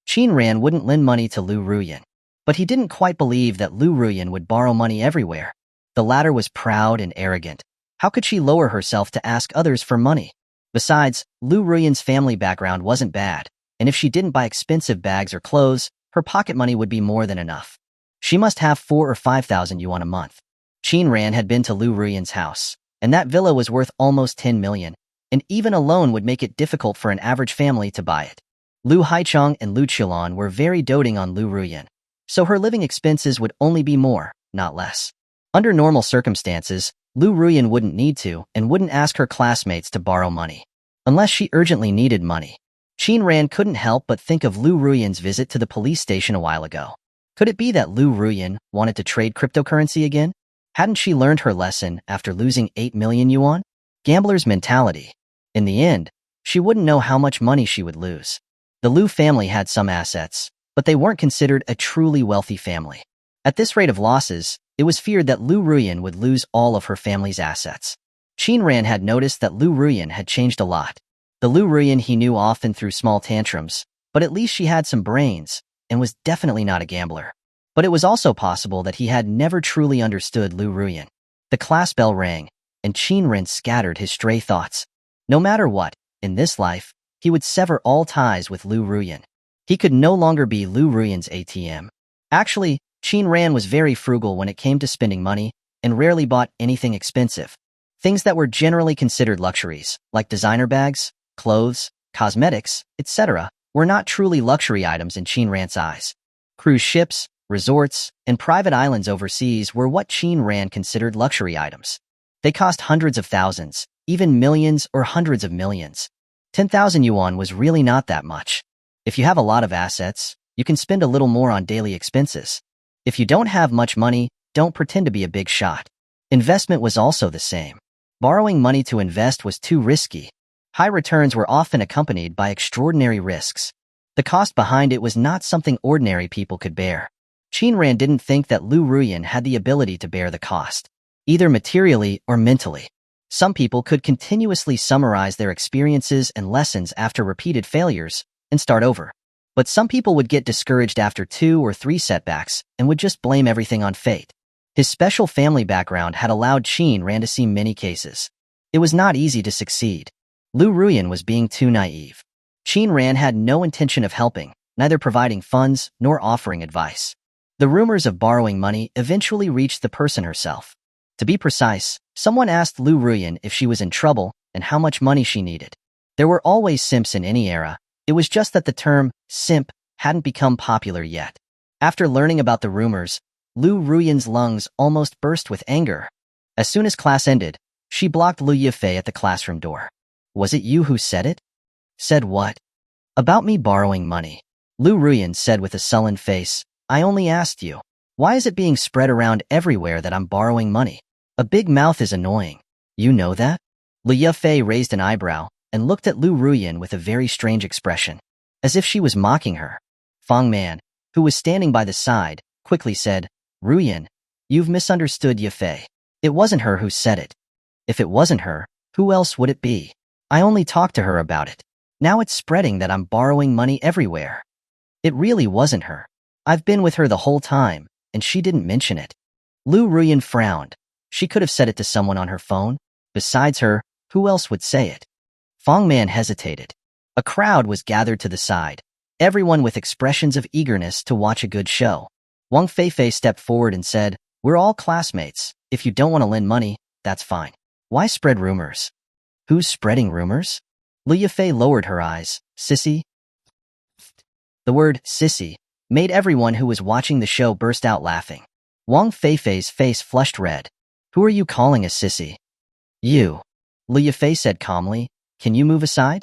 [SPEAKER 1] Qinran wouldn't lend money to Liu Ruyuan. But he didn't quite believe that Liu Ruyuan would borrow money everywhere. The latter was proud and arrogant. How could she lower herself to ask others for money? Besides, Liu Ruyuan's family background wasn't bad, and if she didn't buy expensive bags or clothes, her pocket money would be more than enough. She must have 4,000 or 5,000 yuan a month. Qinran had been to Liu Ruyuan's house, and that villa was worth almost 10 million, and even a loan would make it difficult for an average family to buy it. Liu Haichong and Liu Qilan were very doting on Liu Ruyuan, so her living expenses would only be more, not less. Under normal circumstances, Liu Ruyuan wouldn't need to and wouldn't ask her classmates to borrow money, unless she urgently needed money. Qinran couldn't help but think of Liu Ruyuan's visit to the police station a while ago. Could it be that Liu Ruyuan wanted to trade cryptocurrency again? Hadn't she learned her lesson after losing 8 million yuan? Gambler's mentality. In the end, she wouldn't know how much money she would lose. The Liu family had some assets, but they weren't considered a truly wealthy family. At this rate of losses, it was feared that Liu Ruyuan would lose all of her family's assets. Qinran had noticed that Liu Ruyuan had changed a lot. The Liu Ruyuan he knew often threw small tantrums, but at least she had some brains, and was definitely not a gambler. But it was also possible that he had never truly understood Liu Ruyuan. The class bell rang, and Qinran scattered his stray thoughts. No matter what, in this life, he would sever all ties with Liu Ruyuan. He could no longer be Liu Ruyuan's ATM. Actually, Qinran was very frugal when it came to spending money, and rarely bought anything expensive. Things that were generally considered luxuries, like designer bags, clothes, cosmetics, etc., were not truly luxury items in Qinran's eyes. Cruise ships, resorts, and private islands overseas were what Qinran considered luxury items. They cost hundreds of thousands, even millions or hundreds of millions. 10,000 yuan was really not that much. If you have a lot of assets, you can spend a little more on daily expenses. If you don't have much money, don't pretend to be a big shot. Investment was also the same. Borrowing money to invest was too risky. High returns were often accompanied by extraordinary risks. The cost behind it was not something ordinary people could bear. Qinran didn't think that Liu Ruyuan had the ability to bear the cost, either materially or mentally. Some people could continuously summarize their experiences and lessons after repeated failures and start over. But some people would get discouraged after 2 or 3 setbacks and would just blame everything on fate. His special family background had allowed Qinran to see many cases. It was not easy to succeed. Liu Ruyuan was being too naive. Qinran had no intention of helping, neither providing funds nor offering advice. The rumors of borrowing money eventually reached the person herself. To be precise, someone asked Liu Ruyuan if she was in trouble and how much money she needed. There were always simps in any era. It was just that the term simp hadn't become popular yet. After learning about the rumors, Liu Ruyuan's lungs almost burst with anger. As soon as class ended, she blocked Liu Yufei at the classroom door. Was it you who said it? Said what? About me borrowing money. Liu Ruyuan said with a sullen face, I only asked you. Why is it being spread around everywhere that I'm borrowing money? A big mouth is annoying. You know that? Liu Fei raised an eyebrow and looked at Liu Ruyuan with a very strange expression, as if she was mocking her. Fang Man, who was standing by the side, quickly said, Ruyuan, you've misunderstood Ye Fei. It wasn't her who said it. If it wasn't her, who else would it be? I only talked to her about it. Now it's spreading that I'm borrowing money everywhere. It really wasn't her. I've been with her the whole time, and she didn't mention it. Liu Ruyuan frowned. She could have said it to someone on her phone. Besides her, who else would say it? Fang Man hesitated. A crowd was gathered to the side, everyone with expressions of eagerness to watch a good show. Wang Feifei stepped forward and said, We're all classmates. If you don't want to lend money, that's fine. Why spread rumors? Who's spreading rumors? Liu Fei lowered her eyes. Sissy? The word sissy made everyone who was watching the show burst out laughing. Wang Feifei's face flushed red. Who are you calling a sissy? You. Liu Fei said calmly. Can you move aside?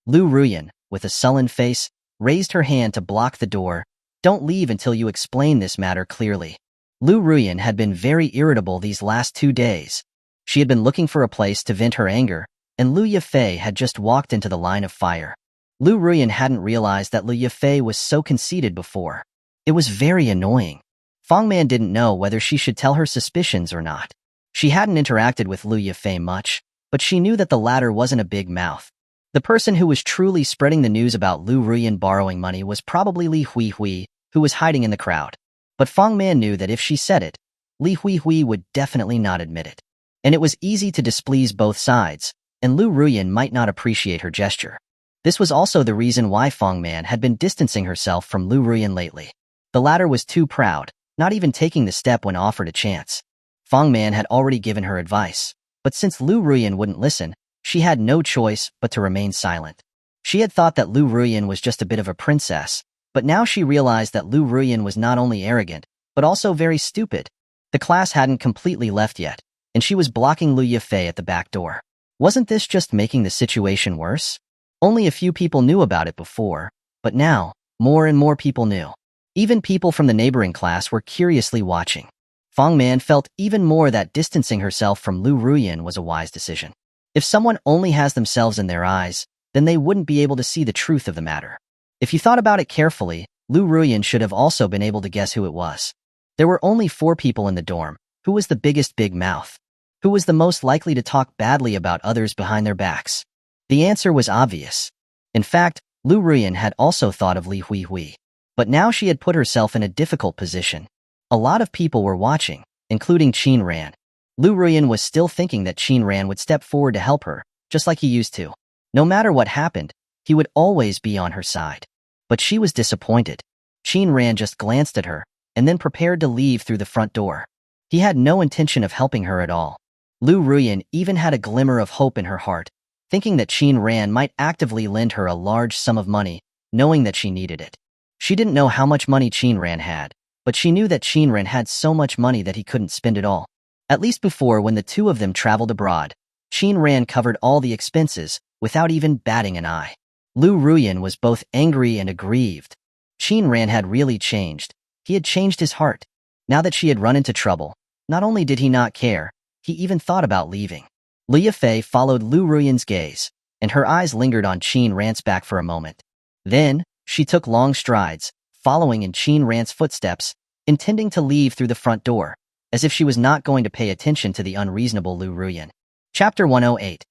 [SPEAKER 1] Liu Ruyuan, with a sullen face, raised her hand to block the door. Don't leave until you explain this matter clearly. Liu Ruyuan had been very irritable these last 2 days. She had been looking for a place to vent her anger, and Liu Fei had just walked into the line of fire. Liu Ruyuan hadn't realized that Liu Fei was so conceited before. It was very annoying. Fang Man didn't know whether she should tell her suspicions or not. She hadn't interacted with Liu Fei much, but she knew that the latter wasn't a big mouth. The person who was truly spreading the news about Liu Ruyuan borrowing money was probably Li Huihui, who was hiding in the crowd. But Fang Man knew that if she said it, Li Huihui would definitely not admit it. And it was easy to displease both sides, and Liu Ruyuan might not appreciate her gesture. This was also the reason why Fang Man had been distancing herself from Liu Ruyuan lately. The latter was too proud, not even taking the step when offered a chance. Fang Man had already given her advice, but since Liu Ruyuan wouldn't listen, she had no choice but to remain silent. She had thought that Liu Ruyuan was just a bit of a princess, but now she realized that Liu Ruyuan was not only arrogant, but also very stupid. The class hadn't completely left yet, and she was blocking Liu Fei at the back door. Wasn't this just making the situation worse? Only a few people knew about it before, but now, more and more people knew. Even people from the neighboring class were curiously watching. Fang Man felt even more that distancing herself from Liu Ruyuan was a wise decision. If someone only has themselves in their eyes, then they wouldn't be able to see the truth of the matter. If you thought about it carefully, Liu Ruyuan should have also been able to guess who it was. There were only 4 people in the dorm. Who was the biggest big mouth? Who was the most likely to talk badly about others behind their backs? The answer was obvious. In fact, Liu Ruyuan had also thought of Li Huihui. But now she had put herself in a difficult position. A lot of people were watching, including Qin Ran. Liu Ruyuan was still thinking that Qin Ran would step forward to help her, just like he used to. No matter what happened, he would always be on her side. But she was disappointed. Qin Ran just glanced at her, and then prepared to leave through the front door. He had no intention of helping her at all. Liu Ruyuan even had a glimmer of hope in her heart, thinking that Qin Ran might actively lend her a large sum of money, knowing that she needed it. She didn't know how much money Qin Ran had, but she knew that Qin Ran had so much money that he couldn't spend it all. At least before, when the two of them traveled abroad, Qin Ran covered all the expenses without even batting an eye. Liu Ruyuan was both angry and aggrieved. Qin Ran had really changed. He had changed his heart. Now that she had run into trouble, not only did he not care, he even thought about leaving. Liu Fei followed Liu Ruyuan's gaze, and her eyes lingered on Qin Ran's back for a moment. Then, she took long strides, following in Qin Ran's footsteps, intending to leave through the front door, as if she was not going to pay attention to the unreasonable Liu Ruyuan. Chapter 108.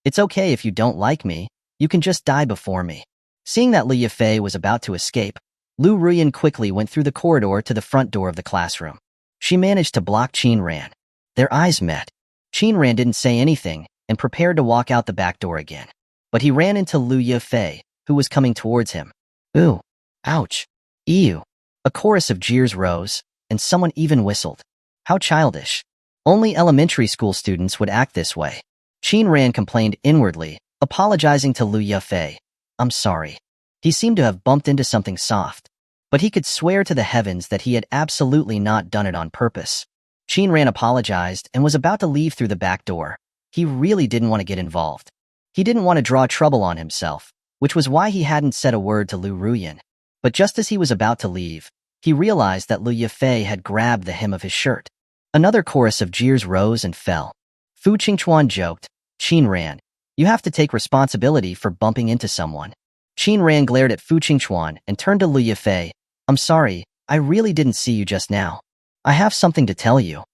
[SPEAKER 1] It's okay if you don't like me, you can just die before me. Seeing that Liu Fei was about to escape, Liu Ruyuan quickly went through the corridor to the front door of the classroom. She managed to block Qin Ran. Their eyes met. Qin Ran didn't say anything and prepared to walk out the back door again. But he ran into Liu Fei, who was coming towards him. Ooh. Ouch. Ew. A chorus of jeers rose, and someone even whistled. How childish. Only elementary school students would act this way. Qin Ran complained inwardly, apologizing to Liu Fei. I'm sorry. He seemed to have bumped into something soft. But he could swear to the heavens that he had absolutely not done it on purpose. Qin Ran apologized and was about to leave through the back door. He really didn't want to get involved. He didn't want to draw trouble on himself, which was why he hadn't said a word to Liu Ruyuan. But just as he was about to leave, he realized that Liu Yifei had grabbed the hem of his shirt. Another chorus of jeers rose and fell. Fu Qingchuan joked, "Qin Ran, you have to take responsibility for bumping into someone." Qin Ran glared at Fu Qingchuan and turned to Liu Yifei. "I'm sorry, I really didn't see you just now. I have something to tell you.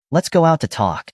[SPEAKER 1] Let's go out to talk."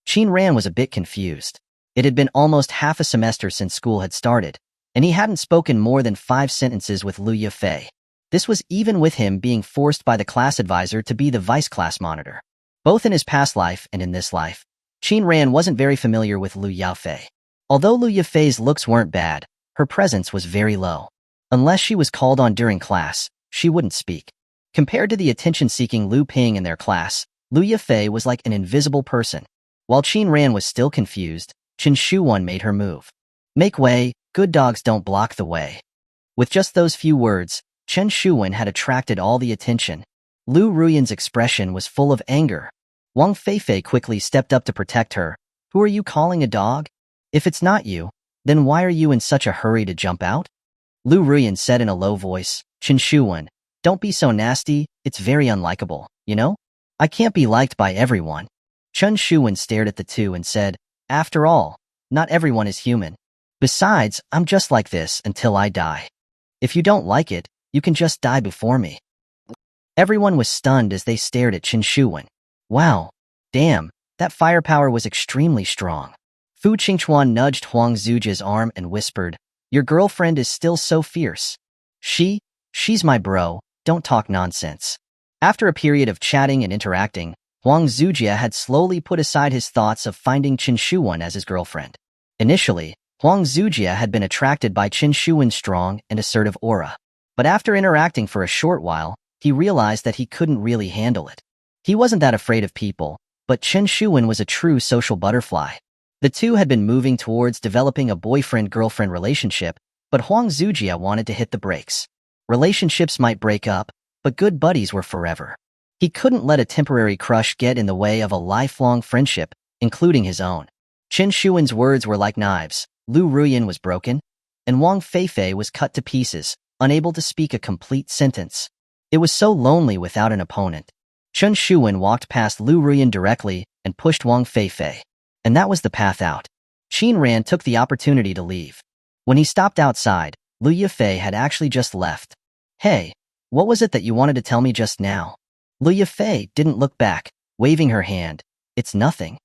[SPEAKER 1] Qin Ran was a bit confused. It had been almost half a semester since school had started, and he hadn't spoken more than 5 sentences with Liu Yifei. This was even with him being forced by the class advisor to be the vice class monitor. Both in his past life and in this life, Qin Ran wasn't very familiar with Liu Yifei. Although Liu Yifei's looks weren't bad, her presence was very low. Unless she was called on during class, she wouldn't speak. Compared to the attention-seeking Liu Ping in their class, Liu Yifei was like an invisible person. While Qin Ran was still confused, Chen Shuwen made her move. "Make way, good dogs don't block the way." With just those few words, Chen Shuwen had attracted all the attention. Liu Ruyuan's expression was full of anger. Wang Feifei quickly stepped up to protect her. "Who are you calling a dog? If it's not you, then why are you in such a hurry to jump out?" Liu Ruyuan said in a low voice, "Chen Shuwen, don't be so nasty, it's very unlikable, you know? I can't be liked by everyone." Chen Shuwen stared at the two and said, "After all, not everyone is human. Besides, I'm just like this until I die. If you don't like it, you can just die before me." Everyone was stunned as they stared at Chen Shuwen. Wow, damn, that firepower was extremely strong. Fu Qingchuan nudged Huang Zujia's arm and whispered, "Your girlfriend is still so fierce." She's my bro, don't talk nonsense." After a period of chatting and interacting, Huang Zujia had slowly put aside his thoughts of finding Chen Shuwen as his girlfriend. Initially, Huang Zujia had been attracted by Chen Shuwen's strong and assertive aura. But after interacting for a short while, he realized that he couldn't really handle it. He wasn't that afraid of people, but Chen Shuwen was a true social butterfly. The two had been moving towards developing a boyfriend-girlfriend relationship, but Huang Zujia wanted to hit the brakes. Relationships might break up, but good buddies were forever. He couldn't let a temporary crush get in the way of a lifelong friendship, including his own. Chen Shuwen's words were like knives. Liu Ruyuan was broken, and Wang Feifei was cut to pieces, unable to speak a complete sentence. It was so lonely without an opponent. Chen Shuwen walked past Liu Ruyuan directly and pushed Wang Feifei. And that was the path out. Qin Ran took the opportunity to leave. When he stopped outside, Liu Yifei had actually just left. "Hey, what was it that you wanted to tell me just now?" Liu Yifei didn't look back, waving her hand. "It's nothing."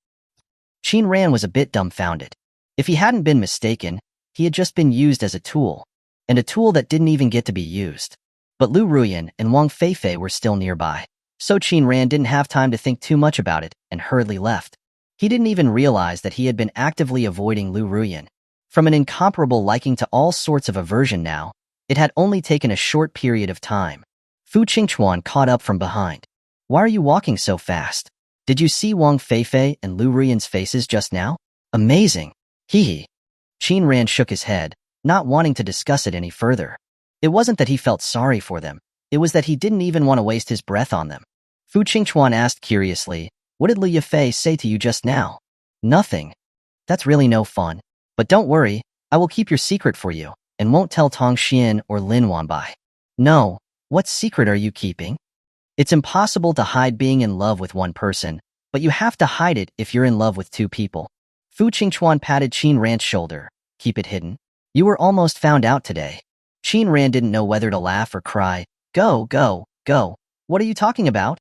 [SPEAKER 1] Qin Ran was a bit dumbfounded. If he hadn't been mistaken, he had just been used as a tool, and a tool that didn't even get to be used. But Liu Ruyuan and Wang Feifei were still nearby, so Qin Ran didn't have time to think too much about it and hurriedly left. He didn't even realize that he had been actively avoiding Liu Ruyuan. From an incomparable liking to all sorts of aversion now, it had only taken a short period of time. Fu Qingchuan caught up from behind. "Why are you walking so fast? Did you see Wang Feifei and Liu Ruyuan's faces just now? Amazing. Hee. Qin Ran shook his head, not wanting to discuss it any further. It wasn't that he felt sorry for them, it was that he didn't even want to waste his breath on them. Fu Qingchuan asked curiously, "What did Liu Yifei say to you just now?" "Nothing. That's really no fun. But don't worry, I will keep your secret for you, and won't tell Tong Xian or Lin Wanbai." "No, what secret are you keeping?" "It's impossible to hide being in love with one person, but you have to hide it if you're in love with 2 people. Fu Qingchuan patted Qin Ran's shoulder. "Keep it hidden. You were almost found out today." Qin Ran didn't know whether to laugh or cry. Go. What are you talking about?"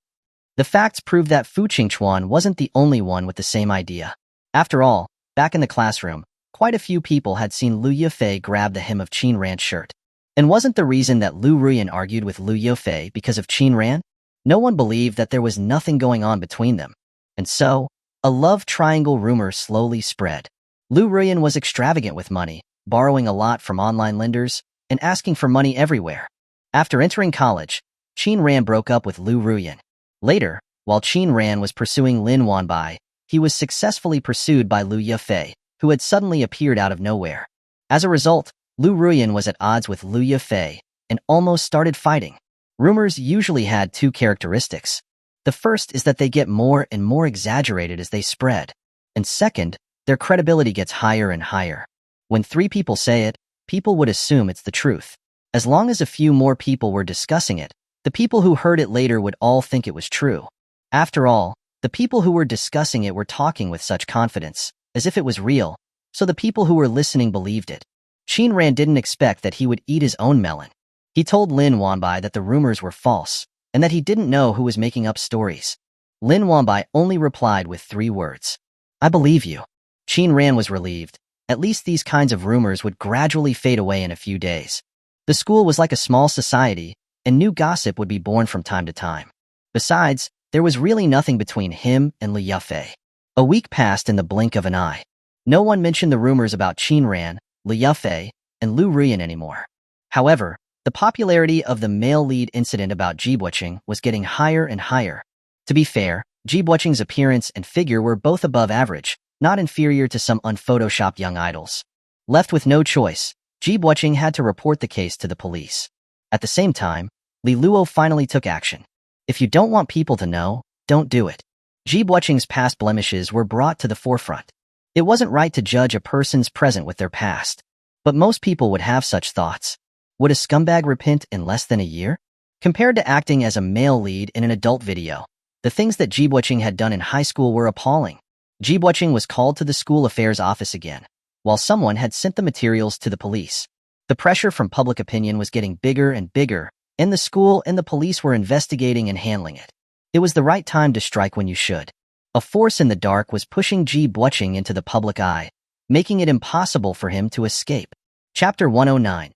[SPEAKER 1] The facts proved that Fu Qingchuan wasn't the only one with the same idea. After all, back in the classroom, quite a few people had seen Liu Yifei grab the hem of Qin Ran's shirt. And wasn't the reason that Liu Ruyuan argued with Liu Yifei because of Qin Ran? No one believed that there was nothing going on between them. And so, a love triangle rumor slowly spread. Liu Ruyuan was extravagant with money, borrowing a lot from online lenders, and asking for money everywhere. After entering college, Qin Ran broke up with Liu Ruyuan. Later, while Qin Ran was pursuing Lin Wanbai, he was successfully pursued by Liu Yifei, who had suddenly appeared out of nowhere. As a result, Liu Ruyuan was at odds with Liu Yifei and almost started fighting. Rumors usually had 2 characteristics. The first is that they get more and more exaggerated as they spread. And second, their credibility gets higher and higher. When 3 people say it, people would assume it's the truth. As long as a few more people were discussing it, the people who heard it later would all think it was true. After all, the people who were discussing it were talking with such confidence, as if it was real, so the people who were listening believed it. Qin Ran didn't expect that he would eat his own melon. He told Lin Wanbai that the rumors were false, and that he didn't know who was making up stories. Lin Wanbai only replied with 3 words. I believe you. Qin Ran was relieved. At least these kinds of rumors would gradually fade away in a few days. The school was like a small society, and new gossip would be born from time to time. Besides, there was really nothing between him and Liu Yafei. A week passed in the blink of an eye. No one mentioned the rumors about Qin Ran, Liu Yafei, and Liu Ruyuan anymore. However, the popularity of the male lead incident about Jibuqing was getting higher and higher. To be fair, Jibuqing's appearance and figure were both above average, not inferior to some unphotoshopped young idols. Left with no choice, Jibuqing had to report the case to the police. At the same time, Li Luo finally took action. If you don't want people to know, don't do it. Jibuqing's past blemishes were brought to the forefront. It wasn't right to judge a person's present with their past. But most people would have such thoughts. Would a scumbag repent in less than a year? Compared to acting as a male lead in an adult video, the things that Jibuqing had done in high school were appalling. Jibuqing was called to the school affairs office again, while someone had sent the materials to the police. The pressure from public opinion was getting bigger and bigger, and the school and the police were investigating and handling it. It was the right time to strike when you should. A force in the dark was pushing Jibuqing into the public eye, making it impossible for him to escape. Chapter 109.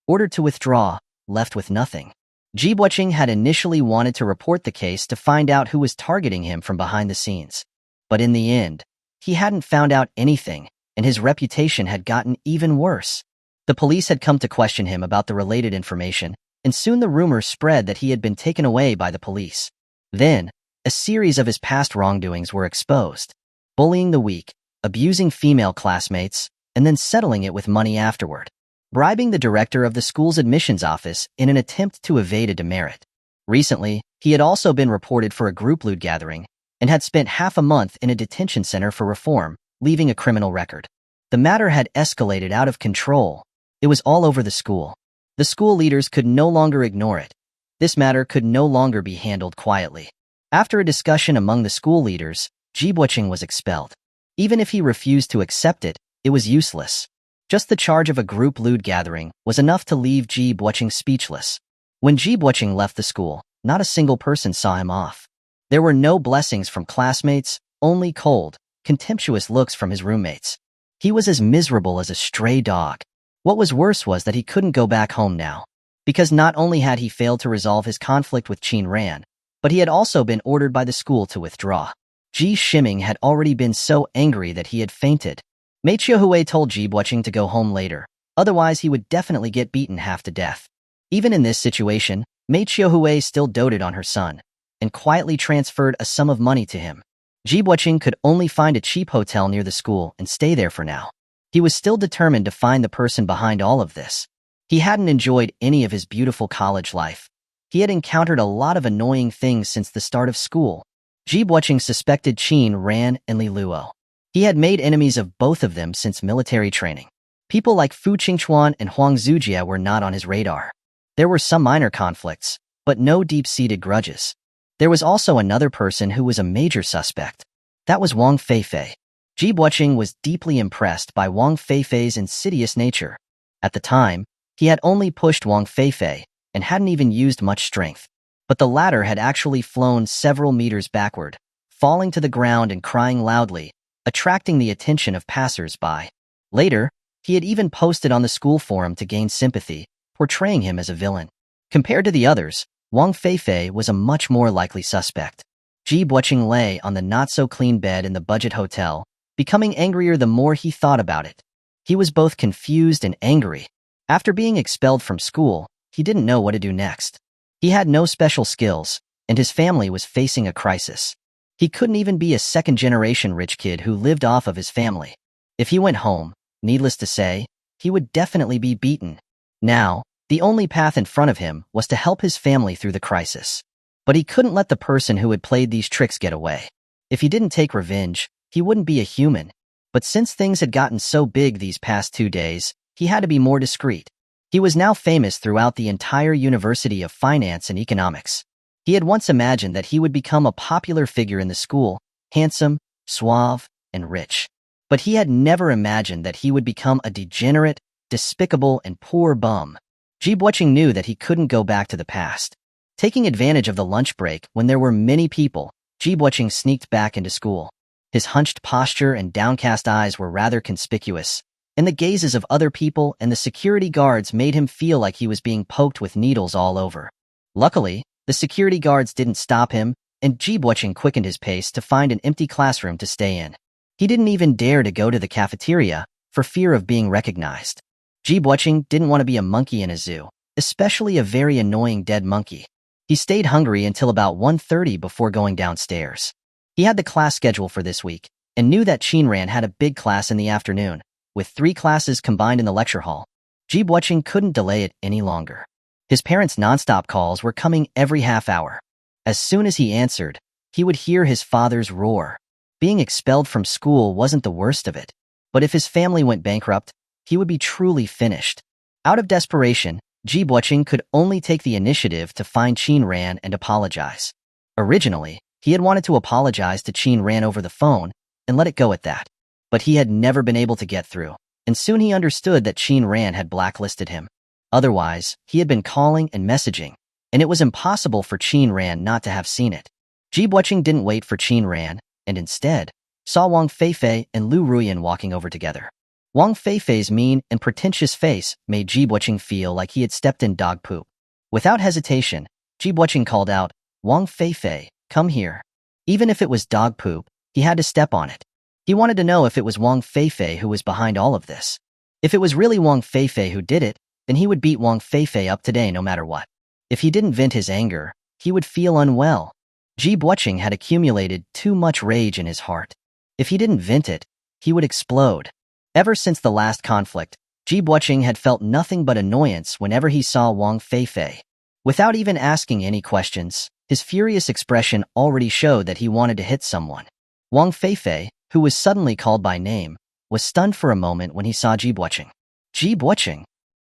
[SPEAKER 1] Ordered to withdraw, left with nothing. Jibuqing had initially wanted to report the case to find out who was targeting him from behind the scenes. But in the end, he hadn't found out anything, and his reputation had gotten even worse. The police had come to question him about the related information, and soon the rumors spread that he had been taken away by the police. Then, a series of his past wrongdoings were exposed. Bullying the weak, abusing female classmates, and then settling it with money afterward. Bribing the director of the school's admissions office in an attempt to evade a demerit. Recently, he had also been reported for a group lewd gathering, and had spent half a month in a detention center for reform, leaving a criminal record. The matter had escalated out of control. It was all over the school. The school leaders could no longer ignore it. This matter could no longer be handled quietly. After a discussion among the school leaders, Jibuqing was expelled. Even if he refused to accept it, it was useless. Just the charge of a group lewd gathering was enough to leave Jibuqing speechless. When Jibuqing left the school, not a single person saw him off. There were no blessings from classmates, only cold, contemptuous looks from his roommates. He was as miserable as a stray dog. What was worse was that he couldn't go back home now. Because not only had he failed to resolve his conflict with Qin Ran, but he had also been ordered by the school to withdraw. Ji Shiming had already been so angry that he had fainted. Mei Qiuhui told Jibuqing to go home later, otherwise he would definitely get beaten half to death. Even in this situation, Mei Qiuhui still doted on her son, and quietly transferred a sum of money to him. Jibuqing could only find a cheap hotel near the school and stay there for now. He was still determined to find the person behind all of this. He hadn't enjoyed any of his beautiful college life. He had encountered a lot of annoying things since the start of school. Jibuqing suspected Qin Ran and Li Luo. He had made enemies of both of them since military training. People like Fu Qingchuan and Huang Zujia were not on his radar. There were some minor conflicts, but no deep-seated grudges. There was also another person who was a major suspect. That was Wang Feifei. Jibuqing was deeply impressed by Wang Feifei's insidious nature. At the time, he had only pushed Wang Feifei and hadn't even used much strength. But the latter had actually flown several meters backward, falling to the ground and crying loudly, attracting the attention of passers-by. Later, he had even posted on the school forum to gain sympathy, portraying him as a villain. Compared to the others, Wang Feifei was a much more likely suspect. Jibuqing lay on the not-so-clean bed in the budget hotel, becoming angrier the more he thought about it. He was both confused and angry. After being expelled from school, he didn't know what to do next. He had no special skills, and his family was facing a crisis. He couldn't even be a second-generation rich kid who lived off of his family. If he went home, needless to say, he would definitely be beaten. Now, the only path in front of him was to help his family through the crisis. But he couldn't let the person who had played these tricks get away. If he didn't take revenge, he wouldn't be a human. But since things had gotten so big these past 2 days, he had to be more discreet. He was now famous throughout the entire University of Finance and Economics. He had once imagined that he would become a popular figure in the school, handsome, suave, and rich. But he had never imagined that he would become a degenerate, despicable, and poor bum. Ji Buoqing knew that he couldn't go back to the past. Taking advantage of the lunch break when there were many people, Ji Buoqing sneaked back into school. His hunched posture and downcast eyes were rather conspicuous, and the gazes of other people and the security guards made him feel like he was being poked with needles all over. Luckily, the security guards didn't stop him, and Ji Buoqing quickened his pace to find an empty classroom to stay in. He didn't even dare to go to the cafeteria for fear of being recognized. Ji Buoqing didn't want to be a monkey in a zoo, especially a very annoying dead monkey. He stayed hungry until about 1:30 before going downstairs. He had the class schedule for this week and knew that Qinran had a big class in the afternoon, with 3 classes combined in the lecture hall. Ji Buoqing couldn't delay it any longer. His parents' nonstop calls were coming every half hour. As soon as he answered, he would hear his father's roar. Being expelled from school wasn't the worst of it, but if his family went bankrupt, he would be truly finished. Out of desperation, Ji Buoqing could only take the initiative to find Qinran and apologize. Originally, he had wanted to apologize to Qinran over the phone and let it go at that. But he had never been able to get through, and soon he understood that Qinran had blacklisted him. Otherwise, he had been calling and messaging, and it was impossible for Qinran not to have seen it. Ji Buoqing didn't wait for Qinran, and instead, saw Wang Feifei and Liu Ruyuan walking over together. Wang Feifei's mean and pretentious face made Ji Buoqing feel like he had stepped in dog poop. Without hesitation, Ji Buoqing called out, "Wang Feifei, come here." Even if it was dog poop, he had to step on it. He wanted to know if it was Wang Feifei who was behind all of this. If it was really Wang Feifei who did it, then he would beat Wang Feifei up today no matter what. If he didn't vent his anger, he would feel unwell. Ji Buoqing had accumulated too much rage in his heart. If he didn't vent it, he would explode. Ever since the last conflict, Ji Buoqing had felt nothing but annoyance whenever he saw Wang Feifei. Without even asking any questions, his furious expression already showed that he wanted to hit someone. Wang Feifei, who was suddenly called by name, was stunned for a moment when he saw Ji Buoqing. Ji Buoqing?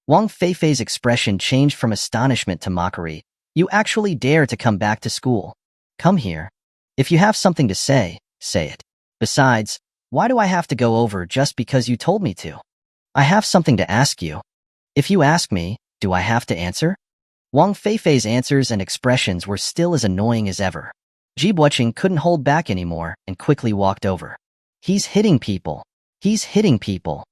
[SPEAKER 1] Wang Feifei's expression changed from astonishment to mockery. "You actually dare to come back to school? Come here. If you have something to say, say it. Besides, why do I have to go over just because you told me to? I have something to ask you. If you ask me, do I have to answer?" Wang Feifei's answers and expressions were still as annoying as ever. Ji Buoqing couldn't hold back anymore and quickly walked over. "He's hitting people. He's hitting people,"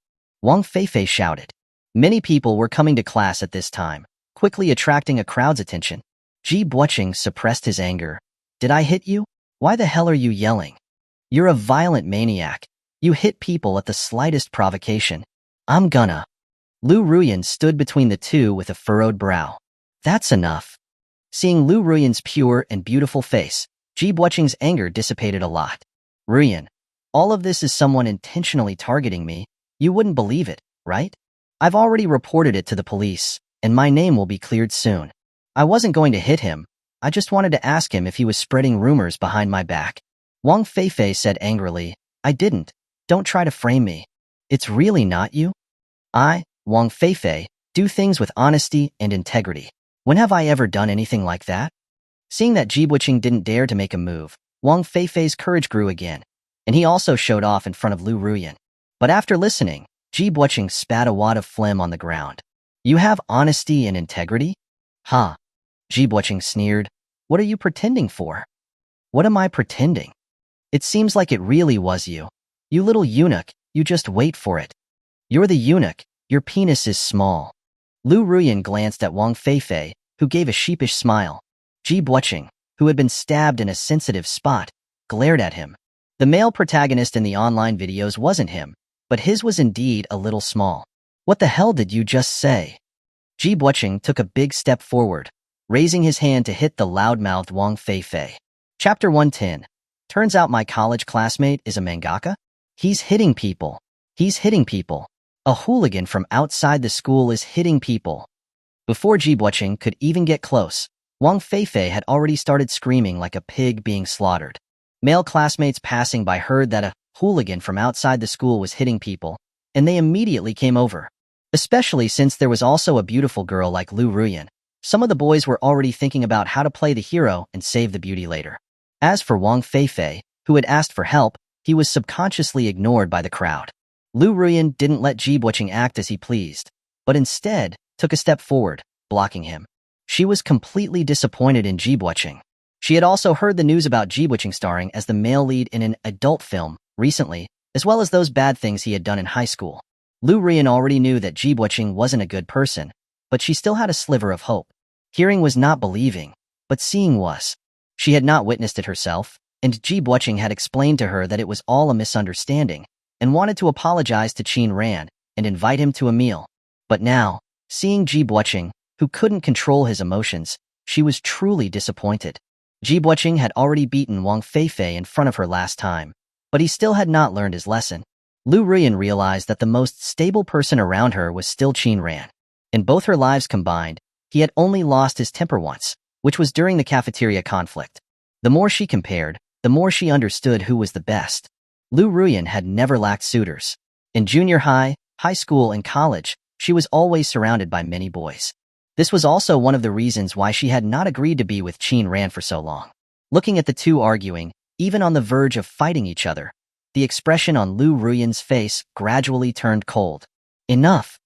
[SPEAKER 1] Wang Feifei shouted. Many people were coming to class at this time, quickly attracting a crowd's attention. Ji Buoqing suppressed his anger. "Did I hit you? Why the hell are you yelling? You're a violent maniac. You hit people at the slightest provocation. I'm gonna." Liu Ruyuan stood between the two with a furrowed brow. "That's enough." Seeing Liu Ruyuan's pure and beautiful face, Ji Buoqing's anger dissipated a lot. "Ruyuan, all of this is someone intentionally targeting me. You wouldn't believe it, right? I've already reported it to the police, and my name will be cleared soon. I wasn't going to hit him. I just wanted to ask him if he was spreading rumors behind my back." Wang Feifei said angrily, "I didn't. Don't try to frame me. It's really not you. I, Wang Feifei, do things with honesty and integrity. When have I ever done anything like that?" Seeing that Ji Buoqing didn't dare to make a move, Wang Feifei's courage grew again, and he also showed off in front of Liu Ruyuan. But after listening, Ji Buoqing spat a wad of phlegm on the ground. "You have honesty and integrity? Ha!" Ji Buoqing sneered. "What are you pretending for?" "What am I pretending? It seems like it really was you. You little eunuch, you just wait for it. You're the eunuch, your penis is small." Liu Ruyuan glanced at Wang Feifei, who gave a sheepish smile. Ji Buoqing, who had been stabbed in a sensitive spot, glared at him. The male protagonist in the online videos wasn't him, but his was indeed a little small. "What the hell did you just say?" Ji Buoqing took a big step forward, raising his hand to hit the loudmouthed Wang Feifei. Chapter 110. Turns out my college classmate is a mangaka? He's hitting people. He's hitting people. A hooligan from outside the school is hitting people. Before Ji Buoqing could even get close, Wang Feifei had already started screaming like a pig being slaughtered. Male classmates passing by heard that a hooligan from outside the school was hitting people, and they immediately came over. especially since there was also a beautiful girl like Liu Ruyuan. Some of the boys were already thinking about how to play the hero and save the beauty later. As for Wang Feifei, who had asked for help, he was subconsciously ignored by the crowd. Liu Ruyuan didn't let Ji Buqing act as he pleased, but instead took a step forward, blocking him. She was completely disappointed in Ji Buqing. She had also heard the news about Ji Buqing starring as the male lead in an adult film recently, as well as those bad things he had done in high school. Liu Ruyuan already knew that Ji Buqing wasn't a good person, but she still had a sliver of hope. Hearing was not believing, but seeing was. She had not witnessed it herself, and Ji Buqing had explained to her that it was all a misunderstanding, and wanted to apologize to Qin Ran and invite him to a meal. But now, seeing Ji Buqing, who couldn't control his emotions, she was truly disappointed. Ji Buqing had already beaten Wang Feifei in front of her last time, but he still had not learned his lesson. Liu Ruyuan realized that the most stable person around her was still Qin Ran. In both her lives combined, he had only lost his temper once, which was during the cafeteria conflict. The more she compared, the more she understood who was the best. Liu Ruyuan had never lacked suitors. In junior high, high school, and college, she was always surrounded by many boys. This was also one of the reasons why she had not agreed to be with Qin Ran for so long. Looking at the two arguing, even on the verge of fighting each other, the expression on Liu Ruyuan's face gradually turned cold. Enough.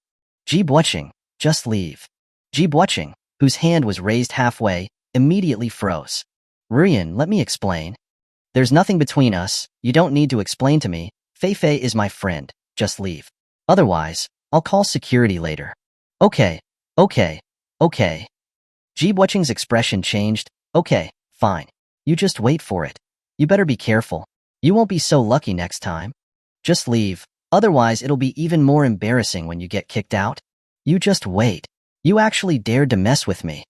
[SPEAKER 1] Ji Buqing, just leave. Ji Buqing, whose hand was raised halfway, immediately froze. Ruyuan, let me explain. There's nothing between us, you don't need to explain to me. Feifei is my friend, just leave. Otherwise, I'll call security later. Okay. Ji Buqing's expression changed. Okay, fine. You just wait for it. You better be careful. You won't be so lucky next time. Just leave, otherwise it'll be even more embarrassing when you get kicked out. You just wait. You actually dared to mess with me.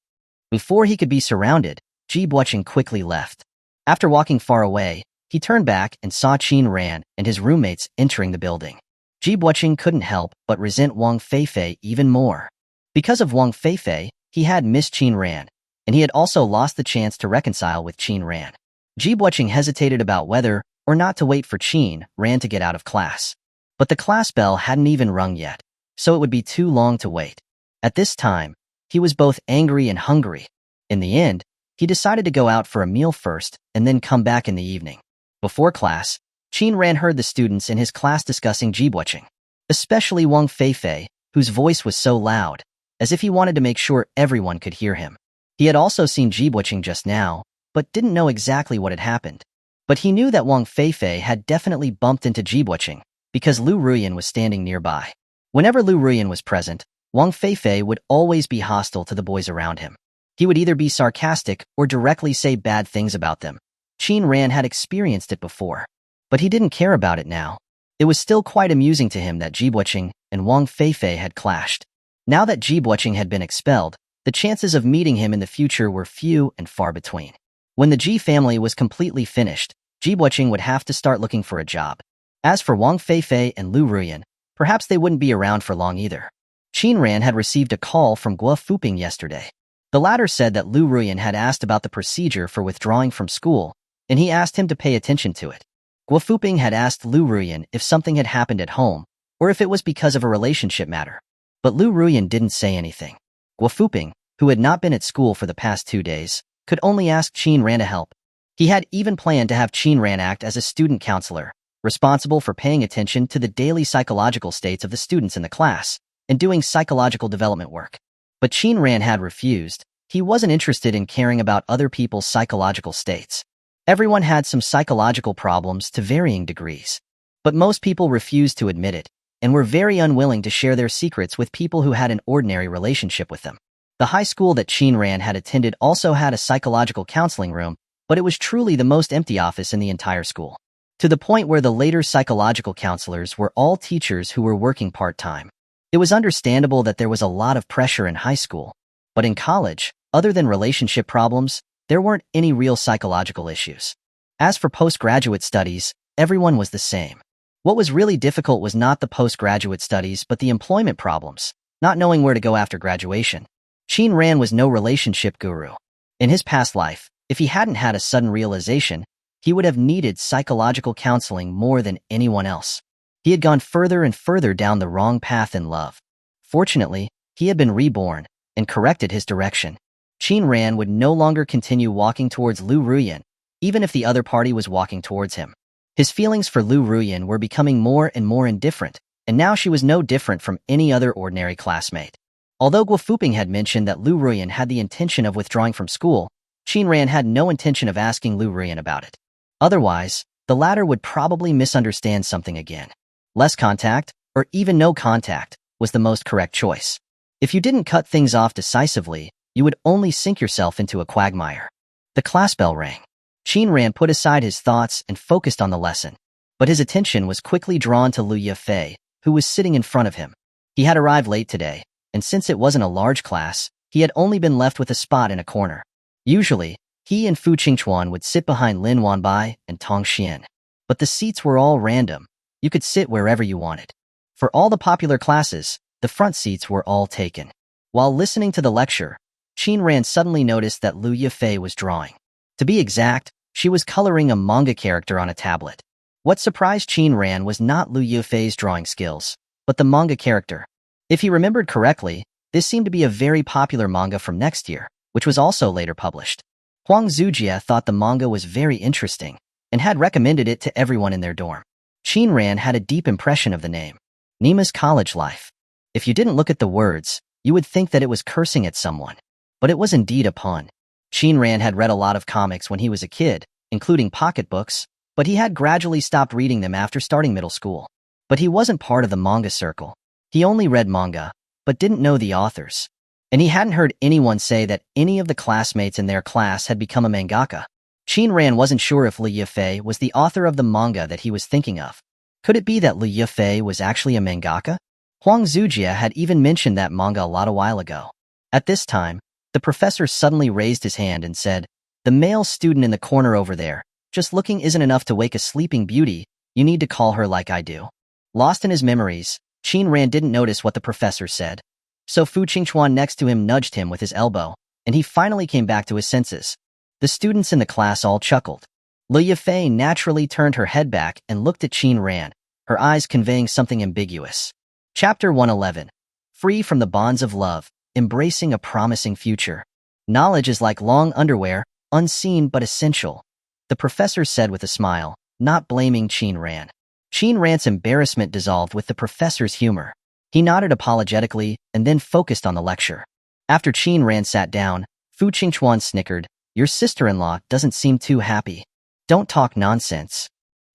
[SPEAKER 1] Before he could be surrounded, Ji Buqing quickly left. After walking far away, he turned back and saw Qin Ran and his roommates entering the building. Ji Buqing couldn't help but resent Wang Feifei even more. Because of Wang Feifei, he had missed Qin Ran, and he had also lost the chance to reconcile with Qin Ran. Ji Buqing hesitated about whether or not to wait for Qin Ran to get out of class. But the class bell hadn't even rung yet, so it would be too long to wait. At this time, he was both angry and hungry. In the end, he decided to go out for a meal first and then come back in the evening. Before class, Qin Ran heard the students in his class discussing Ji Buqing, especially Wang Feifei, whose voice was so loud, as if he wanted to make sure everyone could hear him. He had also seen Ji Buqing just now, but didn't know exactly what had happened. But he knew that Wang Feifei had definitely bumped into Ji Buqing, because Liu Ruyuan was standing nearby. Whenever Liu Ruyuan was present, Wang Feifei would always be hostile to the boys around him. He would either be sarcastic or directly say bad things about them. Qin Ran had experienced it before, but he didn't care about it now. It was still quite amusing to him that Ji Buqing and Wang Feifei had clashed. Now that Ji Buqing had been expelled, the chances of meeting him in the future were few and far between. When the Ji family was completely finished, Ji Buqing would have to start looking for a job. As for Wang Feifei and Liu Ruyuan, perhaps they wouldn't be around for long either. Qin Ran had received a call from Guo Fuping yesterday. The latter said that Liu Ruyuan had asked about the procedure for withdrawing from school, and he asked him to pay attention to it. Guo Fuping had asked Liu Ruyuan if something had happened at home, or if it was because of a relationship matter. But Liu Ruyuan didn't say anything. Guo Fuping, who had not been at school for the past 2 days, could only ask Qin Ran to help. He had even planned to have Qin Ran act as a student counselor, responsible for paying attention to the daily psychological states of the students in the class, and doing psychological development work. But Qin Ran had refused. He wasn't interested in caring about other people's psychological states. Everyone had some psychological problems to varying degrees. But most people refused to admit it, and were very unwilling to share their secrets with people who had an ordinary relationship with them. The high school that Qin Ran had attended also had a psychological counseling room, but it was truly the most empty office in the entire school. To the point where the later psychological counselors were all teachers who were working part-time. It was understandable that there was a lot of pressure in high school, but in college, other than relationship problems, there weren't any real psychological issues. As for postgraduate studies, everyone was the same. What was really difficult was not the postgraduate studies but the employment problems, not knowing where to go after graduation. Qin Ran was no relationship guru. In his past life, if he hadn't had a sudden realization, he would have needed psychological counseling more than anyone else. He had gone further and further down the wrong path in love. Fortunately, he had been reborn and corrected his direction. Qin Ran would no longer continue walking towards Liu Ruyuan, even if the other party was walking towards him. His feelings for Liu Ruyuan were becoming more and more indifferent, and now she was no different from any other ordinary classmate. Although Guo Fuping had mentioned that Liu Ruyuan had the intention of withdrawing from school, Qin Ran had no intention of asking Liu Ruyuan about it. Otherwise, the latter would probably misunderstand something again. Less contact, or even no contact, was the most correct choice. If you didn't cut things off decisively, you would only sink yourself into a quagmire. The class bell rang. Qin Ran put aside his thoughts and focused on the lesson. But his attention was quickly drawn to Liu Yifei, who was sitting in front of him. He had arrived late today, and since it wasn't a large class, he had only been left with a spot in a corner. Usually, he and Fu Qingchuan would sit behind Lin Wanbai and Tong Xian. But the seats were all random. You could sit wherever you wanted. For all the popular classes, the front seats were all taken. While listening to the lecture, Qin Ran suddenly noticed that Liu Yifei was drawing. To be exact, she was coloring a manga character on a tablet. What surprised Qin Ran was not Liu Yifei's drawing skills, but the manga character. If he remembered correctly, this seemed to be a very popular manga from next year, which was also later published. Huang Zujia thought the manga was very interesting and had recommended it to everyone in their dorm. Qin Ran had a deep impression of the name. Nima's College Life. If you didn't look at the words, you would think that it was cursing at someone. But it was indeed a pun. Qin Ran had read a lot of comics when he was a kid, including pocketbooks, but he had gradually stopped reading them after starting middle school. But he wasn't part of the manga circle. He only read manga, but didn't know the authors. And he hadn't heard anyone say that any of the classmates in their class had become a mangaka. Qin Ran wasn't sure if Liu Yifei was the author of the manga that he was thinking of. Could it be that Liu Yifei was actually a mangaka? Huang Zujia had even mentioned that manga a while ago. At this time, the professor suddenly raised his hand and said, "The male student in the corner over there, just looking isn't enough to wake a sleeping beauty, you need to call her like I do." Lost in his memories, Qin Ran didn't notice what the professor said. So Fu Qingchuan next to him nudged him with his elbow, and he finally came back to his senses. The students in the class all chuckled. Liu Yifei naturally turned her head back and looked at Qin Ran, her eyes conveying something ambiguous. Chapter 111. Free from the bonds of love, embracing a promising future. Knowledge is like long underwear, unseen but essential, the professor said with a smile, not blaming Qin Ran. Qin Ran's embarrassment dissolved with the professor's humor. He nodded apologetically and then focused on the lecture. After Qin Ran sat down, Fu Qingchuan snickered, "Your sister-in-law doesn't seem too happy. Don't talk nonsense."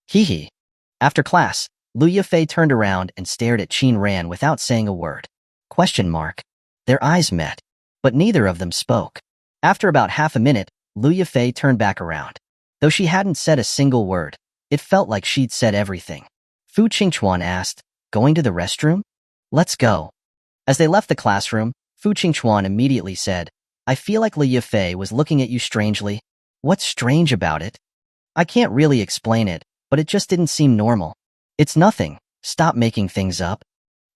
[SPEAKER 1] Hee hee. After class, Liu Yifei turned around and stared at Qin Ran without saying a word. Their eyes met, but neither of them spoke. After about half a minute, Liu Yifei turned back around. Though she hadn't said a single word, it felt like she'd said everything. Fu Qingchuan asked, "Going to the restroom?" "Let's go." As they left the classroom, Fu Qingchuan immediately said, "I feel like Liu Yifei was looking at you strangely." "What's strange about it?" "I can't really explain it, but it just didn't seem normal." "It's nothing. Stop making things up."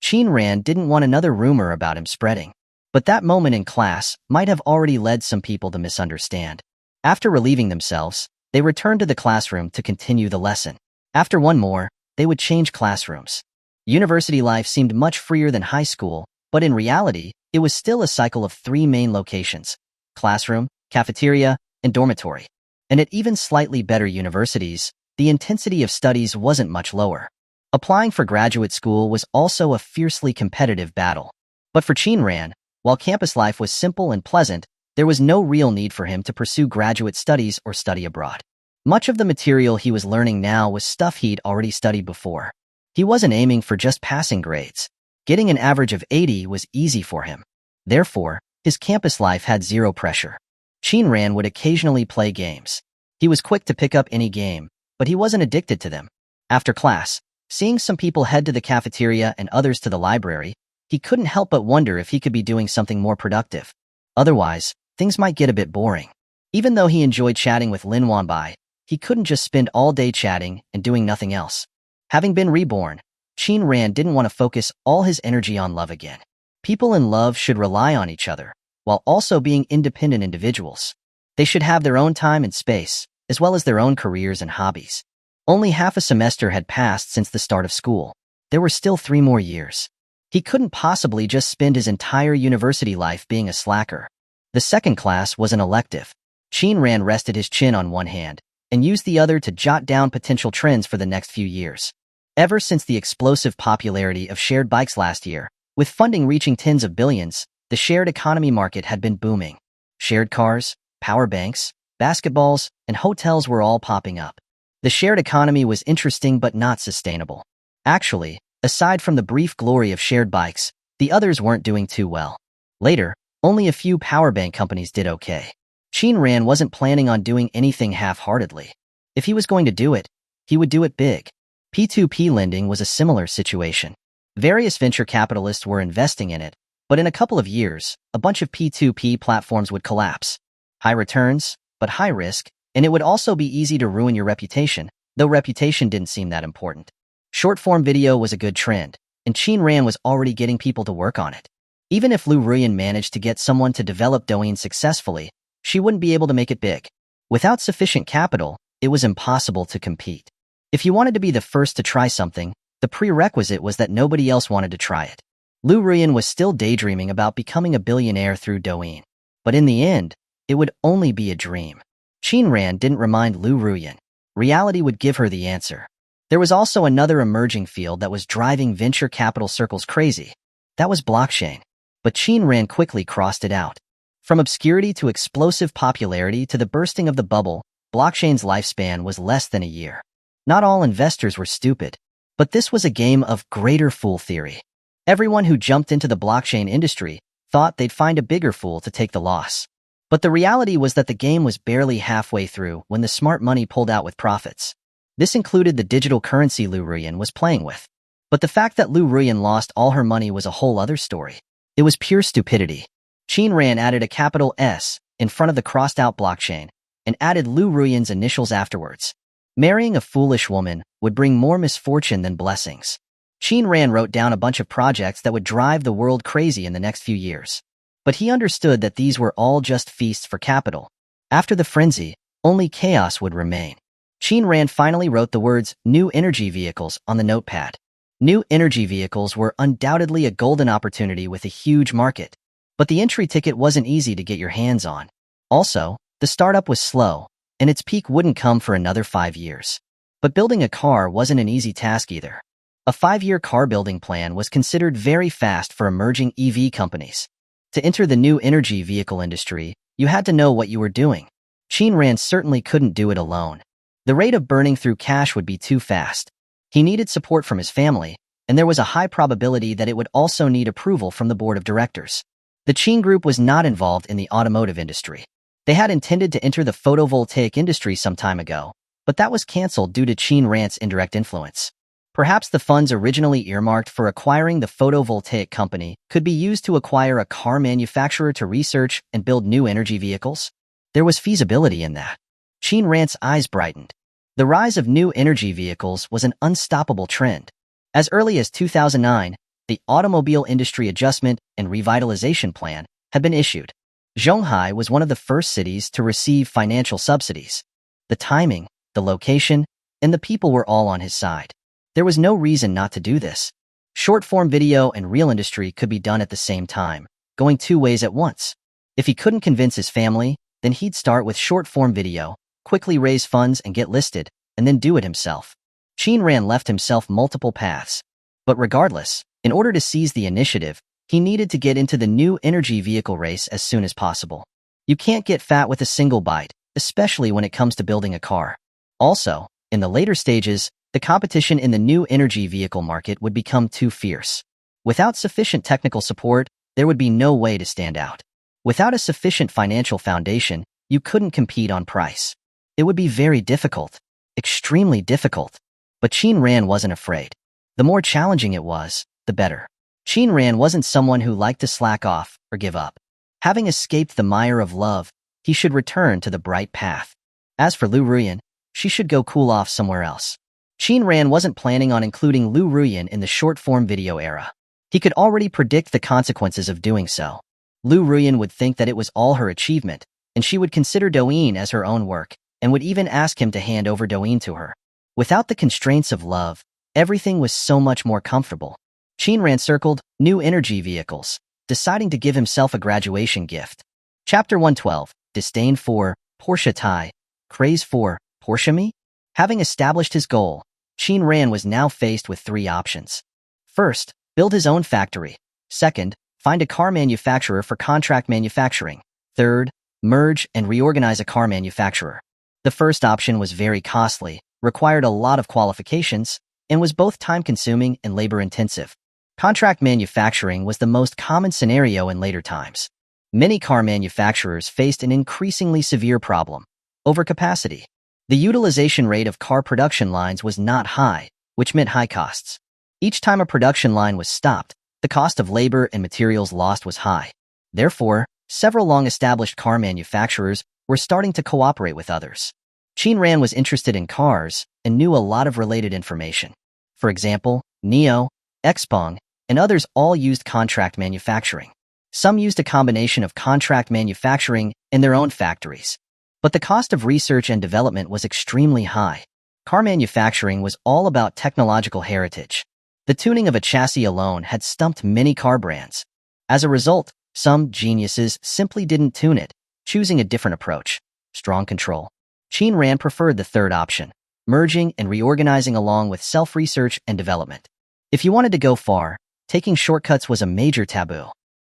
[SPEAKER 1] Qin Ran didn't want another rumor about him spreading. But that moment in class might have already led some people to misunderstand. After relieving themselves, they returned to the classroom to continue the lesson. After one more, they would change classrooms. University life seemed much freer than high school, but in reality, it was still a cycle of 3 main locations: classroom, cafeteria, and dormitory. And at even slightly better universities, the intensity of studies wasn't much lower. Applying for graduate school was also a fiercely competitive battle. But for Qin Ran, while campus life was simple and pleasant, there was no real need for him to pursue graduate studies or study abroad. Much of the material he was learning now was stuff he'd already studied before. He wasn't aiming for just passing grades. Getting an average of 80 was easy for him. Therefore, his campus life had zero pressure. Qin Ran would occasionally play games. He was quick to pick up any game, but he wasn't addicted to them. After class, seeing some people head to the cafeteria and others to the library, he couldn't help but wonder if he could be doing something more productive. Otherwise, things might get a bit boring. Even though he enjoyed chatting with Lin Wanbai, he couldn't just spend all day chatting and doing nothing else. Having been reborn, Qin Ran didn't want to focus all his energy on love again. People in love should rely on each other, while also being independent individuals. They should have their own time and space, as well as their own careers and hobbies. Only half a semester had passed since the start of school. There were still 3 more years. He couldn't possibly just spend his entire university life being a slacker. The second class was an elective. Qin Ran rested his chin on one hand and used the other to jot down potential trends for the next few years. Ever since the explosive popularity of shared bikes last year, with funding reaching tens of billions, the shared economy market had been booming. Shared cars, power banks, basketballs, and hotels were all popping up. The shared economy was interesting but not sustainable. Actually, aside from the brief glory of shared bikes, the others weren't doing too well. Later, only a few power bank companies did okay. Qin Ran wasn't planning on doing anything half-heartedly. If he was going to do it, he would do it big. P2P lending was a similar situation. Various venture capitalists were investing in it, but in a couple of years, a bunch of P2P platforms would collapse. High returns, but high risk, and it would also be easy to ruin your reputation, though reputation didn't seem that important. Short-form video was a good trend, and Qin Ran was already getting people to work on it. Even if Liu Ruyuan managed to get someone to develop Douyin successfully, she wouldn't be able to make it big. Without sufficient capital, it was impossible to compete. If you wanted to be the first to try something, the prerequisite was that nobody else wanted to try it. Liu Ruyuan was still daydreaming about becoming a billionaire through Douyin. But in the end, it would only be a dream. Qin Ran didn't remind Liu Ruyuan. Reality would give her the answer. There was also another emerging field that was driving venture capital circles crazy. That was blockchain. But Qin Ran quickly crossed it out. From obscurity to explosive popularity to the bursting of the bubble, blockchain's lifespan was less than a year. Not all investors were stupid, but this was a game of greater fool theory. Everyone who jumped into the blockchain industry thought they'd find a bigger fool to take the loss. But the reality was that the game was barely halfway through when the smart money pulled out with profits. This included the digital currency Liu Ruyuan was playing with. But the fact that Liu Ruyuan lost all her money was a whole other story. It was pure stupidity. Qin Ran added a capital S in front of the crossed-out blockchain and added Liu Ruyuan's initials afterwards. Marrying a foolish woman would bring more misfortune than blessings. Qin Ran wrote down a bunch of projects that would drive the world crazy in the next few years. But he understood that these were all just feasts for capital. After the frenzy, only chaos would remain. Qin Ran finally wrote the words "new energy vehicles" on the notepad. New energy vehicles were undoubtedly a golden opportunity with a huge market. But the entry ticket wasn't easy to get your hands on. Also, the startup was slow, and its peak wouldn't come for another 5 years. But building a car wasn't an easy task either. A 5-year car building plan was considered very fast for emerging EV companies. To enter the new energy vehicle industry, you had to know what you were doing. Qin Ran certainly couldn't do it alone. The rate of burning through cash would be too fast. He needed support from his family, and there was a high probability that it would also need approval from the board of directors. The Qin Group was not involved in the automotive industry. They had intended to enter the photovoltaic industry some time ago, but that was cancelled due to Qin Ran's indirect influence. Perhaps the funds originally earmarked for acquiring the photovoltaic company could be used to acquire a car manufacturer to research and build new energy vehicles. There was feasibility in that. Qin Ran's eyes brightened. The rise of new energy vehicles was an unstoppable trend. As early as 2009, the Automobile Industry Adjustment and Revitalization Plan had been issued. Zhonghai was one of the first cities to receive financial subsidies. The timing, the location, and the people were all on his side. There was no reason not to do this. Short-form video and real industry could be done at the same time, going 2 ways at once. If he couldn't convince his family, then he'd start with short-form video, quickly raise funds and get listed, and then do it himself. Qin Ran left himself multiple paths. But regardless, in order to seize the initiative, he needed to get into the new energy vehicle race as soon as possible. You can't get fat with a single bite, especially when it comes to building a car. Also, in the later stages, the competition in the new energy vehicle market would become too fierce. Without sufficient technical support, there would be no way to stand out. Without a sufficient financial foundation, you couldn't compete on price. It would be very difficult, extremely difficult. But Qin Ran wasn't afraid. The more challenging it was, the better. Qin Ran wasn't someone who liked to slack off or give up. Having escaped the mire of love, he should return to the bright path. As for Liu Ruyuan, she should go cool off somewhere else. Qin Ran wasn't planning on including Liu Ruyuan in the short-form video era. He could already predict the consequences of doing so. Liu Ruyuan would think that it was all her achievement, and she would consider Douyin as her own work, and would even ask him to hand over Douyin to her. Without the constraints of love, everything was so much more comfortable. Qin Ran circled new energy vehicles, deciding to give himself a graduation gift. Chapter 112, Disdain for Porsche Thai, Craze for Porsche Me? Having established his goal, Qin Ran was now faced with three options. First, build his own factory. Second, find a car manufacturer for contract manufacturing. Third, merge and reorganize a car manufacturer. The first option was very costly, required a lot of qualifications, and was both time-consuming and labor-intensive. Contract manufacturing was the most common scenario in later times. Many car manufacturers faced an increasingly severe problem: overcapacity. The utilization rate of car production lines was not high, which meant high costs. Each time a production line was stopped, the cost of labor and materials lost was high. Therefore, several long-established car manufacturers were starting to cooperate with others. Qin Ran was interested in cars and knew a lot of related information. For example, NIO, Xpeng, and others all used contract manufacturing. Some used a combination of contract manufacturing and their own factories. But the cost of research and development was extremely high. Car manufacturing was all about technological heritage. The tuning of a chassis alone had stumped many car brands. As a result, some geniuses simply didn't tune it, choosing a different approach: strong control. Qin Ran preferred the third option, merging and reorganizing along with self-research and development. If you wanted to go far, taking shortcuts was a major taboo.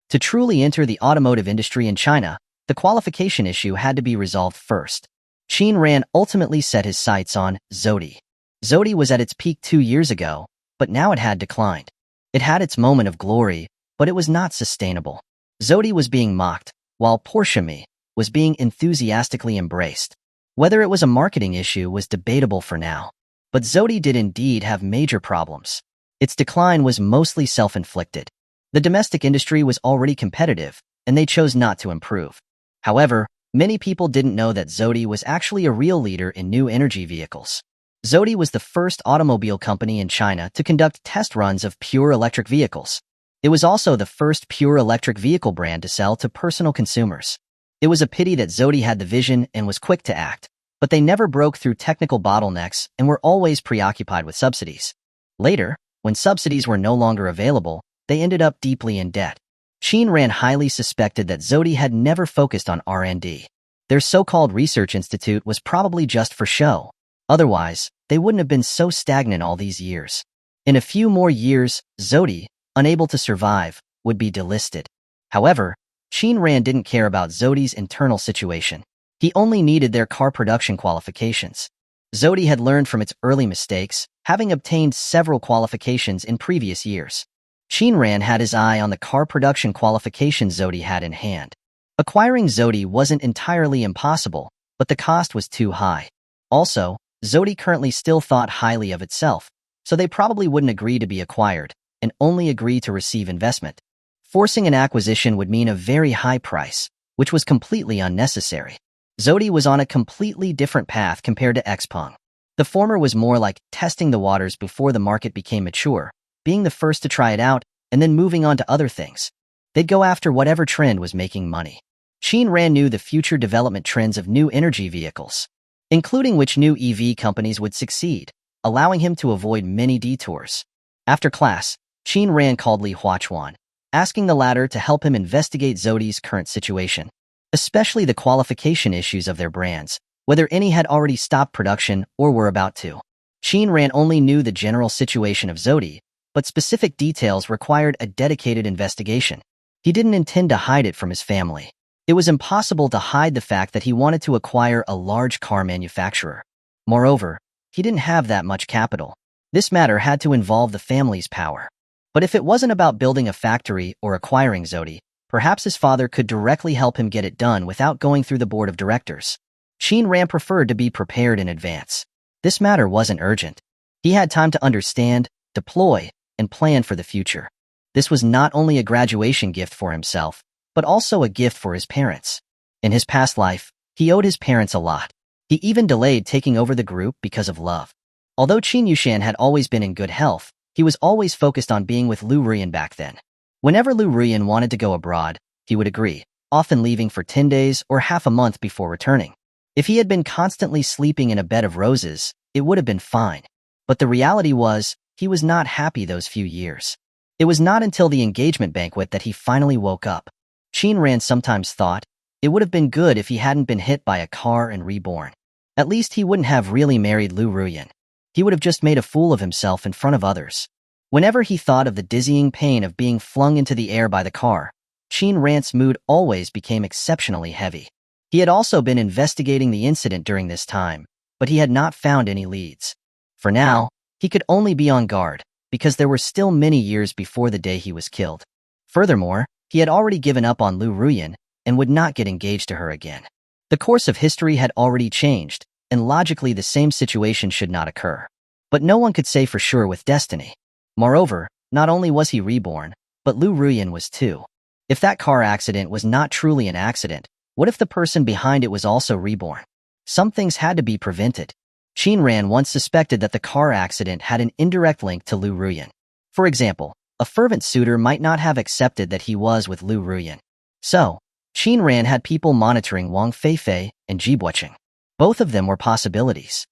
[SPEAKER 1] To truly enter the automotive industry in China, the qualification issue had to be resolved first. Qin Ran ultimately set his sights on Zodi. Zodi was at its peak 2 years ago, but now it had declined. It had its moment of glory, but it was not sustainable. Zodi was being mocked, while Porsche Me was being enthusiastically embraced. Whether it was a marketing issue was debatable for now. But Zodi did indeed have major problems. Its decline was mostly self-inflicted. The domestic industry was already competitive, and they chose not to improve. However, many people didn't know that Zodi was actually a real leader in new energy vehicles. Zodi was the first automobile company in China to conduct test runs of pure electric vehicles. It was also the first pure electric vehicle brand to sell to personal consumers. It was a pity that Zodi had the vision and was quick to act, but they never broke through technical bottlenecks and were always preoccupied with subsidies. Later, when subsidies were no longer available, they ended up deeply in debt. Qin Ran highly suspected that Zodi had never focused on R&D. Their so-called research institute was probably just for show. Otherwise, they wouldn't have been so stagnant all these years. In a few more years, Zodi, unable to survive, would be delisted. However, Qin Ran didn't care about Zodi's internal situation. He only needed their car production qualifications. Zodi had learned from its early mistakes, having obtained several qualifications in previous years. Qin Ran had his eye on the car production qualifications Zodi had in hand. Acquiring Zodi wasn't entirely impossible, but the cost was too high. Also, Zodi currently still thought highly of itself, so they probably wouldn't agree to be acquired, and only agree to receive investment. Forcing an acquisition would mean a very high price, which was completely unnecessary. Zodi was on a completely different path compared to Xpeng. The former was more like testing the waters before the market became mature, being the first to try it out, and then moving on to other things. They'd go after whatever trend was making money. Qin Ran knew the future development trends of new energy vehicles, including which new EV companies would succeed, allowing him to avoid many detours. After class, Qin Ran called Li Huachuan, asking the latter to help him investigate Zodi's current situation, especially the qualification issues of their brands, whether any had already stopped production or were about to. Qin Ran only knew the general situation of Zodi, but specific details required a dedicated investigation. He didn't intend to hide it from his family. It was impossible to hide the fact that he wanted to acquire a large car manufacturer. Moreover, he didn't have that much capital. This matter had to involve the family's power. But if it wasn't about building a factory or acquiring Zodi, perhaps his father could directly help him get it done without going through the board of directors. Qin Ran preferred to be prepared in advance. This matter wasn't urgent. He had time to understand, deploy, and plan for the future. This was not only a graduation gift for himself, but also a gift for his parents. In his past life, he owed his parents a lot. He even delayed taking over the group because of love. Although Qin Yushan had always been in good health, he was always focused on being with Liu Ruyuan back then. Whenever Liu Ruyuan wanted to go abroad, he would agree, often leaving for 10 days or half a month before returning. If he had been constantly sleeping in a bed of roses, it would have been fine. But the reality was, he was not happy those few years. It was not until the engagement banquet that he finally woke up. Qin Ran sometimes thought, it would have been good if he hadn't been hit by a car and reborn. At least he wouldn't have really married Liu Ruyuan. He would have just made a fool of himself in front of others. Whenever he thought of the dizzying pain of being flung into the air by the car, Qin Ran's mood always became exceptionally heavy. He had also been investigating the incident during this time, but he had not found any leads. For now, he could only be on guard, because there were still many years before the day he was killed. Furthermore, he had already given up on Liu Ruyuan and would not get engaged to her again. The course of history had already changed, and logically the same situation should not occur. But no one could say for sure with destiny. Moreover, not only was he reborn, but Liu Ruyuan was too. If that car accident was not truly an accident, what if the person behind it was also reborn? Some things had to be prevented. Qin Ran once suspected that the car accident had an indirect link to Liu Ruyuan. For example, a fervent suitor might not have accepted that he was with Liu Ruyuan. So, Qin Ran had people monitoring Wang Feifei and Jibuoqing. Both of them were possibilities.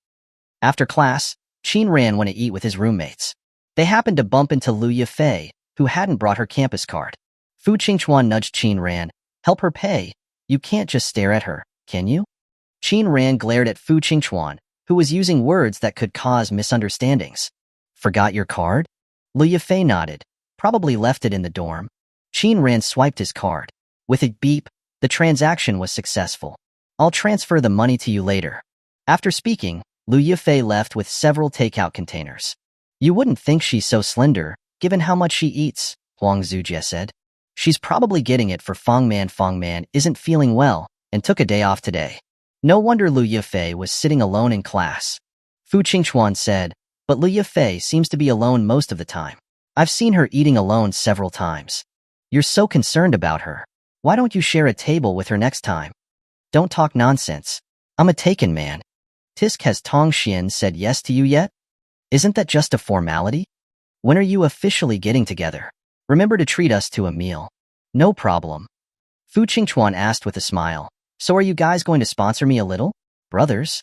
[SPEAKER 1] After class, Qin Ran went to eat with his roommates. They happened to bump into Liu Yifei, who hadn't brought her campus card. Fu Qingchuan nudged Qin Ran. Help her pay. You can't just stare at her, can you? Qin Ran glared at Fu Qingchuan, who was using words that could cause misunderstandings. Forgot your card? Liu Yifei nodded. Probably left it in the dorm. Qin Ran swiped his card. With a beep, the transaction was successful. I'll transfer the money to you later. After speaking, Liu Yifei left with several takeout containers. You wouldn't think she's so slender, given how much she eats, Huang Zujie said. She's probably getting it for Fangman. Fangman isn't feeling well and took a day off today. No wonder Liu Yifei was sitting alone in class. Fu Qingchuan said, but Liu Yifei seems to be alone most of the time. I've seen her eating alone several times. You're so concerned about her. Why don't you share a table with her next time? Don't talk nonsense. I'm a taken man. Tisk, has Tong Xian said yes to you yet? Isn't that just a formality? When are you officially getting together? Remember to treat us to a meal. No problem. Fu Qingchuan asked with a smile. So are you guys going to sponsor me a little? Brothers?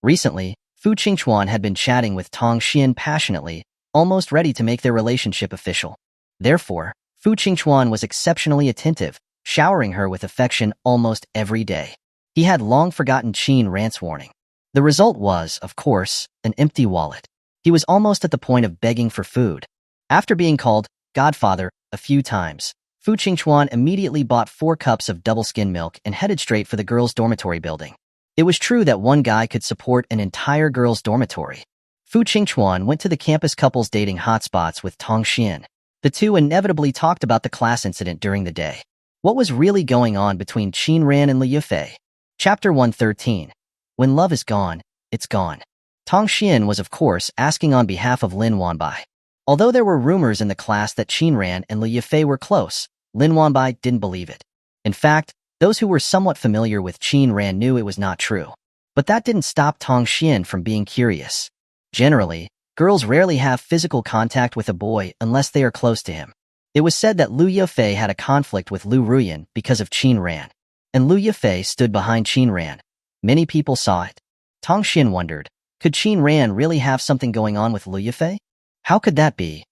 [SPEAKER 1] Recently, Fu Qingchuan had been chatting with Tong Xian passionately, almost ready to make their relationship official. Therefore, Fu Qingchuan was exceptionally attentive, showering her with affection almost every day. He had long forgotten Qin Ran's warning. The result was, of course, an empty wallet. He was almost at the point of begging for food. After being called Godfather a few times, Fu Qingchuan immediately bought 4 cups of double-skim milk and headed straight for the girls' dormitory building. It was true that one guy could support an entire girls' dormitory. Fu Qingchuan went to the campus couples dating hotspots with Tong Xian. The two inevitably talked about the class incident during the day. What was really going on between Qin Ran and Liu Yifei? Chapter 113. When love is gone, it's gone. Tong Xian was of course asking on behalf of Lin Wanbai. Although there were rumors in the class that Qin Ran and Liu Yifei were close, Lin Wanbai didn't believe it. In fact, those who were somewhat familiar with Qin Ran knew it was not true. But that didn't stop Tong Xian from being curious. Generally, girls rarely have physical contact with a boy unless they are close to him. It was said that Liu Yifei had a conflict with Liu Ruyuan because of Qin Ran. And Liu Yifei stood behind Qin Ran. Many people saw it. Tong Xian wondered, could Qin Ran really have something going on with Liu Yifei? How could that be?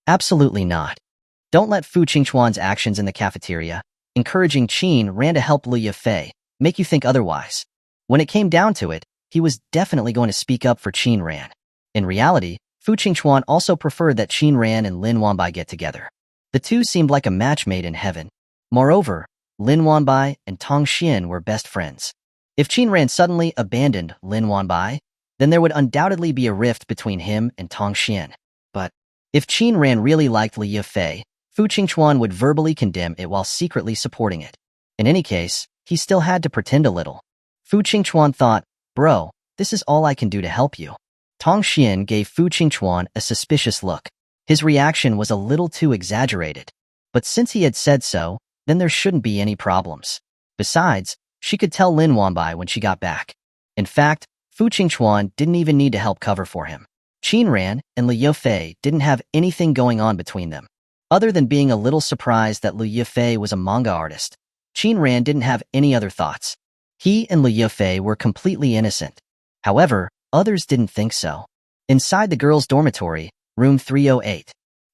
[SPEAKER 1] Absolutely not. Don't let Fu Qingchuan's actions in the cafeteria, encouraging Qin Ran to help Liu Yifei, make you think otherwise. When it came down to it, he was definitely going to speak up for Qin Ran. In reality, Fu Qingchuan also preferred that Qin Ran and Lin Wanbai get together. The two seemed like a match made in heaven. Moreover, Lin Wanbai and Tong Xian were best friends. If Qin Ran suddenly abandoned Lin Wanbai, then there would undoubtedly be a rift between him and Tong Xian. But if Qin Ran really liked Liu Yifei, Fu Qingchuan would verbally condemn it while secretly supporting it. In any case, he still had to pretend a little. Fu Qingchuan thought, bro, this is all I can do to help you. Tong Xian gave Fu Qingchuan a suspicious look. His reaction was a little too exaggerated. But since he had said so, then there shouldn't be any problems. Besides, she could tell Lin Wanbai when she got back. In fact, Fu Qingchuan didn't even need to help cover for him. Qin Ran and Liu Yifei didn't have anything going on between them. Other than being a little surprised that Liu Yifei was a manga artist, Qin Ran didn't have any other thoughts. He and Liu Yifei were completely innocent. However, others didn't think so. Inside the girls' dormitory, room 308.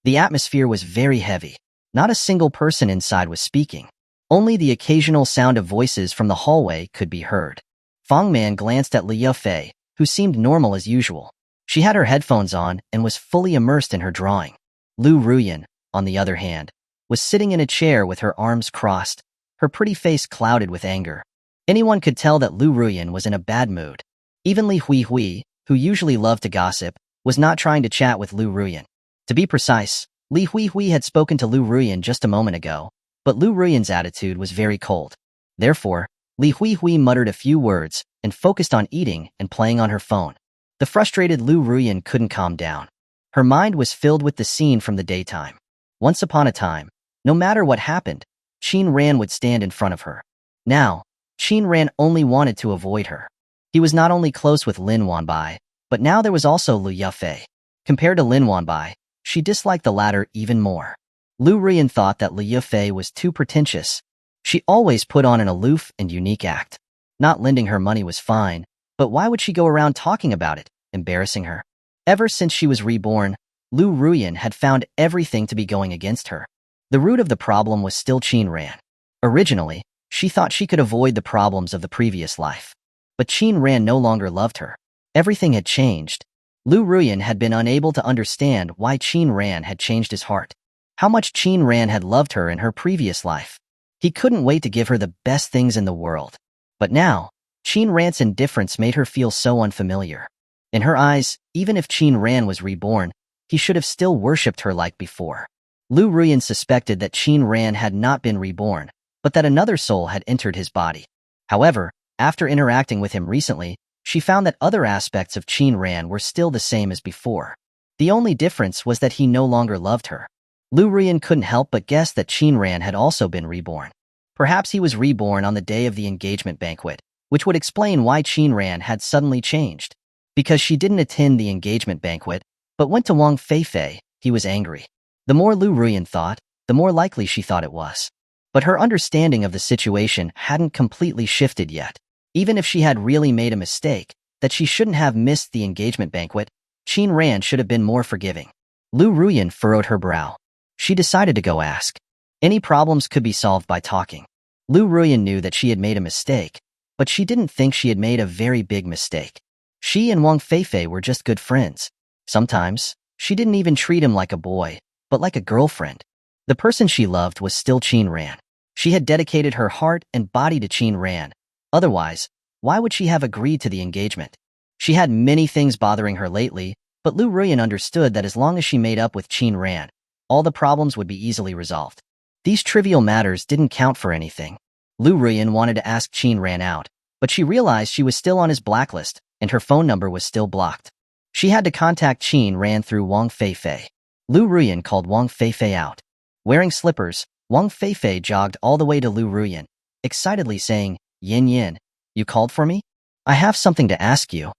[SPEAKER 1] The atmosphere was very heavy. Not a single person inside was speaking. Only the occasional sound of voices from the hallway could be heard. Fang Man glanced at Liu Fei, who seemed normal as usual. She had her headphones on and was fully immersed in her drawing. Liu Ruyuan, on the other hand, was sitting in a chair with her arms crossed, her pretty face clouded with anger. Anyone could tell that Liu Ruyuan was in a bad mood. Even Li Huihui, who usually loved to gossip, was not trying to chat with Liu Ruyuan. To be precise, Li Huihui had spoken to Liu Ruyuan just a moment ago, but Liu Ruyuan's attitude was very cold. Therefore, Li Huihui muttered a few words and focused on eating and playing on her phone. The frustrated Liu Ruyuan couldn't calm down. Her mind was filled with the scene from the daytime. Once upon a time, no matter what happened, Qin Ran would stand in front of her. Now, Qin Ran only wanted to avoid her. He was not only close with Lin Wanbai, but now there was also Liu Yafei. Compared to Lin Wanbai, she disliked the latter even more. Liu Ruyuan thought that Liu Yafei was too pretentious. She always put on an aloof and unique act. Not lending her money was fine, but why would she go around talking about it, embarrassing her? Ever since she was reborn, Liu Ruyuan had found everything to be going against her. The root of the problem was still Qin Ran. Originally, she thought she could avoid the problems of the previous life. But Qin Ran no longer loved her. Everything had changed. Liu Ruyuan had been unable to understand why Qin Ran had changed his heart. How much Qin Ran had loved her in her previous life. He couldn't wait to give her the best things in the world. But now, Qin Ran's indifference made her feel so unfamiliar. In her eyes, even if Qin Ran was reborn, he should have still worshipped her like before. Liu Ruyuan suspected that Qin Ran had not been reborn, but that another soul had entered his body. However, after interacting with him recently, she found that other aspects of Qin Ran were still the same as before. The only difference was that he no longer loved her. Liu Ruyuan couldn't help but guess that Qin Ran had also been reborn. Perhaps he was reborn on the day of the engagement banquet, which would explain why Qin Ran had suddenly changed. Because she didn't attend the engagement banquet, but went to Wang Feifei, he was angry. The more Liu Ruyuan thought, the more likely she thought it was. But her understanding of the situation hadn't completely shifted yet. Even if she had really made a mistake, that she shouldn't have missed the engagement banquet, Qin Ran should have been more forgiving. Liu Ruyuan furrowed her brow. She decided to go ask. Any problems could be solved by talking. Liu Ruyuan knew that she had made a mistake, but she didn't think she had made a very big mistake. She and Wang Feifei were just good friends. Sometimes, she didn't even treat him like a boy, but like a girlfriend. The person she loved was still Qin Ran. She had dedicated her heart and body to Qin Ran. Otherwise, why would she have agreed to the engagement? She had many things bothering her lately, but Liu Ruyuan understood that as long as she made up with Qin Ran, all the problems would be easily resolved. These trivial matters didn't count for anything. Liu Ruyuan wanted to ask Qin Ran out, but she realized she was still on his blacklist, and her phone number was still blocked. She had to contact Qin Ran through Wang Feifei. Liu Ruyuan called Wang Feifei out. Wearing slippers, Wang Feifei jogged all the way to Liu Ruyuan, excitedly saying, "Yin Yin, you called for me? I have something to ask you."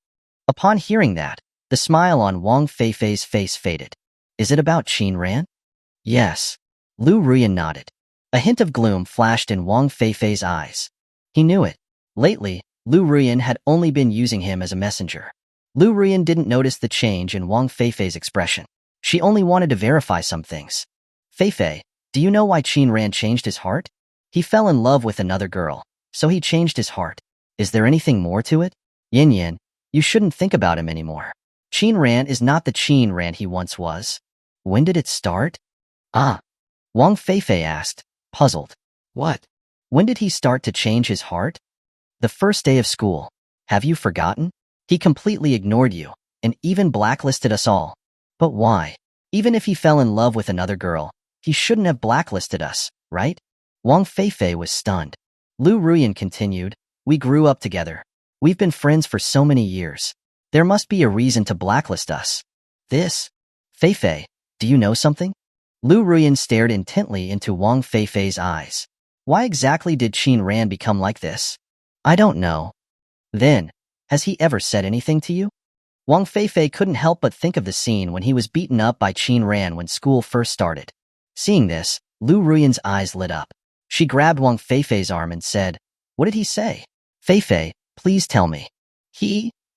[SPEAKER 1] Upon hearing that, the smile on Wang Feifei's face faded. "Is it about Qin Ran?" "Yes." Liu Ruyuan nodded. A hint of gloom flashed in Wang Feifei's eyes. He knew it. Lately, Liu Ruyuan had only been using him as a messenger. Liu Ruyuan didn't notice the change in Wang Feifei's expression. She only wanted to verify some things. "Feifei, do you know why Qin Ran changed his heart?" "He fell in love with another girl, so he changed his heart." "Is there anything more to it?" "Yin Yin, you shouldn't think about him anymore. Qin Ran is not the Qin Ran he once was." "When did it start?" "Ah." Wang Feifei asked, puzzled. "What? When did he start to change his heart?" "The first day of school. Have you forgotten? He completely ignored you, and even blacklisted us all." "But why? Even if he fell in love with another girl, he shouldn't have blacklisted us, right?" Wang Feifei was stunned. Liu Ruyuan continued, "We grew up together. We've been friends for so many years. There must be a reason to blacklist us." "This? Feifei, do you know something?" Liu Ruyuan stared intently into Wang Feifei's eyes. "Why exactly did Qin Ran become like this?" "I don't know." "Then, has he ever said anything to you?" Wang Feifei couldn't help but think of the scene when he was beaten up by Qin Ran when school first started. Seeing this, Liu Ruyuan's eyes lit up. She grabbed Wang Feifei's arm and said, "What did he say?" "Feifei, please tell me."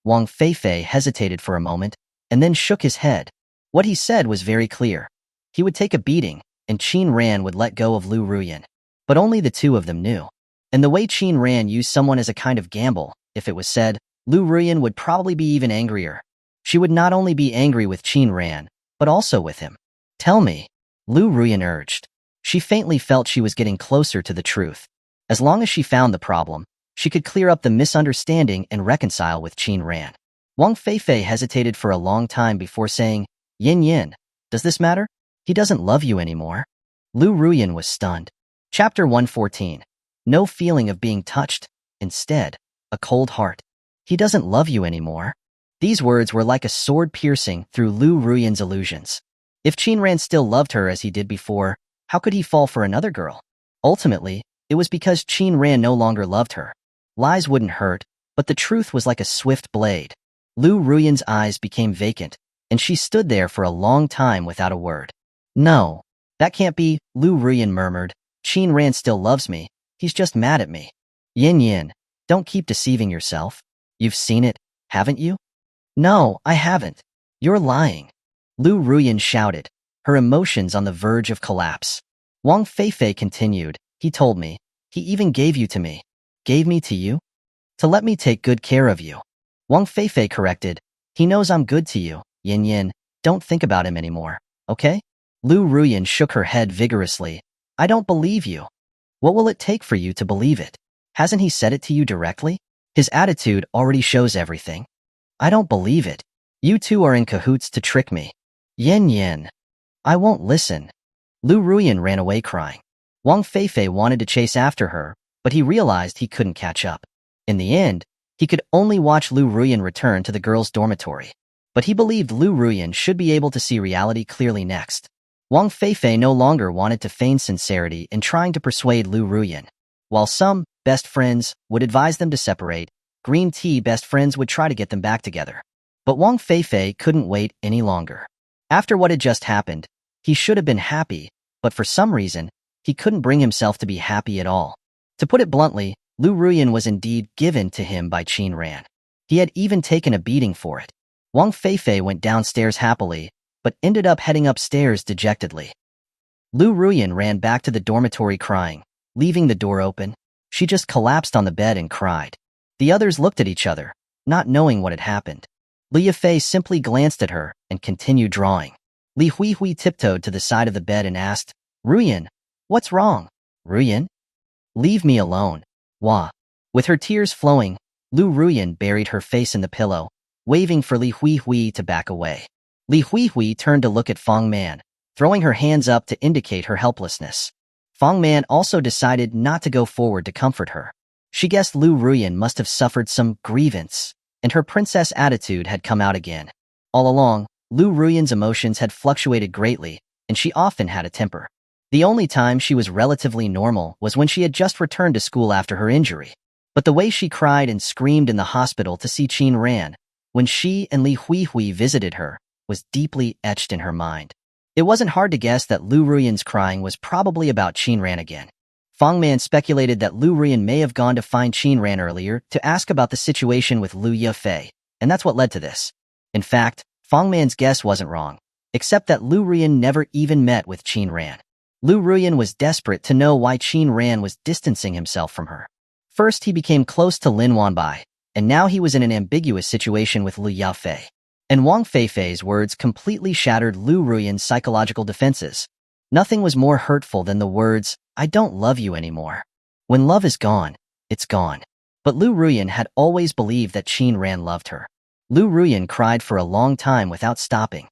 [SPEAKER 1] Wang Feifei hesitated for a moment, and then shook his head. What he said was very clear. He would take a beating, and Qin Ran would let go of Liu Ruyuan. But only the two of them knew. And the way Qin Ran used someone as a kind of gamble, if it was said, Liu Ruyuan would probably be even angrier. She would not only be angry with Qin Ran, but also with him. Tell me, Liu Ruyuan urged. She faintly felt she was getting closer to the truth. As long as she found the problem, she could clear up the misunderstanding and reconcile with Qin Ran. Wang Feifei hesitated for a long time before saying, Yin Yin, does this matter? He doesn't love you anymore. Liu Ruyuan was stunned. Chapter 114. No feeling of being touched. Instead, a cold heart. He doesn't love you anymore. These words were like a sword piercing through Liu Ruyuan's illusions. If Qin Ran still loved her as he did before, how could he fall for another girl? Ultimately, it was because Qin Ran no longer loved her. Lies wouldn't hurt, but the truth was like a swift blade. Liu Ruyuan's eyes became vacant, and she stood there for a long time without a word. No, that can't be, Liu Ruyuan murmured. Qin Ran still loves me, he's just mad at me. Yin Yin, don't keep deceiving yourself. You've seen it, haven't you? No, I haven't. You're lying. Liu Ruyuan shouted, her emotions on the verge of collapse. Wang Feifei continued, he told me. He even gave you to me. Gave me to you? To let me take good care of you. Wang Feifei corrected, he knows I'm good to you, Yin Yin, don't think about him anymore, okay? Liu Ruyuan shook her head vigorously. I don't believe you. What will it take for you to believe it? Hasn't he said it to you directly? His attitude already shows everything. I don't believe it. You two are in cahoots to trick me. Yin Yin. I won't listen. Liu Ruyuan ran away crying. Wang Feifei wanted to chase after her, but he realized he couldn't catch up. In the end, he could only watch Liu Ruyuan return to the girls' dormitory. But he believed Liu Ruyuan should be able to see reality clearly next. Wang Feifei no longer wanted to feign sincerity in trying to persuade Liu Ruyuan. While some best friends would advise them to separate, green tea best friends would try to get them back together. But Wang Feifei couldn't wait any longer. After what had just happened, he should have been happy, but for some reason, he couldn't bring himself to be happy at all. To put it bluntly, Liu Ruyuan was indeed given to him by Qin Ran. He had even taken a beating for it. Wang Feifei went downstairs happily, but ended up heading upstairs dejectedly. Liu Ruyuan ran back to the dormitory crying, leaving the door open. She just collapsed on the bed and cried. The others looked at each other, not knowing what had happened. Liu Fei simply glanced at her and continued drawing. Li Huihui tiptoed to the side of the bed and asked, Ruyuan, what's wrong? Ruyuan? Leave me alone. Wah. With her tears flowing, Liu Ruyuan buried her face in the pillow, waving for Li Huihui to back away. Li Huihui turned to look at Fang Man, throwing her hands up to indicate her helplessness. Fang Man also decided not to go forward to comfort her. She guessed Liu Ruyuan must have suffered some grievance, and her princess attitude had come out again. All along, Liu Ruyuan's emotions had fluctuated greatly, and she often had a temper. The only time she was relatively normal was when she had just returned to school after her injury. But the way she cried and screamed in the hospital to see Qin Ran, when she and Li Huihui visited her, was deeply etched in her mind. It wasn't hard to guess that Liu Ruyuan's crying was probably about Qin Ran again. Fang Man speculated that Liu Ruyuan may have gone to find Qin Ran earlier to ask about the situation with Liu Yefei, and that's what led to this. In fact, Fang Man's guess wasn't wrong, except that Liu Ruyuan never even met with Qin Ran. Liu Ruyuan was desperate to know why Qin Ran was distancing himself from her. First, he became close to Lin Wanbai, and now he was in an ambiguous situation with Liu Yafei. And Wang Feifei's words completely shattered Liu Ruyuan's psychological defenses. Nothing was more hurtful than the words, I don't love you anymore. When love is gone, it's gone. But Liu Ruyuan had always believed that Qin Ran loved her. Liu Ruyuan cried for a long time without stopping.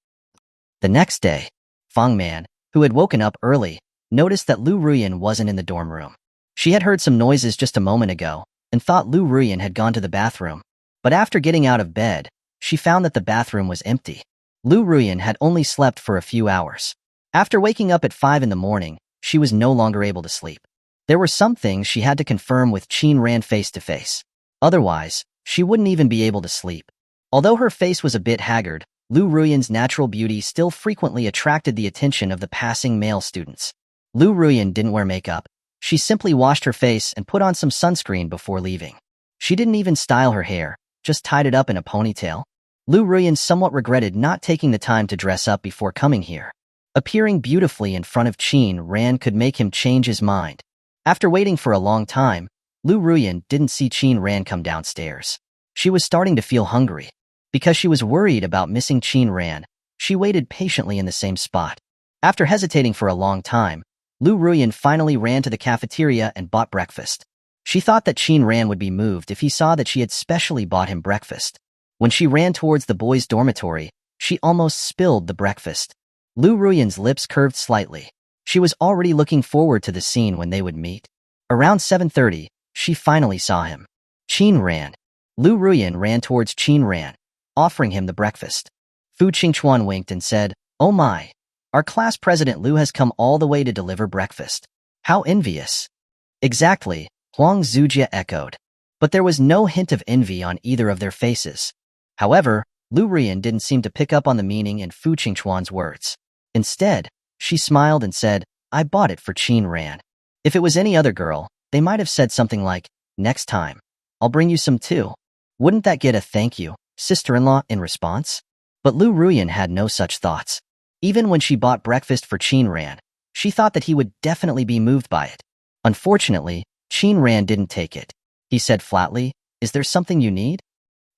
[SPEAKER 1] The next day, Fang Man, who had woken up early, noticed that Liu Ruyuan wasn't in the dorm room. She had heard some noises just a moment ago, and thought Liu Ruyuan had gone to the bathroom. But after getting out of bed, she found that the bathroom was empty. Liu Ruyuan had only slept for a few hours. After waking up at 5 in the morning, she was no longer able to sleep. There were some things she had to confirm with Qin Ran face to face. Otherwise, she wouldn't even be able to sleep. Although her face was a bit haggard, Liu Ruyuan's natural beauty still frequently attracted the attention of the passing male students. Liu Ruyuan didn't wear makeup. She simply washed her face and put on some sunscreen before leaving. She didn't even style her hair, just tied it up in a ponytail. Liu Ruyuan somewhat regretted not taking the time to dress up before coming here. Appearing beautifully in front of Qin Ran could make him change his mind. After waiting for a long time, Liu Ruyuan didn't see Qin Ran come downstairs. She was starting to feel hungry. Because she was worried about missing Qin Ran, she waited patiently in the same spot. After hesitating for a long time, Liu Ruyuan finally ran to the cafeteria and bought breakfast. She thought that Qin Ran would be moved if he saw that she had specially bought him breakfast. When she ran towards the boys' dormitory, she almost spilled the breakfast. Liu Ruyuan's lips curved slightly. She was already looking forward to the scene when they would meet. Around 7:30, she finally saw him. Qin Ran. Liu Ruyuan ran towards Qin Ran, offering him the breakfast. Fu Qingchuan winked and said, "Oh my! Our class president Liu has come all the way to deliver breakfast. How envious!" "Exactly," Huang Zujia echoed. But there was no hint of envy on either of their faces. However, Liu Ruyuan didn't seem to pick up on the meaning in Fu Qingchuan's words. Instead, she smiled and said, "I bought it for Qin Ran." If it was any other girl, they might have said something like, "Next time, I'll bring you some too." Wouldn't that get a "thank you, sister-in-law" in response? But Liu Ruyuan had no such thoughts. Even when she bought breakfast for Qin Ran, she thought that he would definitely be moved by it. Unfortunately, Qin Ran didn't take it. He said flatly, "Is there something you need?"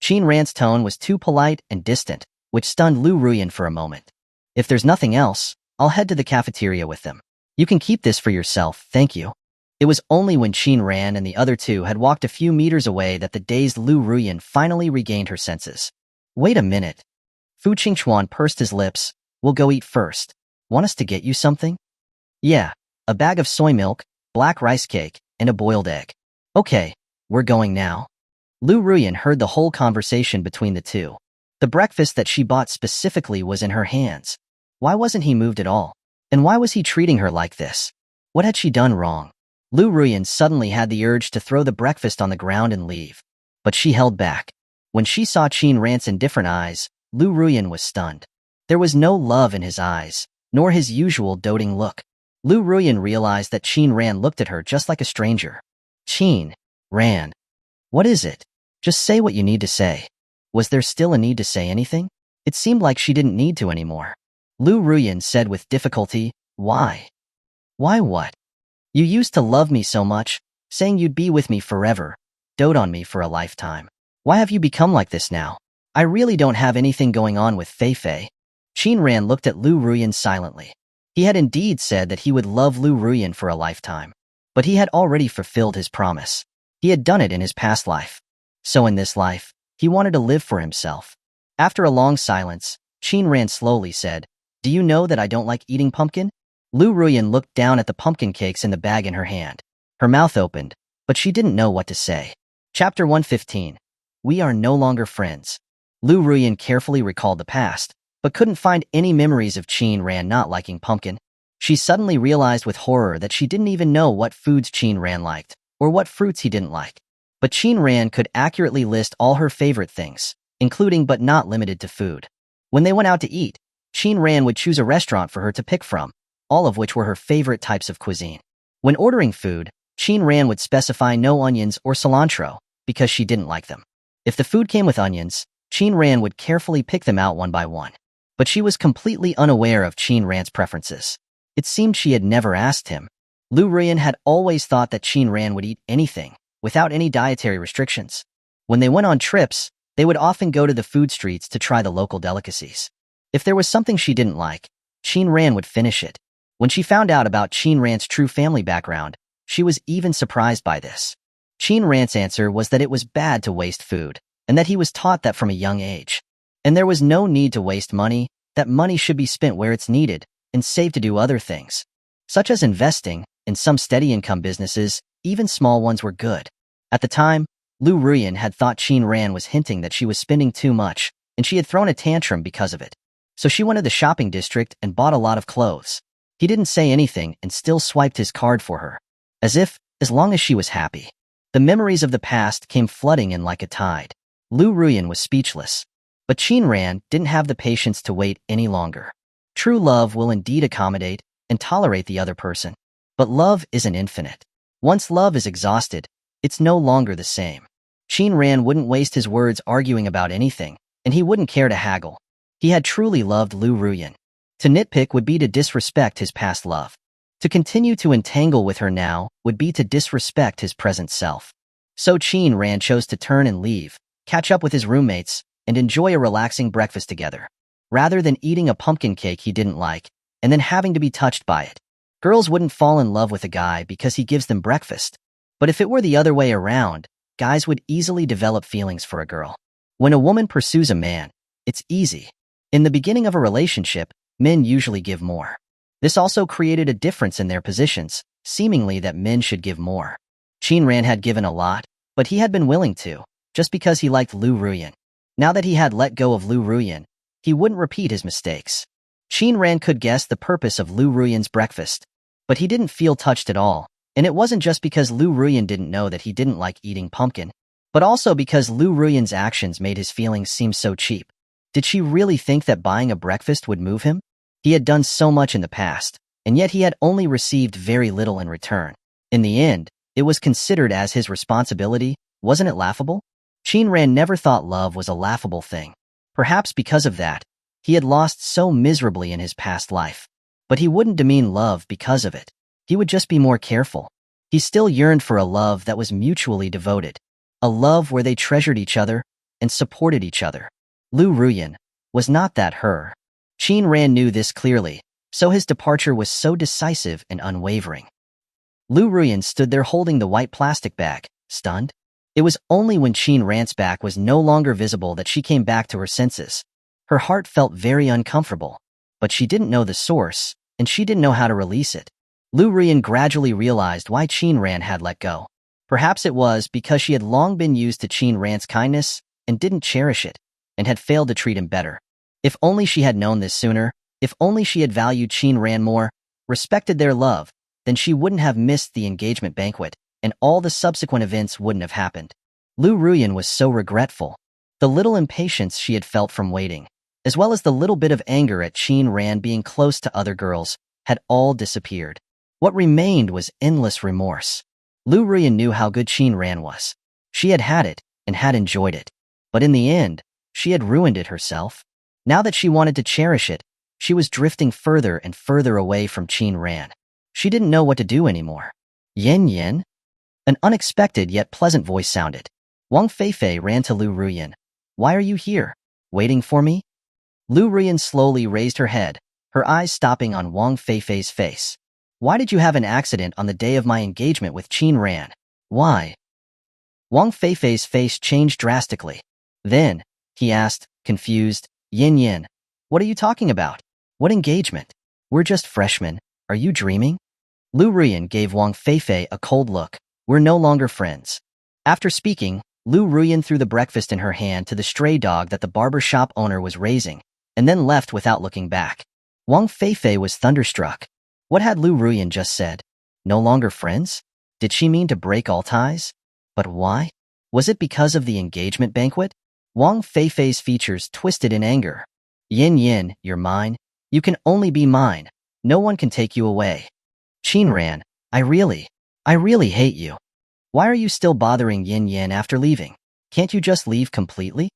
[SPEAKER 1] Qin Ran's tone was too polite and distant, which stunned Liu Ruyuan for a moment. "If there's nothing else, I'll head to the cafeteria with them. You can keep this for yourself, thank you." It was only when Qin Ran and the other two had walked a few meters away that the dazed Liu Ruyuan finally regained her senses. "Wait a minute." Fu Qingchuan pursed his lips. "We'll go eat first. Want us to get you something?" "Yeah, a bag of soy milk, black rice cake, and a boiled egg." "Okay, we're going now." Liu Ruyuan heard the whole conversation between the two. The breakfast that she bought specifically was in her hands. Why wasn't he moved at all? And why was he treating her like this? What had she done wrong? Liu Ruyuan suddenly had the urge to throw the breakfast on the ground and leave. But she held back. When she saw Qin Ran's indifferent eyes, Liu Ruyuan was stunned. There was no love in his eyes, nor his usual doting look. Liu Ruyuan realized that Qin Ran looked at her just like a stranger. "Qin Ran, what is it? Just say what you need to say." Was there still a need to say anything? It seemed like she didn't need to anymore. Liu Ruyuan said with difficulty, "Why? Why what? You used to love me so much, saying you'd be with me forever, dote on me for a lifetime. Why have you become like this now? I really don't have anything going on with Feifei." Qin Ran looked at Liu Ruyuan silently. He had indeed said that he would love Liu Ruyuan for a lifetime. But he had already fulfilled his promise. He had done it in his past life. So in this life, he wanted to live for himself. After a long silence, Qin Ran slowly said, "Do you know that I don't like eating pumpkin?" Liu Ruyuan looked down at the pumpkin cakes in the bag in her hand. Her mouth opened, but she didn't know what to say. Chapter 115. We are no longer friends. Liu Ruyuan carefully recalled the past, but couldn't find any memories of Qin Ran not liking pumpkin. She suddenly realized with horror that she didn't even know what foods Qin Ran liked, or what fruits he didn't like. But Qin Ran could accurately list all her favorite things, including but not limited to food. When they went out to eat, Qin Ran would choose a restaurant for her to pick from, all of which were her favorite types of cuisine. When ordering food, Qin Ran would specify no onions or cilantro, because she didn't like them. If the food came with onions, Qin Ran would carefully pick them out one by one. But she was completely unaware of Qin Ran's preferences. It seemed she had never asked him. Liu Ruyuan had always thought that Qin Ran would eat anything, without any dietary restrictions. When they went on trips, they would often go to the food streets to try the local delicacies. If there was something she didn't like, Qin Ran would finish it. When she found out about Qin Ran's true family background, she was even surprised by this. Qin Ran's answer was that it was bad to waste food, and that he was taught that from a young age. And there was no need to waste money, that money should be spent where it's needed, and saved to do other things. Such as investing, in some steady income businesses, even small ones were good. At the time, Liu Ruyuan had thought Qin Ran was hinting that she was spending too much, and she had thrown a tantrum because of it. So she went to the shopping district and bought a lot of clothes. He didn't say anything and still swiped his card for her. As long as she was happy. The memories of the past came flooding in like a tide. Liu Ruyuan was speechless. But Qin Ran didn't have the patience to wait any longer. True love will indeed accommodate and tolerate the other person. But love isn't infinite. Once love is exhausted, it's no longer the same. Qin Ran wouldn't waste his words arguing about anything, and he wouldn't care to haggle. He had truly loved Liu Ruyuan. To nitpick would be to disrespect his past love. To continue to entangle with her now would be to disrespect his present self. So Qin Ran chose to turn and leave, catch up with his roommates, and enjoy a relaxing breakfast together, rather than eating a pumpkin cake he didn't like and then having to be touched by it. Girls wouldn't fall in love with a guy because he gives them breakfast. But if it were the other way around, guys would easily develop feelings for a girl. When a woman pursues a man, it's easy. In the beginning of a relationship, men usually give more. This also created a difference in their positions, seemingly that men should give more. Qin Ran had given a lot, but he had been willing to, just because he liked Liu Ruyuan. Now that he had let go of Liu Ruyuan, he wouldn't repeat his mistakes. Qin Ran could guess the purpose of Liu Ruyuan's breakfast, but he didn't feel touched at all, and it wasn't just because Liu Ruyuan didn't know that he didn't like eating pumpkin, but also because Liu Ruyuan's actions made his feelings seem so cheap. Did she really think that buying a breakfast would move him? He had done so much in the past, and yet he had only received very little in return. In the end, it was considered as his responsibility. Wasn't it laughable? Qin Ran never thought love was a laughable thing. Perhaps because of that, he had lost so miserably in his past life. But he wouldn't demean love because of it. He would just be more careful. He still yearned for a love that was mutually devoted, a love where they treasured each other and supported each other. Liu Ruyuan was not that her. Qin Ran knew this clearly, so his departure was so decisive and unwavering. Liu Ruyuan stood there holding the white plastic bag, stunned. It was only when Qin Ran's back was no longer visible that she came back to her senses. Her heart felt very uncomfortable, but she didn't know the source, and she didn't know how to release it. Liu Ruyuan gradually realized why Qin Ran had let go. Perhaps it was because she had long been used to Qin Ran's kindness and didn't cherish it, and had failed to treat him better. If only she had known this sooner, if only she had valued Qin Ran more, respected their love, then she wouldn't have missed the engagement banquet, and all the subsequent events wouldn't have happened. Liu Ruyuan was so regretful. The little impatience she had felt from waiting, as well as the little bit of anger at Qin Ran being close to other girls, had all disappeared. What remained was endless remorse. Liu Ruyuan knew how good Qin Ran was. She had it, and had enjoyed it. But in the end, she had ruined it herself. Now that she wanted to cherish it, she was drifting further and further away from Qin Ran. She didn't know what to do anymore. Yin Yin? An unexpected yet pleasant voice sounded. Wang Feifei ran to Liu Ruyuan. Why are you here? Waiting for me? Liu Ruyuan slowly raised her head, her eyes stopping on Wang Feifei's face. Why did you have an accident on the day of my engagement with Qin Ran? Why? Wang Feifei's face changed drastically. Then, he asked, confused, Yin Yin, what are you talking about? What engagement? We're just freshmen. Are you dreaming? Liu Ruyuan gave Wang Feifei a cold look. We're no longer friends. After speaking, Liu Ruyuan threw the breakfast in her hand to the stray dog that the barber shop owner was raising, and then left without looking back. Wang Feifei was thunderstruck. What had Liu Ruyuan just said? No longer friends? Did she mean to break all ties? But why? Was it because of the engagement banquet? Wang Feifei's features twisted in anger. Yin Yin, you're mine. You can only be mine. No one can take you away. Qin Ran, I really hate you. Why are you still bothering Yin Yin after leaving? Can't you just leave completely?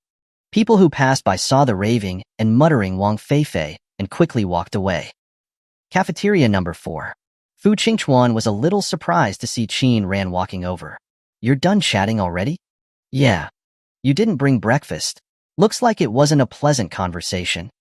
[SPEAKER 1] People who passed by saw the raving and muttering Wang Feifei and quickly walked away. Cafeteria number 4. Fu Qingchuan was a little surprised to see Qin Ran walking over. You're done chatting already? Yeah. You didn't bring breakfast. Looks like it wasn't a pleasant conversation.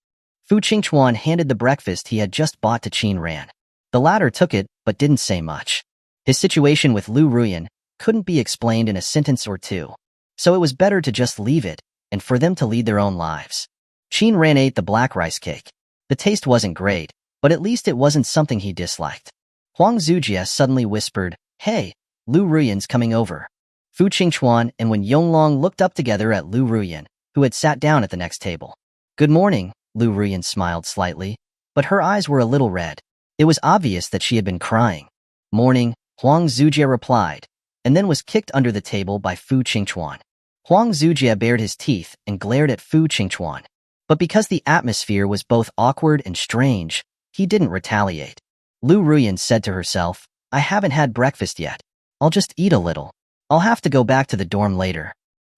[SPEAKER 1] Fu Qingchuan handed the breakfast he had just bought to Qin Ran. The latter took it, but didn't say much. His situation with Liu Ruyuan couldn't be explained in a sentence or two, so it was better to just leave it, and for them to lead their own lives. Qin Ran ate the black rice cake. The taste wasn't great, but at least it wasn't something he disliked. Huang Zujie suddenly whispered, Hey, Liu Ruyuan's coming over. Fu Qingchuan and Wen Yonglong looked up together at Liu Ruyuan, who had sat down at the next table. Good morning, Liu Ruyuan smiled slightly, but her eyes were a little red. It was obvious that she had been crying. Morning, Huang Zujie replied, and then was kicked under the table by Fu Qingchuan. Huang Zujie bared his teeth and glared at Fu Qingchuan. But because the atmosphere was both awkward and strange, he didn't retaliate. Liu Ruyuan said to herself, I haven't had breakfast yet. I'll just eat a little. I'll have to go back to the dorm later.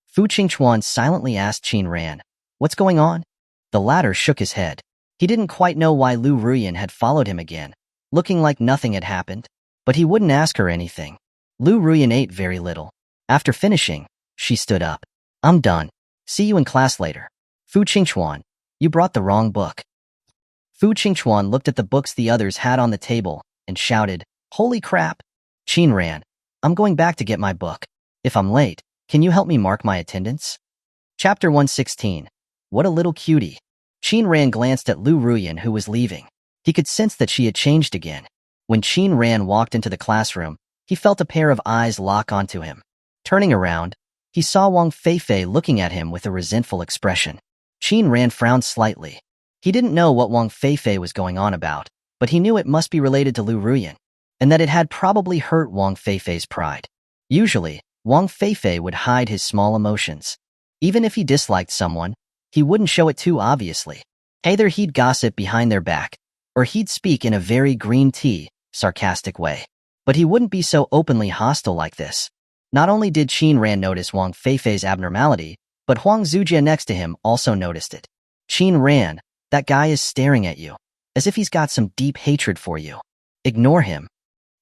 [SPEAKER 1] Fu Qingchuan silently asked Qin Ran, What's going on? The latter shook his head. He didn't quite know why Liu Ruyuan had followed him again, looking like nothing had happened, but he wouldn't ask her anything. Liu Ruyuan ate very little. After finishing, she stood up. I'm done. See you in class later. Fu Qingchuan, you brought the wrong book. Fu Qingchuan looked at the books the others had on the table and shouted, Holy crap! Qin Ran, I'm going back to get my book. If I'm late, can you help me mark my attendance? Chapter 116. What a little cutie. Qin Ran glanced at Liu Ruyuan, who was leaving. He could sense that she had changed again. When Qin Ran walked into the classroom, he felt a pair of eyes lock onto him. Turning around, he saw Wang Feifei looking at him with a resentful expression. Qin Ran frowned slightly. He didn't know what Wang Feifei was going on about, but he knew it must be related to Liu Ruyuan, and that it had probably hurt Wang Feifei's pride. Usually, Wang Feifei would hide his small emotions. Even if he disliked someone, he wouldn't show it too obviously. Either he'd gossip behind their back, or he'd speak in a very green tea, sarcastic way. But he wouldn't be so openly hostile like this. Not only did Qin Ran notice Wang Feifei's abnormality, but Huang Zujie next to him also noticed it. Qin Ran, that guy is staring at you, as if he's got some deep hatred for you. Ignore him.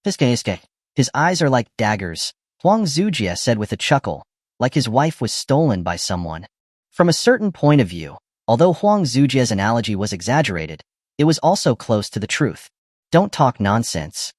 [SPEAKER 1] His eyes are like daggers, Huang Zujie said with a chuckle, like his wife was stolen by someone. From a certain point of view, although Huang Zujie's analogy was exaggerated, it was also close to the truth. Don't talk nonsense.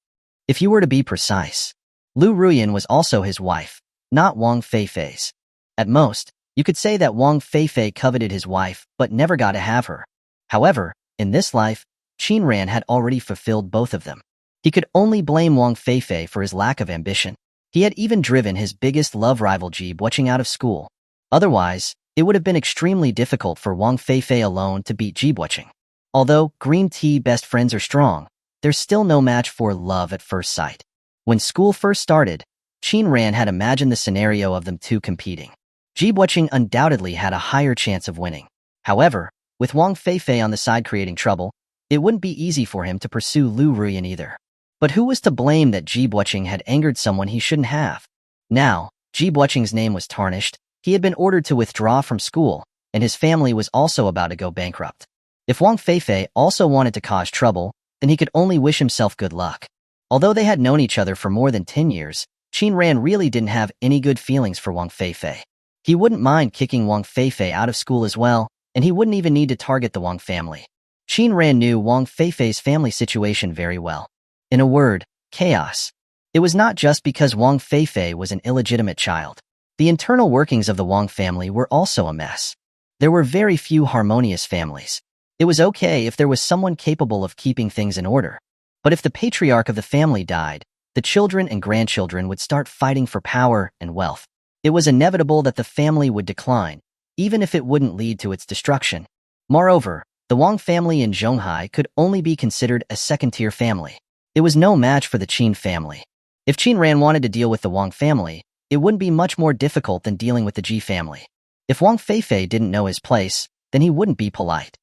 [SPEAKER 1] If you were to be precise, Liu Ruyuan was also his wife, not Wang Feifei's. At most, you could say that Wang Feifei coveted his wife but never got to have her. However, in this life, Qin Ran had already fulfilled both of them. He could only blame Wang Feifei for his lack of ambition. He had even driven his biggest love rival Jibwuching out of school. Otherwise, it would have been extremely difficult for Wang Feifei alone to beat Jibwuching. Although green tea best friends are strong, there's still no match for love at first sight. When school first started, Qin Ran had imagined the scenario of them two competing. Jibwuching undoubtedly had a higher chance of winning. However, with Wang Feifei on the side creating trouble, it wouldn't be easy for him to pursue Liu Ruyuan either. But who was to blame that Jibwuching had angered someone he shouldn't have? Now, Jibwuching's name was tarnished, he had been ordered to withdraw from school, and his family was also about to go bankrupt. If Wang Feifei also wanted to cause trouble, then he could only wish himself good luck. Although they had known each other for more than 10 years, Qin Ran really didn't have any good feelings for Wang Feifei. He wouldn't mind kicking Wang Feifei out of school as well, and he wouldn't even need to target the Wang family. Qin Ran knew Wang Feifei's family situation very well. In a word, chaos. It was not just because Wang Feifei was an illegitimate child. The internal workings of the Wang family were also a mess. There were very few harmonious families. It was okay if there was someone capable of keeping things in order. But if the patriarch of the family died, the children and grandchildren would start fighting for power and wealth. It was inevitable that the family would decline, even if it wouldn't lead to its destruction. Moreover, the Wang family in Zhonghai could only be considered a second-tier family. It was no match for the Qin family. If Qin Ran wanted to deal with the Wang family, it wouldn't be much more difficult than dealing with the Ji family. If Wang Feifei didn't know his place, then he wouldn't be polite.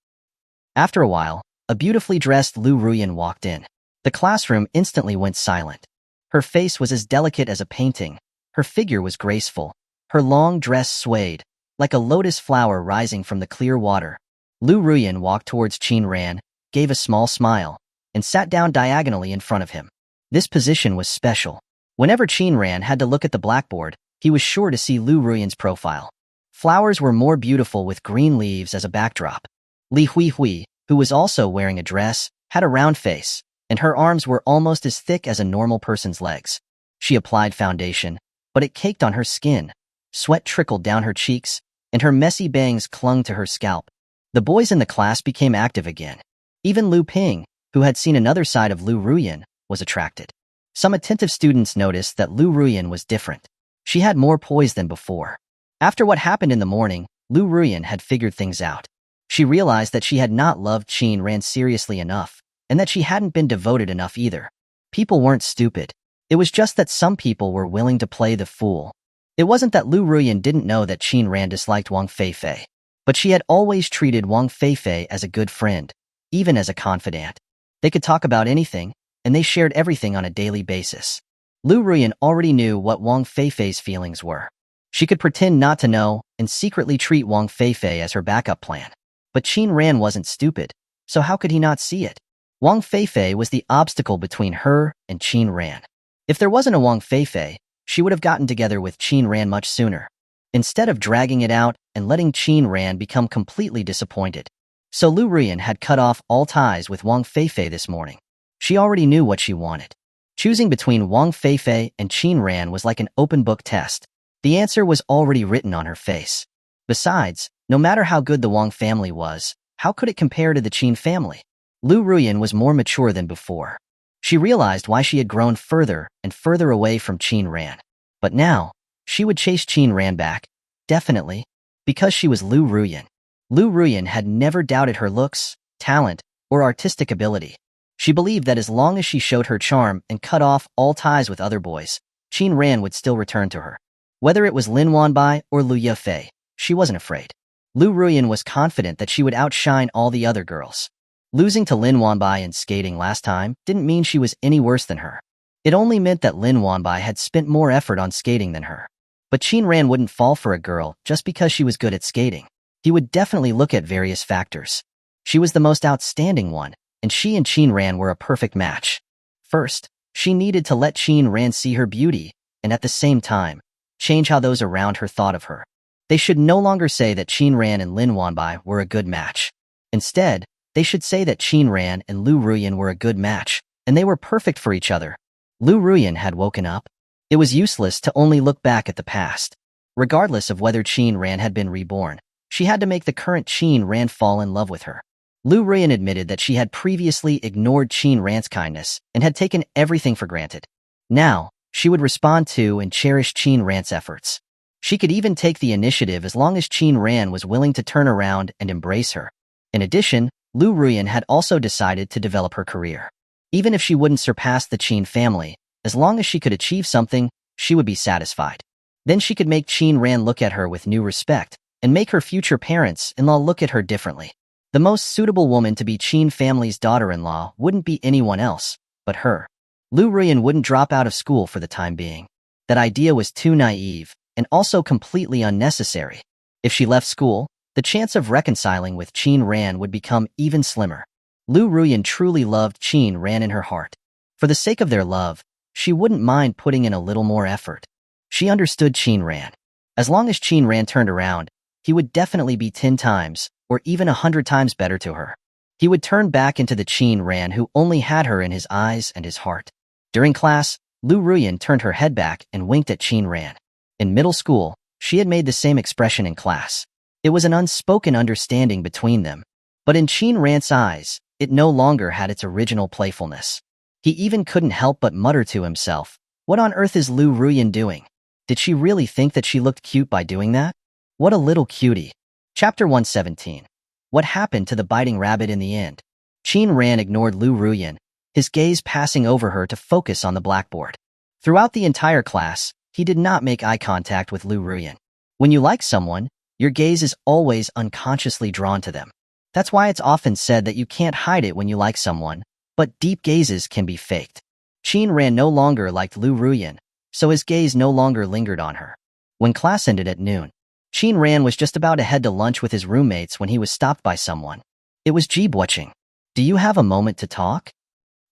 [SPEAKER 1] After a while, a beautifully dressed Liu Ruyuan walked in. The classroom instantly went silent. Her face was as delicate as a painting. Her figure was graceful. Her long dress swayed, like a lotus flower rising from the clear water. Liu Ruyuan walked towards Qin Ran, gave a small smile, and sat down diagonally in front of him. This position was special. Whenever Qin Ran had to look at the blackboard, he was sure to see Liu Ruyuan's profile. Flowers were more beautiful with green leaves as a backdrop. Li Huihui, who was also wearing a dress, had a round face, and her arms were almost as thick as a normal person's legs. She applied foundation, but it caked on her skin. Sweat trickled down her cheeks, and her messy bangs clung to her scalp. The boys in the class became active again. Even Liu Ping, who had seen another side of Liu Ruyuan, was attracted. Some attentive students noticed that Liu Ruyuan was different. She had more poise than before. After what happened in the morning, Liu Ruyuan had figured things out. She realized that she had not loved Qin Ran seriously enough, and that she hadn't been devoted enough either. People weren't stupid. It was just that some people were willing to play the fool. It wasn't that Liu Ruyuan didn't know that Qin Ran disliked Wang Feifei, but she had always treated Wang Feifei as a good friend, even as a confidant. They could talk about anything, and they shared everything on a daily basis. Liu Ruyuan already knew what Wang Feifei's feelings were. She could pretend not to know and secretly treat Wang Feifei as her backup plan. But Qin Ran wasn't stupid. so how could he not see it? Wang Feifei was the obstacle between her and Qin Ran. If there wasn't a Wang Feifei, she would have gotten together with Qin Ran much sooner, instead of dragging it out and letting Qin Ran become completely disappointed. So Liu Ruyuan had cut off all ties with Wang Feifei this morning. She already knew what she wanted. Choosing between Wang Feifei and Qin Ran was like an open book test. The answer was already written on her face. Besides, no matter how good the Wang family was, how could it compare to the Qin family? Liu Ruyuan was more mature than before. She realized why she had grown further and further away from Qin Ran. But now, she would chase Qin Ran back, definitely, because she was Liu Ruyuan. Liu Ruyuan had never doubted her looks, talent, or artistic ability. She believed that as long as she showed her charm and cut off all ties with other boys, Qin Ran would still return to her. Whether it was Lin Wanbai or Liu Yefei, she wasn't afraid. Liu Ruyuan was confident that she would outshine all the other girls. Losing to Lin Wanbai in skating last time didn't mean she was any worse than her. It only meant that Lin Wanbai had spent more effort on skating than her. But Qin Ran wouldn't fall for a girl just because she was good at skating. He would definitely look at various factors. She was the most outstanding one, and she and Qin Ran were a perfect match. First, she needed to let Qin Ran see her beauty, and at the same time, change how those around her thought of her. They should no longer say that Qin Ran and Lin Wanbai were a good match. Instead, they should say that Qin Ran and Liu Ruyuan were a good match, and they were perfect for each other. Liu Ruyuan had woken up. It was useless to only look back at the past. Regardless of whether Qin Ran had been reborn, she had to make the current Qin Ran fall in love with her. Liu Ruyuan admitted that she had previously ignored Qin Ran's kindness and had taken everything for granted. Now, she would respond to and cherish Qin Ran's efforts. She could even take the initiative as long as Qin Ran was willing to turn around and embrace her. In addition, Liu Ruyuan had also decided to develop her career. Even if she wouldn't surpass the Qin family, as long as she could achieve something, she would be satisfied. Then she could make Qin Ran look at her with new respect and make her future parents-in-law look at her differently. The most suitable woman to be Qin family's daughter-in-law wouldn't be anyone else, but her. Liu Ruyuan wouldn't drop out of school for the time being. That idea was too naive and also completely unnecessary. If she left school, the chance of reconciling with Qin Ran would become even slimmer. Liu Ruyuan truly loved Qin Ran in her heart. For the sake of their love, she wouldn't mind putting in a little more effort. She understood Qin Ran. As long as Qin Ran turned around, he would definitely be 10 times, or even 100 times better to her. He would turn back into the Qin Ran who only had her in his eyes and his heart. During class, Liu Ruyuan turned her head back and winked at Qin Ran. In middle school, she had made the same expression in class. It was an unspoken understanding between them. But in Qin Ran's eyes, it no longer had its original playfulness. He even couldn't help but mutter to himself, "What on earth is Liu Ruyuan doing? Did she really think that she looked cute by doing that? What a little cutie." Chapter 117. What happened to the biting rabbit in the end? Qin Ran ignored Liu Ruyuan, his gaze passing over her to focus on the blackboard. Throughout the entire class, he did not make eye contact with Liu Ruyuan. When you like someone, your gaze is always unconsciously drawn to them. That's why it's often said that you can't hide it when you like someone, but deep gazes can be faked. Qin Ran no longer liked Liu Ruyuan, so his gaze no longer lingered on her. When class ended at noon, Qin Ran was just about to head to lunch with his roommates when he was stopped by someone. It was Jibwuching. "Do you have a moment to talk?"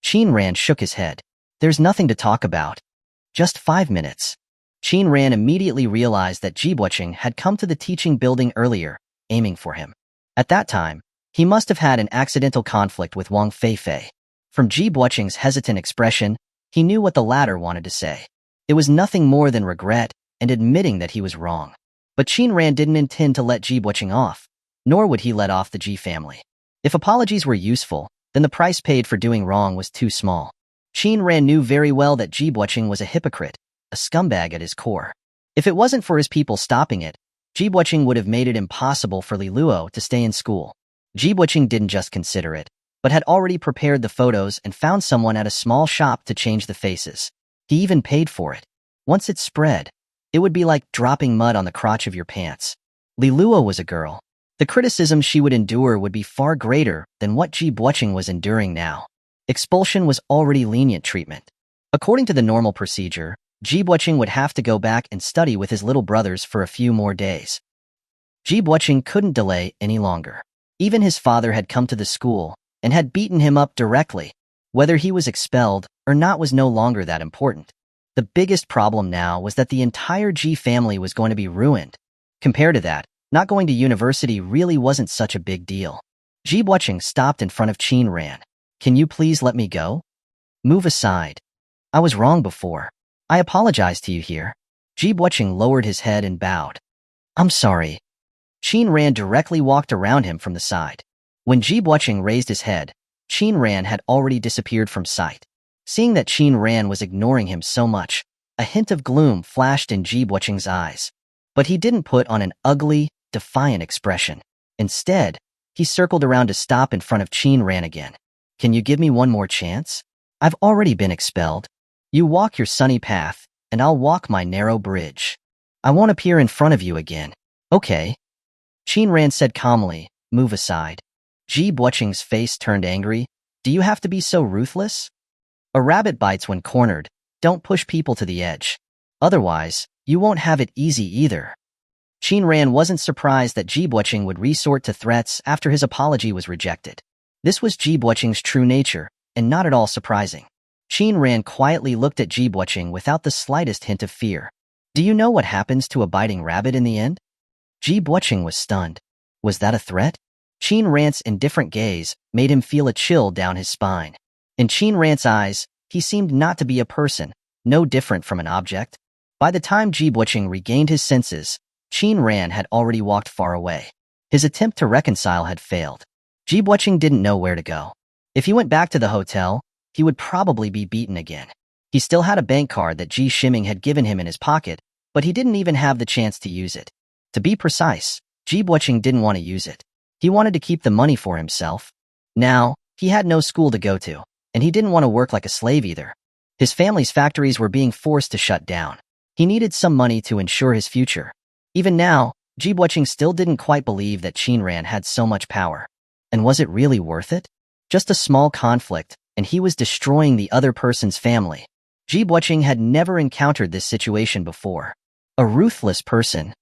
[SPEAKER 1] Qin Ran shook his head. "There's nothing to talk about. Just 5 minutes." Qin Ran immediately realized that Jibwuching had come to the teaching building earlier, aiming for him. At that time, he must have had an accidental conflict with Wang Feifei. From Jibwuching's hesitant expression, he knew what the latter wanted to say. It was nothing more than regret and admitting that he was wrong. But Qin Ran didn't intend to let Jibwuching off, nor would he let off the Ji family. If apologies were useful, then the price paid for doing wrong was too small. Qin Ran knew very well that Jibwuching was a hypocrite, a scumbag at his core. If it wasn't for his people stopping it, Jibwuching would have made it impossible for Li Luo to stay in school. Jibwuching didn't just consider it, but had already prepared the photos and found someone at a small shop to change the faces. He even paid for it. Once it spread, it would be like dropping mud on the crotch of your pants. Li Luo was a girl. The criticism she would endure would be far greater than what Jibwuching was enduring now. Expulsion was already lenient treatment. According to the normal procedure, Jibwuching would have to go back and study with his little brothers for a few more days. Jibwuching couldn't delay any longer. Even his father had come to the school, and had beaten him up directly. Whether he was expelled or not was no longer that important. The biggest problem now was that the entire Ji family was going to be ruined. Compared to that, not going to university really wasn't such a big deal. Ji Buqing stopped in front of Qin Ran. "Can you please let me go?" "Move aside. I was wrong before. I apologize to you here." Ji Buqing lowered his head and bowed. "I'm sorry." Qin Ran directly walked around him from the side. When Ji Buqing raised his head, Qin Ran had already disappeared from sight. Seeing that Qin Ran was ignoring him so much, a hint of gloom flashed in Ji Buqing's eyes. But he didn't put on an ugly, defiant expression. Instead, he circled around to stop in front of Qin Ran again. "Can you give me one more chance? I've already been expelled. You walk your sunny path, and I'll walk my narrow bridge. I won't appear in front of you again." "Okay." Qin Ran said calmly, "Move aside." Ji Buqing's face turned angry. "Do you have to be so ruthless? A rabbit bites when cornered. Don't push people to the edge. Otherwise, you won't have it easy either." Qin Ran wasn't surprised that Ji Buqing would resort to threats after his apology was rejected. This was Ji Buqing's true nature, and not at all surprising. Qin Ran quietly looked at Ji Buqing without the slightest hint of fear. "Do you know what happens to a biting rabbit in the end?" Ji Buqing was stunned. Was that a threat? Qin Ran's indifferent gaze made him feel a chill down his spine. In Qin Ran's eyes, he seemed not to be a person, no different from an object. By the time Ji Buqing regained his senses, Qin Ran had already walked far away. His attempt to reconcile had failed. Ji Buqing didn't know where to go. If he went back to the hotel, he would probably be beaten again. He still had a bank card that Ji Shiming had given him in his pocket, but he didn't even have the chance to use it. To be precise, Ji Buqing didn't want to use it. He wanted to keep the money for himself. Now, he had no school to go to, and he didn't want to work like a slave either. His family's factories were being forced to shut down. He needed some money to ensure his future. Even now, Ji Buqing still didn't quite believe that Qin Ran had so much power. And was it really worth it? Just a small conflict, and he was destroying the other person's family. Ji Buqing had never encountered this situation before. A ruthless person.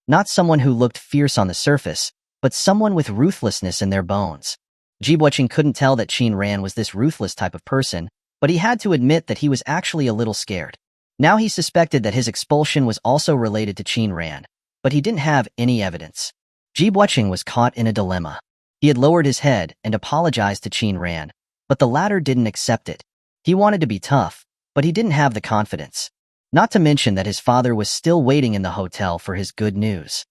[SPEAKER 1] Not someone who looked fierce on the surface, but someone with ruthlessness in their bones. Ji Buqing couldn't tell that Qin Ran was this ruthless type of person, but he had to admit that he was actually a little scared. Now he suspected that his expulsion was also related to Qin Ran, but he didn't have any evidence. Ji Buqing was caught in a dilemma. He had lowered his head and apologized to Qin Ran, but the latter didn't accept it. He wanted to be tough, but he didn't have the confidence. Not to mention that his father was still waiting in the hotel for his good news.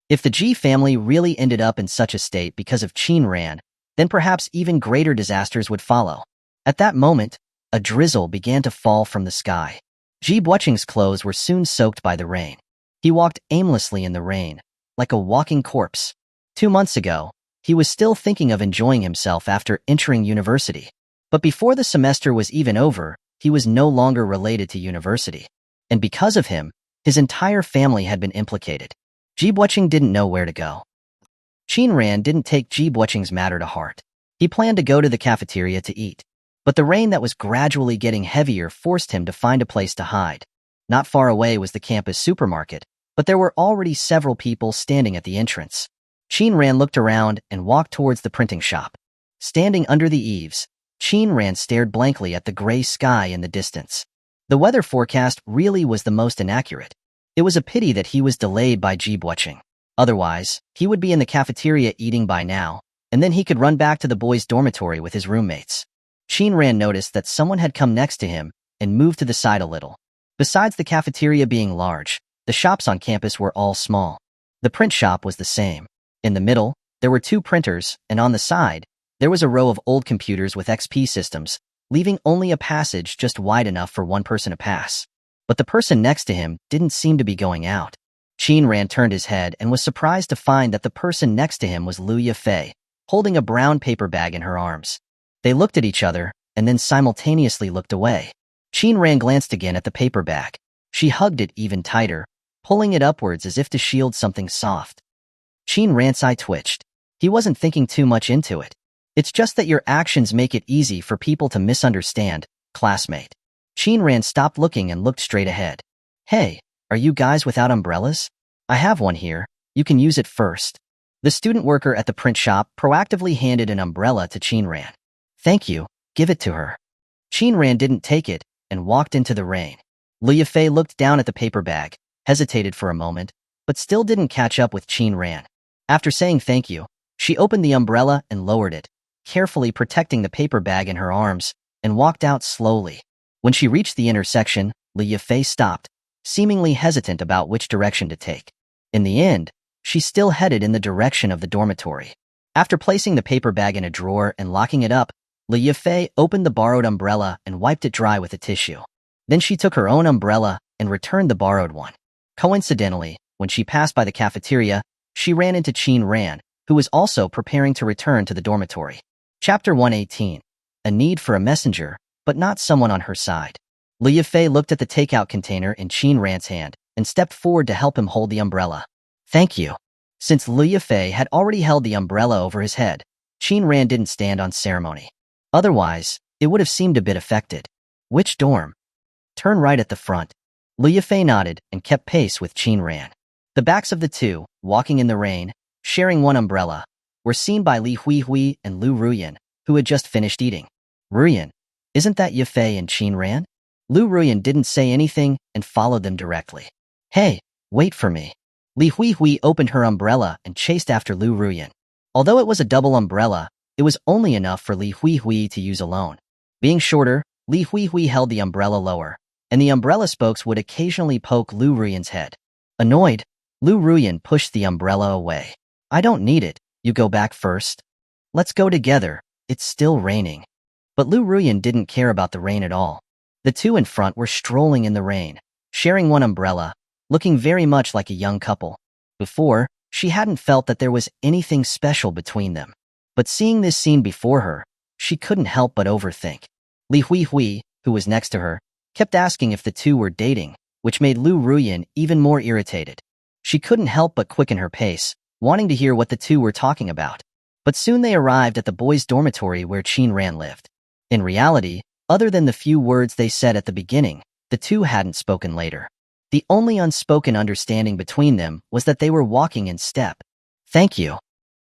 [SPEAKER 1] If the Ji family really ended up in such a state because of Qin Ran, then perhaps even greater disasters would follow. At that moment, a drizzle began to fall from the sky. Ji Buqing's clothes were soon soaked by the rain. He walked aimlessly in the rain, like a walking corpse. 2 months ago, he was still thinking of enjoying himself after entering university. But before the semester was even over, he was no longer related to university. And because of him, his entire family had been implicated. Ji Buqing didn't know where to go. Qin Ran didn't take Ji Buqing's matter to heart. He planned to go to the cafeteria to eat. But the rain that was gradually getting heavier forced him to find a place to hide. Not far away was the campus supermarket, but there were already several people standing at the entrance. Qin Ran looked around and walked towards the printing shop. Standing under the eaves, Qin Ran stared blankly at the gray sky in the distance. The weather forecast really was the most inaccurate. It was a pity that he was delayed by Ji Buqing. Otherwise, he would be in the cafeteria eating by now, and then he could run back to the boys' dormitory with his roommates. Qin Ran noticed that someone had come next to him and moved to the side a little. Besides the cafeteria being large, the shops on campus were all small. The print shop was the same. In the middle, there were 2 printers, and on the side, there was a row of old computers with XP systems, leaving only a passage just wide enough for one person to pass. But the person next to him didn't seem to be going out. Qin Ran turned his head and was surprised to find that the person next to him was Liu Yafei, holding a brown paper bag in her arms. They looked at each other, and then simultaneously looked away. Qin Ran glanced again at the paper bag. She hugged it even tighter, pulling it upwards as if to shield something soft. Qin Ran's eye twitched. He wasn't thinking too much into it. It's just that your actions make it easy for people to misunderstand, classmate. Qin Ran stopped looking and looked straight ahead. Hey, are you guys without umbrellas? I have one here. You can use it first. The student worker at the print shop proactively handed an umbrella to Qin-ran. Thank you, give it to her. Qin-ran didn't take it and walked into the rain. Liu Fei looked down at the paper bag, hesitated for a moment, but still didn't catch up with Qin-ran. After saying thank you, she opened the umbrella and lowered it, carefully protecting the paper bag in her arms, and walked out slowly. When she reached the intersection, Liu Fei stopped, seemingly hesitant about which direction to take. In the end, she still headed in the direction of the dormitory. After placing the paper bag in a drawer and locking it up, Liu Fei opened the borrowed umbrella and wiped it dry with a tissue. Then she took her own umbrella and returned the borrowed one. Coincidentally, when she passed by the cafeteria, she ran into Qin-ran, who was also preparing to return to the dormitory. Chapter 118. A need for a messenger, but not someone on her side. Liu Fei looked at the takeout container in Qin-ran's hand and stepped forward to help him hold the umbrella. Thank you. Since Liu Fei had already held the umbrella over his head, Qin-ran didn't stand on ceremony. Otherwise, it would have seemed a bit affected. Which dorm? Turn right at the front. Liu Fei nodded and kept pace with Qin-ran. The backs of the two, walking in the rain, sharing one umbrella, were seen by Li Huihui and Liu Ruyuan, who had just finished eating. Ruyuan, isn't that Liu Fei and Qin-ran? Liu Ruyuan didn't say anything and followed them directly. Hey, wait for me. Li Huihui opened her umbrella and chased after Liu Ruyuan. Although it was a double umbrella, it was only enough for Li Huihui to use alone. Being shorter, Li Huihui held the umbrella lower, and the umbrella spokes would occasionally poke Liu Ruyuan's head. Annoyed, Liu Ruyuan pushed the umbrella away. I don't need it, you go back first. Let's go together, it's still raining. But Liu Ruyuan didn't care about the rain at all. The two in front were strolling in the rain, sharing one umbrella, looking very much like a young couple. Before, she hadn't felt that there was anything special between them. But seeing this scene before her, she couldn't help but overthink. Li Huihui, who was next to her, kept asking if the two were dating, which made Liu Ruyuan even more irritated. She couldn't help but quicken her pace, wanting to hear what the two were talking about. But soon they arrived at the boys' dormitory where Qin-ran lived. In reality, other than the few words they said at the beginning, the two hadn't spoken later. The only unspoken understanding between them was that they were walking in step. Thank you.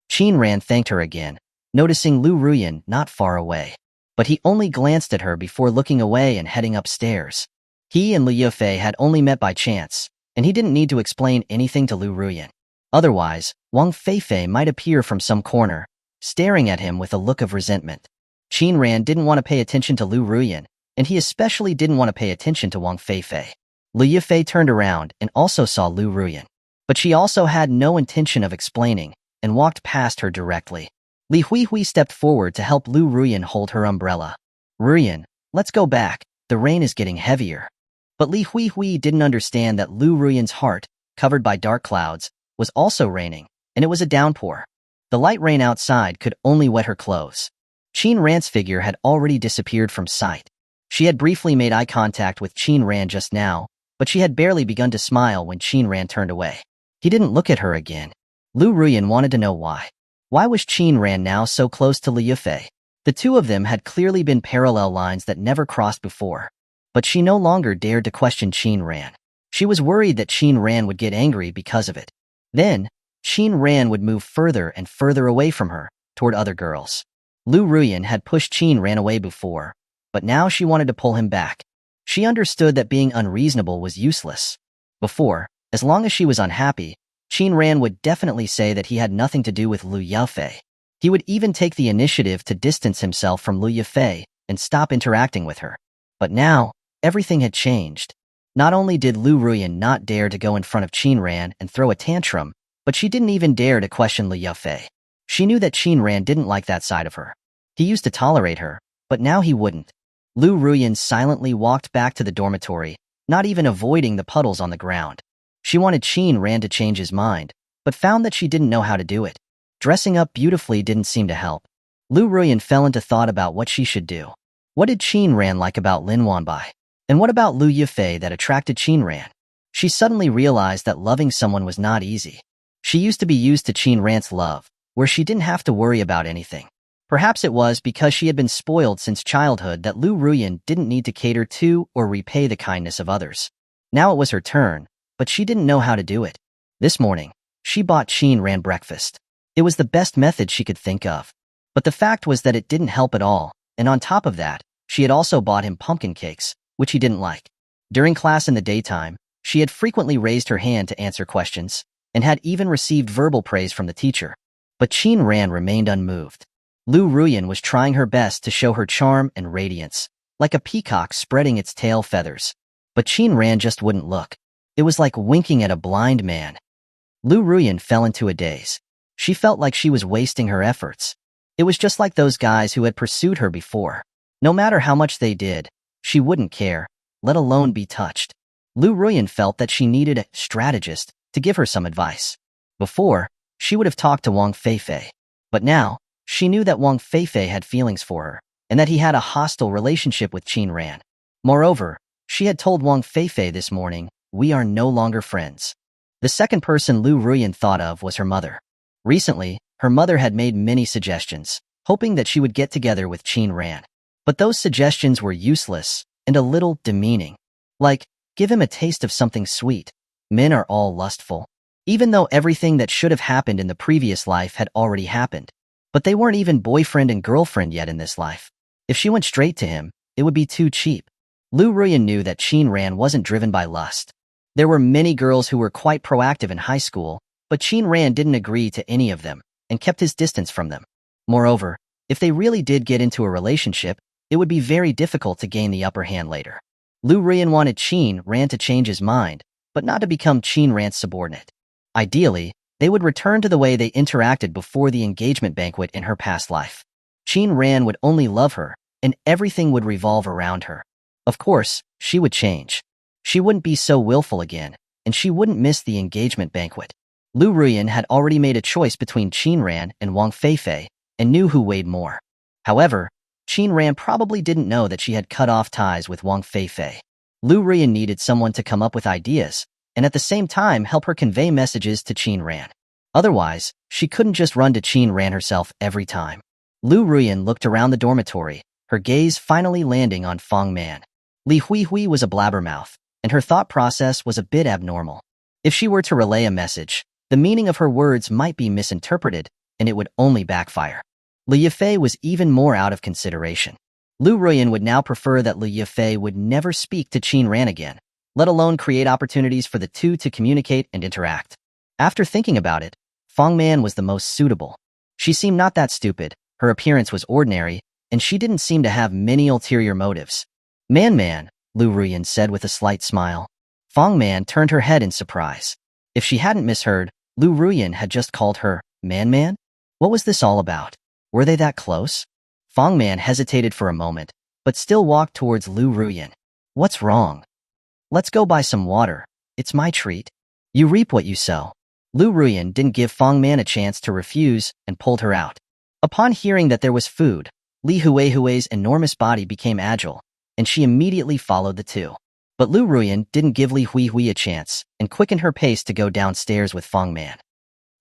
[SPEAKER 1] Qin-ran thanked her again, noticing Liu Ruyuan not far away. But he only glanced at her before looking away and heading upstairs. He and Liu Fei had only met by chance, and he didn't need to explain anything to Liu Ruyuan. Otherwise, Wang Feifei might appear from some corner, staring at him with a look of resentment. Qin-ran didn't want to pay attention to Liu Ruyuan, and he especially didn't want to pay attention to Wang Feifei. Liu Fei turned around and also saw Liu Ruyuan. But she also had no intention of explaining, and walked past her directly. Li Huihui stepped forward to help Liu Ruyuan hold her umbrella. Ruyuan, let's go back, the rain is getting heavier. But Li Huihui didn't understand that Liu Ruyuan's heart, covered by dark clouds, was also raining, and it was a downpour. The light rain outside could only wet her clothes. Qin-ran's figure had already disappeared from sight. She had briefly made eye contact with Qin-ran just now, but she had barely begun to smile when Qin-ran turned away. He didn't look at her again. Liu Ruyuan wanted to know why. Why was Qin-ran now so close to Liu Fei? The two of them had clearly been parallel lines that never crossed before. But she no longer dared to question Qin-ran. She was worried that Qin-ran would get angry because of it. Then, Qin-ran would move further and further away from her, toward other girls. Liu Ruyuan had pushed Qin-ran away before, but now she wanted to pull him back. She understood that being unreasonable was useless. Before, as long as she was unhappy, Qin-ran would definitely say that he had nothing to do with Liu Yafei. He would even take the initiative to distance himself from Liu Yafei and stop interacting with her. But now, everything had changed. Not only did Liu Ruyuan not dare to go in front of Qin-ran and throw a tantrum, but she didn't even dare to question Liu Yafei. She knew that Qin-ran didn't like that side of her. He used to tolerate her, but now he wouldn't. Liu Ruyuan silently walked back to the dormitory, not even avoiding the puddles on the ground. She wanted Qin-ran to change his mind, but found that she didn't know how to do it. Dressing up beautifully didn't seem to help. Liu Ruyuan fell into thought about what she should do. What did Qin-ran like about Lin Wanbai? And what about Liu Yafei that attracted Qin-ran? She suddenly realized that loving someone was not easy. She used to be used to Qin-ran's love, where she didn't have to worry about anything. Perhaps it was because she had been spoiled since childhood that Liu Ruyuan didn't need to cater to or repay the kindness of others. Now it was her turn, but she didn't know how to do it. This morning, she bought Qin-ran breakfast. It was the best method she could think of. But the fact was that it didn't help at all, and on top of that, she had also bought him pumpkin cakes, which he didn't like. During class in the daytime, she had frequently raised her hand to answer questions, and had even received verbal praise from the teacher. But Qin Ran remained unmoved. Liu Ruyuan was trying her best to show her charm and radiance, like a peacock spreading its tail feathers. But Qin Ran just wouldn't look. It was like winking at a blind man. Liu Ruyuan fell into a daze. She felt like she was wasting her efforts. It was just like those guys who had pursued her before. No matter how much they did, she wouldn't care, let alone be touched. Liu Ruyuan felt that she needed a strategist to give her some advice. Before, she would have talked to Wang Feifei. But now, she knew that Wang Feifei had feelings for her, and that he had a hostile relationship with Qin Ran. Moreover, she had told Wang Feifei this morning, "We are no longer friends." The second person Liu Ruyuan thought of was her mother. Recently, her mother had made many suggestions, hoping that she would get together with Qin Ran. But those suggestions were useless and a little demeaning. Like, give him a taste of something sweet. Men are all lustful. Even though everything that should have happened in the previous life had already happened. But they weren't even boyfriend and girlfriend yet in this life. If she went straight to him, it would be too cheap. Liu Ruyuan knew that Qin Ran wasn't driven by lust. There were many girls who were quite proactive in high school, but Qin Ran didn't agree to any of them, and kept his distance from them. Moreover, if they really did get into a relationship, it would be very difficult to gain the upper hand later. Liu Ruyuan wanted Qin Ran to change his mind, but not to become Qin Ran's subordinate. Ideally, they would return to the way they interacted before the engagement banquet in her past life. Qin Ran would only love her, and everything would revolve around her. Of course, she would change. She wouldn't be so willful again, and she wouldn't miss the engagement banquet. Liu Ruyuan had already made a choice between Qin Ran and Wang Feifei, and knew who weighed more. However, Qin Ran probably didn't know that she had cut off ties with Wang Feifei. Liu Ruyuan needed someone to come up with ideas, and at the same time help her convey messages to Qin Ran. Otherwise, she couldn't just run to Qin Ran herself every time. Liu Ruyuan looked around the dormitory, her gaze finally landing on Fang Man. Li Huihui was a blabbermouth, and her thought process was a bit abnormal. If she were to relay a message, the meaning of her words might be misinterpreted, and it would only backfire. Liu Yifei was even more out of consideration. Liu Ruyuan would now prefer that Liu Yifei would never speak to Qin Ran again, let alone create opportunities for the two to communicate and interact. After thinking about it, Fang Man was the most suitable. She seemed not that stupid, her appearance was ordinary, and she didn't seem to have many ulterior motives. Man, Liu Ruyuan said with a slight smile. Fang Man turned her head in surprise. If she hadn't misheard, Liu Ruyuan had just called her Man? What was this all about? Were they that close? Fang Man hesitated for a moment, but still walked towards Liu Ruyuan. What's wrong? Let's go buy some water. It's my treat. You reap what you sow. Liu Ruyuan didn't give Fang Man a chance to refuse and pulled her out. Upon hearing that there was food, Li Huihui's enormous body became agile, and she immediately followed the two. But Liu Ruyuan didn't give Li Huihui a chance and quickened her pace to go downstairs with Fang Man.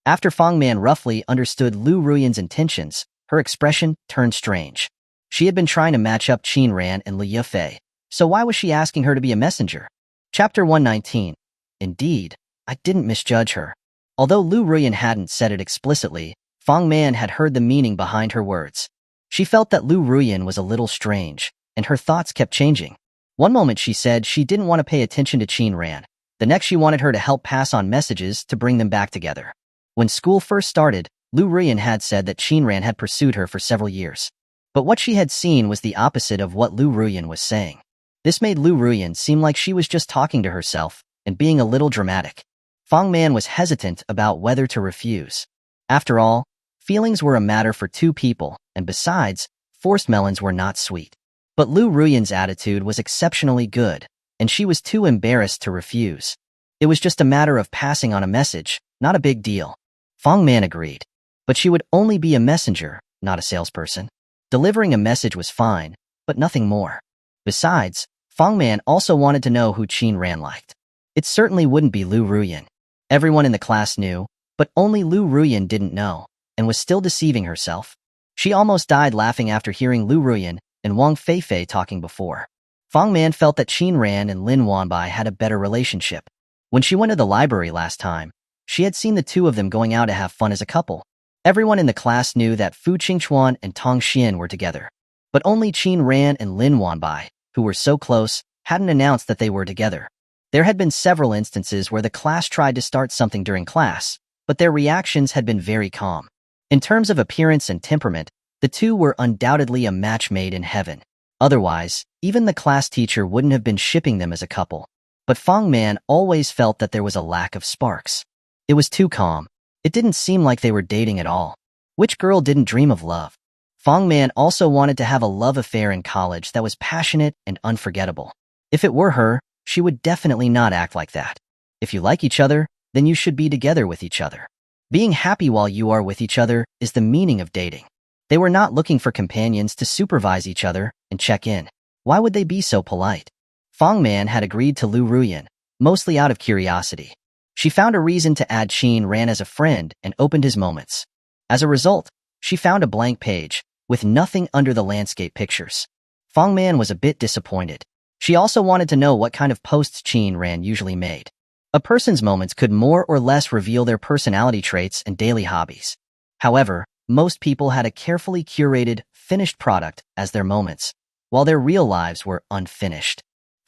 [SPEAKER 1] After Fang Man roughly understood Liu Ruyuan's intentions, her expression turned strange. She had been trying to match up Qin Ran and Liu Yifei, so why was she asking her to be a messenger? Chapter 119. Indeed, I didn't misjudge her. Although Liu Ruyuan hadn't said it explicitly, Fang Man had heard the meaning behind her words. She felt that Liu Ruyuan was a little strange, and her thoughts kept changing. One moment she said she didn't want to pay attention to Qin Ran. The next she wanted her to help pass on messages to bring them back together. When school first started, Liu Ruyuan had said that Qin Ran had pursued her for several years. But what she had seen was the opposite of what Liu Ruyuan was saying. This made Liu Ruyuan seem like she was just talking to herself and being a little dramatic. Fang Man was hesitant about whether to refuse. After all, feelings were a matter for two people, and besides, forced melons were not sweet. But Liu Ruyuan's attitude was exceptionally good, and she was too embarrassed to refuse. It was just a matter of passing on a message, not a big deal. Fang Man agreed. But she would only be a messenger, not a salesperson. Delivering a message was fine, but nothing more. Besides, Fang Man also wanted to know who Qin Ran liked. It certainly wouldn't be Liu Ruyuan. Everyone in the class knew, but only Liu Ruyuan didn't know, and was still deceiving herself. She almost died laughing after hearing Liu Ruyuan and Wang Feifei talking before. Fang Man felt that Qin Ran and Lin Wanbai had a better relationship. When she went to the library last time, she had seen the two of them going out to have fun as a couple. Everyone in the class knew that Fu Qingchuan and Tong Xian were together. But only Qin Ran and Lin Wanbai, who were so close, hadn't announced that they were together. There had been several instances where the class tried to start something during class, but their reactions had been very calm. In terms of appearance and temperament, the two were undoubtedly a match made in heaven. Otherwise, even the class teacher wouldn't have been shipping them as a couple. But Fang Man always felt that there was a lack of sparks. It was too calm. It didn't seem like they were dating at all. Which girl didn't dream of love? Fang Man also wanted to have a love affair in college that was passionate and unforgettable. If it were her, she would definitely not act like that. If you like each other, then you should be together with each other. Being happy while you are with each other is the meaning of dating. They were not looking for companions to supervise each other and check in. Why would they be so polite? Fang Man had agreed to Liu Ruyuan, mostly out of curiosity. She found a reason to add Qin Ran as a friend and opened his moments. As a result, she found a blank page, with nothing under the landscape pictures. Fang Man was a bit disappointed. She also wanted to know what kind of posts Qin Ran usually made. A person's moments could more or less reveal their personality traits and daily hobbies. However, most people had a carefully curated, finished product as their moments, while their real lives were unfinished.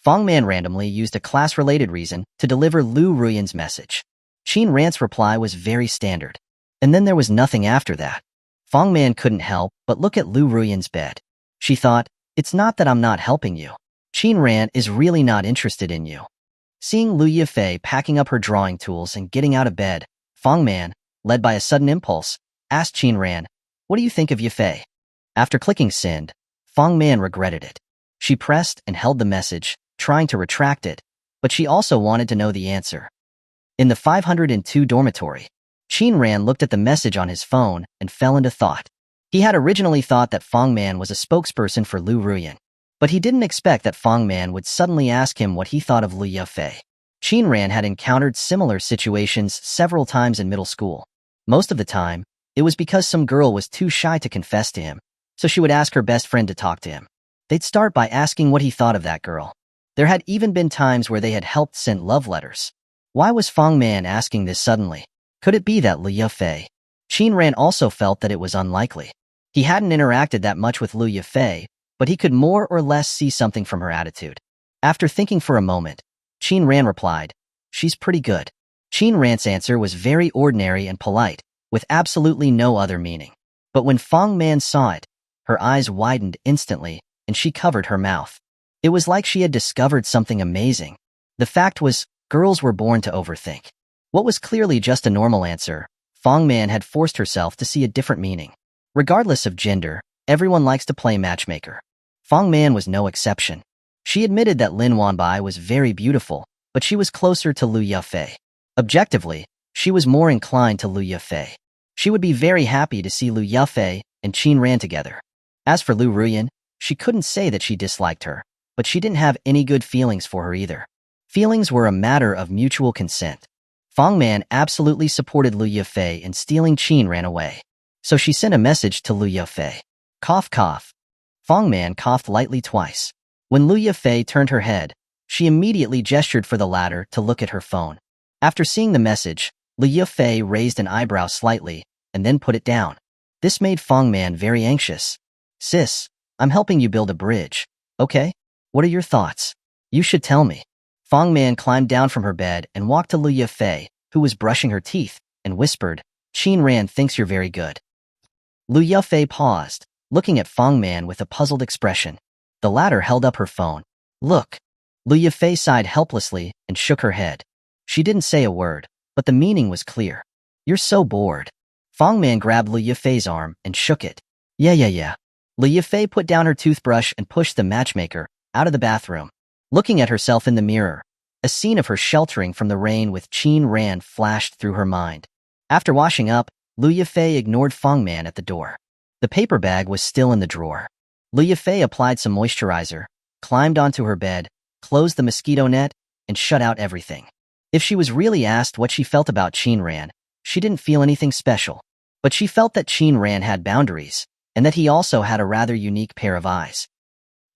[SPEAKER 1] Fang Man randomly used a class-related reason to deliver Liu Ruyuan's message. Qin Ran's reply was very standard. And then there was nothing after that. Fang Man couldn't help but look at Liu Ruyuan's bed. She thought, it's not that I'm not helping you. Qin Ran is really not interested in you. Seeing Liu Yifei packing up her drawing tools and getting out of bed, Fang Man, led by a sudden impulse, asked Qin Ran, what do you think of Yifei? After clicking send, Fang Man regretted it. She pressed and held the message, trying to retract it, but she also wanted to know the answer. In the 502 dormitory, Qin Ran looked at the message on his phone and fell into thought. He had originally thought that Fang Man was a spokesperson for Liu Ruyuan, but he didn't expect that Fang Man would suddenly ask him what he thought of Liu Yifei. Qin Ran had encountered similar situations several times in middle school. Most of the time, it was because some girl was too shy to confess to him, so she would ask her best friend to talk to him. They'd start by asking what he thought of that girl. There had even been times where they had helped send love letters. Why was Fang Man asking this suddenly? Could it be that Liu Yifei? Qin Ran also felt that it was unlikely. He hadn't interacted that much with Liu Yifei, but he could more or less see something from her attitude. After thinking for a moment, Qin Ran replied, she's pretty good. Qin Ran's answer was very ordinary and polite, with absolutely no other meaning. But when Fang Man saw it, her eyes widened instantly, and she covered her mouth. It was like she had discovered something amazing. The fact was, girls were born to overthink. What was clearly just a normal answer, Fang Man had forced herself to see a different meaning. Regardless of gender, everyone likes to play matchmaker. Fang Man was no exception. She admitted that Lin Wanbai was very beautiful, but she was closer to Liu Yifei. Objectively, she was more inclined to Liu Yifei. She would be very happy to see Liu Yifei and Qin Ran together. As for Liu Ruyuan, she couldn't say that she disliked her, but she didn't have any good feelings for her either. Feelings were a matter of mutual consent. Fang Man absolutely supported Liu Yifei in stealing Qin Ran away. So she sent a message to Liu Yifei. Cough cough. Fang Man coughed lightly twice. When Liu Yifei turned her head, she immediately gestured for the latter to look at her phone. After seeing the message, Liu Yifei raised an eyebrow slightly and then put it down. This made Fang Man very anxious. Sis, I'm helping you build a bridge. Okay? What are your thoughts? You should tell me. Fang Man climbed down from her bed and walked to Liu Yifei, who was brushing her teeth, and whispered, Qin Ran thinks you're very good. Liu Yifei paused, looking at Fang Man with a puzzled expression. The latter held up her phone. Look. Liu Yifei sighed helplessly and shook her head. She didn't say a word, but the meaning was clear. You're so bored. Fang Man grabbed Liu Yifei's arm and shook it. Yeah. Liu Yifei put down her toothbrush and pushed the matchmaker out of the bathroom. Looking at herself in the mirror, a scene of her sheltering from the rain with Qin Ran flashed through her mind. After washing up, Liu Yifei ignored Fang Man at the door. The paper bag was still in the drawer. Liu Yifei applied some moisturizer, climbed onto her bed, closed the mosquito net, and shut out everything. If she was really asked what she felt about Qin Ran, she didn't feel anything special. But she felt that Qin Ran had boundaries, and that he also had a rather unique pair of eyes.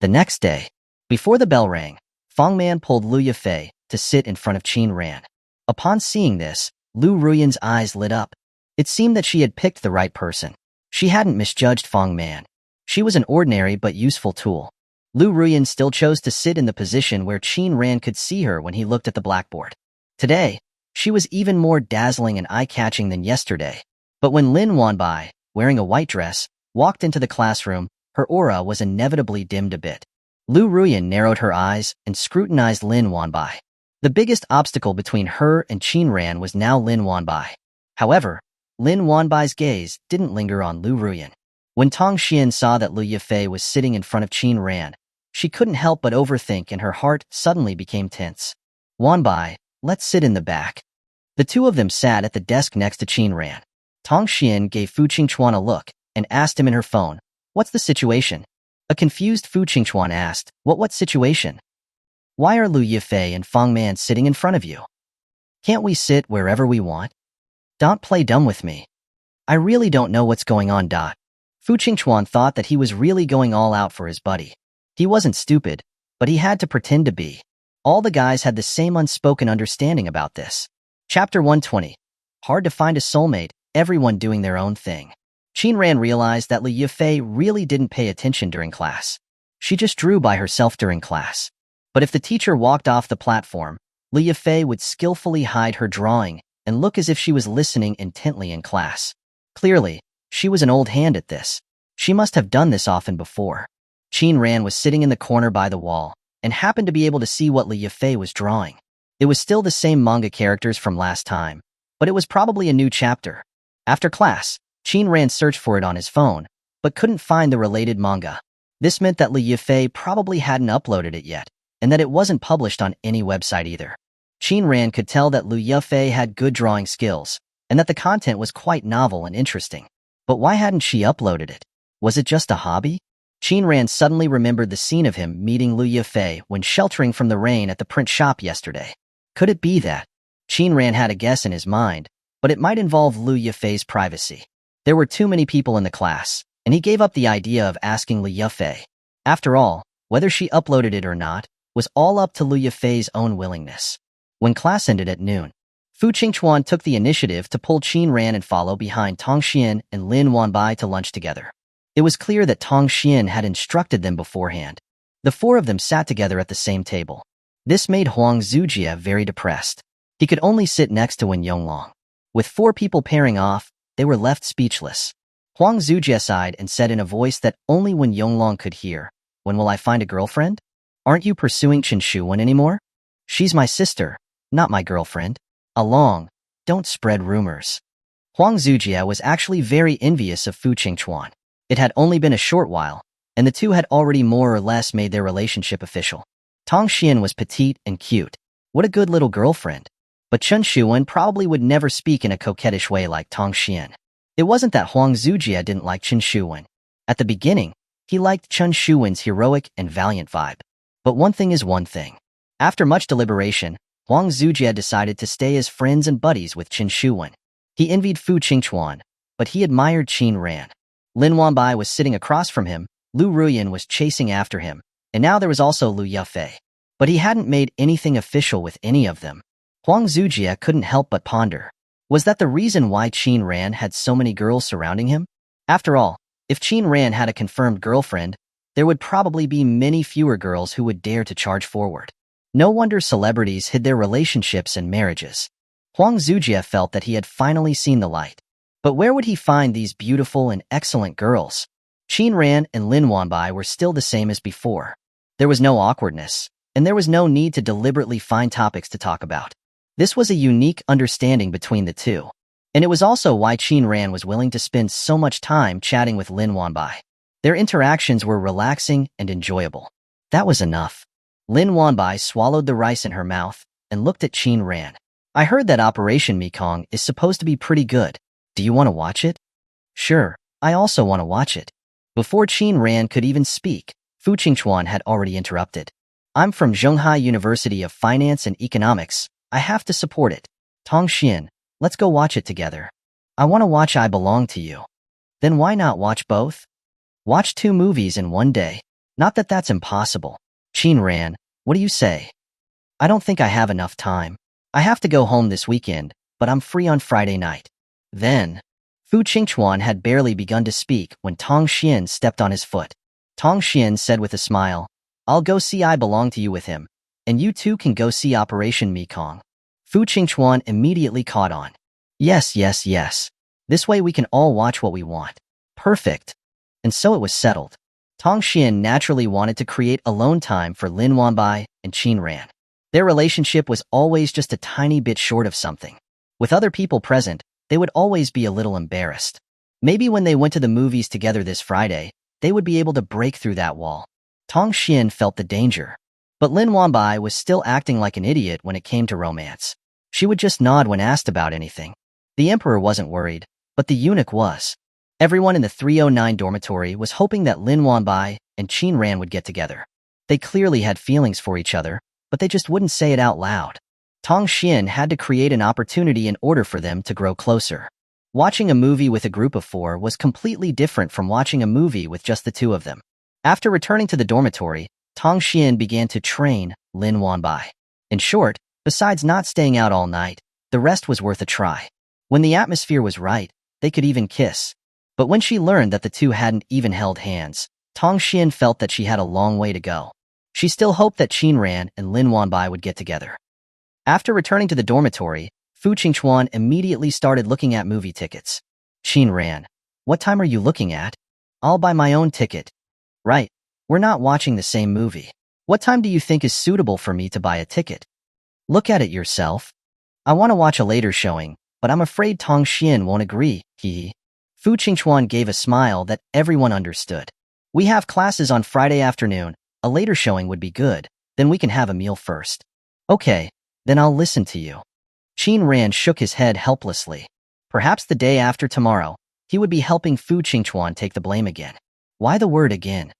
[SPEAKER 1] The next day, before the bell rang, Fang Man pulled Liu Yifei to sit in front of Qin Ran. Upon seeing this, Liu Ruyuan's eyes lit up. It seemed that she had picked the right person. She hadn't misjudged Fang Man. She was an ordinary but useful tool. Liu Ruyuan still chose to sit in the position where Qin Ran could see her when he looked at the blackboard. Today, she was even more dazzling and eye-catching than yesterday. But when Lin Wanbai, wearing a white dress, walked into the classroom, her aura was inevitably dimmed a bit. Liu Ruyuan narrowed her eyes and scrutinized Lin Wanbai. The biggest obstacle between her and Qin Ran was now Lin Wanbai. However, Lin Wanbai's gaze didn't linger on Liu Ruyuan. When Tong Xian saw that Liu Yifei was sitting in front of Qin Ran, she couldn't help but overthink and her heart suddenly became tense. Wanbai, let's sit in the back. The two of them sat at the desk next to Qin Ran. Tong Xian gave Fu Qingchuan a look and asked him in her phone, "What's the situation?" A confused Fu Qingchuan asked, What situation? Why are Liu Yifei and Fang Man sitting in front of you? Can't we sit wherever we want? Don't play dumb with me. I really don't know what's going on. Fu Qingchuan thought that he was really going all out for his buddy. He wasn't stupid, but he had to pretend to be. All the guys had the same unspoken understanding about this. Chapter 120. Hard to find a soulmate, everyone doing their own thing. Qin Ran realized that Liu Yifei really didn't pay attention during class. She just drew by herself during class. But if the teacher walked off the platform, Liu Yifei would skillfully hide her drawing and look as if she was listening intently in class. Clearly, she was an old hand at this. She must have done this often before. Qin Ran was sitting in the corner by the wall and happened to be able to see what Liu Yifei was drawing. It was still the same manga characters from last time, but it was probably a new chapter. After class, Qin Ran searched for it on his phone, but couldn't find the related manga. This meant that Liu Yifei probably hadn't uploaded it yet, and that it wasn't published on any website either. Qin Ran could tell that Liu Yifei had good drawing skills, and that the content was quite novel and interesting. But why hadn't she uploaded it? Was it just a hobby? Qin Ran suddenly remembered the scene of him meeting Liu Yifei when sheltering from the rain at the print shop yesterday. Could it be that? Qin Ran had a guess in his mind, but it might involve Liu Yifei's privacy. There were too many people in the class, and he gave up the idea of asking Liu Yifei. After all, whether she uploaded it or not was all up to Liu Yifei's own willingness. When class ended at noon, Fu Qingchuan took the initiative to pull Qin Ran and follow behind Tong Xian and Lin Wanbai to lunch together. It was clear that Tong Xian had instructed them beforehand. The four of them sat together at the same table. This made Huang Zujia very depressed. He could only sit next to Wen Yonglong. With four people pairing off, they were left speechless. Huang Zujia sighed and said in a voice that only Wen Yonglong could hear, "When will I find a girlfriend? Aren't you pursuing Chen Shuwen anymore? She's my sister, not my girlfriend. Along, don't spread rumors." Huang Zujia was actually very envious of Fu Qingchuan. It had only been a short while, and the two had already more or less made their relationship official. Tong Xian was petite and cute. What a good little girlfriend. But Chen Shuwen probably would never speak in a coquettish way like Tong Xian. It wasn't that Huang Zujia didn't like Chen Shuwen. At the beginning, he liked Chen Shuwen's heroic and valiant vibe. But one thing is one thing. After much deliberation, Huang Zujia decided to stay as friends and buddies with Chen Shuwen. He envied Fu Qingchuan, but he admired Qin Ran. Lin Wanbai was sitting across from him, Liu Ruyuan was chasing after him, and now there was also Liu Yifei. But he hadn't made anything official with any of them. Huang Zujia couldn't help but ponder. Was that the reason why Qin Ran had so many girls surrounding him? After all, if Qin Ran had a confirmed girlfriend, there would probably be many fewer girls who would dare to charge forward. No wonder celebrities hid their relationships and marriages. Huang Zujia felt that he had finally seen the light. But where would he find these beautiful and excellent girls? Qin Ran and Lin Wanbai were still the same as before. There was no awkwardness, and there was no need to deliberately find topics to talk about. This was a unique understanding between the two. And it was also why Qin Ran was willing to spend so much time chatting with Lin Wanbai. Their interactions were relaxing and enjoyable. That was enough. Lin Wanbai swallowed the rice in her mouth and looked at Qin Ran. I heard that Operation Mekong is supposed to be pretty good. Do you want to watch it? Sure, I also want to watch it. Before Qin Ran could even speak, Fu Qingchuan had already interrupted. I'm from Zhonghai University of Finance and Economics. I have to support it. Tong Xian, let's go watch it together. I want to watch I Belong to You. Then why not watch both? Watch 2 movies in one day. Not that that's impossible. Qin Ran, what do you say? I don't think I have enough time. I have to go home this weekend, but I'm free on Friday night. Then, Fu Qingchuan had barely begun to speak when Tong Xian stepped on his foot. Tong Xian said with a smile, "I'll go see I belong to you with him, and you two can go see Operation Mekong." Fu Qingchuan immediately caught on. Yes, yes, yes. This way we can all watch what we want. Perfect. And so it was settled. Tong Xian naturally wanted to create alone time for Lin Wanbai and Qin Ran. Their relationship was always just a tiny bit short of something. With other people present, they would always be a little embarrassed. Maybe when they went to the movies together this Friday, they would be able to break through that wall. Tong Xian felt the danger. But Lin Wanbai was still acting like an idiot when it came to romance. She would just nod when asked about anything. The emperor wasn't worried, but the eunuch was. Everyone in the 309 dormitory was hoping that Lin Wanbai and Qin Ran would get together. They clearly had feelings for each other, but they just wouldn't say it out loud. Tong Xian had to create an opportunity in order for them to grow closer. Watching a movie with a group of 4 was completely different from watching a movie with just the 2 of them. After returning to the dormitory, Tong Xian began to train Lin Wanbai. In short, besides not staying out all night, the rest was worth a try. When the atmosphere was right, they could even kiss. But when she learned that the 2 hadn't even held hands, Tong Xian felt that she had a long way to go. She still hoped that Qin Ran and Lin Wanbai would get together. After returning to the dormitory, Fu Qingchuan immediately started looking at movie tickets. Qin Ran, what time are you looking at? I'll buy my own ticket. Right, we're not watching the same movie. What time do you think is suitable for me to buy a ticket? Look at it yourself. I want to watch a later showing, but I'm afraid Tong Xian won't agree, hee. Fu Qingchuan gave a smile that everyone understood. We have classes on Friday afternoon. A later showing would be good, then we can have a meal first. Okay, then I'll listen to you. Qin Ran shook his head helplessly. Perhaps the day after tomorrow, he would be helping Fu Qingchuan take the blame again. Why the word again?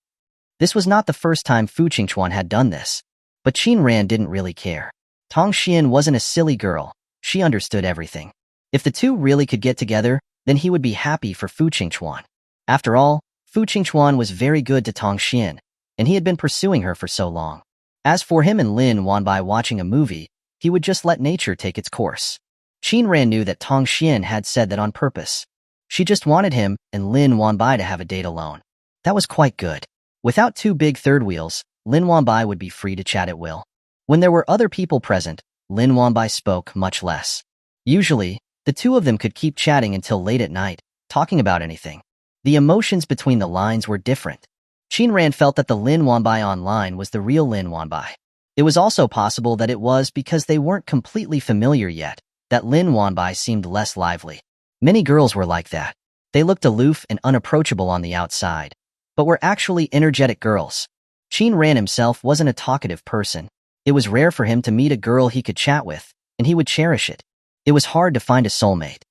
[SPEAKER 1] This was not the first time Fu Qingchuan had done this, but Qin Ran didn't really care. Tong Xian wasn't a silly girl. She understood everything. If the 2 really could get together, then he would be happy for Fu Qingchuan. After all, Fu Qingchuan was very good to Tong Xian, and he had been pursuing her for so long. As for him and Lin Wanbai watching a movie, he would just let nature take its course. Qin Ran knew that Tong Xian had said that on purpose. She just wanted him and Lin Wanbai to have a date alone. That was quite good. Without 2 big third wheels, Lin Wanbai would be free to chat at will. When there were other people present, Lin Wanbai spoke much less. Usually, the 2 of them could keep chatting until late at night, talking about anything. The emotions between the lines were different. Qin Ran felt that the Lin Wanbai online was the real Lin Wanbai. It was also possible that it was because they weren't completely familiar yet, that Lin Wanbai seemed less lively. Many girls were like that. They looked aloof and unapproachable on the outside, but were actually energetic girls. Qin Ran himself wasn't a talkative person. It was rare for him to meet a girl he could chat with, and he would cherish it. It was hard to find a soulmate.